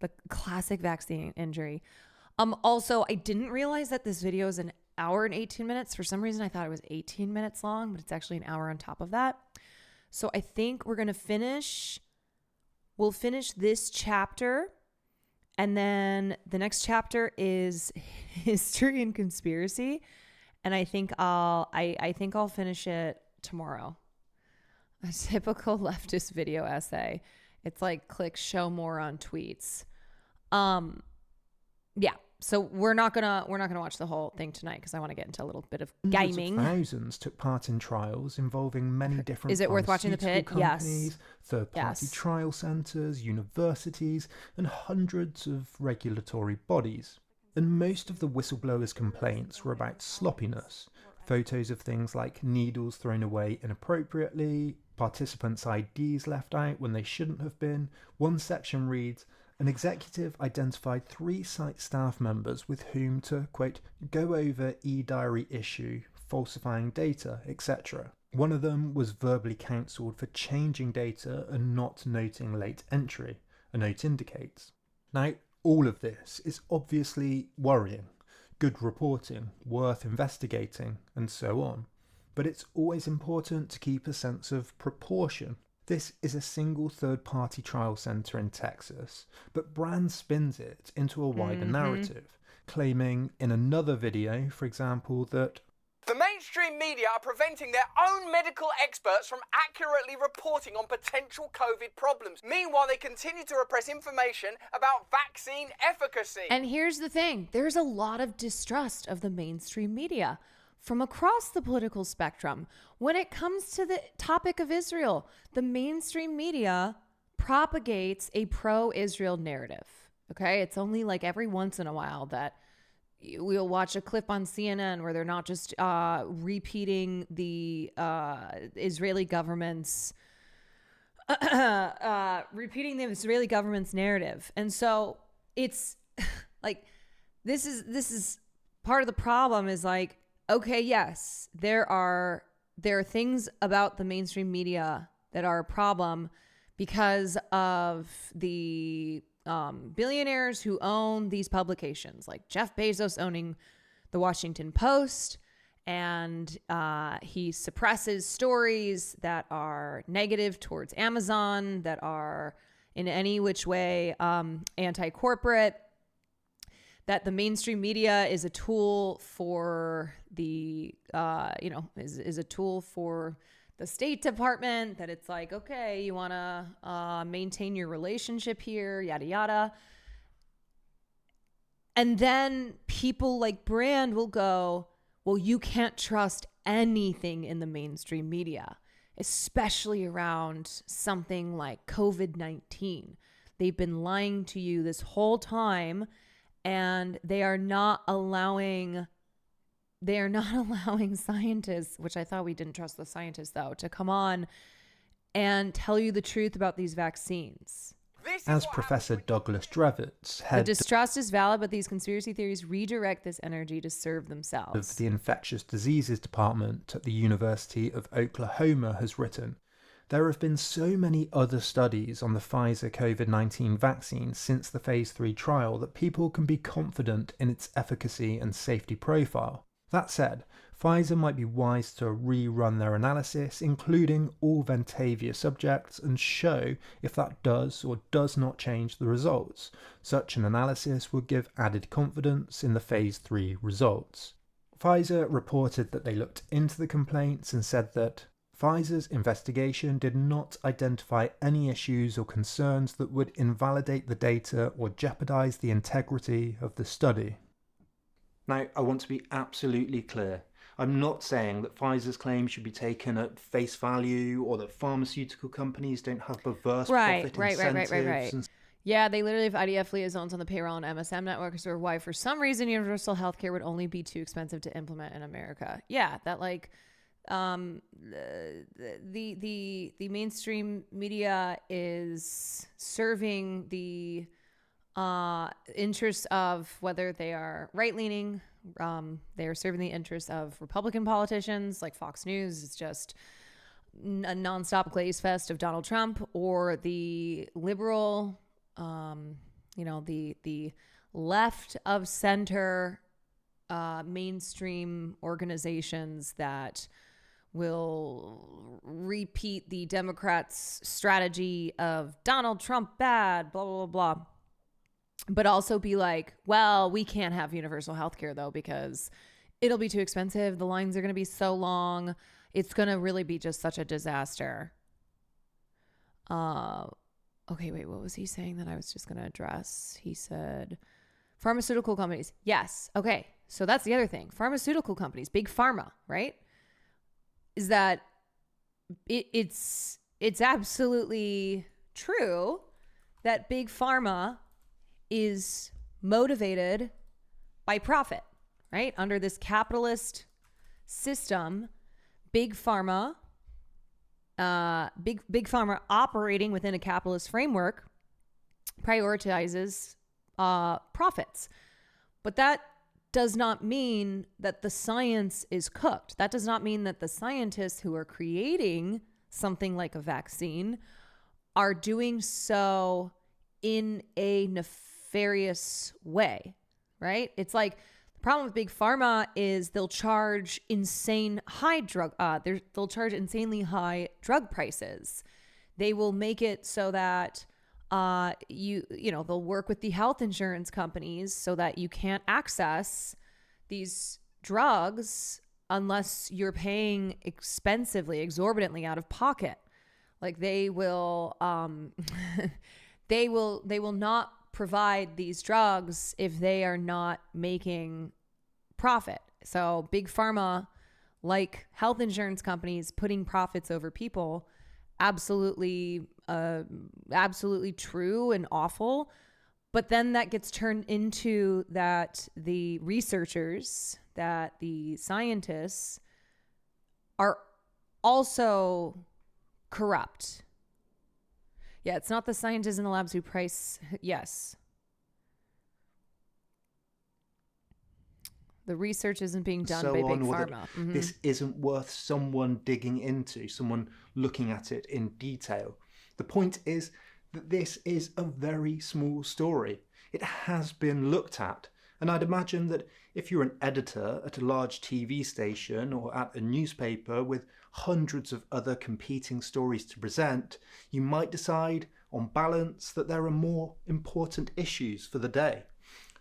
The classic vaccine injury. Also, I didn't realize that this video is an hour and 18 minutes. For some reason, I thought it was 18 minutes long, but it's actually an hour on top of that. So I think we're going to finish. We'll finish this chapter. And then the next chapter is history and conspiracy. And I think I'll finish it tomorrow. A typical leftist video essay. It's like click show more on tweets. Yeah. So we're not gonna watch the whole thing tonight because I want to get into a little bit of gaming. Hundreds of thousands took part in trials involving many different. Is it worth watching The Pit? Companies, Yes. Third-party Yes. trial centres, universities, and hundreds of regulatory bodies. And most of the whistleblowers' complaints were about sloppiness. Photos of things like needles thrown away inappropriately, participants' IDs left out when they shouldn't have been. One section reads, an executive identified 3 site staff members with whom to, quote, go over e-diary issue, falsifying data, etc. One of them was verbally counselled for changing data and not noting late entry, a note indicates. Now, all of this is obviously worrying, good reporting, worth investigating, and so on. But it's always important to keep a sense of proportion. This is a single third-party trial centre in Texas, but Brand spins it into a wider narrative, claiming in another video, for example, that the mainstream media are preventing their own medical experts from accurately reporting on potential COVID problems. Meanwhile, they continue to repress information about vaccine efficacy. And here's the thing. There's a lot of distrust of the mainstream media from across the political spectrum. When it comes to the topic of Israel, the mainstream media propagates a pro-Israel narrative. Okay? It's only like every once in a while that we'll watch a clip on CNN where they're not just repeating the Israeli government's narrative. And so it's like this is part of the problem is like, okay, yes, there are things about the mainstream media that are a problem because of the billionaires who own these publications, like Jeff Bezos owning the Washington Post, and he suppresses stories that are negative towards Amazon, that are in any which way anti-corporate, that the mainstream media is a tool for the, is a tool for the State Department, that it's like, okay, you want to maintain your relationship here, yada, yada. And then people like Brand will go, well, you can't trust anything in the mainstream media, especially around something like COVID-19. They've been lying to you this whole time, and they are not allowing scientists, which I thought we didn't trust the scientists though, to come on and tell you the truth about these vaccines. As Professor Douglas Drevitz, The head distrust is valid, but these conspiracy theories redirect this energy to serve themselves. of the Infectious Diseases Department at the University of Oklahoma, has written, there have been so many other studies on the Pfizer COVID-19 vaccine since the phase 3 trial that people can be confident in its efficacy and safety profile. That said, Pfizer might be wise to rerun their analysis, including all Ventavia subjects, and show if that does or does not change the results. Such an analysis would give added confidence in the phase 3 results. Pfizer reported that they looked into the complaints and said that Pfizer's investigation did not identify any issues or concerns that would invalidate the data or jeopardize the integrity of the study. Now, I want to be absolutely clear. I'm not saying that Pfizer's claims should be taken at face value or that pharmaceutical companies don't have perverse profit incentives. And yeah, they literally have IDF liaisons on the payroll and MSM networks, or why for some reason universal healthcare would only be too expensive to implement in America. Yeah, that like the mainstream media is serving the interests of, whether they are right-leaning, they are serving the interests of Republican politicians like Fox News. It's just a nonstop glaze fest of Donald Trump, or the liberal, the left of center mainstream organizations that will repeat the Democrats' strategy of Donald Trump bad, blah, blah, blah, blah. But also be like, well, we can't have universal health care, though, because it'll be too expensive. The lines are going to be so long. It's going to really be just such a disaster. Okay, wait, what was he saying that I was just going to address? He said pharmaceutical companies. Yes. Okay. So that's the other thing. Pharmaceutical companies, big pharma, right? Is that it's absolutely true that big pharma is motivated by profit, right? Under this capitalist system, big pharma operating within a capitalist framework prioritizes profits. But that does not mean that the science is cooked. That does not mean that the scientists who are creating something like a vaccine are doing so in a nefarious way, right? It's like, the problem with big pharma is they'll charge insanely high drug prices. They will make it so that they'll work with the health insurance companies so that you can't access these drugs unless you're paying exorbitantly out of pocket. Like they will they will not provide these drugs if they are not making profit. So big pharma, like health insurance companies, putting profits over people, absolutely true and awful. But then that gets turned into that the researchers, that the scientists are also corrupt. Yeah, it's not the scientists in the labs who price. Yes. The research isn't being done by big pharma. This isn't worth someone digging into, someone looking at it in detail. The point is that this is a very small story. It has been looked at. And I'd imagine that if you're an editor at a large TV station or at a newspaper with hundreds of other competing stories to present, you might decide, on balance, that there are more important issues for the day.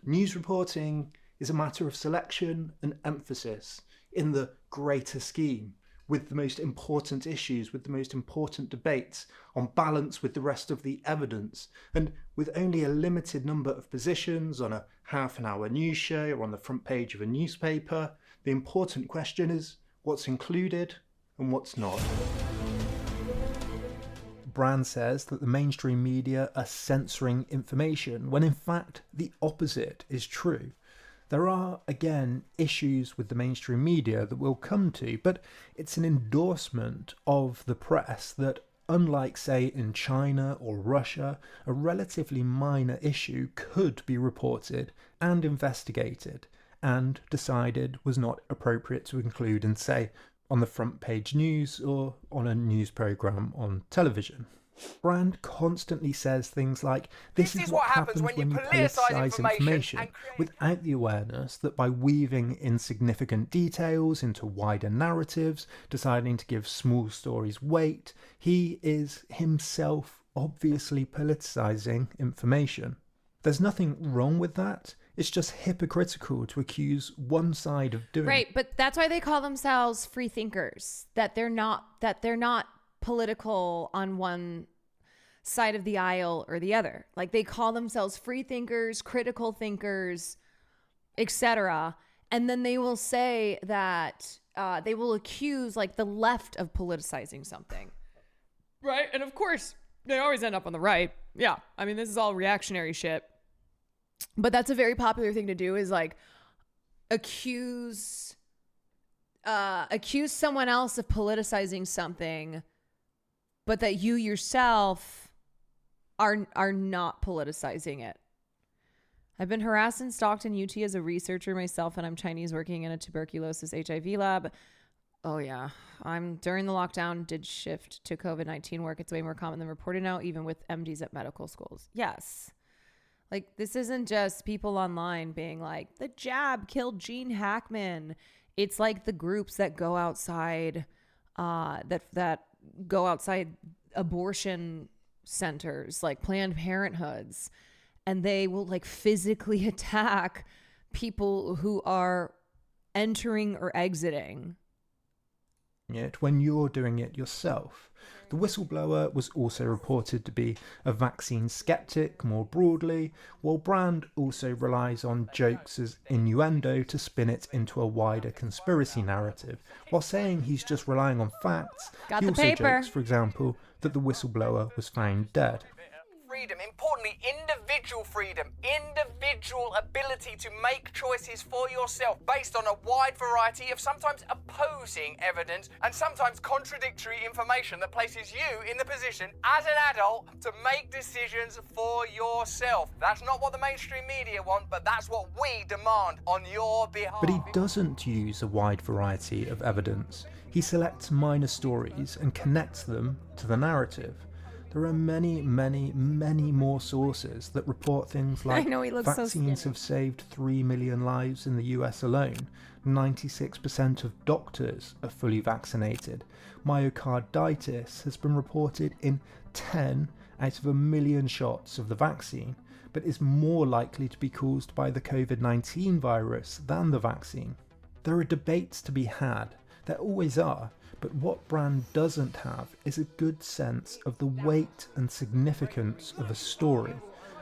News reporting is a matter of selection and emphasis in the greater scheme, with the most important issues, with the most important debates, on balance with the rest of the evidence, and with only a limited number of positions on a half-an-hour news show or on the front page of a newspaper. The important question is what's included and what's not. Brand says that the mainstream media are censoring information, when in fact the opposite is true. There are, again, issues with the mainstream media that we'll come to, but it's an endorsement of the press that, unlike, say, in China or Russia, a relatively minor issue could be reported and investigated and decided was not appropriate to include in, say, on the front page news or on a news programme on television. Brand constantly says things like, this is what happens when you politicise information, without the awareness that by weaving insignificant details into wider narratives, deciding to give small stories weight, he is himself obviously politicising information. There's nothing wrong with that. It's just hypocritical to accuse one side of doing. Right, but that's why they call themselves free thinkers. That they're not political on one side of the aisle or the other. Like, they call themselves free thinkers, critical thinkers, etc. And then they will say that they will accuse like the left of politicizing something. Right? And of course, they always end up on the right. Yeah. I mean, this is all reactionary shit. But that's a very popular thing to do, is like accuse someone else of politicizing something, but that you yourself are not politicizing it. I've been harassed and stalked in UT as a researcher myself, and I'm Chinese working in a tuberculosis HIV lab. Oh yeah, during the lockdown did shift to COVID-19 work. It's way more common than reported now, even with MDs at medical schools. Yes. Like, this isn't just people online being like, the jab killed Gene Hackman. It's like the groups that go outside, that go outside abortion centers, like Planned Parenthoods, and they will like physically attack people who are entering or exiting it when you're doing it yourself. The whistleblower was also reported to be a vaccine skeptic more broadly, while Brand also relies on jokes as innuendo to spin it into a wider conspiracy narrative. While saying he's just relying on facts, he also jokes, for example, that the whistleblower was found dead. Freedom, importantly, individual freedom, individual ability to make choices for yourself based on a wide variety of sometimes opposing evidence and sometimes contradictory information that places you in the position as an adult to make decisions for yourself. That's not what the mainstream media want, but that's what we demand on your behalf. But he doesn't use a wide variety of evidence. He selects minor stories and connects them to the narrative. There are many, many, many more sources that report things like vaccines have saved 3 million lives in the US alone, 96% of doctors are fully vaccinated, myocarditis has been reported in 10 out of 1 million shots of the vaccine, but is more likely to be caused by the COVID-19 virus than the vaccine. There are debates to be had, there always are, but what Brand doesn't have is a good sense of the weight and significance of a story,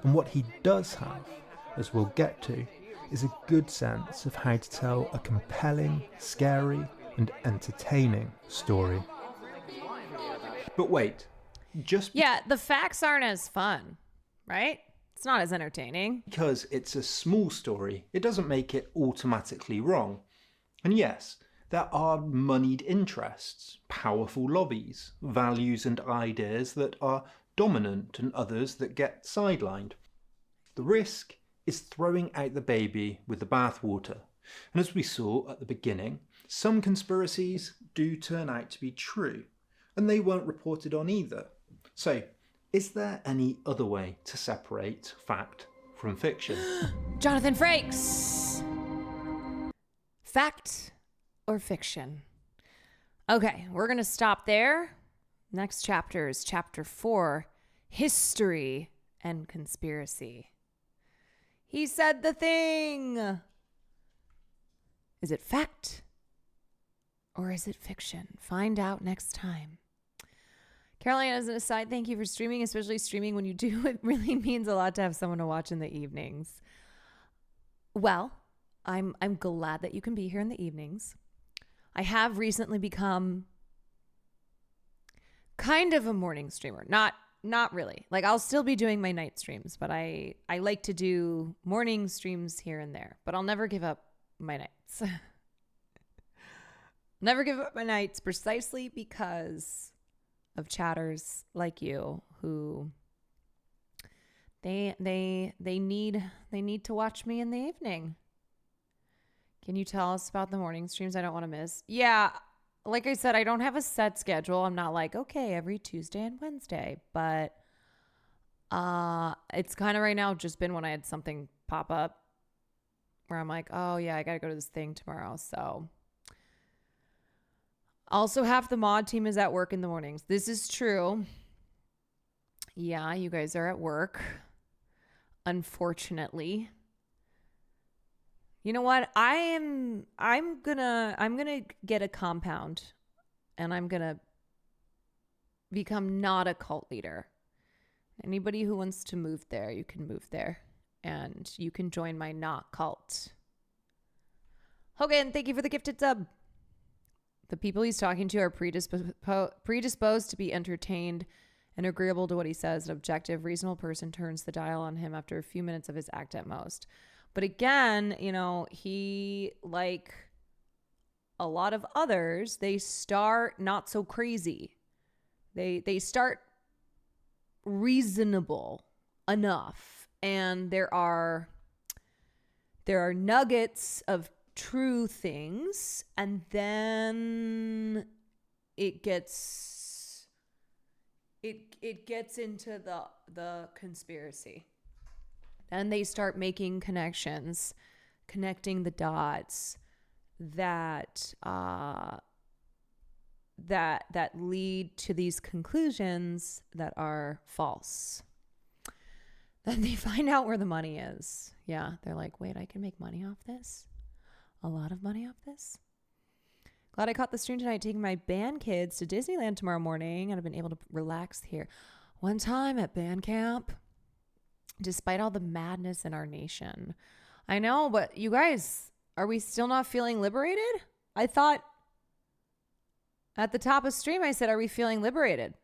and what he does have, as we'll get to, is a good sense of how to tell a compelling, scary, and entertaining story. But wait, yeah, the facts aren't as fun, right? It's not as entertaining. Because it's a small story, it doesn't make it automatically wrong. And yes, there are moneyed interests, powerful lobbies, values and ideas that are dominant and others that get sidelined. The risk is throwing out the baby with the bathwater. And as we saw at the beginning, some conspiracies do turn out to be true, and they weren't reported on either. So, is there any other way to separate fact from fiction? Jonathan Frakes! Fact or fiction? Okay, we're going to stop there. Next chapter is chapter 4, History and Conspiracy. He said the thing. Is it fact or is it fiction? Find out next time. Caroline, as an aside, thank you for streaming, especially streaming when you do. It really means a lot to have someone to watch in the evenings. Well, I'm glad that you can be here in the evenings. I have recently become kind of a morning streamer. Not really. Like, I'll still be doing my night streams, but I like to do morning streams here and there. But I'll never give up my nights. Never give up my nights precisely because of chatters like you who they need to watch me in the evening. Can you tell us about the morning streams I don't want to miss? Yeah, like I said, I don't have a set schedule. I'm not like, okay, every Tuesday and Wednesday. But it's kind of right now just been when I had something pop up where I'm like, oh, yeah, I got to go to this thing tomorrow. So also half the mod team is at work in the mornings. This is true. Yeah, you guys are at work. Unfortunately. You know what? I'm gonna get a compound and I'm gonna become not a cult leader. Anybody who wants to move there, you can move there and you can join my not cult. Hogan, thank you for the gifted sub. The people he's talking to are predisposed to be entertained and agreeable to what he says. An objective, reasonable person turns the dial on him after a few minutes of his act at most. But again, you know, he, like a lot of others, they start not so crazy. They start reasonable enough. And there are nuggets of true things, and then it gets into the conspiracy. And they start making connections, connecting the dots that lead to these conclusions that are false. Then they find out where the money is. Yeah, they're like, wait, I can make money off this? A lot of money off this? Glad I caught the stream tonight, taking my band kids to Disneyland tomorrow morning, and I've been able to relax here. One time at band camp, despite all the madness in our nation. I know, but you guys, are we still not feeling liberated? I thought at the top of stream, I said, are we feeling liberated?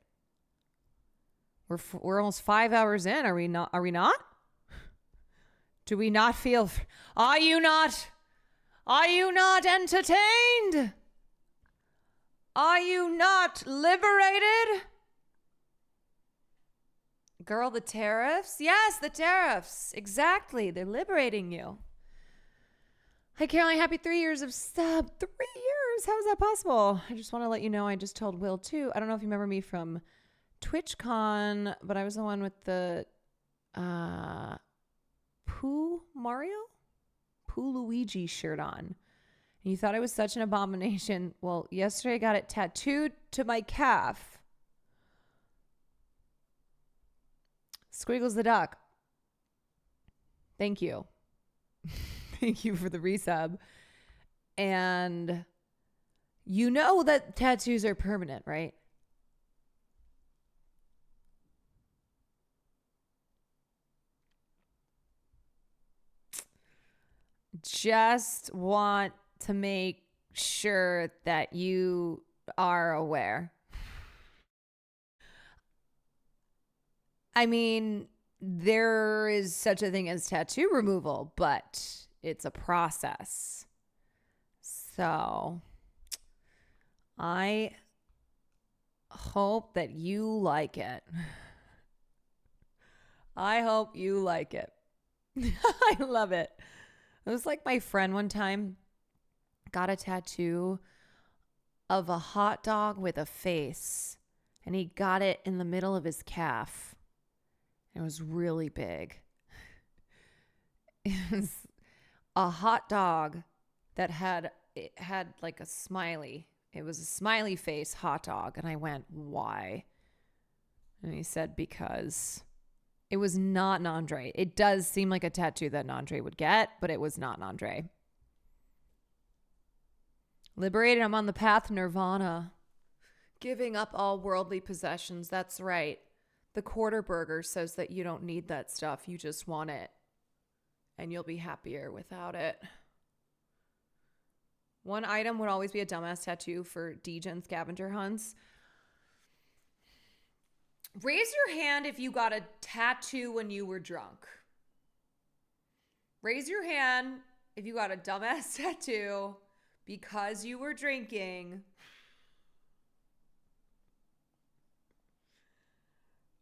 We're almost 5 hours in. Are we not? Are we not? Do we not feel? Are you not entertained? Are you not liberated? Girl, the tariffs? Yes, the tariffs. Exactly. They're liberating you. Hi, Caroline. Happy 3 years of sub. 3 years. How is that possible? I just want to let you know I just told Will too. I don't know if you remember me from TwitchCon, but I was the one with the Pooh Luigi shirt on. And you thought I was such an abomination. Well, yesterday I got it tattooed to my calf. Squiggles the duck. Thank you. Thank you for the resub. And you know that tattoos are permanent, right? Just want to make sure that you are aware. I mean, there is such a thing as tattoo removal, but it's a process. So I hope that you like it. I hope you like it. I love it. It was like my friend one time got a tattoo of a hot dog with a face, and he got it in the middle of his calf. It was really big. It was a hot dog that had like a smiley. It was a smiley face hot dog. And I went, why? And he said, because it was not an Andre. It does seem like a tattoo that an Andre would get, but it was not an Andre. Liberated, I'm on the path to nirvana. Giving up all worldly possessions. That's right. The quarter burger says that you don't need that stuff. You just want it. And you'll be happier without it. One item would always be a dumbass tattoo for Degen scavenger hunts. Raise your hand if you got a tattoo when you were drunk. Raise your hand if you got a dumbass tattoo because you were drinking.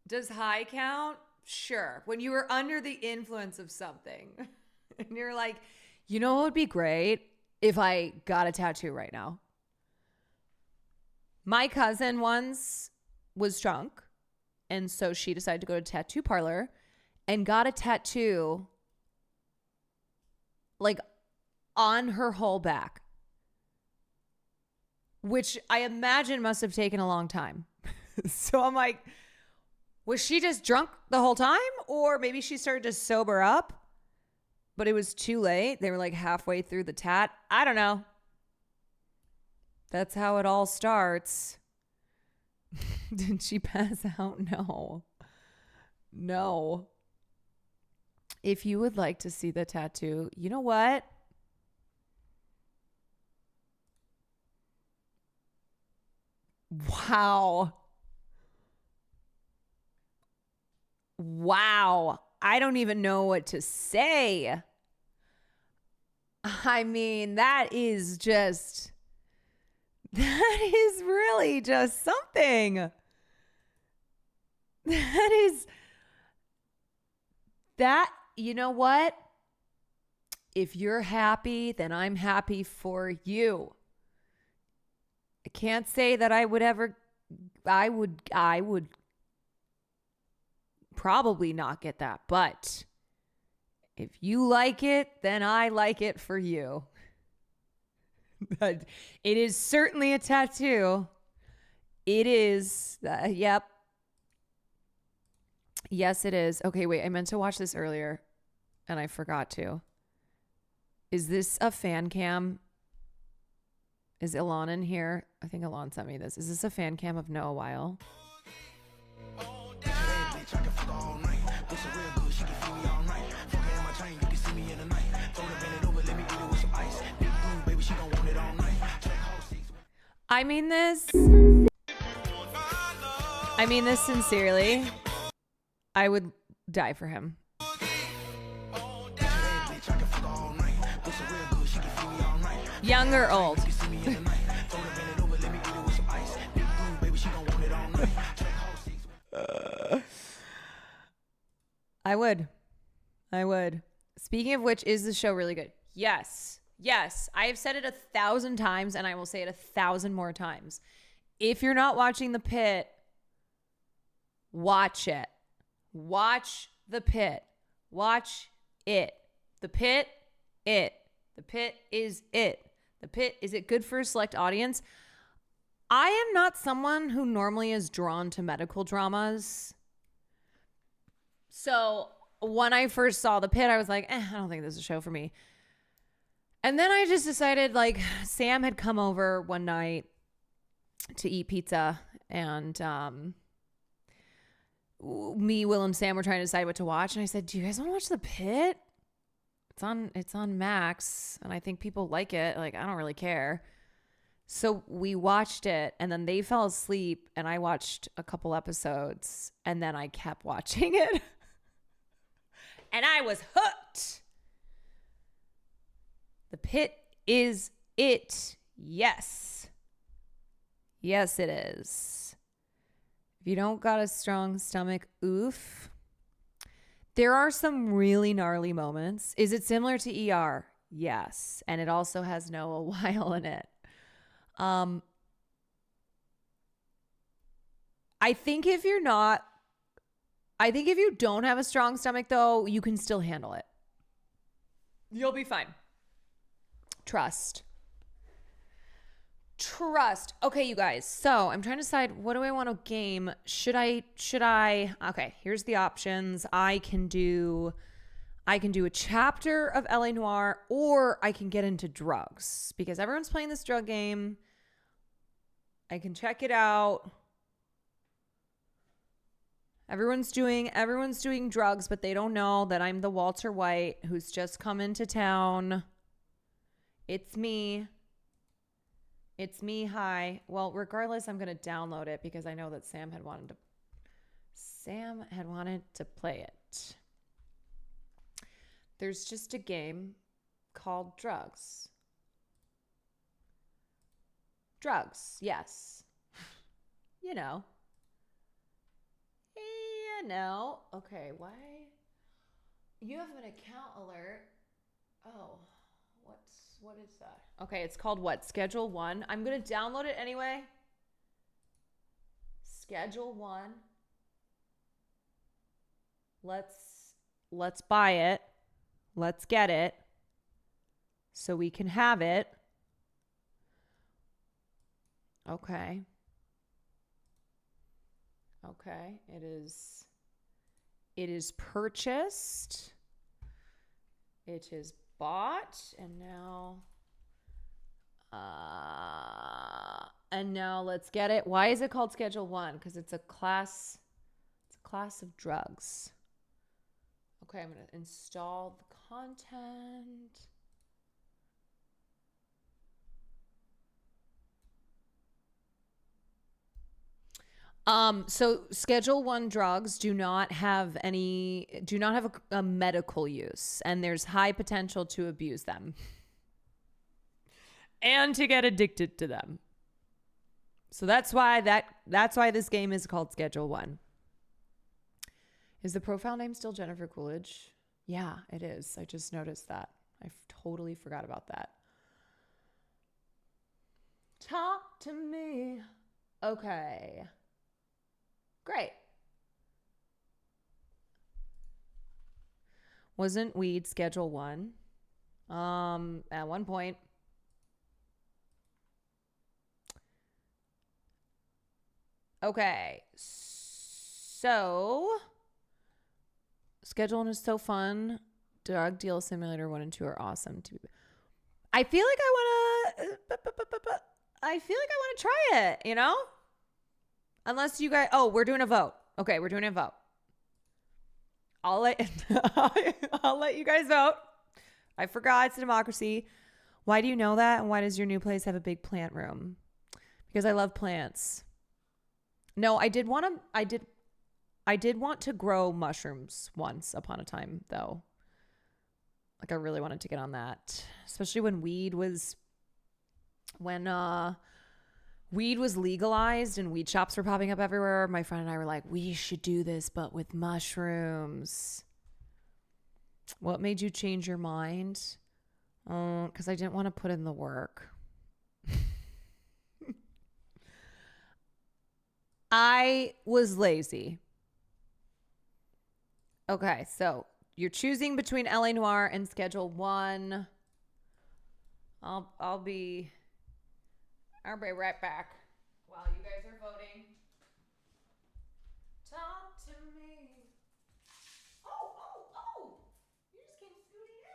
Does high count? Sure. When you were under the influence of something. And you're like, you know what would be great if I got a tattoo right now? My cousin once was drunk. And so she decided to go to a tattoo parlor and got a tattoo like on her whole back, which I imagine must have taken a long time. So I'm like, was she just drunk the whole time? Or maybe she started to sober up, but it was too late. They were like halfway through the tat. I don't know. That's how it all starts. Did she pass out? No. If you would like to see the tattoo, you know what? Wow. Wow. I don't even know what to say. I mean, that is really just something. You know what? If you're happy, then I'm happy for you. I can't say that I would probably not get that, but if you like it, then I like it for you. But it is certainly a tattoo. It is. Yep. Yes, it is. Okay, wait. I meant to watch this earlier and I forgot to. Is this a fan cam? Is Ilan in here? I think Ilan sent me this. Is this a fan cam of Noah Weil? I mean this sincerely. I would die for him. Young or old? I would. Speaking of which, is the show really good? Yes. Yes. I have said it 1,000 times and I will say it 1,000 more times. If you're not watching The Pit, watch it. Watch The Pit. Watch it. The Pit, it. The Pit is it. The Pit, is it good for a select audience? I am not someone who normally is drawn to medical dramas. So when I first saw The Pit, I was like, I don't think this is a show for me. And then I just decided, like, Sam had come over one night to eat pizza, and me, Will, and Sam were trying to decide what to watch. And I said, do you guys want to watch The Pit? It's on Max, and I think people like it. Like, I don't really care. So we watched it, and then they fell asleep, and I watched a couple episodes, and then I kept watching it. And I was hooked. The Pit is it. Yes. Yes, it is. If you don't got a strong stomach, oof. There are some really gnarly moments. Is it similar to ER? Yes. And it also has Noah Weil in it. I think if you don't have a strong stomach, though, you can still handle it. You'll be fine. Trust. Okay, you guys. So I'm trying to decide, what do I want to game? Should I? Okay, here's the options. I can do a chapter of LA Noire, or I can get into drugs because everyone's playing this drug game. I can check it out. Everyone's doing drugs, but they don't know that I'm the Walter White who's just come into town. It's me. Hi. Well, regardless, I'm going to download it because I know that Sam had wanted to play it. There's just a game called Drugs. Drugs, yes. You know. Okay, why? You have an account alert. Oh, what is that? Okay, it's called what? Schedule 1. I'm going to download it anyway. Schedule 1. Let's buy it. Let's get it so we can have it. Okay. It is purchased. It is bought, and now let's get it. Why is it called Schedule 1? Because it's a class of drugs. Okay, I'm going to install the content. So Schedule 1 drugs do not have a medical use, and there's high potential to abuse them and to get addicted to them. So that's why this game is called Schedule 1. Is the profile name still Jennifer Coolidge? Yeah, it is. I just noticed that. I totally forgot about that. Talk to me. Okay. Great. Wasn't weed Schedule 1? At one point. Okay. So Schedule 1 is so fun. Drug Deal Simulator 1 and 2 are awesome too. I feel like I want to try it, you know? Unless you guys, we're doing a vote. Okay, we're doing a vote. I'll let you guys vote. I forgot it's a democracy. Why do you know that? And why does your new place have a big plant room? Because I love plants. No, I did want to grow mushrooms once upon a time, though. Like, I really wanted to get on that, especially when weed was legalized and weed shops were popping up everywhere. My friend and I were like, we should do this, but with mushrooms. What made you change your mind? Because I didn't want to put in the work. I was lazy. Okay, so you're choosing between LA Noire and Schedule 1. I'll be right back while you guys are voting. Talk to me. Oh. You just came scooting in.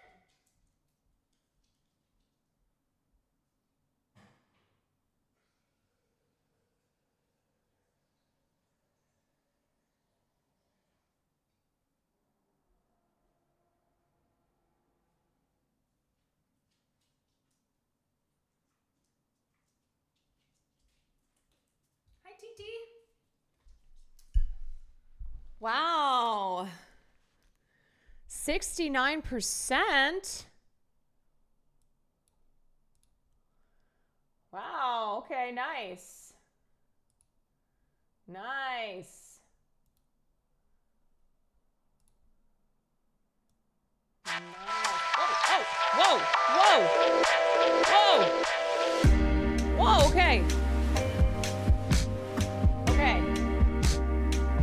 Hi, TT. Wow. 69%. Wow. Okay, nice. Nice. Whoa, okay. Okay.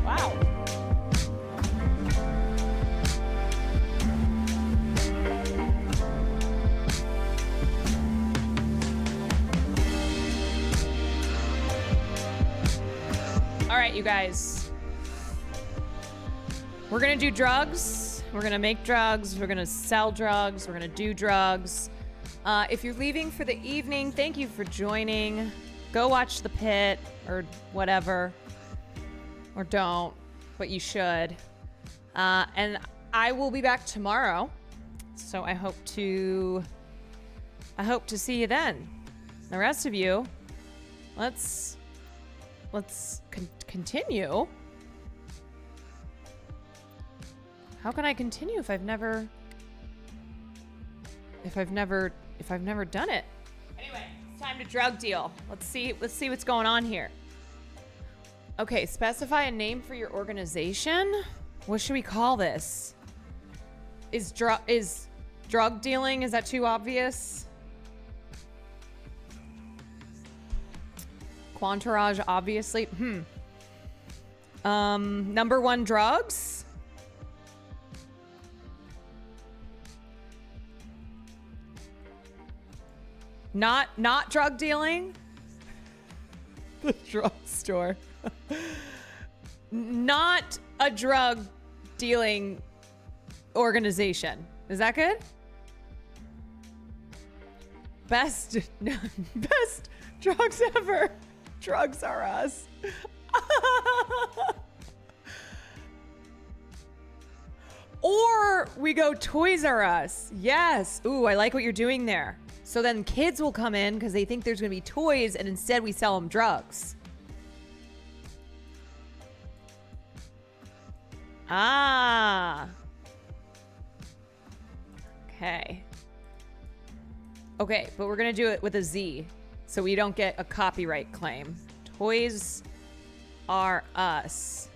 Wow. All right, you guys. We're going to do drugs. We're going to make drugs. We're going to sell drugs. We're going to do drugs. If you're leaving for the evening, thank you for joining. Go watch The Pit or whatever. Or don't, but you should. And I will be back tomorrow. So I hope to see you then. The rest of you, let's continue. How can I continue if I've never done it? Anyway, it's time to drug deal. Let's see what's going on here. Okay, specify a name for your organization. What should we call this? Is drug dealing, is that too obvious? Quantourage, obviously. Number 1 drugs. Not drug dealing. The drugstore. Not a drug dealing organization. Is that good? Best drugs ever. Drugs are us. Or we go Toys R Us. Yes. Ooh, I like what you're doing there. So then kids will come in because they think there's going to be toys, and instead we sell them drugs. Ah. Okay. Okay, but we're going to do it with a Z so we don't get a copyright claim. Toys R Us.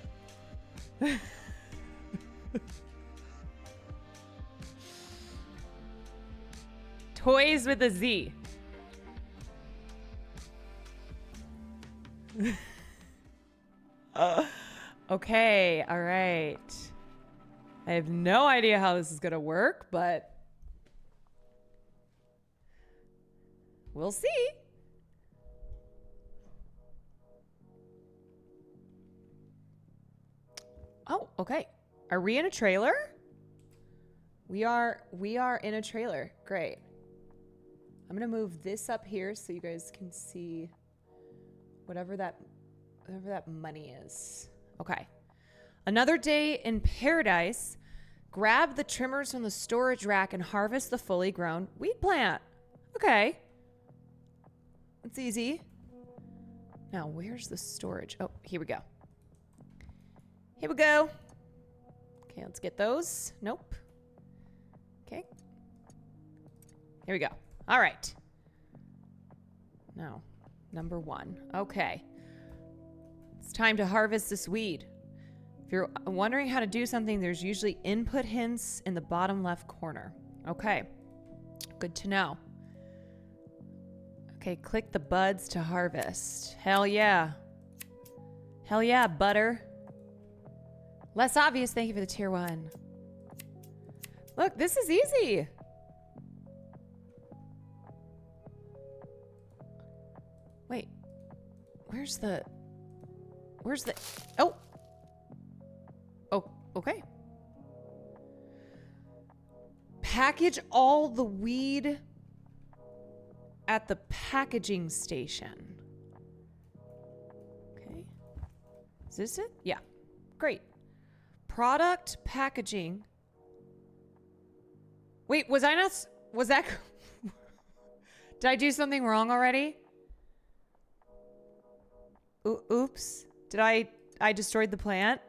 Toys with a Z. Okay, all right. I have no idea how this is going to work, but we'll see. Oh, okay. Are we in a trailer? We are in a trailer. Great. I'm going to move this up here so you guys can see whatever that money is. Okay. Another day in paradise. Grab the trimmers from the storage rack and harvest the fully grown weed plant. Okay. It's easy. Now, where's the storage? Oh, here we go. Here we go. Okay, let's get those. Nope. Okay. Here we go. All right. Now, number 1. Okay. It's time to harvest this weed. If you're wondering how to do something, there's usually input hints in the bottom left corner. Okay. Good to know. Okay, click the buds to harvest. Hell yeah. Hell yeah, butter. Less obvious, thank you for the tier 1. Look, this is easy. Wait. Where's the... Oh! Oh, okay. Package all the weed at the packaging station. Okay. Is this it? Yeah. Great. Product packaging. Wait, was that... Did I do something wrong already? Oops. Did I destroyed the plant?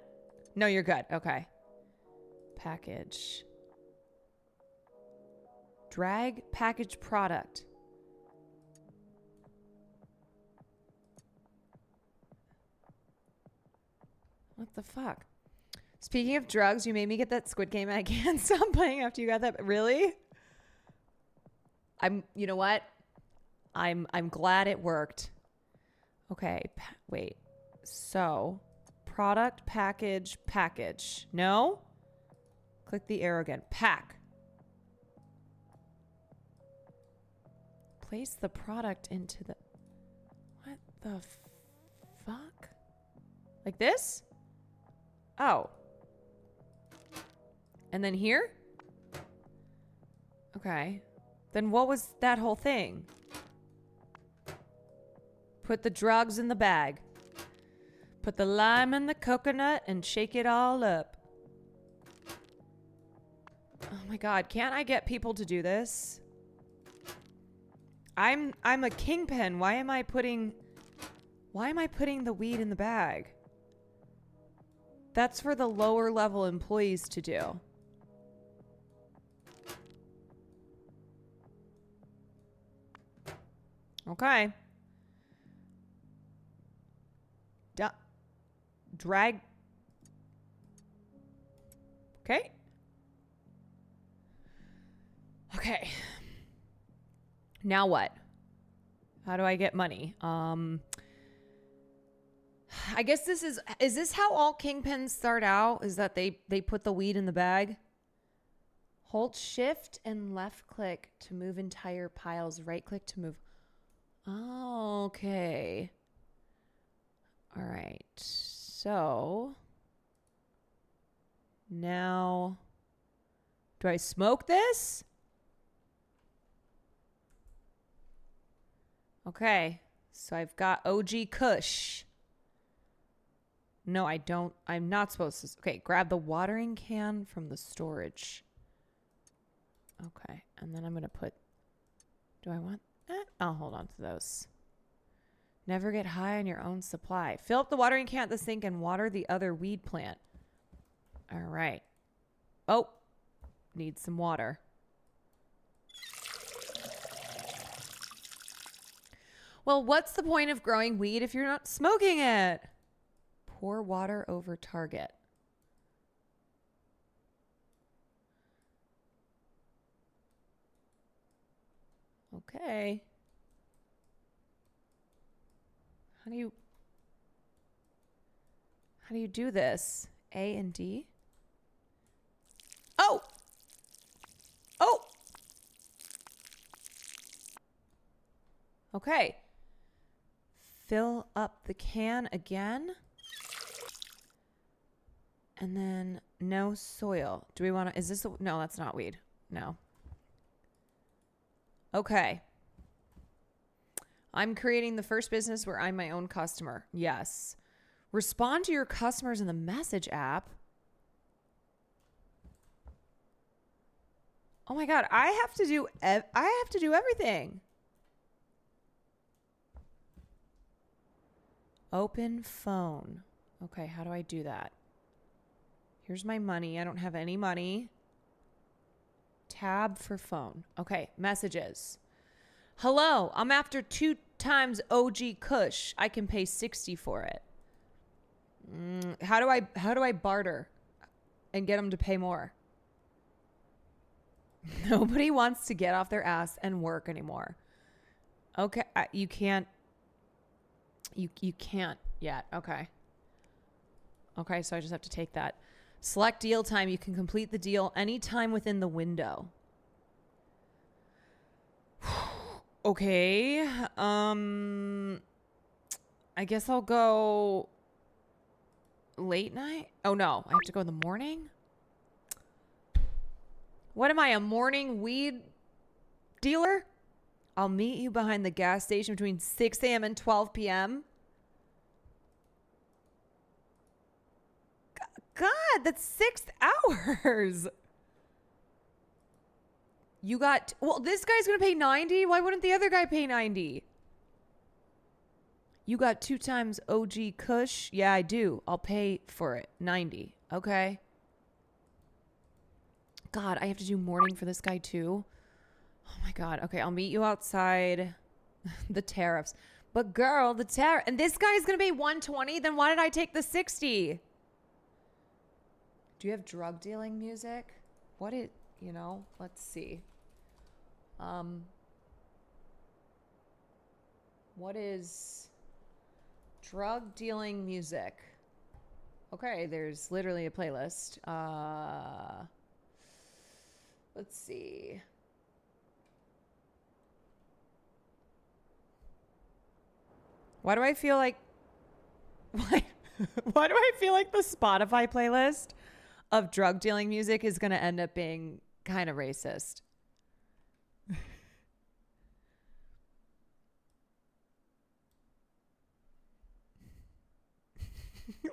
No, you're good. Okay. Package. Drag package product. What the fuck? Speaking of drugs, you made me get that Squid Game and I can't stop playing after you got that. Really? You know what? I'm glad it worked. Okay, wait. So, product, package. No? Click the arrow again. Pack. Place the product into the... What the fuck? Like this? Oh. And then here? Okay. Then what was that whole thing? Put the drugs in the bag. Put the lime in the coconut and shake it all up. Oh my God, can't I get people to do this? I'm a kingpin. Why am I putting the weed in the bag? That's for the lower level employees to do. Okay. Drag. Okay. Okay. Now what? How do I get money? I guess is this how all kingpins start out? Is that they put the weed in the bag? Hold shift and left click to move entire piles. Right click to move. Oh, okay. All right. So now, do I smoke this? Okay. So I've got OG Kush. No, I don't. I'm not supposed to. Okay, grab the watering can from the storage. Okay, and then I'm going to put... Do I want that? I'll hold on to those. Never get high on your own supply. Fill up the watering can at the sink and water the other weed plant. All right. Oh, need some water. Well, what's the point of growing weed if you're not smoking it? Pour water over target. Okay. How do you do this? A and D? Oh! Oh! Okay. Fill up the can again. And then no soil. Do we want to, is this, no, that's not weed. No. Okay. I'm creating the first business where I'm my own customer. Yes. Respond to your customers in the message app. Oh my God, I have to do everything. Open phone. Okay, how do I do that? Here's my money. I don't have any money. Tab for phone. Okay, messages. Hello, I'm after 2 times OG Kush. I can pay 60 for it. How do I barter and get them to pay more? Nobody wants to get off their ass and work anymore. Okay, you can't. You can't yet. Okay. Okay, so I just have to take that. Select deal time. You can complete the deal anytime within the window. Okay. I guess I'll go late night. Oh no, I have to go in the morning. What am I, a morning weed dealer? I'll meet you behind the gas station between 6 a.m. and 12 p.m. God, that's 6 hours. You got, well, this guy's going to pay 90. Why wouldn't the other guy pay 90? You got 2 times OG Kush. Yeah, I do. I'll pay for it. 90. Okay. God, I have to do morning for this guy too. Oh my God. Okay, I'll meet you outside the tariffs. But girl, the tariff, and this guy's going to pay 120. Then why did I take the 60? Do you have drug dealing music? What it, you know, let's see. What is drug dealing music? Okay, there's literally a playlist. Let's see. Why do I feel like why do I feel like the Spotify playlist of drug dealing music is going to end up being kind of racist?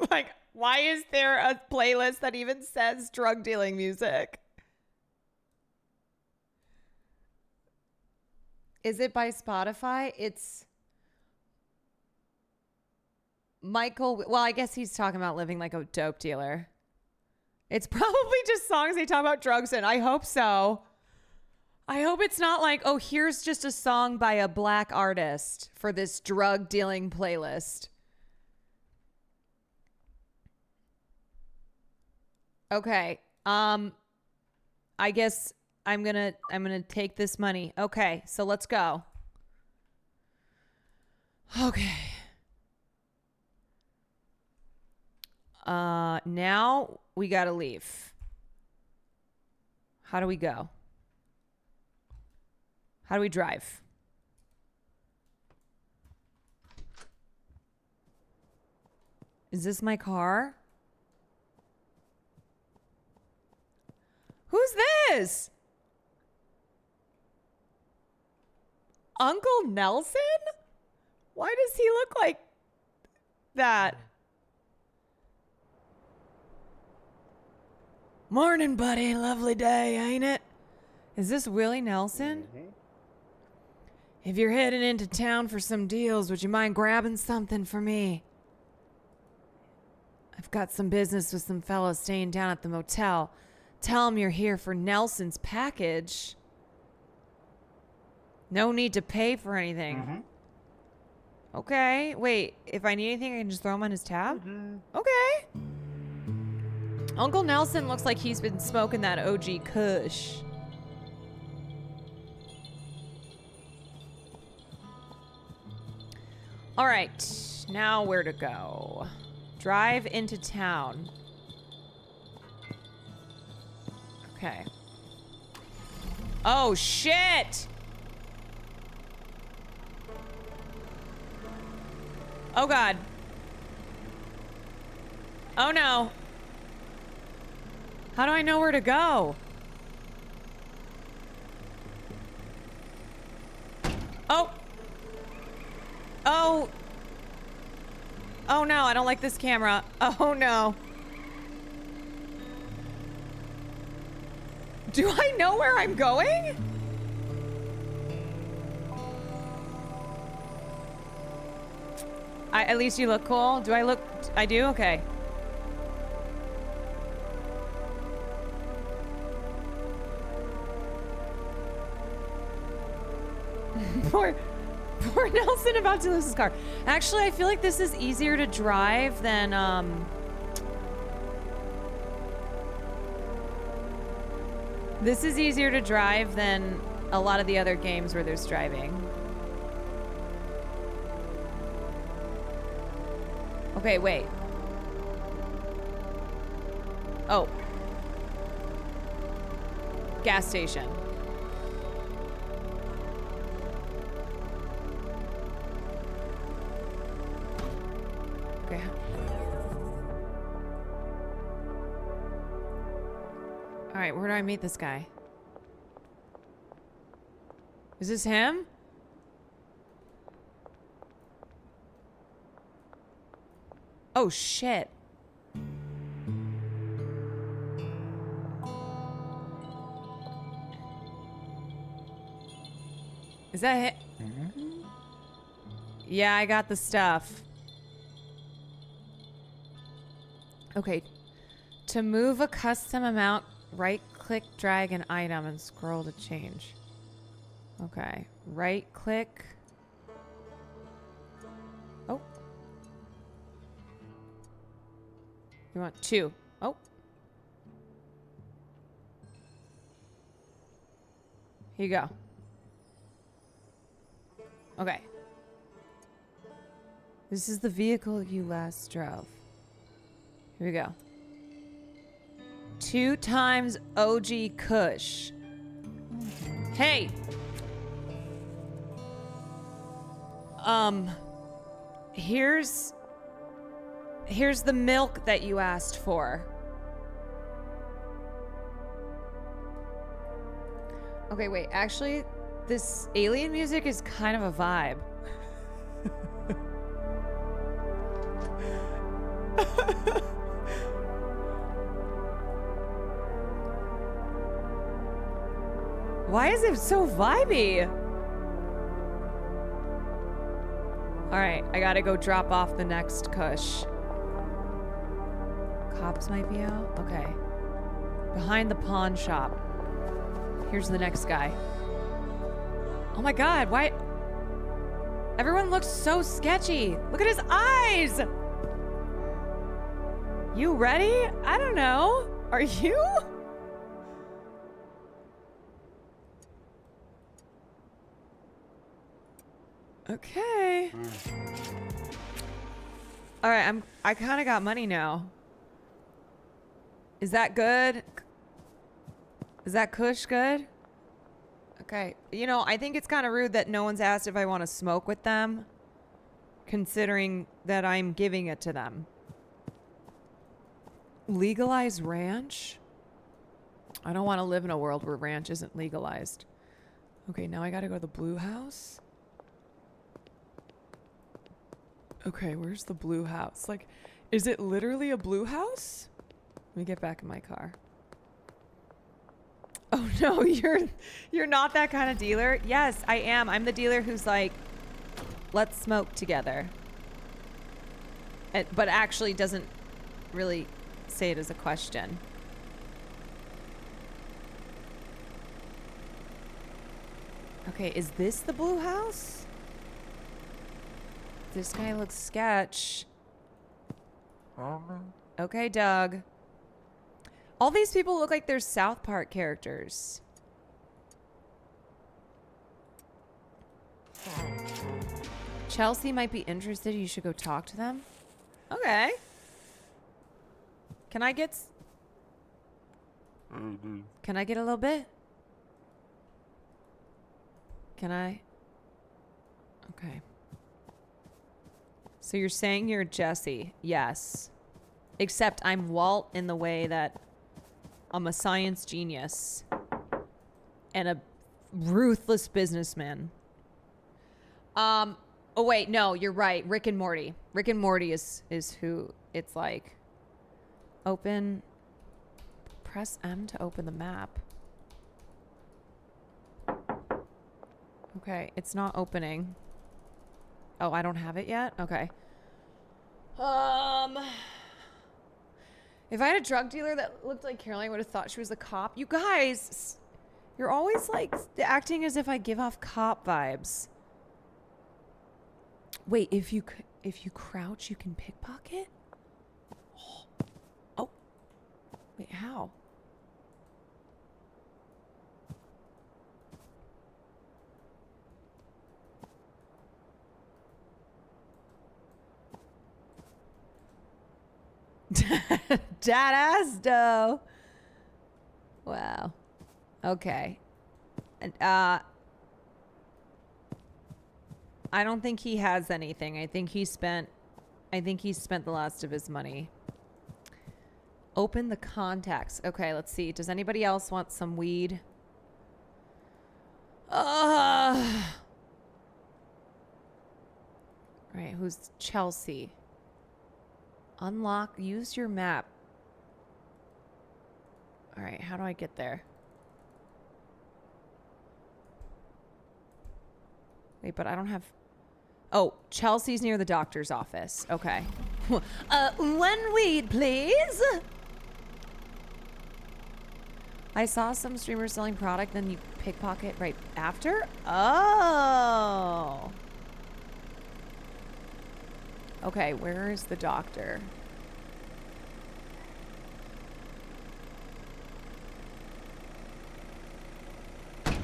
Like, why is there a playlist that even says drug dealing music? Is it by Spotify? It's Michael. Well, I guess he's talking about living like a dope dealer. It's probably just songs they talk about drugs in. I hope so. I hope it's not like, oh, here's just a song by a black artist for this drug dealing playlist. Okay. I guess I'm gonna take this money. Okay, so let's go. Okay. Now we gotta leave. How do we go? How do we drive? Is this my car? Who's this? Uncle Nelson? Why does he look like that? Morning, buddy. Lovely day, ain't it? Is this Willie Nelson? Mm-hmm. If you're heading into town for some deals, would you mind grabbing something for me? I've got some business with some fellows staying down at the motel. Tell them you're here for Nelson's package. No need to pay for anything. Okay. Wait, if I need anything, I can just throw him on his tab? Okay. Uncle Nelson looks like he's been smoking that OG Kush. All right. Now where to go? Drive into town. Okay. Oh, shit! Oh, God. Oh, no. How do I know where to go? Oh. Oh. Oh, no. I don't like this camera. Oh, no. Do I know where I'm going? At least you look cool. Do I look... I do? Okay. Poor Nelson about to lose his car. Actually, I feel like this is easier to drive than, This is easier to drive than a lot of the other games where there's driving. Okay, wait. Oh. Gas station. Okay. All right, where do I meet this guy? Is this him? Oh, shit. Is that it? Yeah, I got the stuff. Okay. To move a custom amount, right-click, drag an item, and scroll to change. Okay. Right-click. Oh. You want 2. Oh. Here you go. Okay. This is the vehicle you last drove. Here we go. 2 times OG Kush. Hey! Here's the milk that you asked for. Okay, wait, actually, this alien music is kind of a vibe. Why is it so vibey? All right, I gotta go drop off the next Kush. Cops might be out. Okay. Behind the pawn shop. Here's the next guy. Oh my God, why? Everyone looks so sketchy. Look at his eyes. You ready? I don't know. Are you? Okay. All right, I kind of got money now. Is that good? Is that Kush good? Okay. You know, I think it's kind of rude that no one's asked if I want to smoke with them, considering that I'm giving it to them. Legalized ranch? I don't want to live in a world where ranch isn't legalized. Okay, now I got to go to the blue house. Okay, where's the blue house? Like, is it literally a blue house? Let me get back in my car. Oh no, you're not that kind of dealer. Yes, I am. I'm the dealer who's like, let's smoke together. But actually doesn't really say it as a question. Okay, is this the blue house? This guy looks sketch. Okay, Doug. All these people look like they're South Park characters. Chelsea might be interested. You should go talk to them. Okay. Can I get... Can I get a little bit? Can I? Okay. So you're saying you're Jesse? Yes. Except I'm Walt in the way that I'm a science genius and a ruthless businessman. Oh wait, no, you're right. Rick and Morty. Rick and Morty is who it's like. Open. Press M to open the map. Okay, it's not opening. Oh, I don't have it yet? Okay. If I had a drug dealer that looked like Caroline, I would have thought she was a cop. You guys, you're always like acting as if I give off cop vibes. Wait, if you crouch, you can pickpocket? Oh. Wait, how? Deadass dough. Wow. Okay. And I don't think he has anything. I think he spent the last of his money. Open the contacts. Okay, let's see. Does anybody else want some weed? Right, who's Chelsea? Unlock, use your map. All right, how do I get there? Wait, but I don't have... Oh, Chelsea's near the doctor's office. Okay. One weed, please. I saw some streamers selling product, then you pickpocket right after? Oh. Okay, where is the doctor?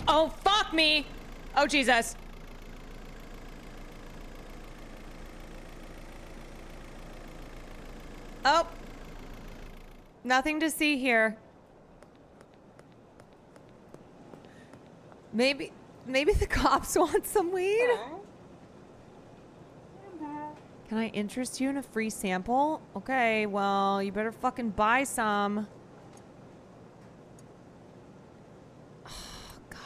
Oh, fuck me! Oh, Jesus. Oh. Nothing to see here. Maybe the cops want some weed? Can I interest you in a free sample? Okay, well, you better fucking buy some. Oh, God.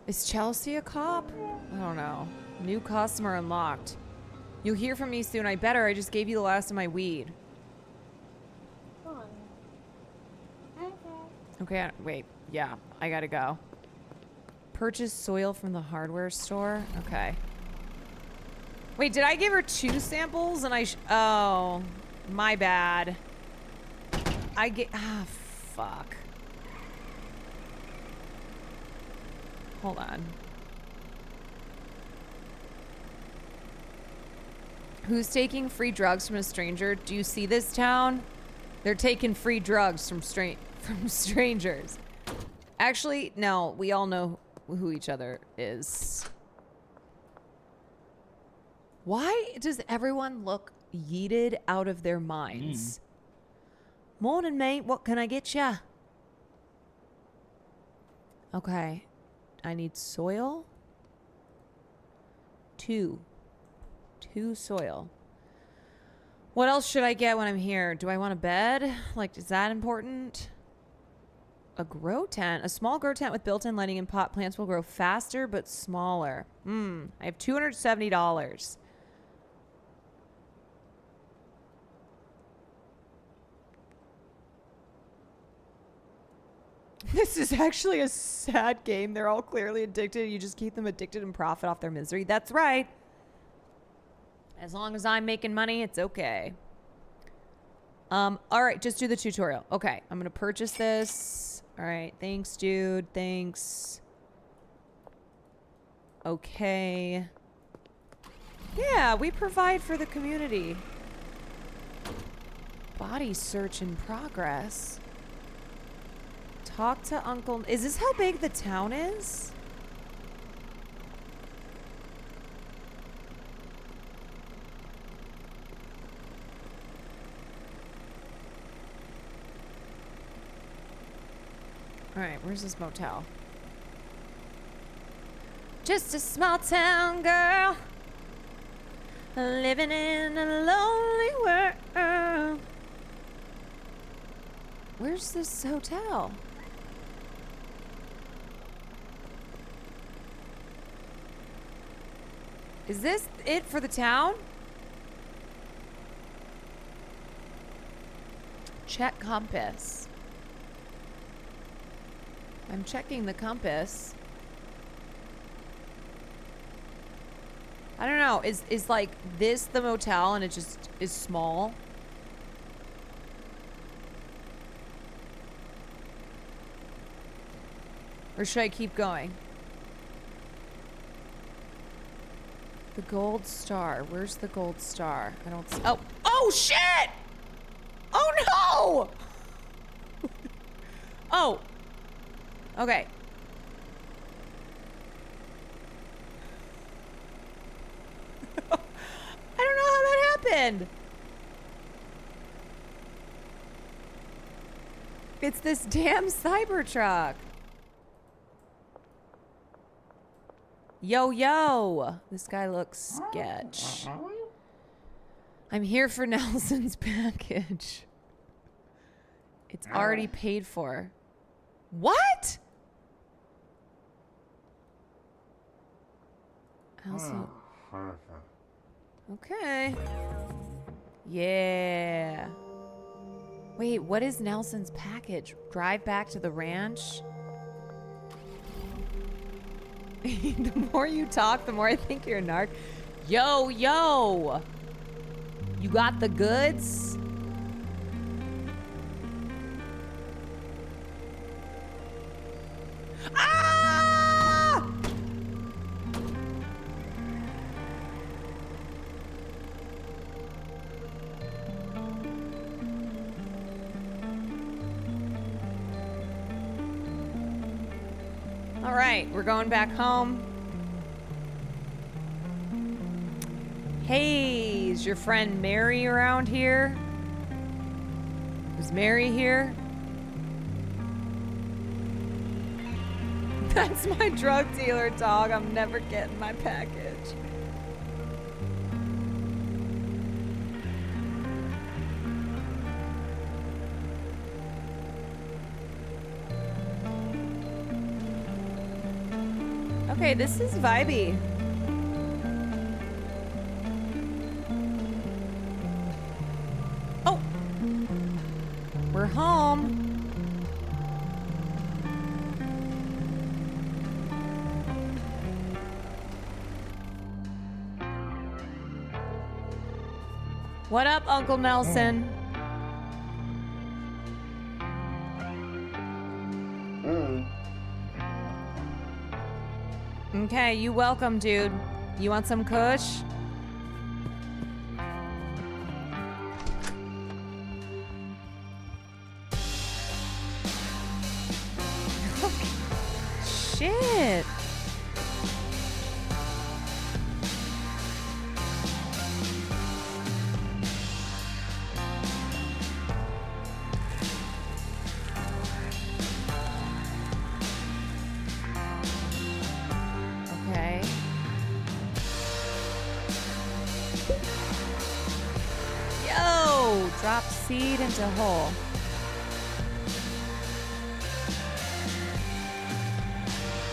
Is Chelsea a cop? I don't know. New customer unlocked. You'll hear from me soon. I better. I just gave you the last of my weed. Okay, wait. Yeah, I gotta go. Purchase soil from the hardware store. Okay. Wait, did I give her 2 samples and oh, my bad. Fuck. Hold on. Who's taking free drugs from a stranger? Do you see this town? They're taking free drugs from strangers. Actually, no, we all know who each other is. Why does everyone look yeeted out of their minds? Morning, mate. What can I get ya? Okay. I need soil. 2 soil. What else should I get when I'm here? Do I want a bed? Like, is that important? A grow tent. A small grow tent with built-in lighting and pot plants will grow faster but smaller. I have $270. This is actually a sad game. They're all clearly addicted. You just keep them addicted and profit off their misery. That's right. As long as I'm making money, it's okay. All right, just do the tutorial. Okay, I'm gonna purchase this. All right, thanks, dude. Thanks. Okay. Yeah, we provide for the community. Body search in progress. Talk to Uncle. Is this how big the town is? All right, where's this motel? Just a small town girl living in a lonely world. Where's this hotel? Is this it for the town? Check compass. I'm checking the compass. I don't know. Is like this the motel and it just is small? Or should I keep going? The gold star. Where's the gold star? I don't see. Oh. Oh shit! Oh no! Oh. Okay. I don't know how that happened. It's this damn Cybertruck. Yo, yo. This guy looks sketch. I'm here for Nelson's package. It's already paid for. What? Also. Okay. Yeah. Wait, what is Nelson's package? Drive back to the ranch? The more you talk, the more I think you're a narc. Yo, yo. You got the goods? Ah! All right, we're going back home. Hey, is your friend Mary around here? Is Mary here? That's my drug dealer dog. I'm never getting my package. Okay, this is vibey. Oh! We're home. What up, Uncle Nelson? Okay, you welcome, dude. You want some kush? Shit. Drop seed into hole.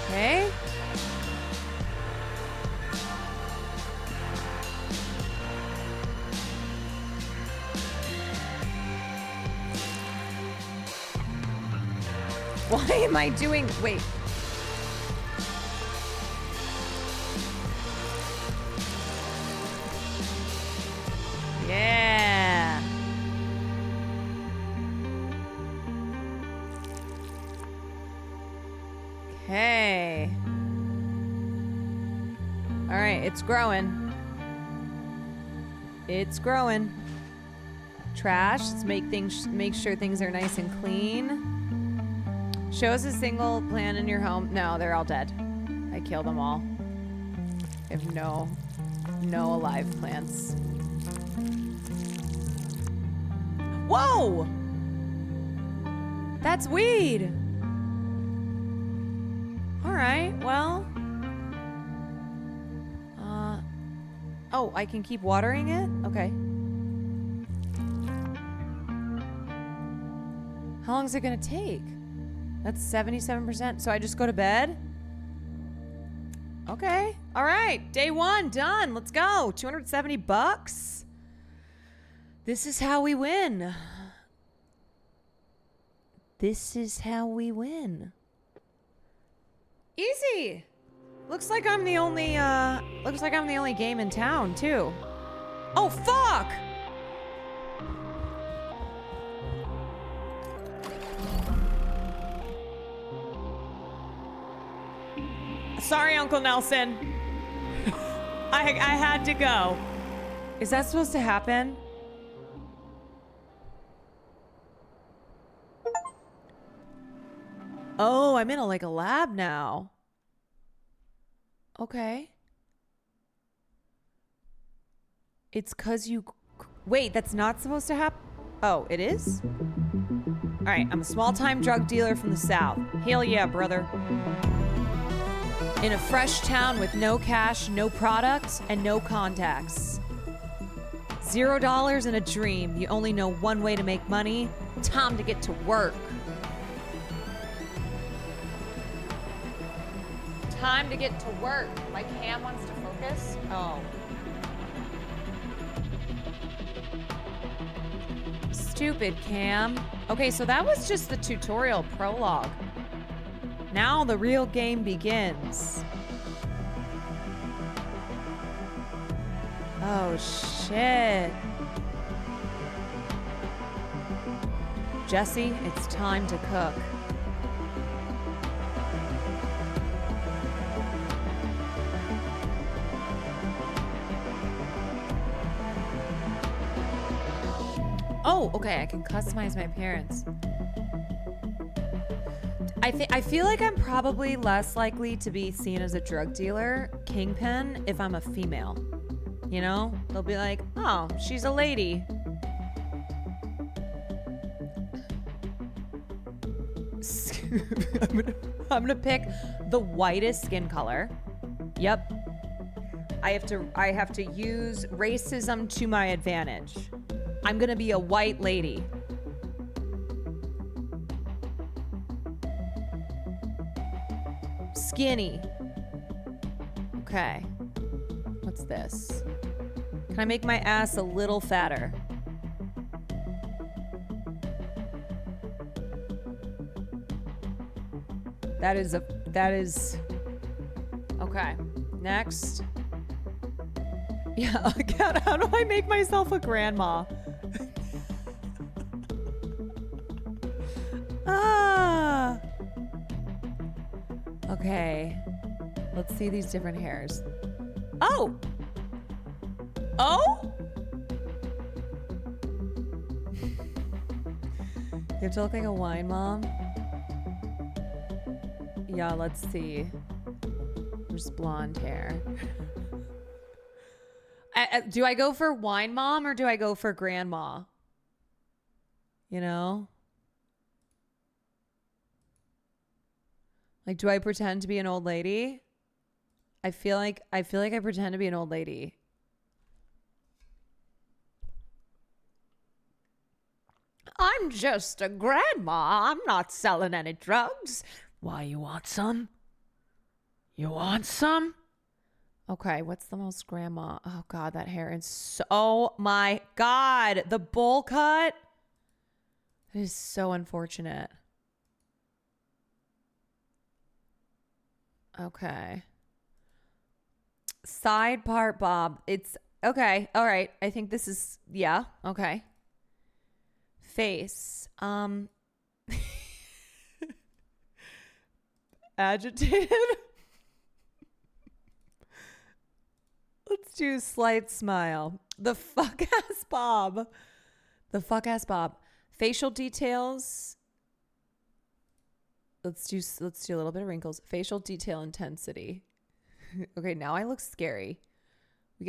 Okay. Why am I doing? Wait. Okay. All right, it's growing. It's growing. Trash. Let's make sure things are nice and clean. Shows a single plant in your home. No, they're all dead. I killed them all. I have no alive plants. Whoa! That's weed. All right, well. Oh, I can keep watering it? Okay. How long is it gonna take? That's 77%. So I just go to bed? Okay. All right. Day 1 done. Let's go. 270 bucks. This is how we win. This is how we win. Easy. Looks like I'm the only game in town, too. Oh, fuck! Sorry, Uncle Nelson. I had to go. Is that supposed to happen? Oh, I'm in a lab now. Okay. It's 'cause you... Wait, that's not supposed to happen? Oh, it is? All right, I'm a small-time drug dealer from the South. Hell yeah, brother. In a fresh town with no cash, no product, and no contacts. $0 and a dream. You only know one way to make money. Time to get to work. Time to get to work. My cam wants to focus. Oh. Stupid cam. Okay, so that was just the tutorial prologue. Now the real game begins. Oh, shit. Jesse, it's time to cook. Oh, okay, I can customize my appearance. I feel like I'm probably less likely to be seen as a drug dealer, kingpin, if I'm a female. You know? They'll be like, oh, she's a lady. I'm gonna pick the whitest skin color. Yep. I have to use racism to my advantage. I'm gonna be a white lady. Skinny. Okay. What's this? Can I make my ass a little fatter? That is okay. Next. Yeah, God, how do I make myself a grandma? Okay. Let's see these different hairs. Oh! Oh? You have to look like a wine mom. Yeah, let's see. There's blonde hair. Do I go for wine mom or do I go for grandma? You know? Like, do I pretend to be an old lady? I feel like I pretend to be an old lady. I'm just a grandma. I'm not selling any drugs. Why, you want some? You want some? Okay, what's the most grandma? Oh, God, that hair is so... Oh, my God. The bowl cut? It is so unfortunate. Okay. Side part bob. It's... Okay, all right. I think this is... Yeah, okay. Face. agitated. Let's do slight smile. The fuck ass Bob. The fuck ass Bob. Facial details. Let's do a little bit of wrinkles. Facial detail intensity. Okay, now I look scary.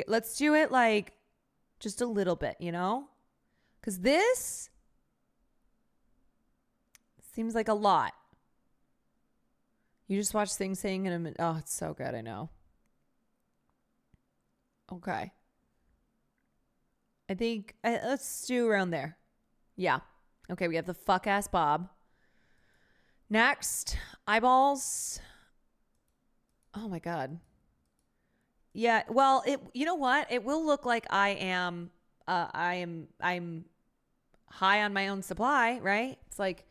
Let's do it like just a little bit, you know? Because this seems like a lot. You just watch Sing Sing and oh, it's so good, I know. Okay. I think let's do around there. Yeah. Okay, we have the fuck ass Bob. Next, eyeballs. Oh my God. Yeah, well, you know what? It will look like I'm high on my own supply, right? It's like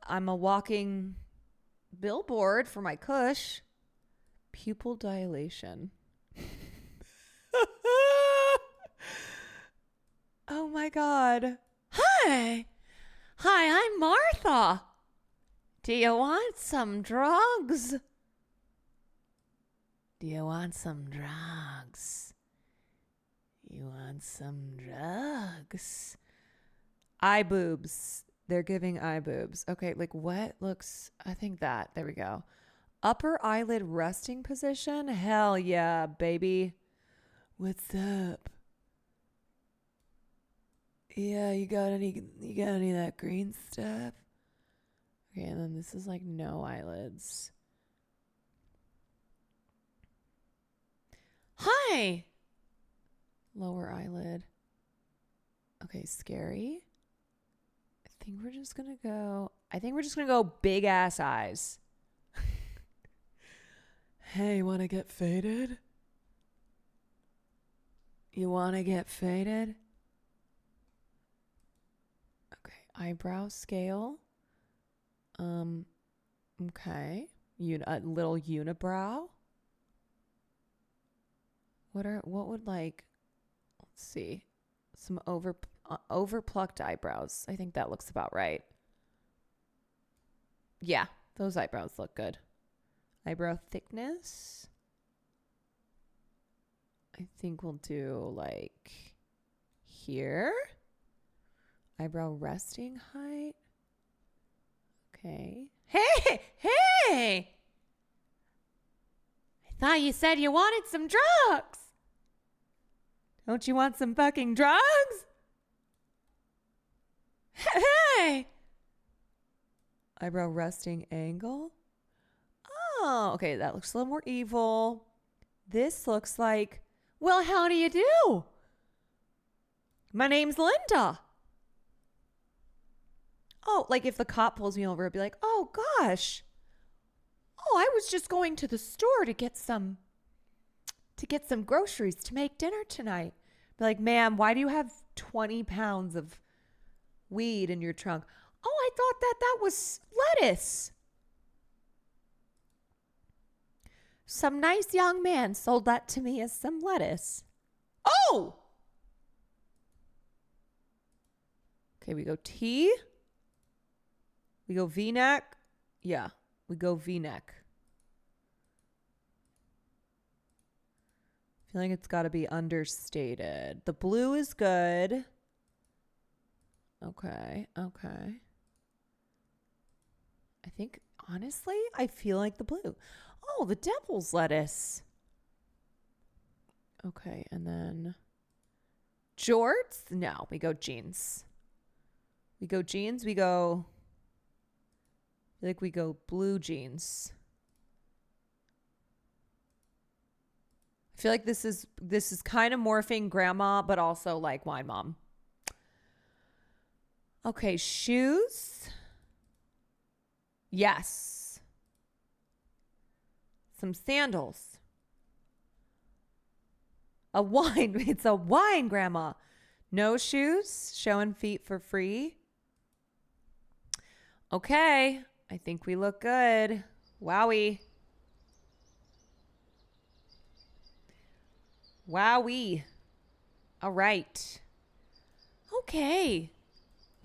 I'm a walking billboard for my kush. Pupil dilation. Oh my God. Hi, I'm Martha. Do you want some drugs? Do you want some drugs? You want some drugs? Eye boobs. They're giving eye boobs. Okay, like what looks, I think that, there we go. Upper eyelid resting position? Hell yeah, baby. What's up? Yeah, you got any of that green stuff? Okay, and then this is like no eyelids. Hi. Lower eyelid. Okay, scary. I think we're just going to go big ass eyes. Hey, want to get faded? You want to get faded? Okay, eyebrow scale. Okay. A little unibrow. What would like, let's see, some overplucked eyebrows. I think that looks about right. Yeah, those eyebrows look good. Eyebrow thickness. I think we'll do like here. Eyebrow resting height. Okay. Hey! I thought you said you wanted some drugs. Don't you want some fucking drugs? Hey! Eyebrow resting angle. Oh, okay, that looks a little more evil. This looks like, well, how do you do? My name's Linda. Oh, like if the cop pulls me over, I'd be like, oh gosh. Oh, I was just going to the store to get some groceries to make dinner tonight. Be like, ma'am, why do you have 20 pounds of weed in your trunk? Oh, I thought that was lettuce. Some nice young man sold that to me as some lettuce. Oh! Okay, we go T. We go V-neck. Yeah, we go V-neck. I feel like it's got to be understated. The blue is good. Okay. I think, honestly, I feel like the blue. Oh, the devil's lettuce. Okay, and then jorts? No, we go jeans. We go jeans. We go, I feel like we go blue jeans. I feel like this is kind of morphing grandma, but also like wine mom. Okay, shoes. Yes. Some sandals. It's a wine grandma. No shoes, showing feet for free. Okay, I think we look good. Wowie. Wowie. All right. Okay.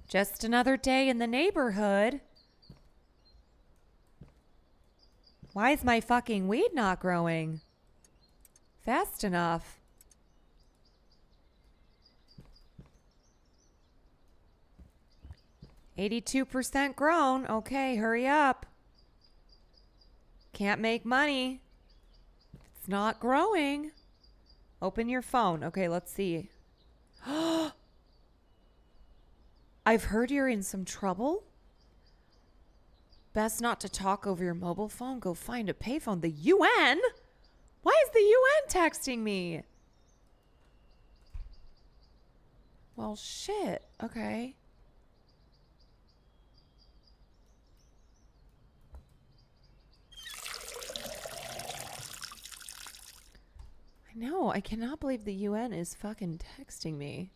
Just another day in the neighborhood. Why is my fucking weed not growing fast enough? %82 grown. Okay, hurry up. Can't make money. It's not growing. Open your phone. Okay, let's see. I've heard you're in some trouble. Best not to talk over your mobile phone. Go find a payphone. The UN? Why is the UN texting me? Well, shit. Okay. I know. I cannot believe the UN is fucking texting me.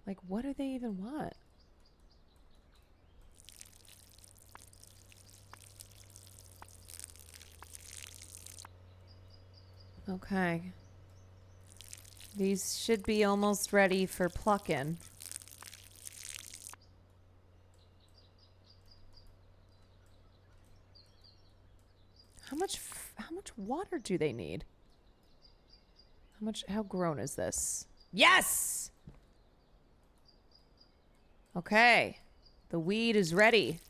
Like, what do they even want? Okay. These should be almost ready for plucking. How much water do they need? How grown is this? Yes! Okay. The weed is ready.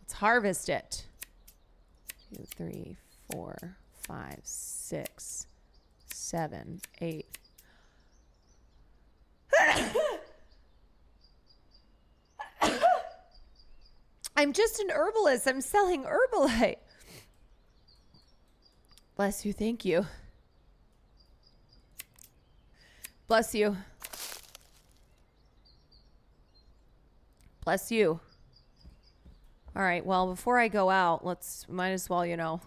Let's harvest it. 2, 3, 4, 5, 6, 7, 8. I'm just an herbalist. I'm selling Herbalite. Bless you. Thank you. Bless you. Bless you. All right, well, before I go out, might as well, you know.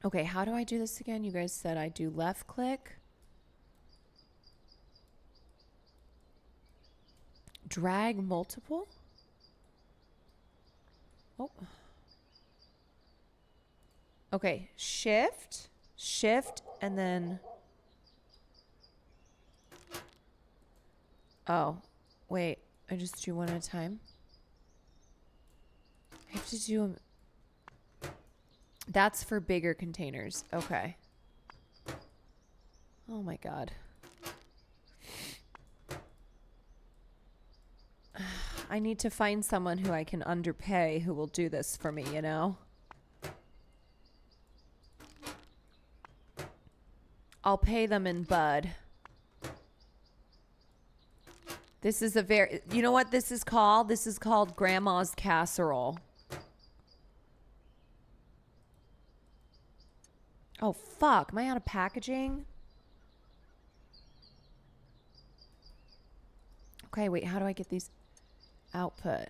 Okay, how do I do this again? You guys said I do left click. Drag multiple. Oh. Okay, shift, and then... Oh, wait. I just do one at a time. I have to do them. That's for bigger containers. Okay. Oh my God. I need to find someone who I can underpay who will do this for me, you know? I'll pay them in bud. This is you know what this is called? This is called Grandma's Casserole. Oh, fuck. Am I out of packaging? Okay, wait. How do I get these output?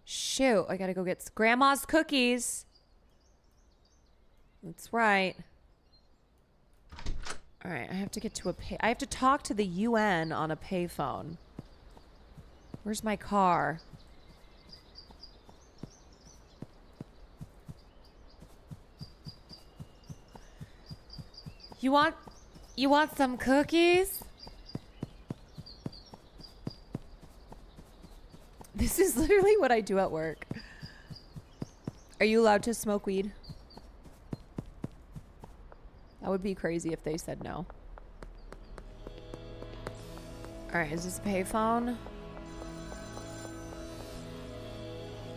Shoot. I gotta go get Grandma's cookies. That's right. All right, I have to get to I have to talk to the UN on a payphone. Where's my car? You want some cookies? This is literally what I do at work. Are you allowed to smoke weed? That would be crazy if they said no. All right, is this a payphone?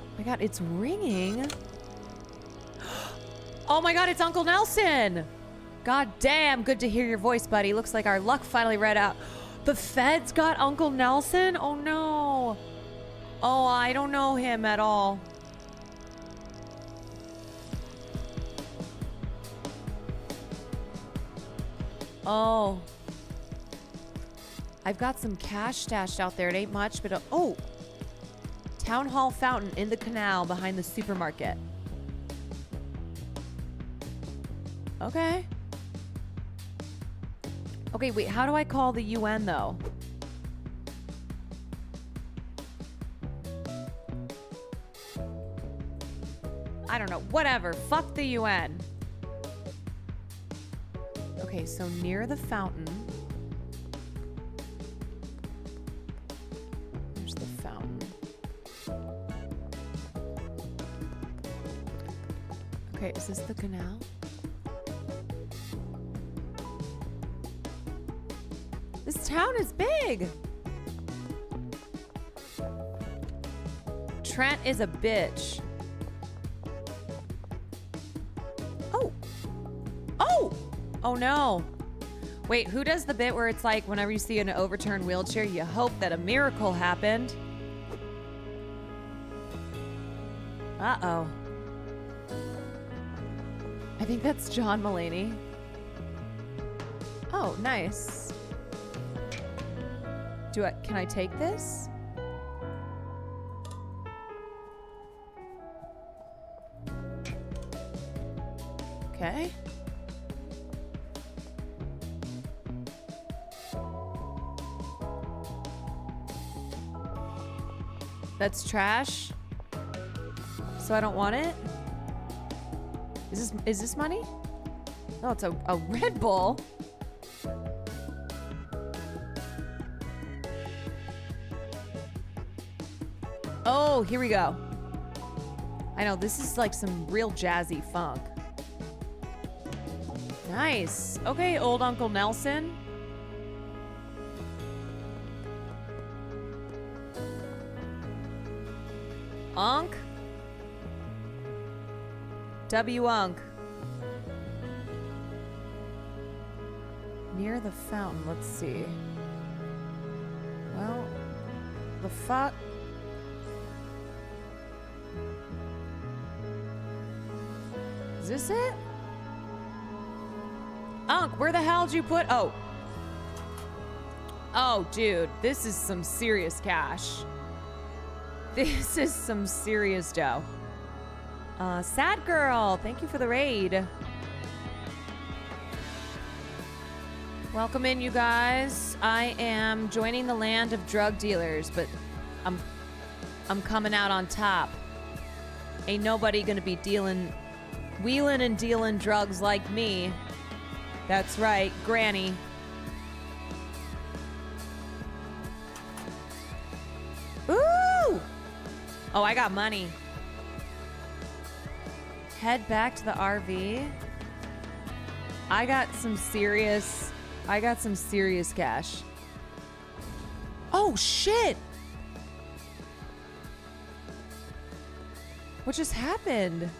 Oh my God, it's ringing. Oh my God, it's Uncle Nelson. God damn, good to hear your voice, buddy. Looks like our luck finally read out. The feds got Uncle Nelson? Oh no. Oh, I don't know him at all. Oh. I've got some cash stashed out there. It ain't much, but... oh! Town Hall fountain in the canal behind the supermarket. Okay. Okay, wait. How do I call the UN, though? I don't know. Whatever. Fuck the UN. Okay, so near the fountain. Okay, is this the canal? This town is big. Trent is a bitch. Oh. Oh! Oh no. Wait, who does the bit where it's like whenever you see an overturned wheelchair, you hope that a miracle happened? Uh-oh. I think that's John Mulaney. Oh, nice. Can I take this? Okay. That's trash. So I don't want it? Is this money? Oh, it's a Red Bull. Oh, here we go. I know, this is like some real jazzy funk. Nice. Okay, old Uncle Nelson. Unk. W-Unk. Near the fountain, let's see. Well, the fuck? Is this it? Unk, where the hell did you put? Oh. Oh, dude, this is some serious cash. This is some serious dough. Sad girl, thank you for the raid. Welcome in, you guys. I am joining the land of drug dealers, but I'm coming out on top. Ain't nobody gonna be wheeling and dealing drugs like me. That's right, Granny. Ooh! Oh, I got money. Head back to the RV. I got some serious cash. Oh, shit! What just happened?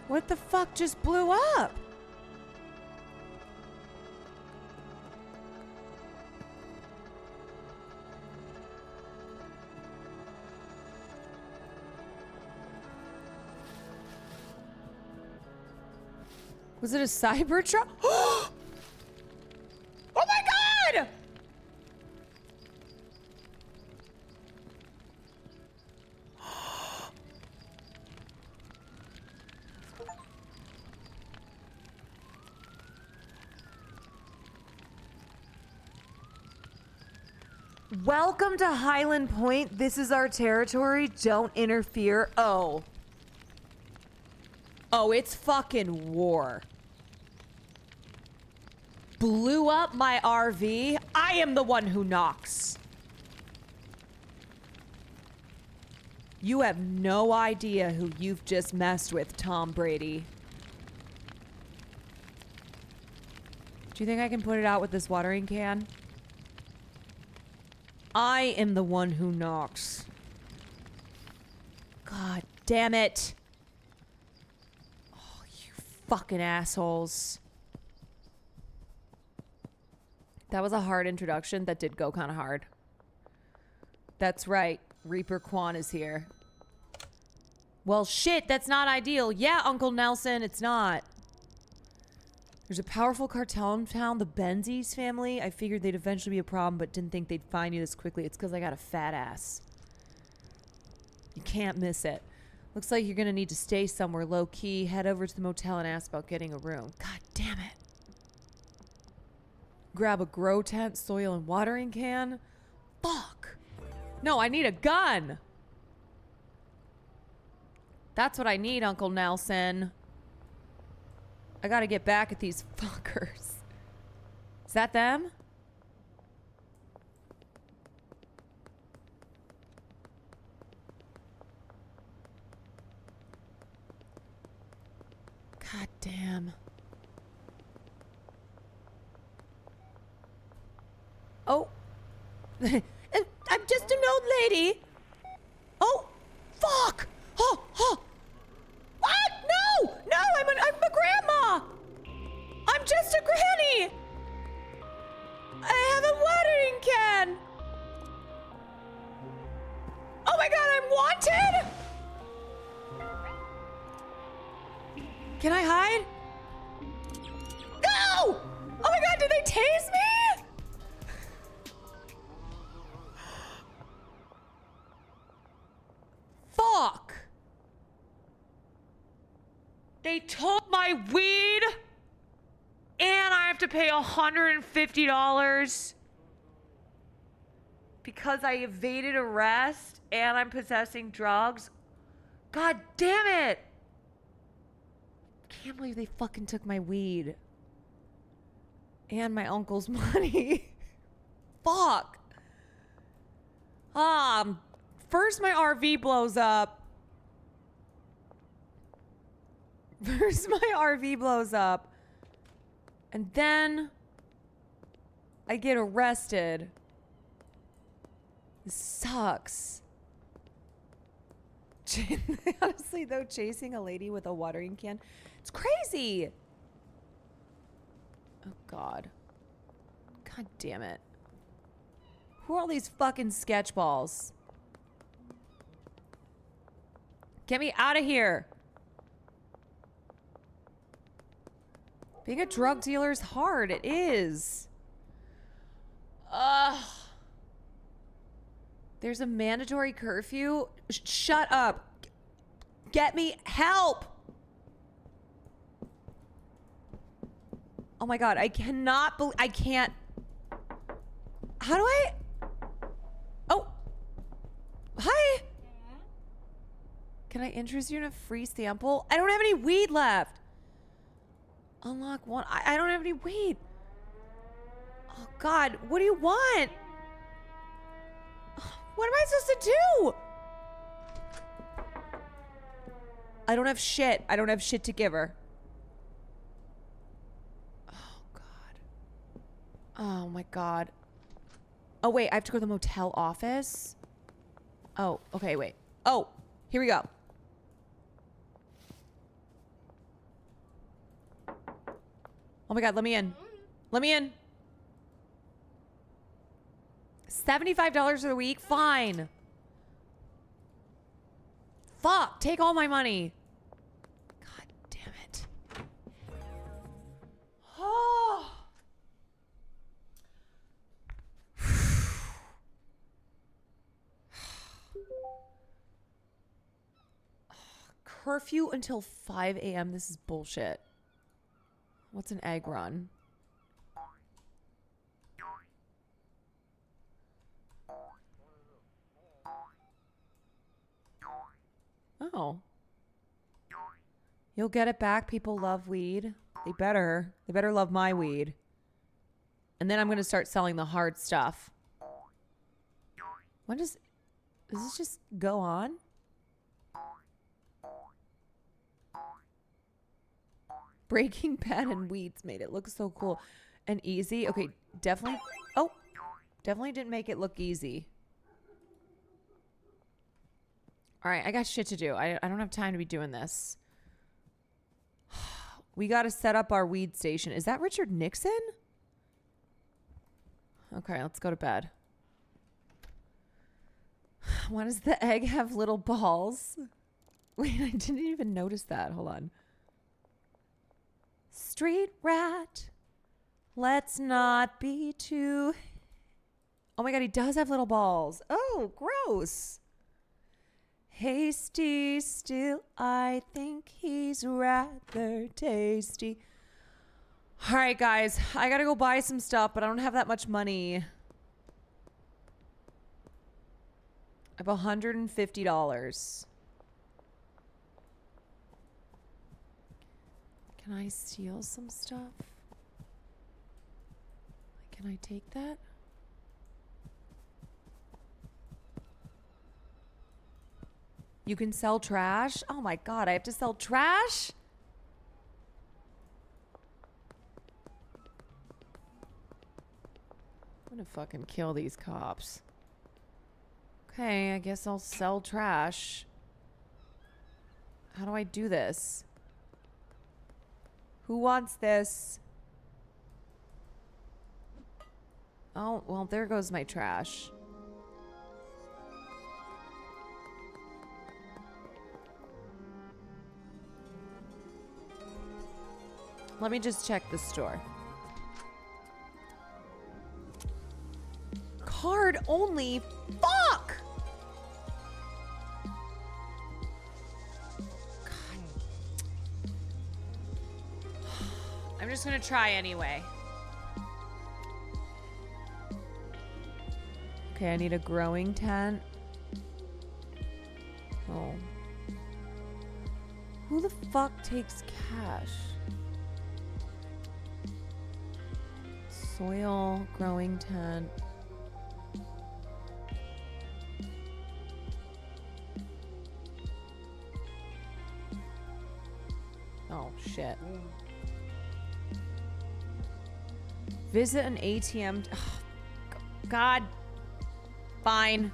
What the fuck just blew up? Was it a Cybertruck? Oh my god! Welcome to Highland Point. This is our territory. Don't interfere. Oh. Oh, it's fucking war. Blew up my RV. I am the one who knocks. You have no idea who you've just messed with, Tom Brady. Do you think I can put it out with this watering can? I am the one who knocks. God damn it. Oh, you fucking assholes. That was a hard introduction. That did go kind of hard. That's right. Reaper Kwan is here. Well, shit, that's not ideal. Yeah, Uncle Nelson, it's not. There's a powerful cartel in town, the Benzies family. I figured they'd eventually be a problem, but didn't think they'd find you this quickly. It's because I got a fat ass. You can't miss it. Looks like you're gonna need to stay somewhere low-key. Head over to the motel and ask about getting a room. God damn it. Grab a grow tent, soil, and watering can. Fuck. No, I need a gun. That's what I need, Uncle Nelson. I gotta get back at these fuckers. Is that them? damn. Oh. I'm just an old lady. Oh, fuck. Oh, oh. What? No, no, I'm a grandma. I'm just a granny. I have a watering can. Oh my god, I'm wanted? Can I hide? No! Oh my god, did they tase me? Fuck. They took my weed and I have to pay $150 because I evaded arrest and I'm possessing drugs. God damn it. Can't believe they fucking took my weed and my uncle's money. Fuck. First my RV blows up. And then I get arrested. This sucks. Honestly, though, chasing a lady with a watering can, it's crazy. Oh, God. God damn it. Who are all these fucking sketch balls? Get me out of here. Being a drug dealer is hard. It is. Ugh. There's a mandatory curfew. Shut up. Get me help. Oh my god, I cannot believe I can't. How do I? Oh. Hi. Can I interest you in a free sample? I don't have any weed left. Unlock one. I don't have any weed. Oh god, what do you want? What am I supposed to do? I don't have shit. I don't have shit to give her. Oh god. Oh my god. Oh wait, I have to go to the motel office? Oh, okay, wait. Oh, here we go. Oh my god, let me in. Let me in. $75 a week? Fine. Fuck, take all my money. God damn it. Oh. Curfew until 5 a.m. This is bullshit. What's an egg run? Oh. You'll get it back. People love weed. They better. They better love my weed. And then I'm going to start selling the hard stuff. When does this just go on? Breaking Bad and weeds made it look so cool and easy. Okay, definitely. Oh, definitely didn't make it look easy. All right, I got shit to do. I don't have time to be doing this. We got to set up our weed station. Is that Richard Nixon? Okay, let's go to bed. Why does the egg have little balls? Wait, I didn't even notice that. Hold on. Street rat. Let's not be too... Oh my god, he does have little balls. Oh, gross. Hasty, still I think he's rather tasty. All right, guys, I gotta go buy some stuff, but I don't have that much money. I have $150. Can I steal some stuff? Can I take that? You can sell trash? Oh my god, I have to sell trash? I'm gonna fucking kill these cops. Okay, I guess I'll sell trash. How do I do this? Who wants this? Oh, well, there goes my trash. Let me just check the store. Card only? Fuck! God. I'm just gonna try anyway. Okay, I need a growing tent. Oh. Who the fuck takes cash? Soil, growing tent. Oh, shit. Visit an ATM. Oh, God. Fine.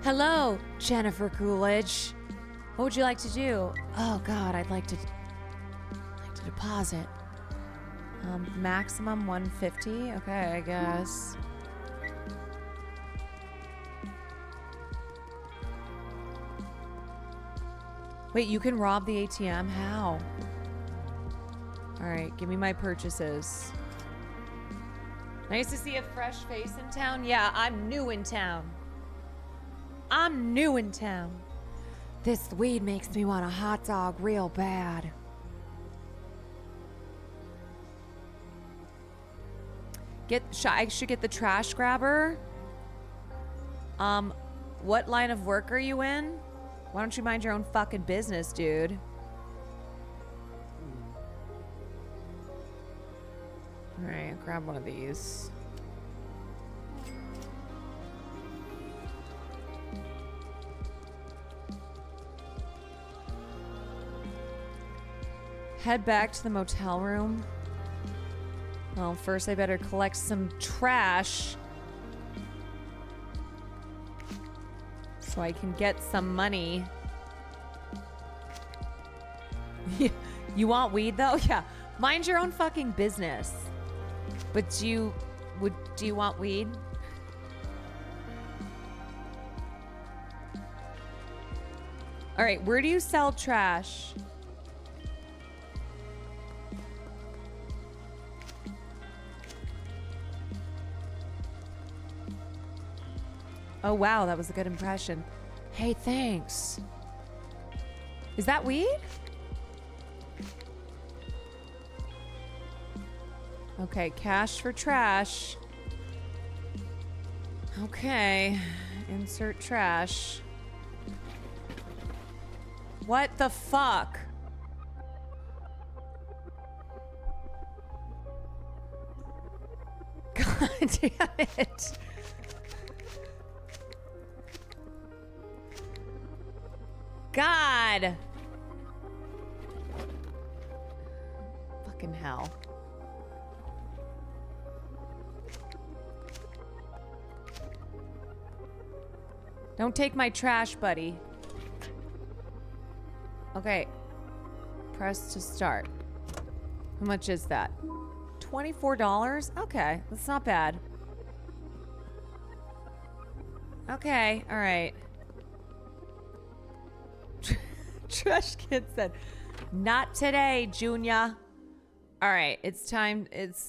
Hello, Jennifer Coolidge. What would you like to do? Oh God, I'd like to deposit. Maximum 150. Okay, I guess. Wait, you can rob the ATM? How? All right, give me my purchases. Nice to see a fresh face in town. Yeah, I'm new in town. I'm new in town. This weed makes me want a hot dog real bad. I should get the trash grabber. What line of work are you in? Why don't you mind your own fucking business, dude? All right, grab one of these. Head back to the motel room. Well, first I better collect some trash so I can get some money. You want weed though? Yeah. Mind your own fucking business. But do you want weed? All right, where do you sell trash? Oh wow, that was a good impression. Hey, thanks. Is that weed? Okay, cash for trash. Okay, insert trash. What the fuck? God damn it. God. Fucking hell. Don't take my trash, buddy. Okay. Press to start. How much is that? $24? Okay, that's not bad. Okay, all right. Trash kid said, "Not today, Junior." All right, it's time.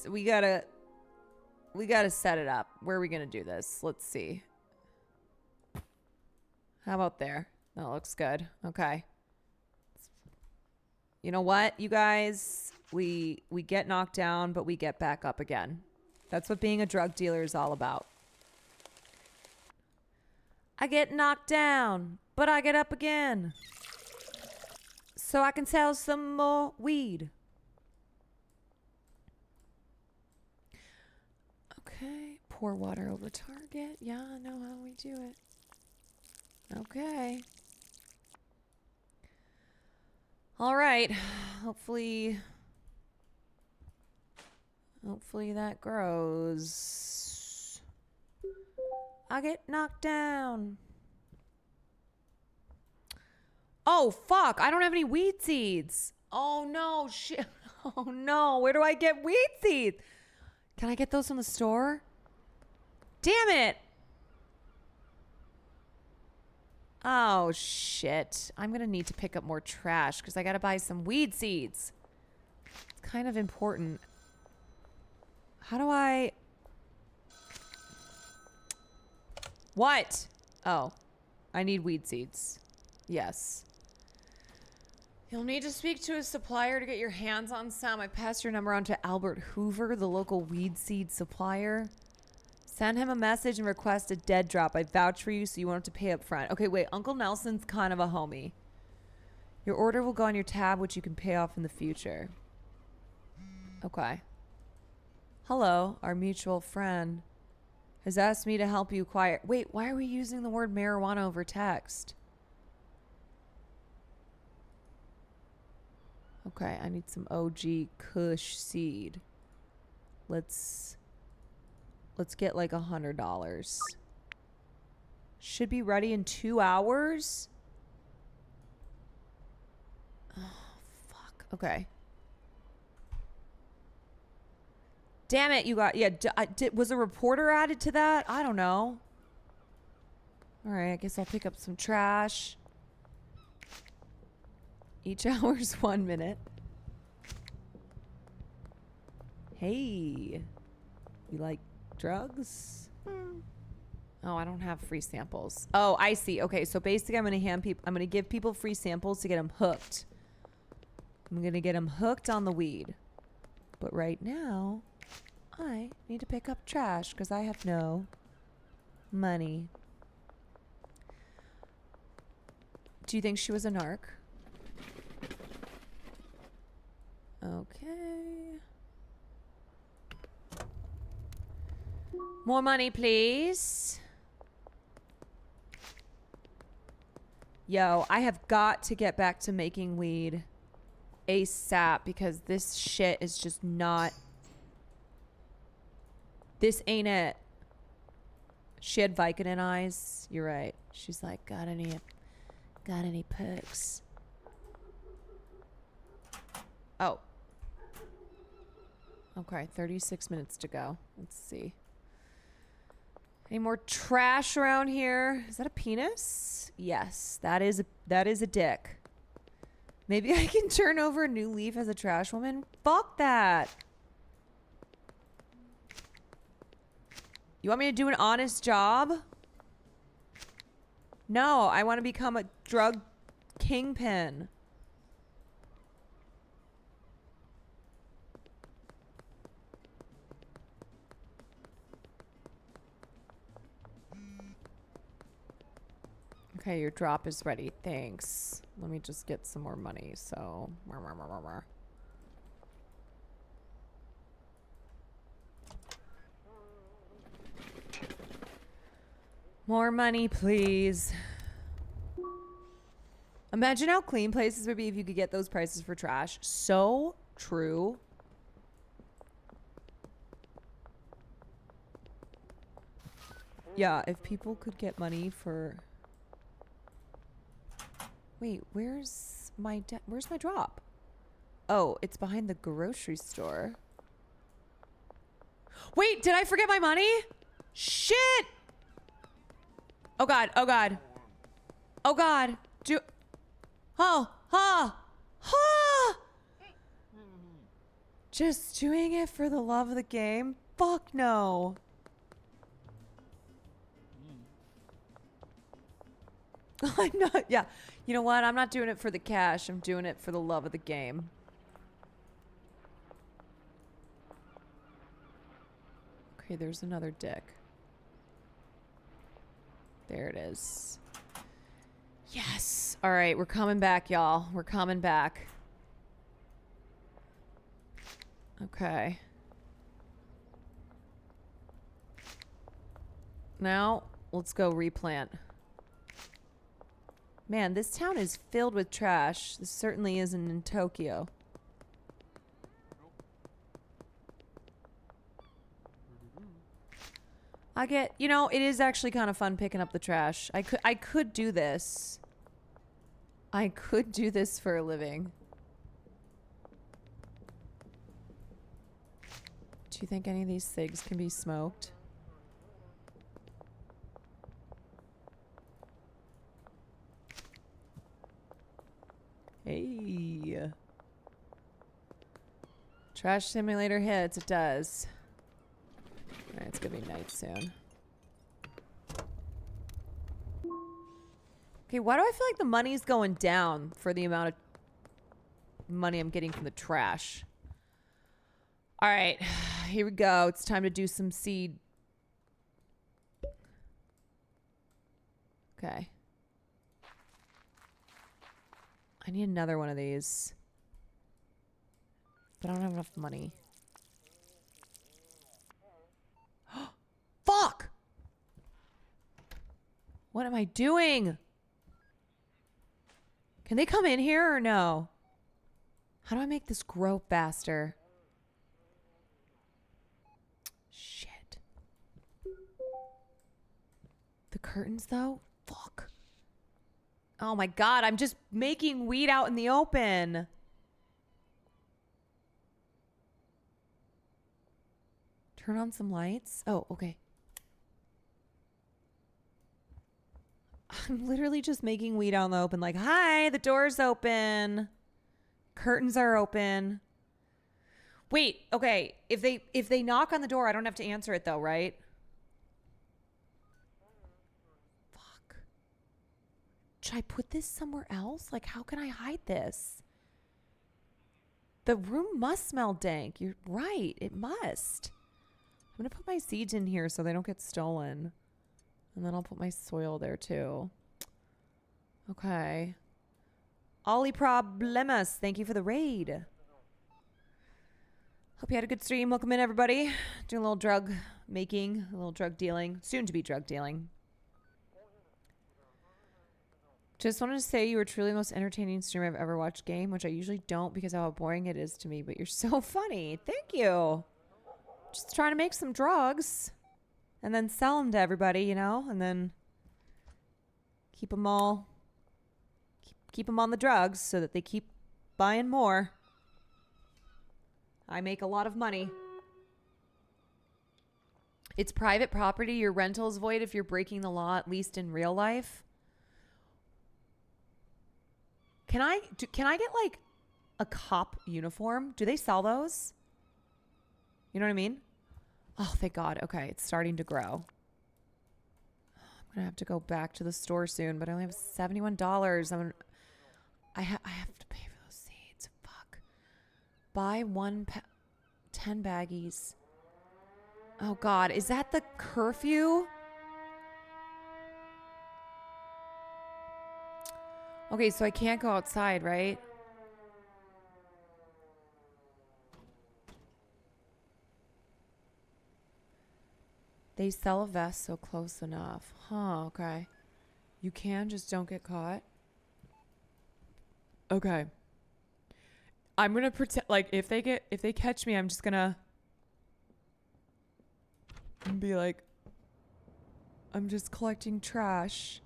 We gotta set it up. Where are we gonna do this? Let's see. How about there? That looks good. Okay. You know what, you guys? We get knocked down, but we get back up again. That's what being a drug dealer is all about. I get knocked down, but I get up again. So I can sell some more weed. Okay. Pour water over target. Yeah, I know how we do it. Okay. All right. Hopefully Hopefully that grows. I get knocked down. Oh, fuck. I don't have any weed seeds. Oh, no. Shit. Oh, no. Where do I get weed seeds? Can I get those from the store? Damn it. Oh, shit. I'm going to need to pick up more trash because I got to buy some weed seeds. It's kind of important. How do I... What? Oh. I need weed seeds. Yes. You'll need to speak to a supplier to get your hands on some. I passed your number on to Albert Hoover, the local weed seed supplier. Send him a message and request a dead drop. I vouch for you, so you won't have to pay up front. Okay, wait. Uncle Nelson's kind of a homie. Your order will go on your tab, which you can pay off in the future. Okay. Hello, our mutual friend has asked me to help you acquire... Wait, why are we using the word marijuana over text? Okay, I need some OG Kush seed. Let's get like $100. Should be ready in 2 hours. Oh, fuck. Okay. Damn it, you got... Yeah, was a reporter added to that? I don't know. All right, I guess I'll pick up some trash. Each hour's 1 minute. Hey. You like drugs? Oh, I don't have free samples. Oh, I see. Okay, so basically I'm going to give people free samples to get them hooked. I'm going to get them hooked on the weed. But right now, I need to pick up trash because I have no money. Do you think she was a narc? Okay. More money, please. Yo, I have got to get back to making weed ASAP because this shit is just not... This ain't it. She had Vicodin eyes. You're right. She's like, got any perks? Oh. Okay, 36 minutes to go. Let's see. Any more trash around here? Is that a penis? Yes, that is a dick. Maybe I can turn over a new leaf as a trash woman? Fuck that. You want me to do an honest job? No, I want to become a drug kingpin. Okay, your drop is ready. Thanks. Let me just get some more money. So, more money, please. Imagine how clean places would be if you could get those prices for trash. So true. Yeah, if people could get money for... Wait, where's my drop? Oh, it's behind the grocery store. Wait, did I forget my money? Shit! Oh god, oh god. Oh god. Just doing it for the love of the game? Fuck no. I'm not, yeah. You know what? I'm not doing it for the cash. I'm doing it for the love of the game. Okay, there's another dick. There it is. Yes. All right, we're coming back, y'all. We're coming back. Okay. Now, let's go replant. Man, this town is filled with trash. This certainly isn't in Tokyo. I get, you know, it is actually kind of fun picking up the trash. I could do this. I could do this for a living. Do you think any of these cigs can be smoked? Hey. Trash simulator hits. It does. Alright, it's gonna be night soon. Okay, why do I feel like the money's going down for the amount of money I'm getting from the trash? Alright, here we go. It's time to do some seed. Okay. I need another one of these. But I don't have enough money. Fuck! What am I doing? Can they come in here or no? How do I make this grow faster? Shit. The curtains though? Fuck. Oh my god, I'm just making weed out in the open. Turn on some lights. Oh, okay. I'm literally just making weed out in the open. Like, hi, the door's open. Curtains are open. Wait, okay. If they knock on the door, I don't have to answer it though, right? Fuck. Should I put this somewhere else? Like, how can I hide this? The room must smell dank. You're right. It must. I'm going to put my seeds in here so they don't get stolen. And then I'll put my soil there too. Okay. Ollie Problemas, thank you for the raid. Hope you had a good stream. Welcome in, everybody. Doing a little drug making, a little drug dealing. Soon to be drug dealing. Just wanted to say you were truly the most entertaining streamer I've ever watched game, which I usually don't because of how boring it is to me, but you're so funny. Thank you. Just trying to make some drugs and then sell them to everybody, you know, and then keep them all, keep them on the drugs so that they keep buying more. I make a lot of money. It's private property. Your rental is void if you're breaking the law, at least in real life. Can I get like a cop uniform? Do they sell those? You know what I mean? Oh, thank God. Okay, it's starting to grow. I'm gonna have to go back to the store soon, but I only have $71. I have to pay for those seeds. Fuck. Buy 10 baggies. Oh God, is that the curfew? Okay, so I can't go outside, right? They sell a vest, so close enough. Huh, okay. You can, just don't get caught. Okay. I'm gonna pretend, like, if they catch me, I'm just gonna be like, I'm just collecting trash.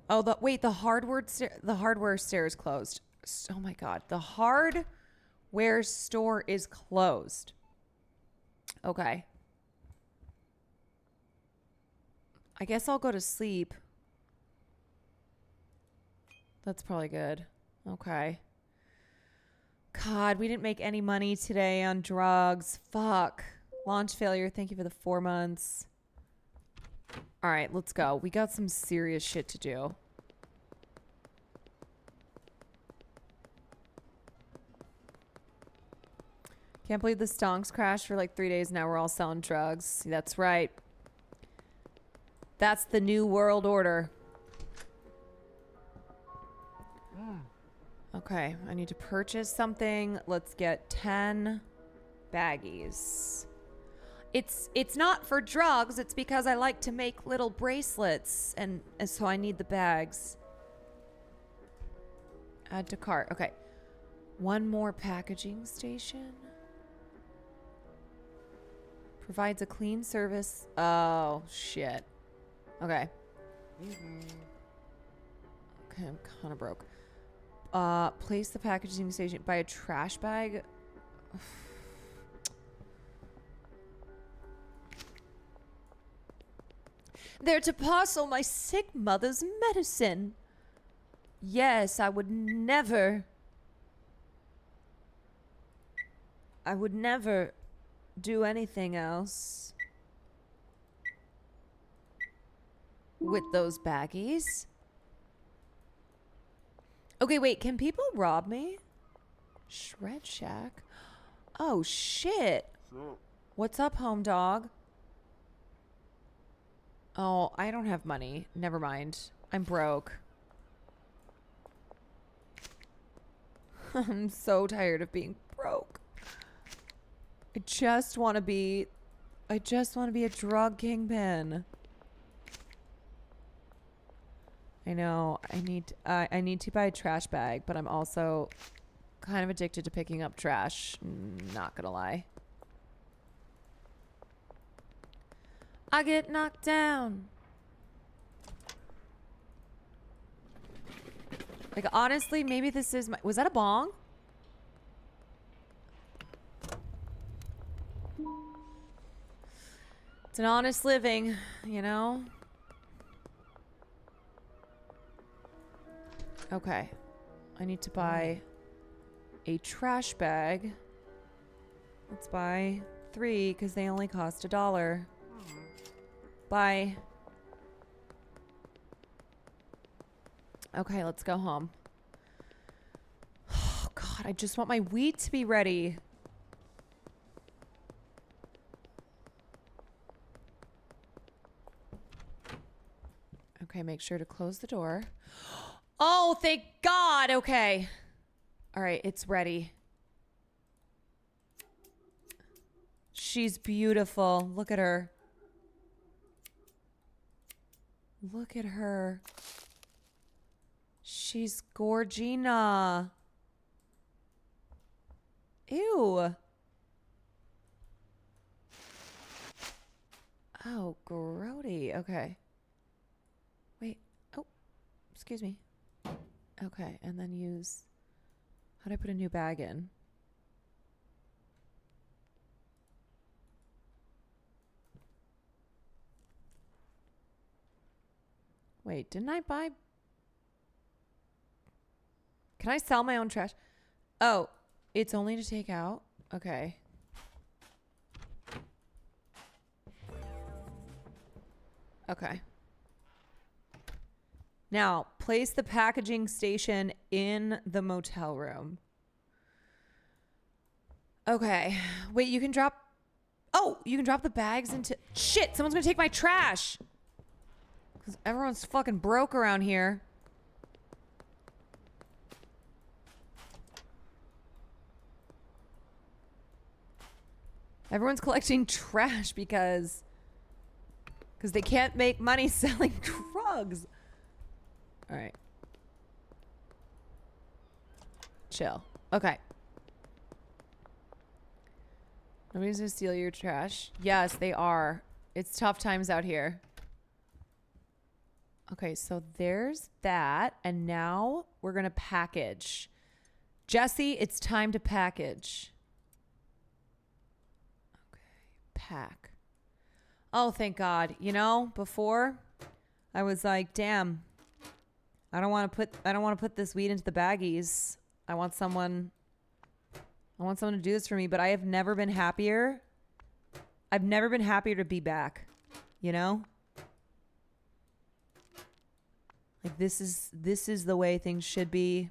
Oh, the hardware store is closed. Oh my God. The hardware store is closed. Okay. I guess I'll go to sleep. That's probably good. Okay. God, we didn't make any money today on drugs. Fuck. Launch failure. Thank you for the 4 months. All right, let's go. We got some serious shit to do. Can't believe the stonks crashed for like 3 days. Now we're all selling drugs. That's right. That's the new world order. Okay, I need to purchase something. Let's get 10 baggies. It's not for drugs. It's because I like to make little bracelets, and so I need the bags. Add to cart. Okay. One more packaging station. Provides a clean service. Oh, shit. Okay. Okay, I'm kind of broke. Place the packaging station by a trash bag. There to parcel my sick mother's medicine. Yes, I would never do anything else with those baggies. Okay, wait, can people rob me? Shred Shack? Oh, shit. What's up, home dog? Oh, I don't have money. Never mind. I'm broke. I'm so tired of being broke. I just want to be a drug kingpin. I know. I need to buy a trash bag, but I'm also kind of addicted to picking up trash. Not gonna lie. I get knocked down. Like, honestly, maybe this is my... Was that a bong? It's an honest living, you know? Okay. I need to buy a trash bag. Let's buy 3 because they only cost $1. Bye. Okay, let's go home. Oh, God, I just want my wheat to be ready. Okay, make sure to close the door. Oh, thank God. Okay. All right, it's ready. She's beautiful. Look at her. Look at her. She's Gorgina. Ew. Oh, grody. Okay. Wait. Oh, excuse me. Okay, and then use... How do I put a new bag in? Wait, didn't I buy... Can I sell my own trash? Oh, it's only to take out? Okay. Okay. Now, place the packaging station in the motel room. Okay. Wait, you can drop... Oh, you can drop the bags into... Shit, someone's gonna take my trash. Because everyone's fucking broke around here. Everyone's collecting trash because they can't make money selling drugs. All right. Chill. Okay. Nobody's gonna steal your trash. Yes, they are. It's tough times out here. Okay, so there's that. And now we're gonna package. Jesse, it's time to package. Okay, pack. Oh, thank God. You know, before I was like, damn, I don't want to put this weed into the baggies. I want someone to do this for me, but I have never been happier. I've never been happier to be back, you know? Like this is the way things should be.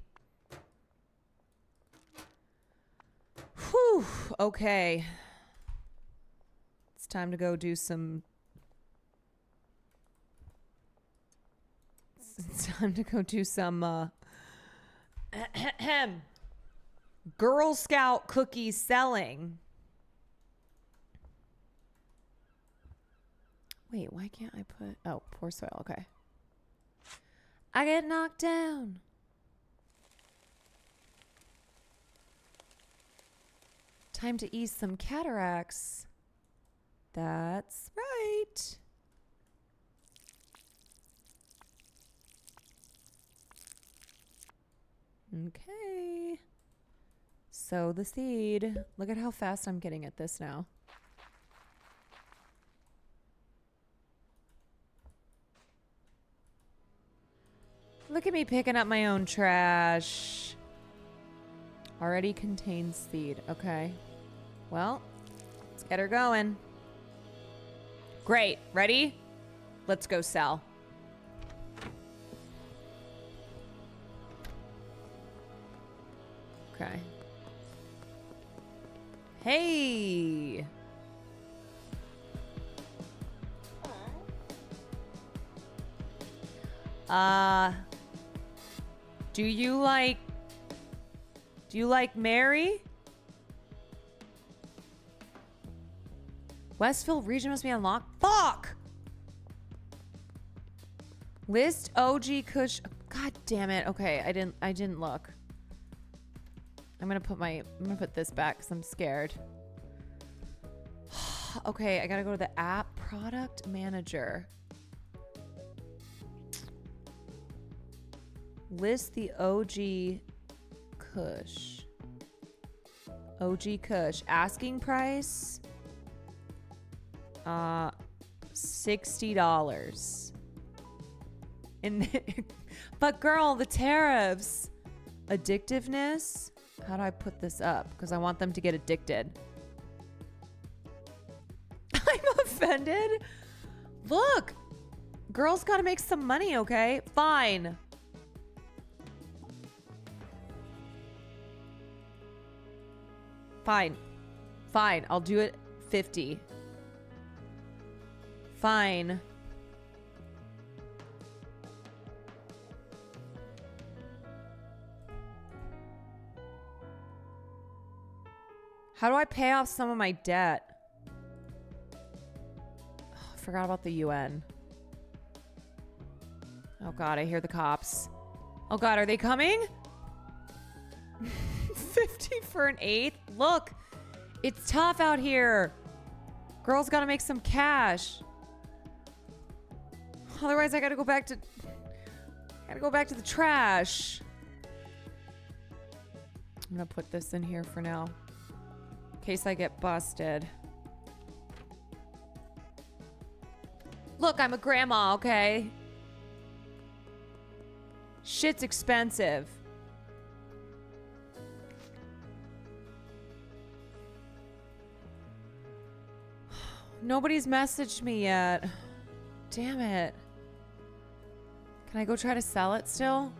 Whew, okay. It's time to go do some... It's time to go do some, Girl Scout cookie selling. Wait, why can't I put... Oh, pour soil, okay. I get knocked down. Time to ease some cataracts. That's right. Okay. Sow the seed. Look at how fast I'm getting at this now. Look at me picking up my own trash. Already contains seed. Okay. Well, let's get her going. Great. Ready? Let's go sell. Okay. Hey. Do you like Mary? Westville region must be unlocked. Fuck! List OG Kush. God damn it. Okay, I didn't look. I'm gonna put this back because I'm scared. Okay, I gotta go to the app product manager. List the OG Kush. OG Kush. Asking price. $60. But girl, the tariffs. Addictiveness. How do I put this up? Because I want them to get addicted. I'm offended. Look. Girls gotta make some money, okay? Fine. Fine. Fine. I'll do it 50. Fine. How do I pay off some of my debt? Oh, I forgot about the UN. Oh God, I hear the cops. Oh God, are they coming? 50 for an 8th? Look, it's tough out here. Girls gotta make some cash. Otherwise, I gotta go back to the trash. I'm gonna put this in here for now. In case I get busted. Look, I'm a grandma, okay? Shit's expensive. Nobody's messaged me yet. Damn it. Can I go try to sell it still?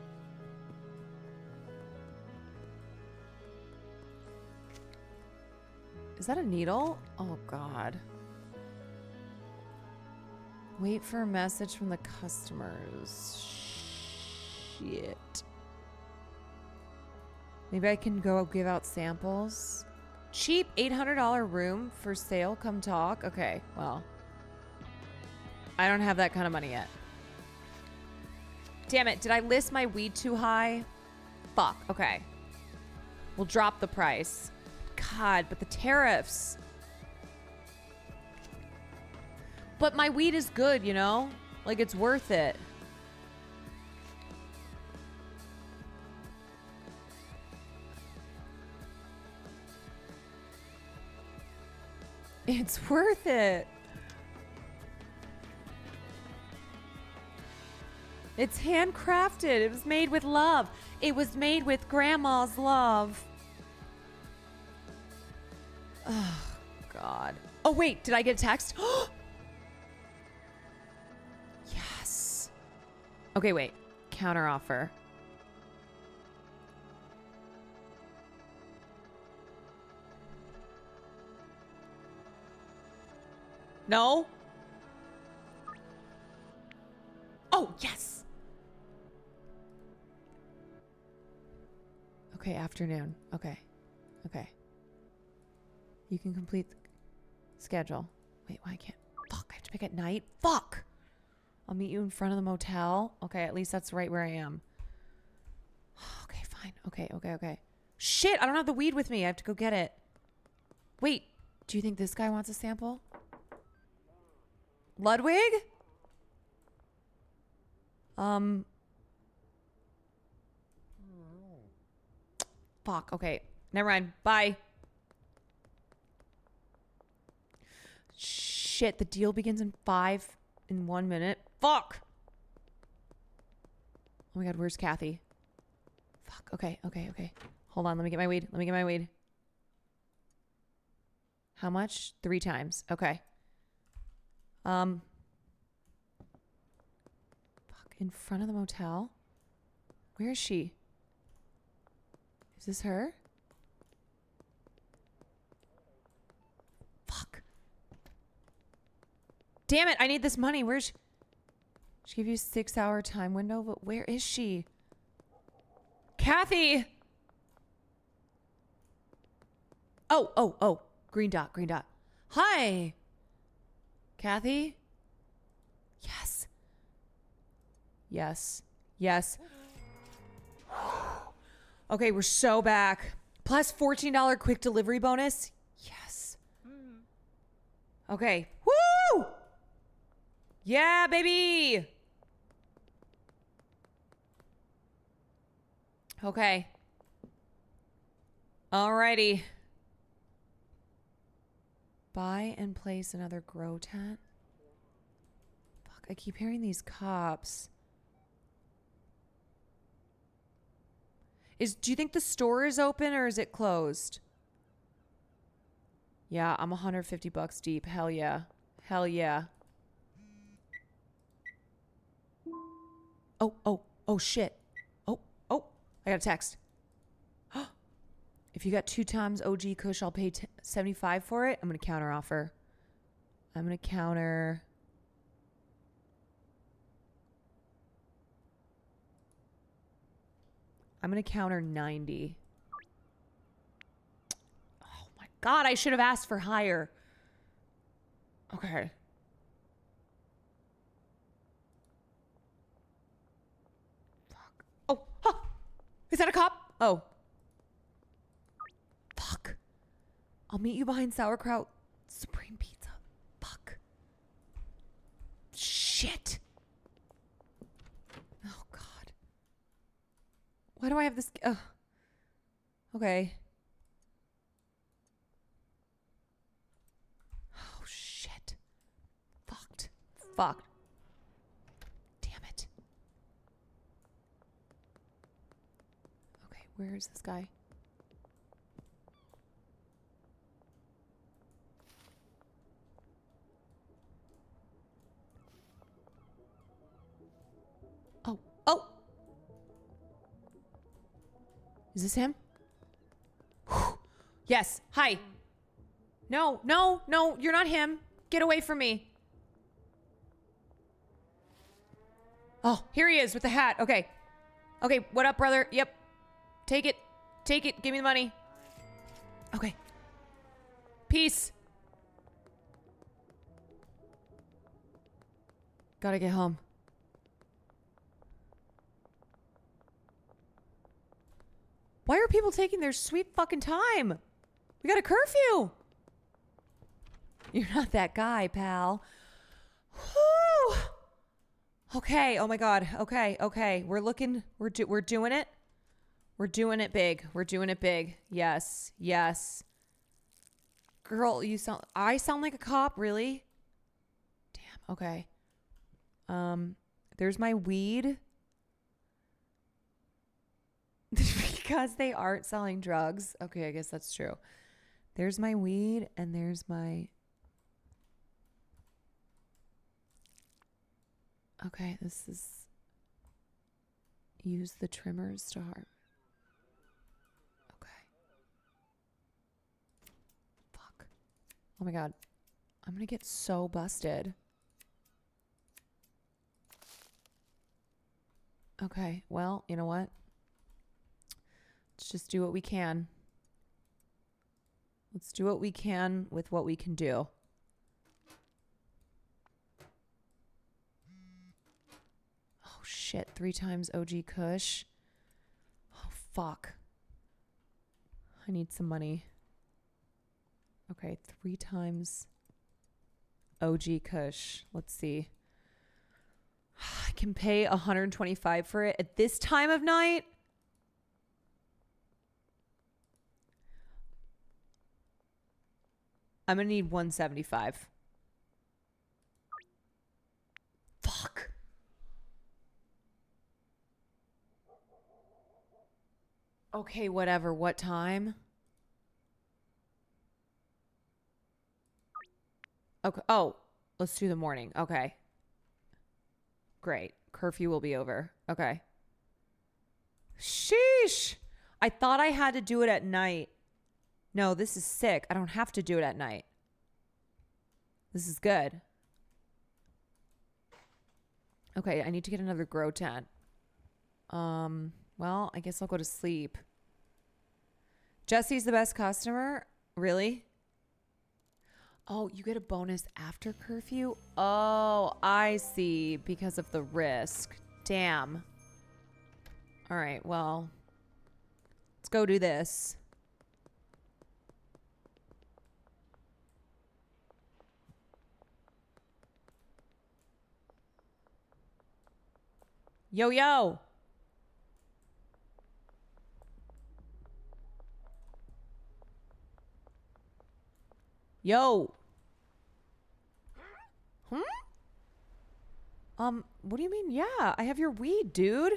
Is that a needle? Oh God. Wait for a message from the customers. Shit. Maybe I can go give out samples. Cheap $800 room for sale. Come talk. Okay, well. I don't have that kind of money yet. Damn it. Did I list my weed too high? Fuck. Okay. We'll drop the price. God, but the tariffs. But my weed is good, you know? Like, it's worth it. It's worth it. It's handcrafted. It was made with love. It was made with grandma's love. Oh, God. Oh, wait. Did I get a text? Yes. Okay, wait. Counter offer. No? Oh, yes. Okay, afternoon. Okay. Okay. You can complete the schedule. Wait, why can't... Fuck, I have to pick at night? Fuck! I'll meet you in front of the motel. Okay, at least that's right where I am. Okay, fine. Okay. Shit, I don't have the weed with me. I have to go get it. Wait, do you think this guy wants a sample? Ludwig? Fuck. Okay. Never mind. Bye. Shit. The deal begins in 1 minute. Fuck. Oh my God. Where's Kathy? Fuck. Okay. Okay. Okay. Hold on. Let me get my weed. Let me get my weed. How much? 3 times. Okay. Fuck. In front of the motel? Where is she? Is this her? Fuck. Damn it. I need this money. Where's she? She gave you a 6-hour time window, but where is she? Kathy! Oh. Green dot, green dot. Hi. Kathy? Yes. Yes. Yes. Okay, we're so back. Plus $14 quick delivery bonus. Yes. Okay. Woo! Yeah, baby. Okay. Alrighty. Buy and place another grow tent. Fuck, I keep hearing these cops. Do you think the store is open or is it closed? Yeah, I'm $150 deep. Hell yeah. Hell yeah. Oh shit. Oh, I got a text. If you got 2 times OG Kush, I'll pay $75 for it. I'm going to counter offer. I'm going to counter. I'm going to counter 90. Oh my God, I should have asked for higher. Okay. Fuck. Oh, huh. Is that a cop? Oh. Fuck. I'll meet you behind Sauerkraut Supreme Pizza. Fuck. Shit. Oh, God. Why do I have this? Okay. Oh, shit. Fucked. Fucked. Damn it. Okay, where is this guy? Oh! Is this him? Yes. Hi. No, you're not him. Get away from me. Oh, here he is with the hat. Okay. Okay, what up, brother? Yep. Take it. Take it. Give me the money. Okay. Peace. Gotta get home. Why are people taking their sweet fucking time? We got a curfew. You're not that guy, pal. Whew. Okay. Oh my God. Okay. We're doing it. We're doing it big. We're doing it big. Yes. Girl, I sound like a cop, really? Damn. Okay. There's my weed. Because they aren't selling drugs. Okay, I guess that's true. There's my weed and there's my... Okay, this is... Use the trimmers to harm. Okay. Fuck. Oh my God. I'm gonna get so busted. Okay, well, you know what? Let's just do what we can. Let's do what we can with what we can do. Oh shit, 3 times OG Kush. Oh fuck. I need some money. Okay, 3 times OG Kush. Let's see. I can pay $125 for it at this time of night. I'm gonna need $175. Fuck. Okay, whatever. What time? Okay. Oh, let's do the morning. Okay. Great. Curfew will be over. Okay. Sheesh. I thought I had to do it at night. No, this is sick. I don't have to do it at night. This is good. Okay, I need to get another grow tent. Well, I guess I'll go to sleep. Jesse's the best customer? Really? Oh, you get a bonus after curfew? Oh, I see. Because of the risk. Damn. All right, well, let's go do this. Yo, yo. Yo. What do you mean? Yeah, I have your weed, dude.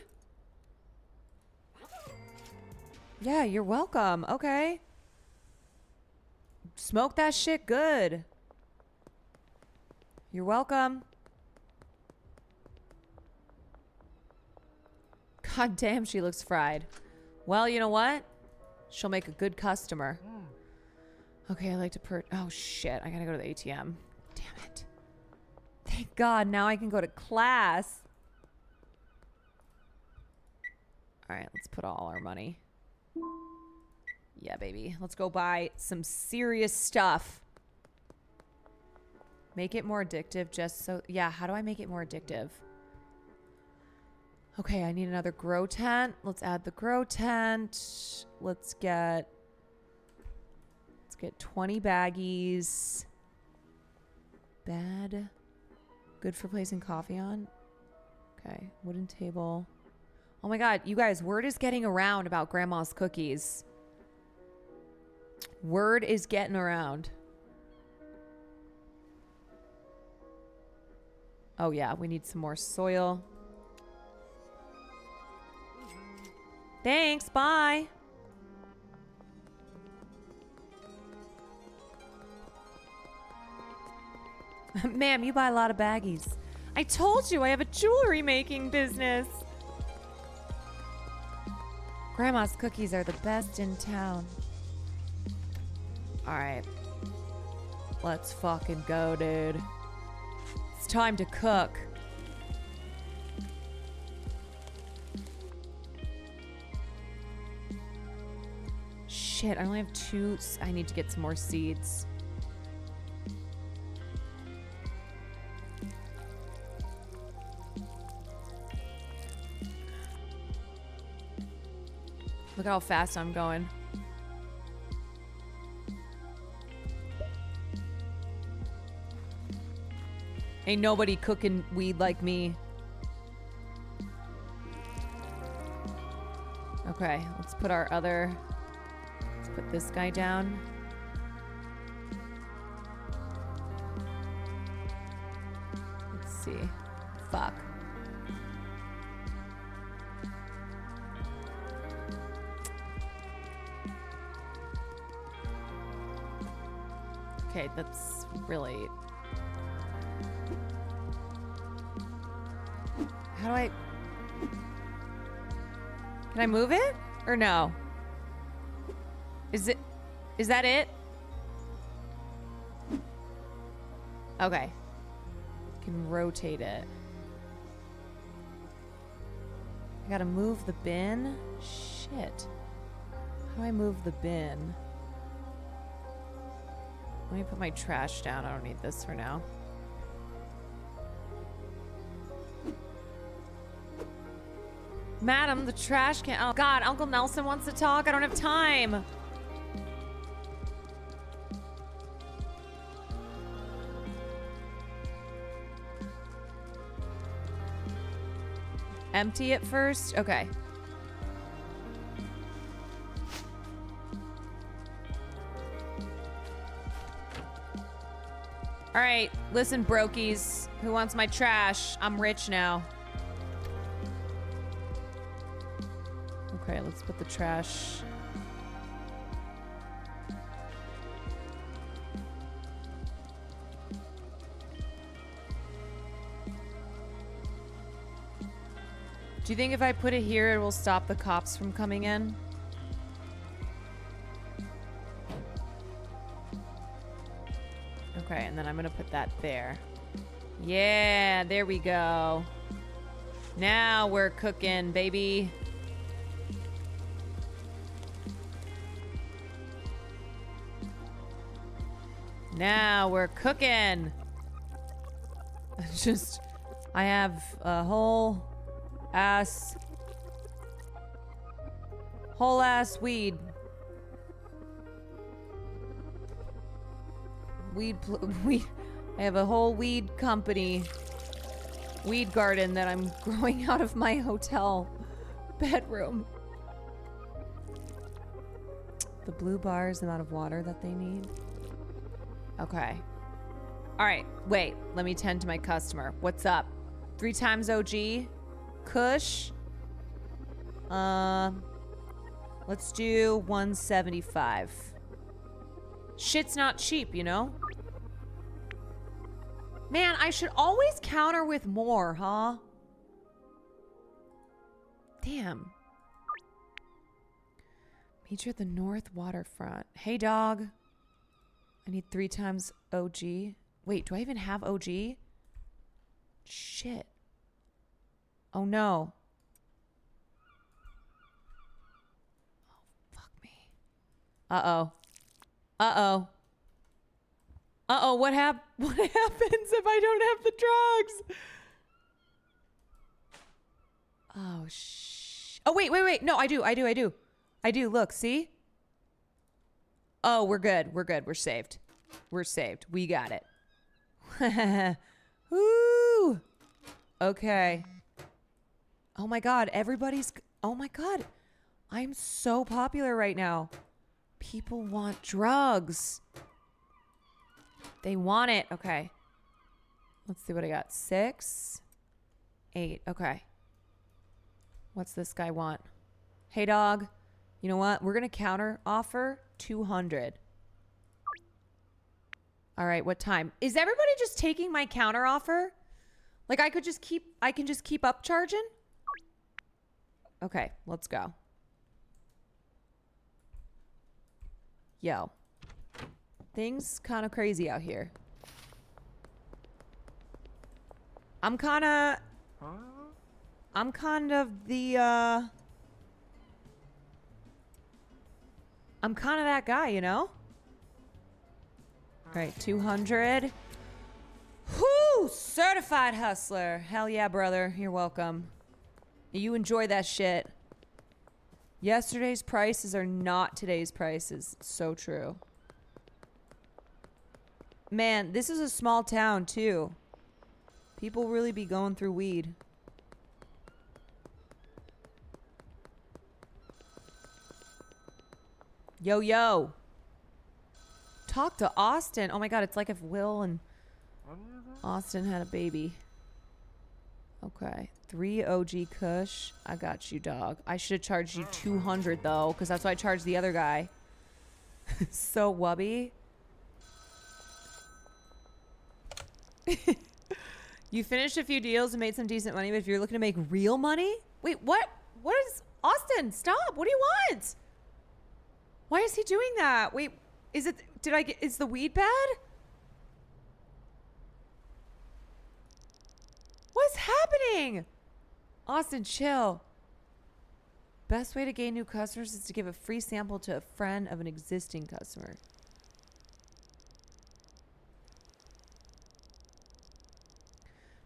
Yeah, you're welcome. Okay. Smoke that shit good. You're welcome. God damn, she looks fried. Well, you know what? She'll make a good customer. Okay, I like to oh shit, I gotta go to the ATM. Damn it. Thank God, now I can go to class. All right, let's put all our money. Yeah, baby. Let's go buy some serious stuff. Make it more addictive just so... Yeah, how do I make it more addictive? Okay, I need another grow tent. Let's add the grow tent. Let's get 20 baggies. Bed. Good for placing coffee on. Okay, wooden table. Oh my God, you guys, word is getting around about Grandma's cookies. Word is getting around. Oh yeah, we need some more soil. Thanks, bye. Ma'am, you buy a lot of baggies. I told you I have a jewelry making business. Grandma's cookies are the best in town. All right. Let's fucking go, dude. It's time to cook. Shit, I only have 2. I need to get some more seeds. Look how fast I'm going. Ain't nobody cooking weed like me. Okay, let's put our other... Let's put this guy down. Let's see. Fuck. Okay, that's really... How do I... Can I move it? Or no? Is that it? Okay. Can rotate it. I gotta move the bin? Shit. How do I move the bin? Let me put my trash down. I don't need this for now. Madam, the trash can... Oh, God, Uncle Nelson wants to talk. I don't have time. Empty it first? Okay. All right, listen, brokies. Who wants my trash? I'm rich now. Okay, let's put the trash. Do you think if I put it here, it will stop the cops from coming in? Okay, and then I'm gonna put that there. Yeah, there we go. Now we're cooking, baby. Now we're cooking. Just, I have a whole ass weed. Weed. I have a whole weed company. Weed garden that I'm growing out of my hotel bedroom. The blue bar is the amount of water that they need. Okay. All right, wait. Let me tend to my customer. What's up? 3 times OG. Kush. Let's do 175. Shit's not cheap, you know? Man, I should always counter with more, huh? Damn. Meet you at the north waterfront. Hey, dog. I need 3 times OG. Wait, do I even have OG? Shit. Oh, no. Oh, fuck me. Uh-oh. Uh-oh. Uh-oh, what happens if I don't have the drugs? Oh, oh, wait. No, I do. Look, see? Oh, we're good. We're saved. We got it. Woo! Okay. Oh my God, oh my God. I'm so popular right now. People want drugs. They want it. Okay. Let's see what I got. 6, 8. Okay. What's this guy want? Hey, dog. You know what? We're going to counter offer 200. All right. What time? Is everybody just taking my counter offer? Like I can just keep upcharging? Okay. Let's go. Yo. Things kind of crazy out here. I'm kind of that guy, you know? All right, 200. Whoo! Certified hustler. Hell yeah, brother. You're welcome. You enjoy that shit. Yesterday's prices are not today's prices. So true. Man, this is a small town, too. People really be going through weed. Yo. Talk to Austin. Oh my God, it's like if Will and Austin had a baby. Okay. 3 OG Kush. I got you, dog. I should have charged you 200, though, because that's what I charged the other guy. So wubby. You finished a few deals and made some decent money, but if you're looking to make real money? Wait, what? What is... Austin, stop. What do you want? Why is he doing that? Wait, is the weed bad? What's happening? Austin, chill. Best way to gain new customers is to give a free sample to a friend of an existing customer.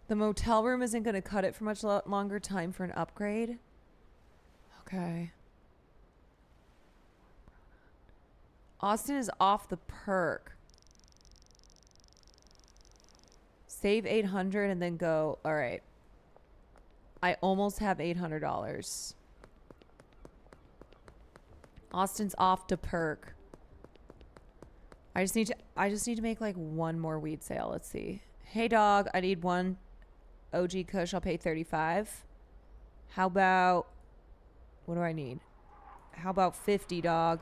The motel room isn't going to cut it for much longer time for an upgrade. Okay. Austin is off the perk. Save 800 and then go. All right. I almost have $800. Austin's off to perk. I just need to make like one more weed sale. Let's see. Hey dog, I need one OG Kush. I'll pay 35. How about, what do I need? How about 50, dog?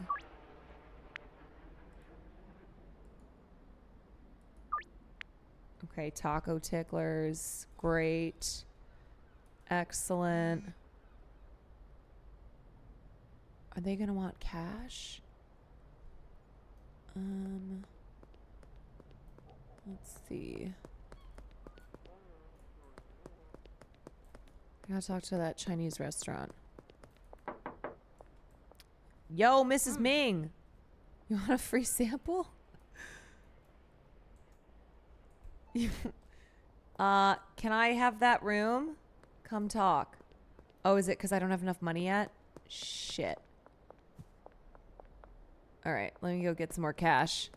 Okay, taco ticklers. Great. Excellent. Are they gonna want cash? Let's see. I gotta talk to that Chinese restaurant. Yo, Mrs. Ming. You want a free sample? Can I have that room? Come talk. Oh, is it because I don't have enough money yet? Shit. All right, let me go get some more cash.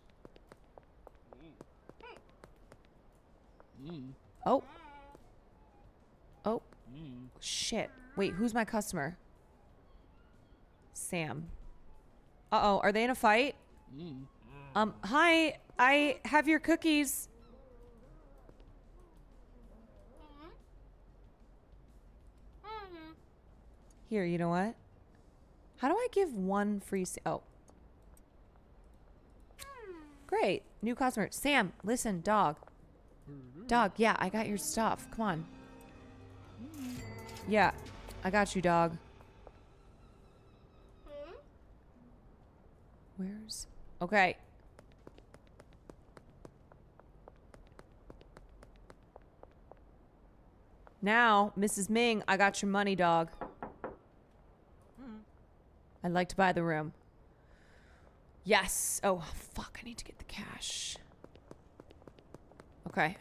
Oh. Oh. Shit. Wait, who's my customer? Sam. Uh-oh, are they in a fight? Hi, I have your cookies. Here, you know what? How do I give one free... Oh. Great. New customer. Sam, listen, dog. Dog, yeah, I got your stuff. Come on. Yeah, I got you, dog. Where's... Okay. Now, Mrs. Ming, I got your money, dog. I'd like to buy the room. Yes. Oh, fuck. I need to get the cash. Okay.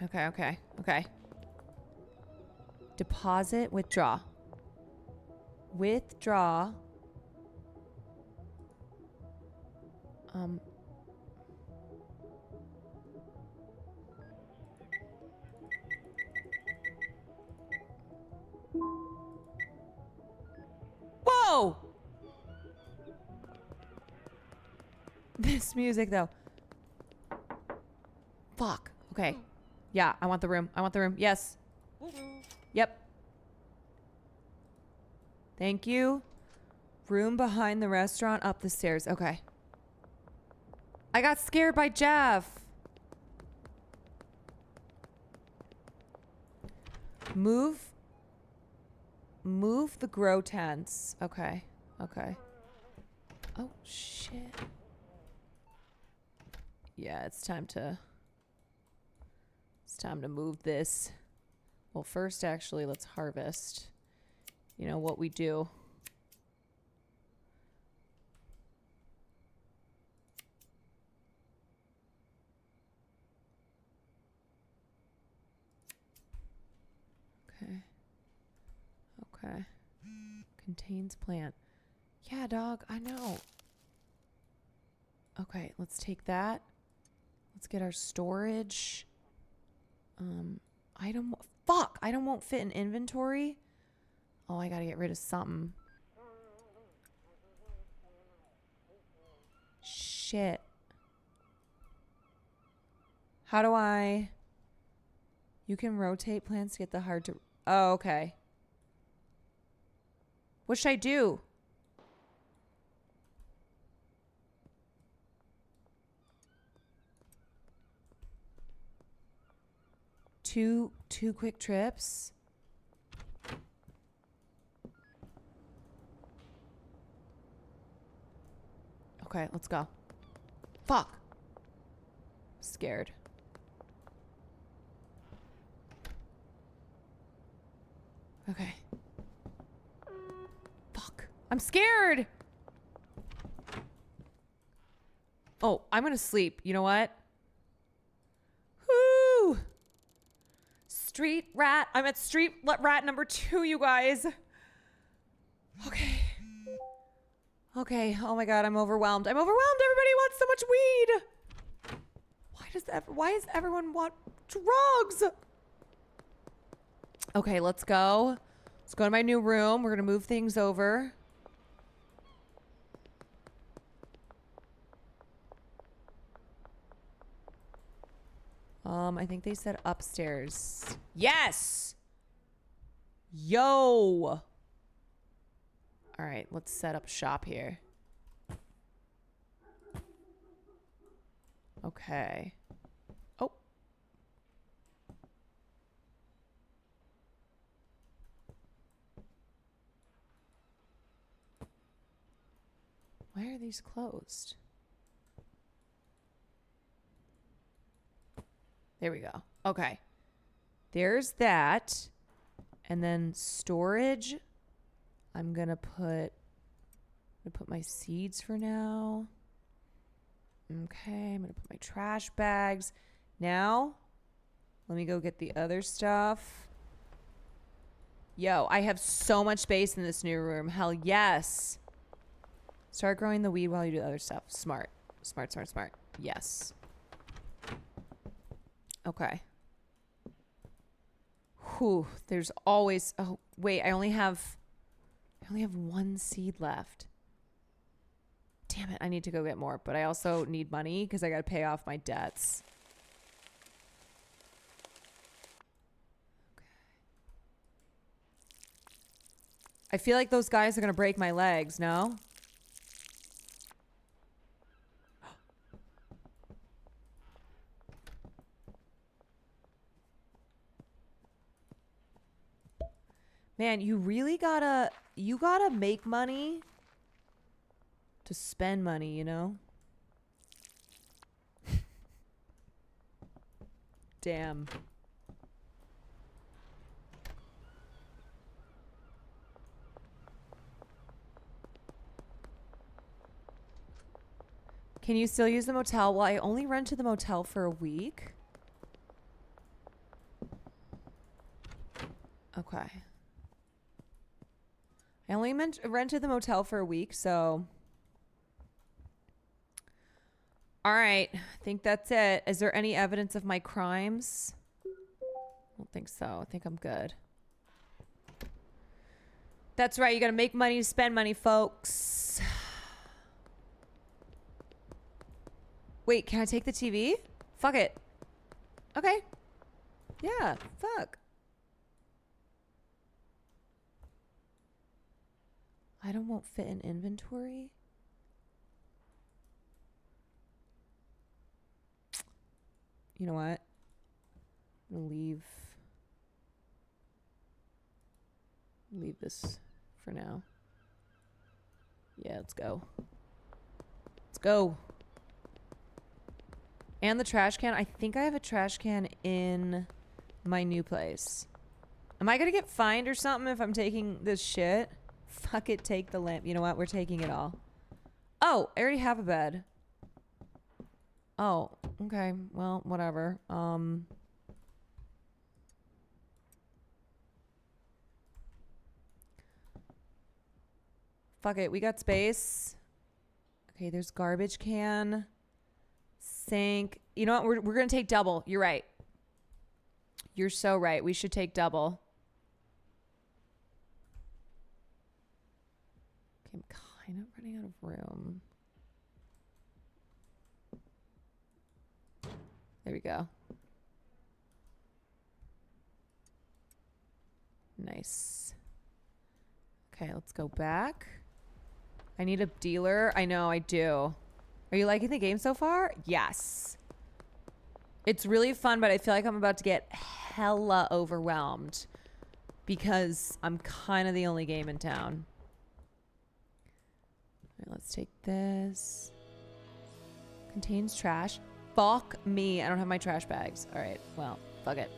Deposit, withdraw. Withdraw. Whoa! This music, though. Fuck. Okay. Yeah, I want the room. I want the room. Yes. Yep. Thank you. Room behind the restaurant, up the stairs. Okay. I got scared by Jeff. Move the grow tents. Okay. Okay. Oh, shit. Yeah, it's time to move this. Well, first, actually, let's harvest. You know what we do. Okay. Okay. Contains plant. Yeah, dog, I know. Okay, let's take that. Let's get our storage. Item. Fuck! Item won't fit in inventory. Oh, I gotta get rid of something. Shit. How do I... You can rotate plants to get the hard to... Oh, okay. What should I do? Two quick trips. Okay, let's go. Fuck. Scared. Okay. Fuck. I'm scared. Oh, I'm gonna sleep. You know what? Whoo! Street rat. I'm at street rat number 2, you guys. Okay. Okay. Oh my god, I'm overwhelmed. I'm overwhelmed. Everybody wants so much weed. Why does everyone want drugs? Okay, let's go. Let's go to my new room. We're gonna move things over. I think they said upstairs. Yes! Yo! All right, let's set up shop here. Okay. Oh. Why are these closed? There we go. Okay. There's that. And then storage. I'm gonna put my seeds for now. Okay, I'm gonna put my trash bags. Now, let me go get the other stuff. Yo, I have so much space in this new room. Hell yes. Start growing the weed while you do the other stuff. Smart. Smart, smart, smart. Yes. Okay. Whew, there's always... Oh, wait, I only have one seed left. Damn it, I need to go get more. But I also need money because I got to pay off my debts. Okay. I feel like those guys are going to break my legs, no? Man, you really gotta make money to spend money, you know? Damn. Can you still use the motel? Well, I only rented the motel for a week. Okay. I only rented the motel for a week, so... All right. I think that's it. Is there any evidence of my crimes? I don't think so. I think I'm good. That's right. You gotta make money to spend money, folks. Wait, can I take the TV? Fuck it. Okay. Yeah, fuck. Item won't fit in inventory. You know what? I'm gonna leave this for now. Yeah, let's go. Let's go. And the trash can. I think I have a trash can in my new place. Am I gonna get fined or something if I'm taking this shit? Fuck it, take the lamp. You know what? We're taking it all. Oh, I already have a bed. Oh, okay. Well, whatever. Fuck it. We got space. Okay, there's garbage can. Sink. You know what? We're going to take double. You're right. You're so right. We should take double. Okay, I'm kind of running out of room. There we go. Nice. Okay, let's go back. I need a dealer. I know, I do. Are you liking the game so far? Yes. It's really fun, but I feel like I'm about to get hella overwhelmed because I'm kind of the only game in town. All right, let's take this. Contains trash. Fuck me. I don't have my trash bags. All right. Well, fuck it.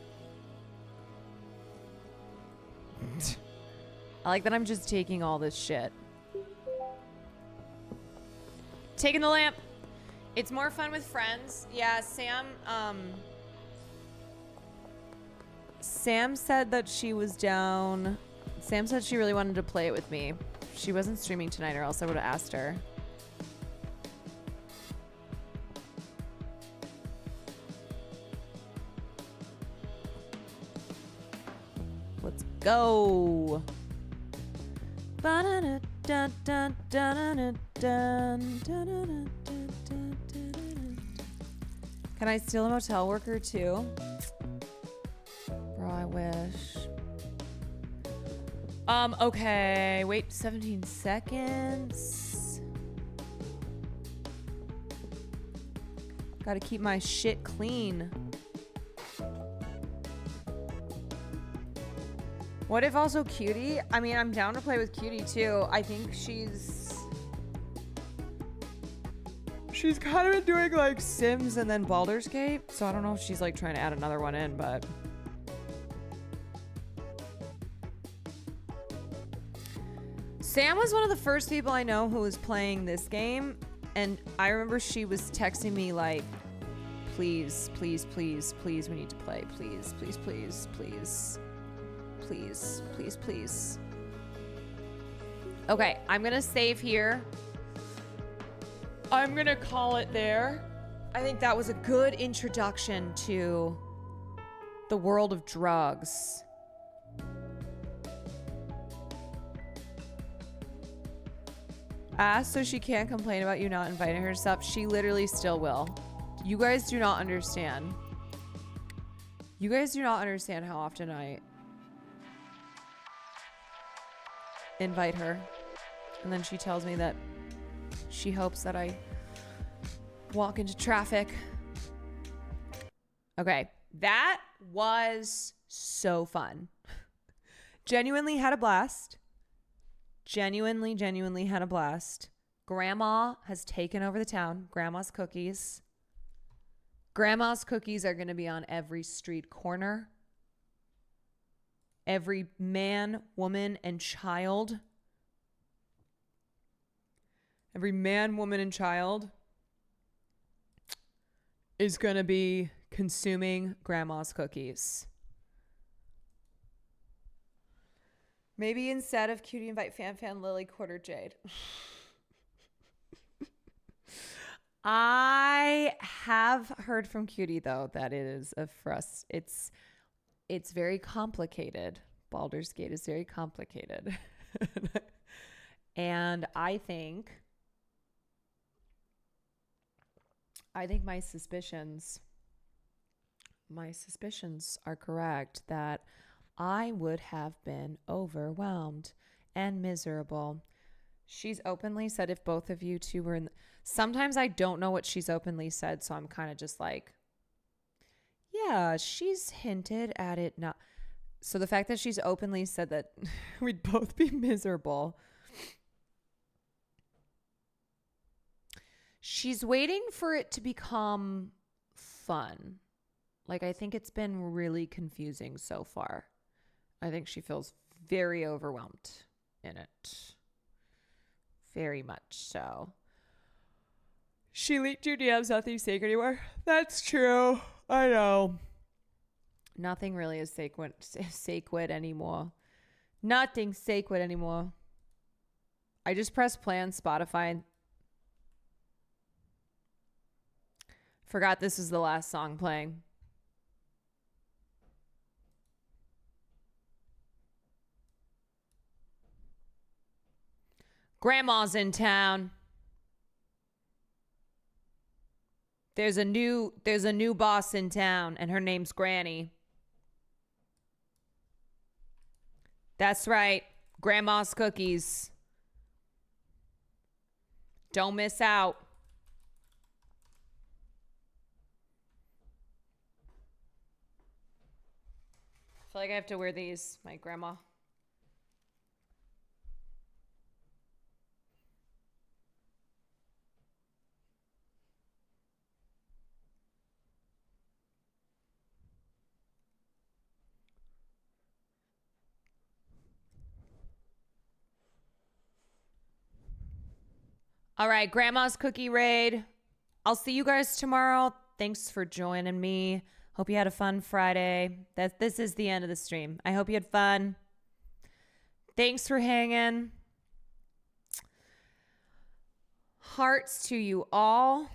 I like that I'm just taking all this shit. Taking the lamp. It's more fun with friends. Yeah, Sam said that she was down. Sam said she really wanted to play it with me. She wasn't streaming tonight or else I would have asked her. Let's go. Can I steal a motel worker too? Bro, I wish. Okay. Wait 17 seconds. Gotta keep my shit clean. What if also Cutie? I mean, I'm down to play with Cutie too. I think she's kind of been doing like Sims and then Baldur's Gate. So I don't know if she's like trying to add another one in, but. Sam was one of the first people I know who was playing this game. And I remember she was texting me like, please, please, please, please, we need to play. Please, please, please, please. Please, please, please. Okay, I'm gonna save here. I'm gonna call it there. I think that was a good introduction to the world of drugs. So she can't complain about you not inviting her to stuff. She literally still will. You guys do not understand. You guys do not understand how often I invite her, and then she tells me that she hopes that I walk into traffic. Okay, that was so fun. Genuinely had a blast. Genuinely had a blast. Grandma has taken over the town. Grandma's cookies. Grandma's cookies are going to be on every street corner. Every man, woman, and child. Every man, woman, and child is going to be consuming Grandma's cookies. Maybe instead of Cutie, invite Fan, Lily, Quarter, Jade. I have heard from Cutie, though, that it is a it's very complicated. Baldur's Gate is very complicated. And I think my suspicions are correct that I would have been overwhelmed and miserable. She's openly said if both of you two were in... Sometimes I don't know what she's openly said, so I'm kind of just like, yeah, she's hinted at it not. So the fact that she's openly said that we'd both be miserable. She's waiting for it to become fun. Like, I think it's been really confusing so far. I think she feels very overwhelmed in it. Very much so. She leaked your DMs, nothing sacred anymore. That's true. I know. Nothing really is sacred anymore. Nothing sacred anymore. I just pressed play on Spotify. Forgot this was the last song playing. Grandma's in town. There's a new boss in town, and her name's Granny. That's right. Grandma's cookies. Don't miss out. I feel like I have to wear these, my grandma. All right, Grandma's Cookie Raid. I'll see you guys tomorrow. Thanks for joining me. Hope you had a fun Friday. This is the end of the stream. I hope you had fun. Thanks for hanging. Hearts to you all.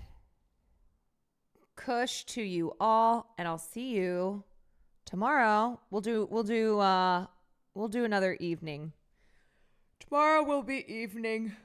Kush to you all, and I'll see you tomorrow. We'll do another evening Tomorrow will be evening.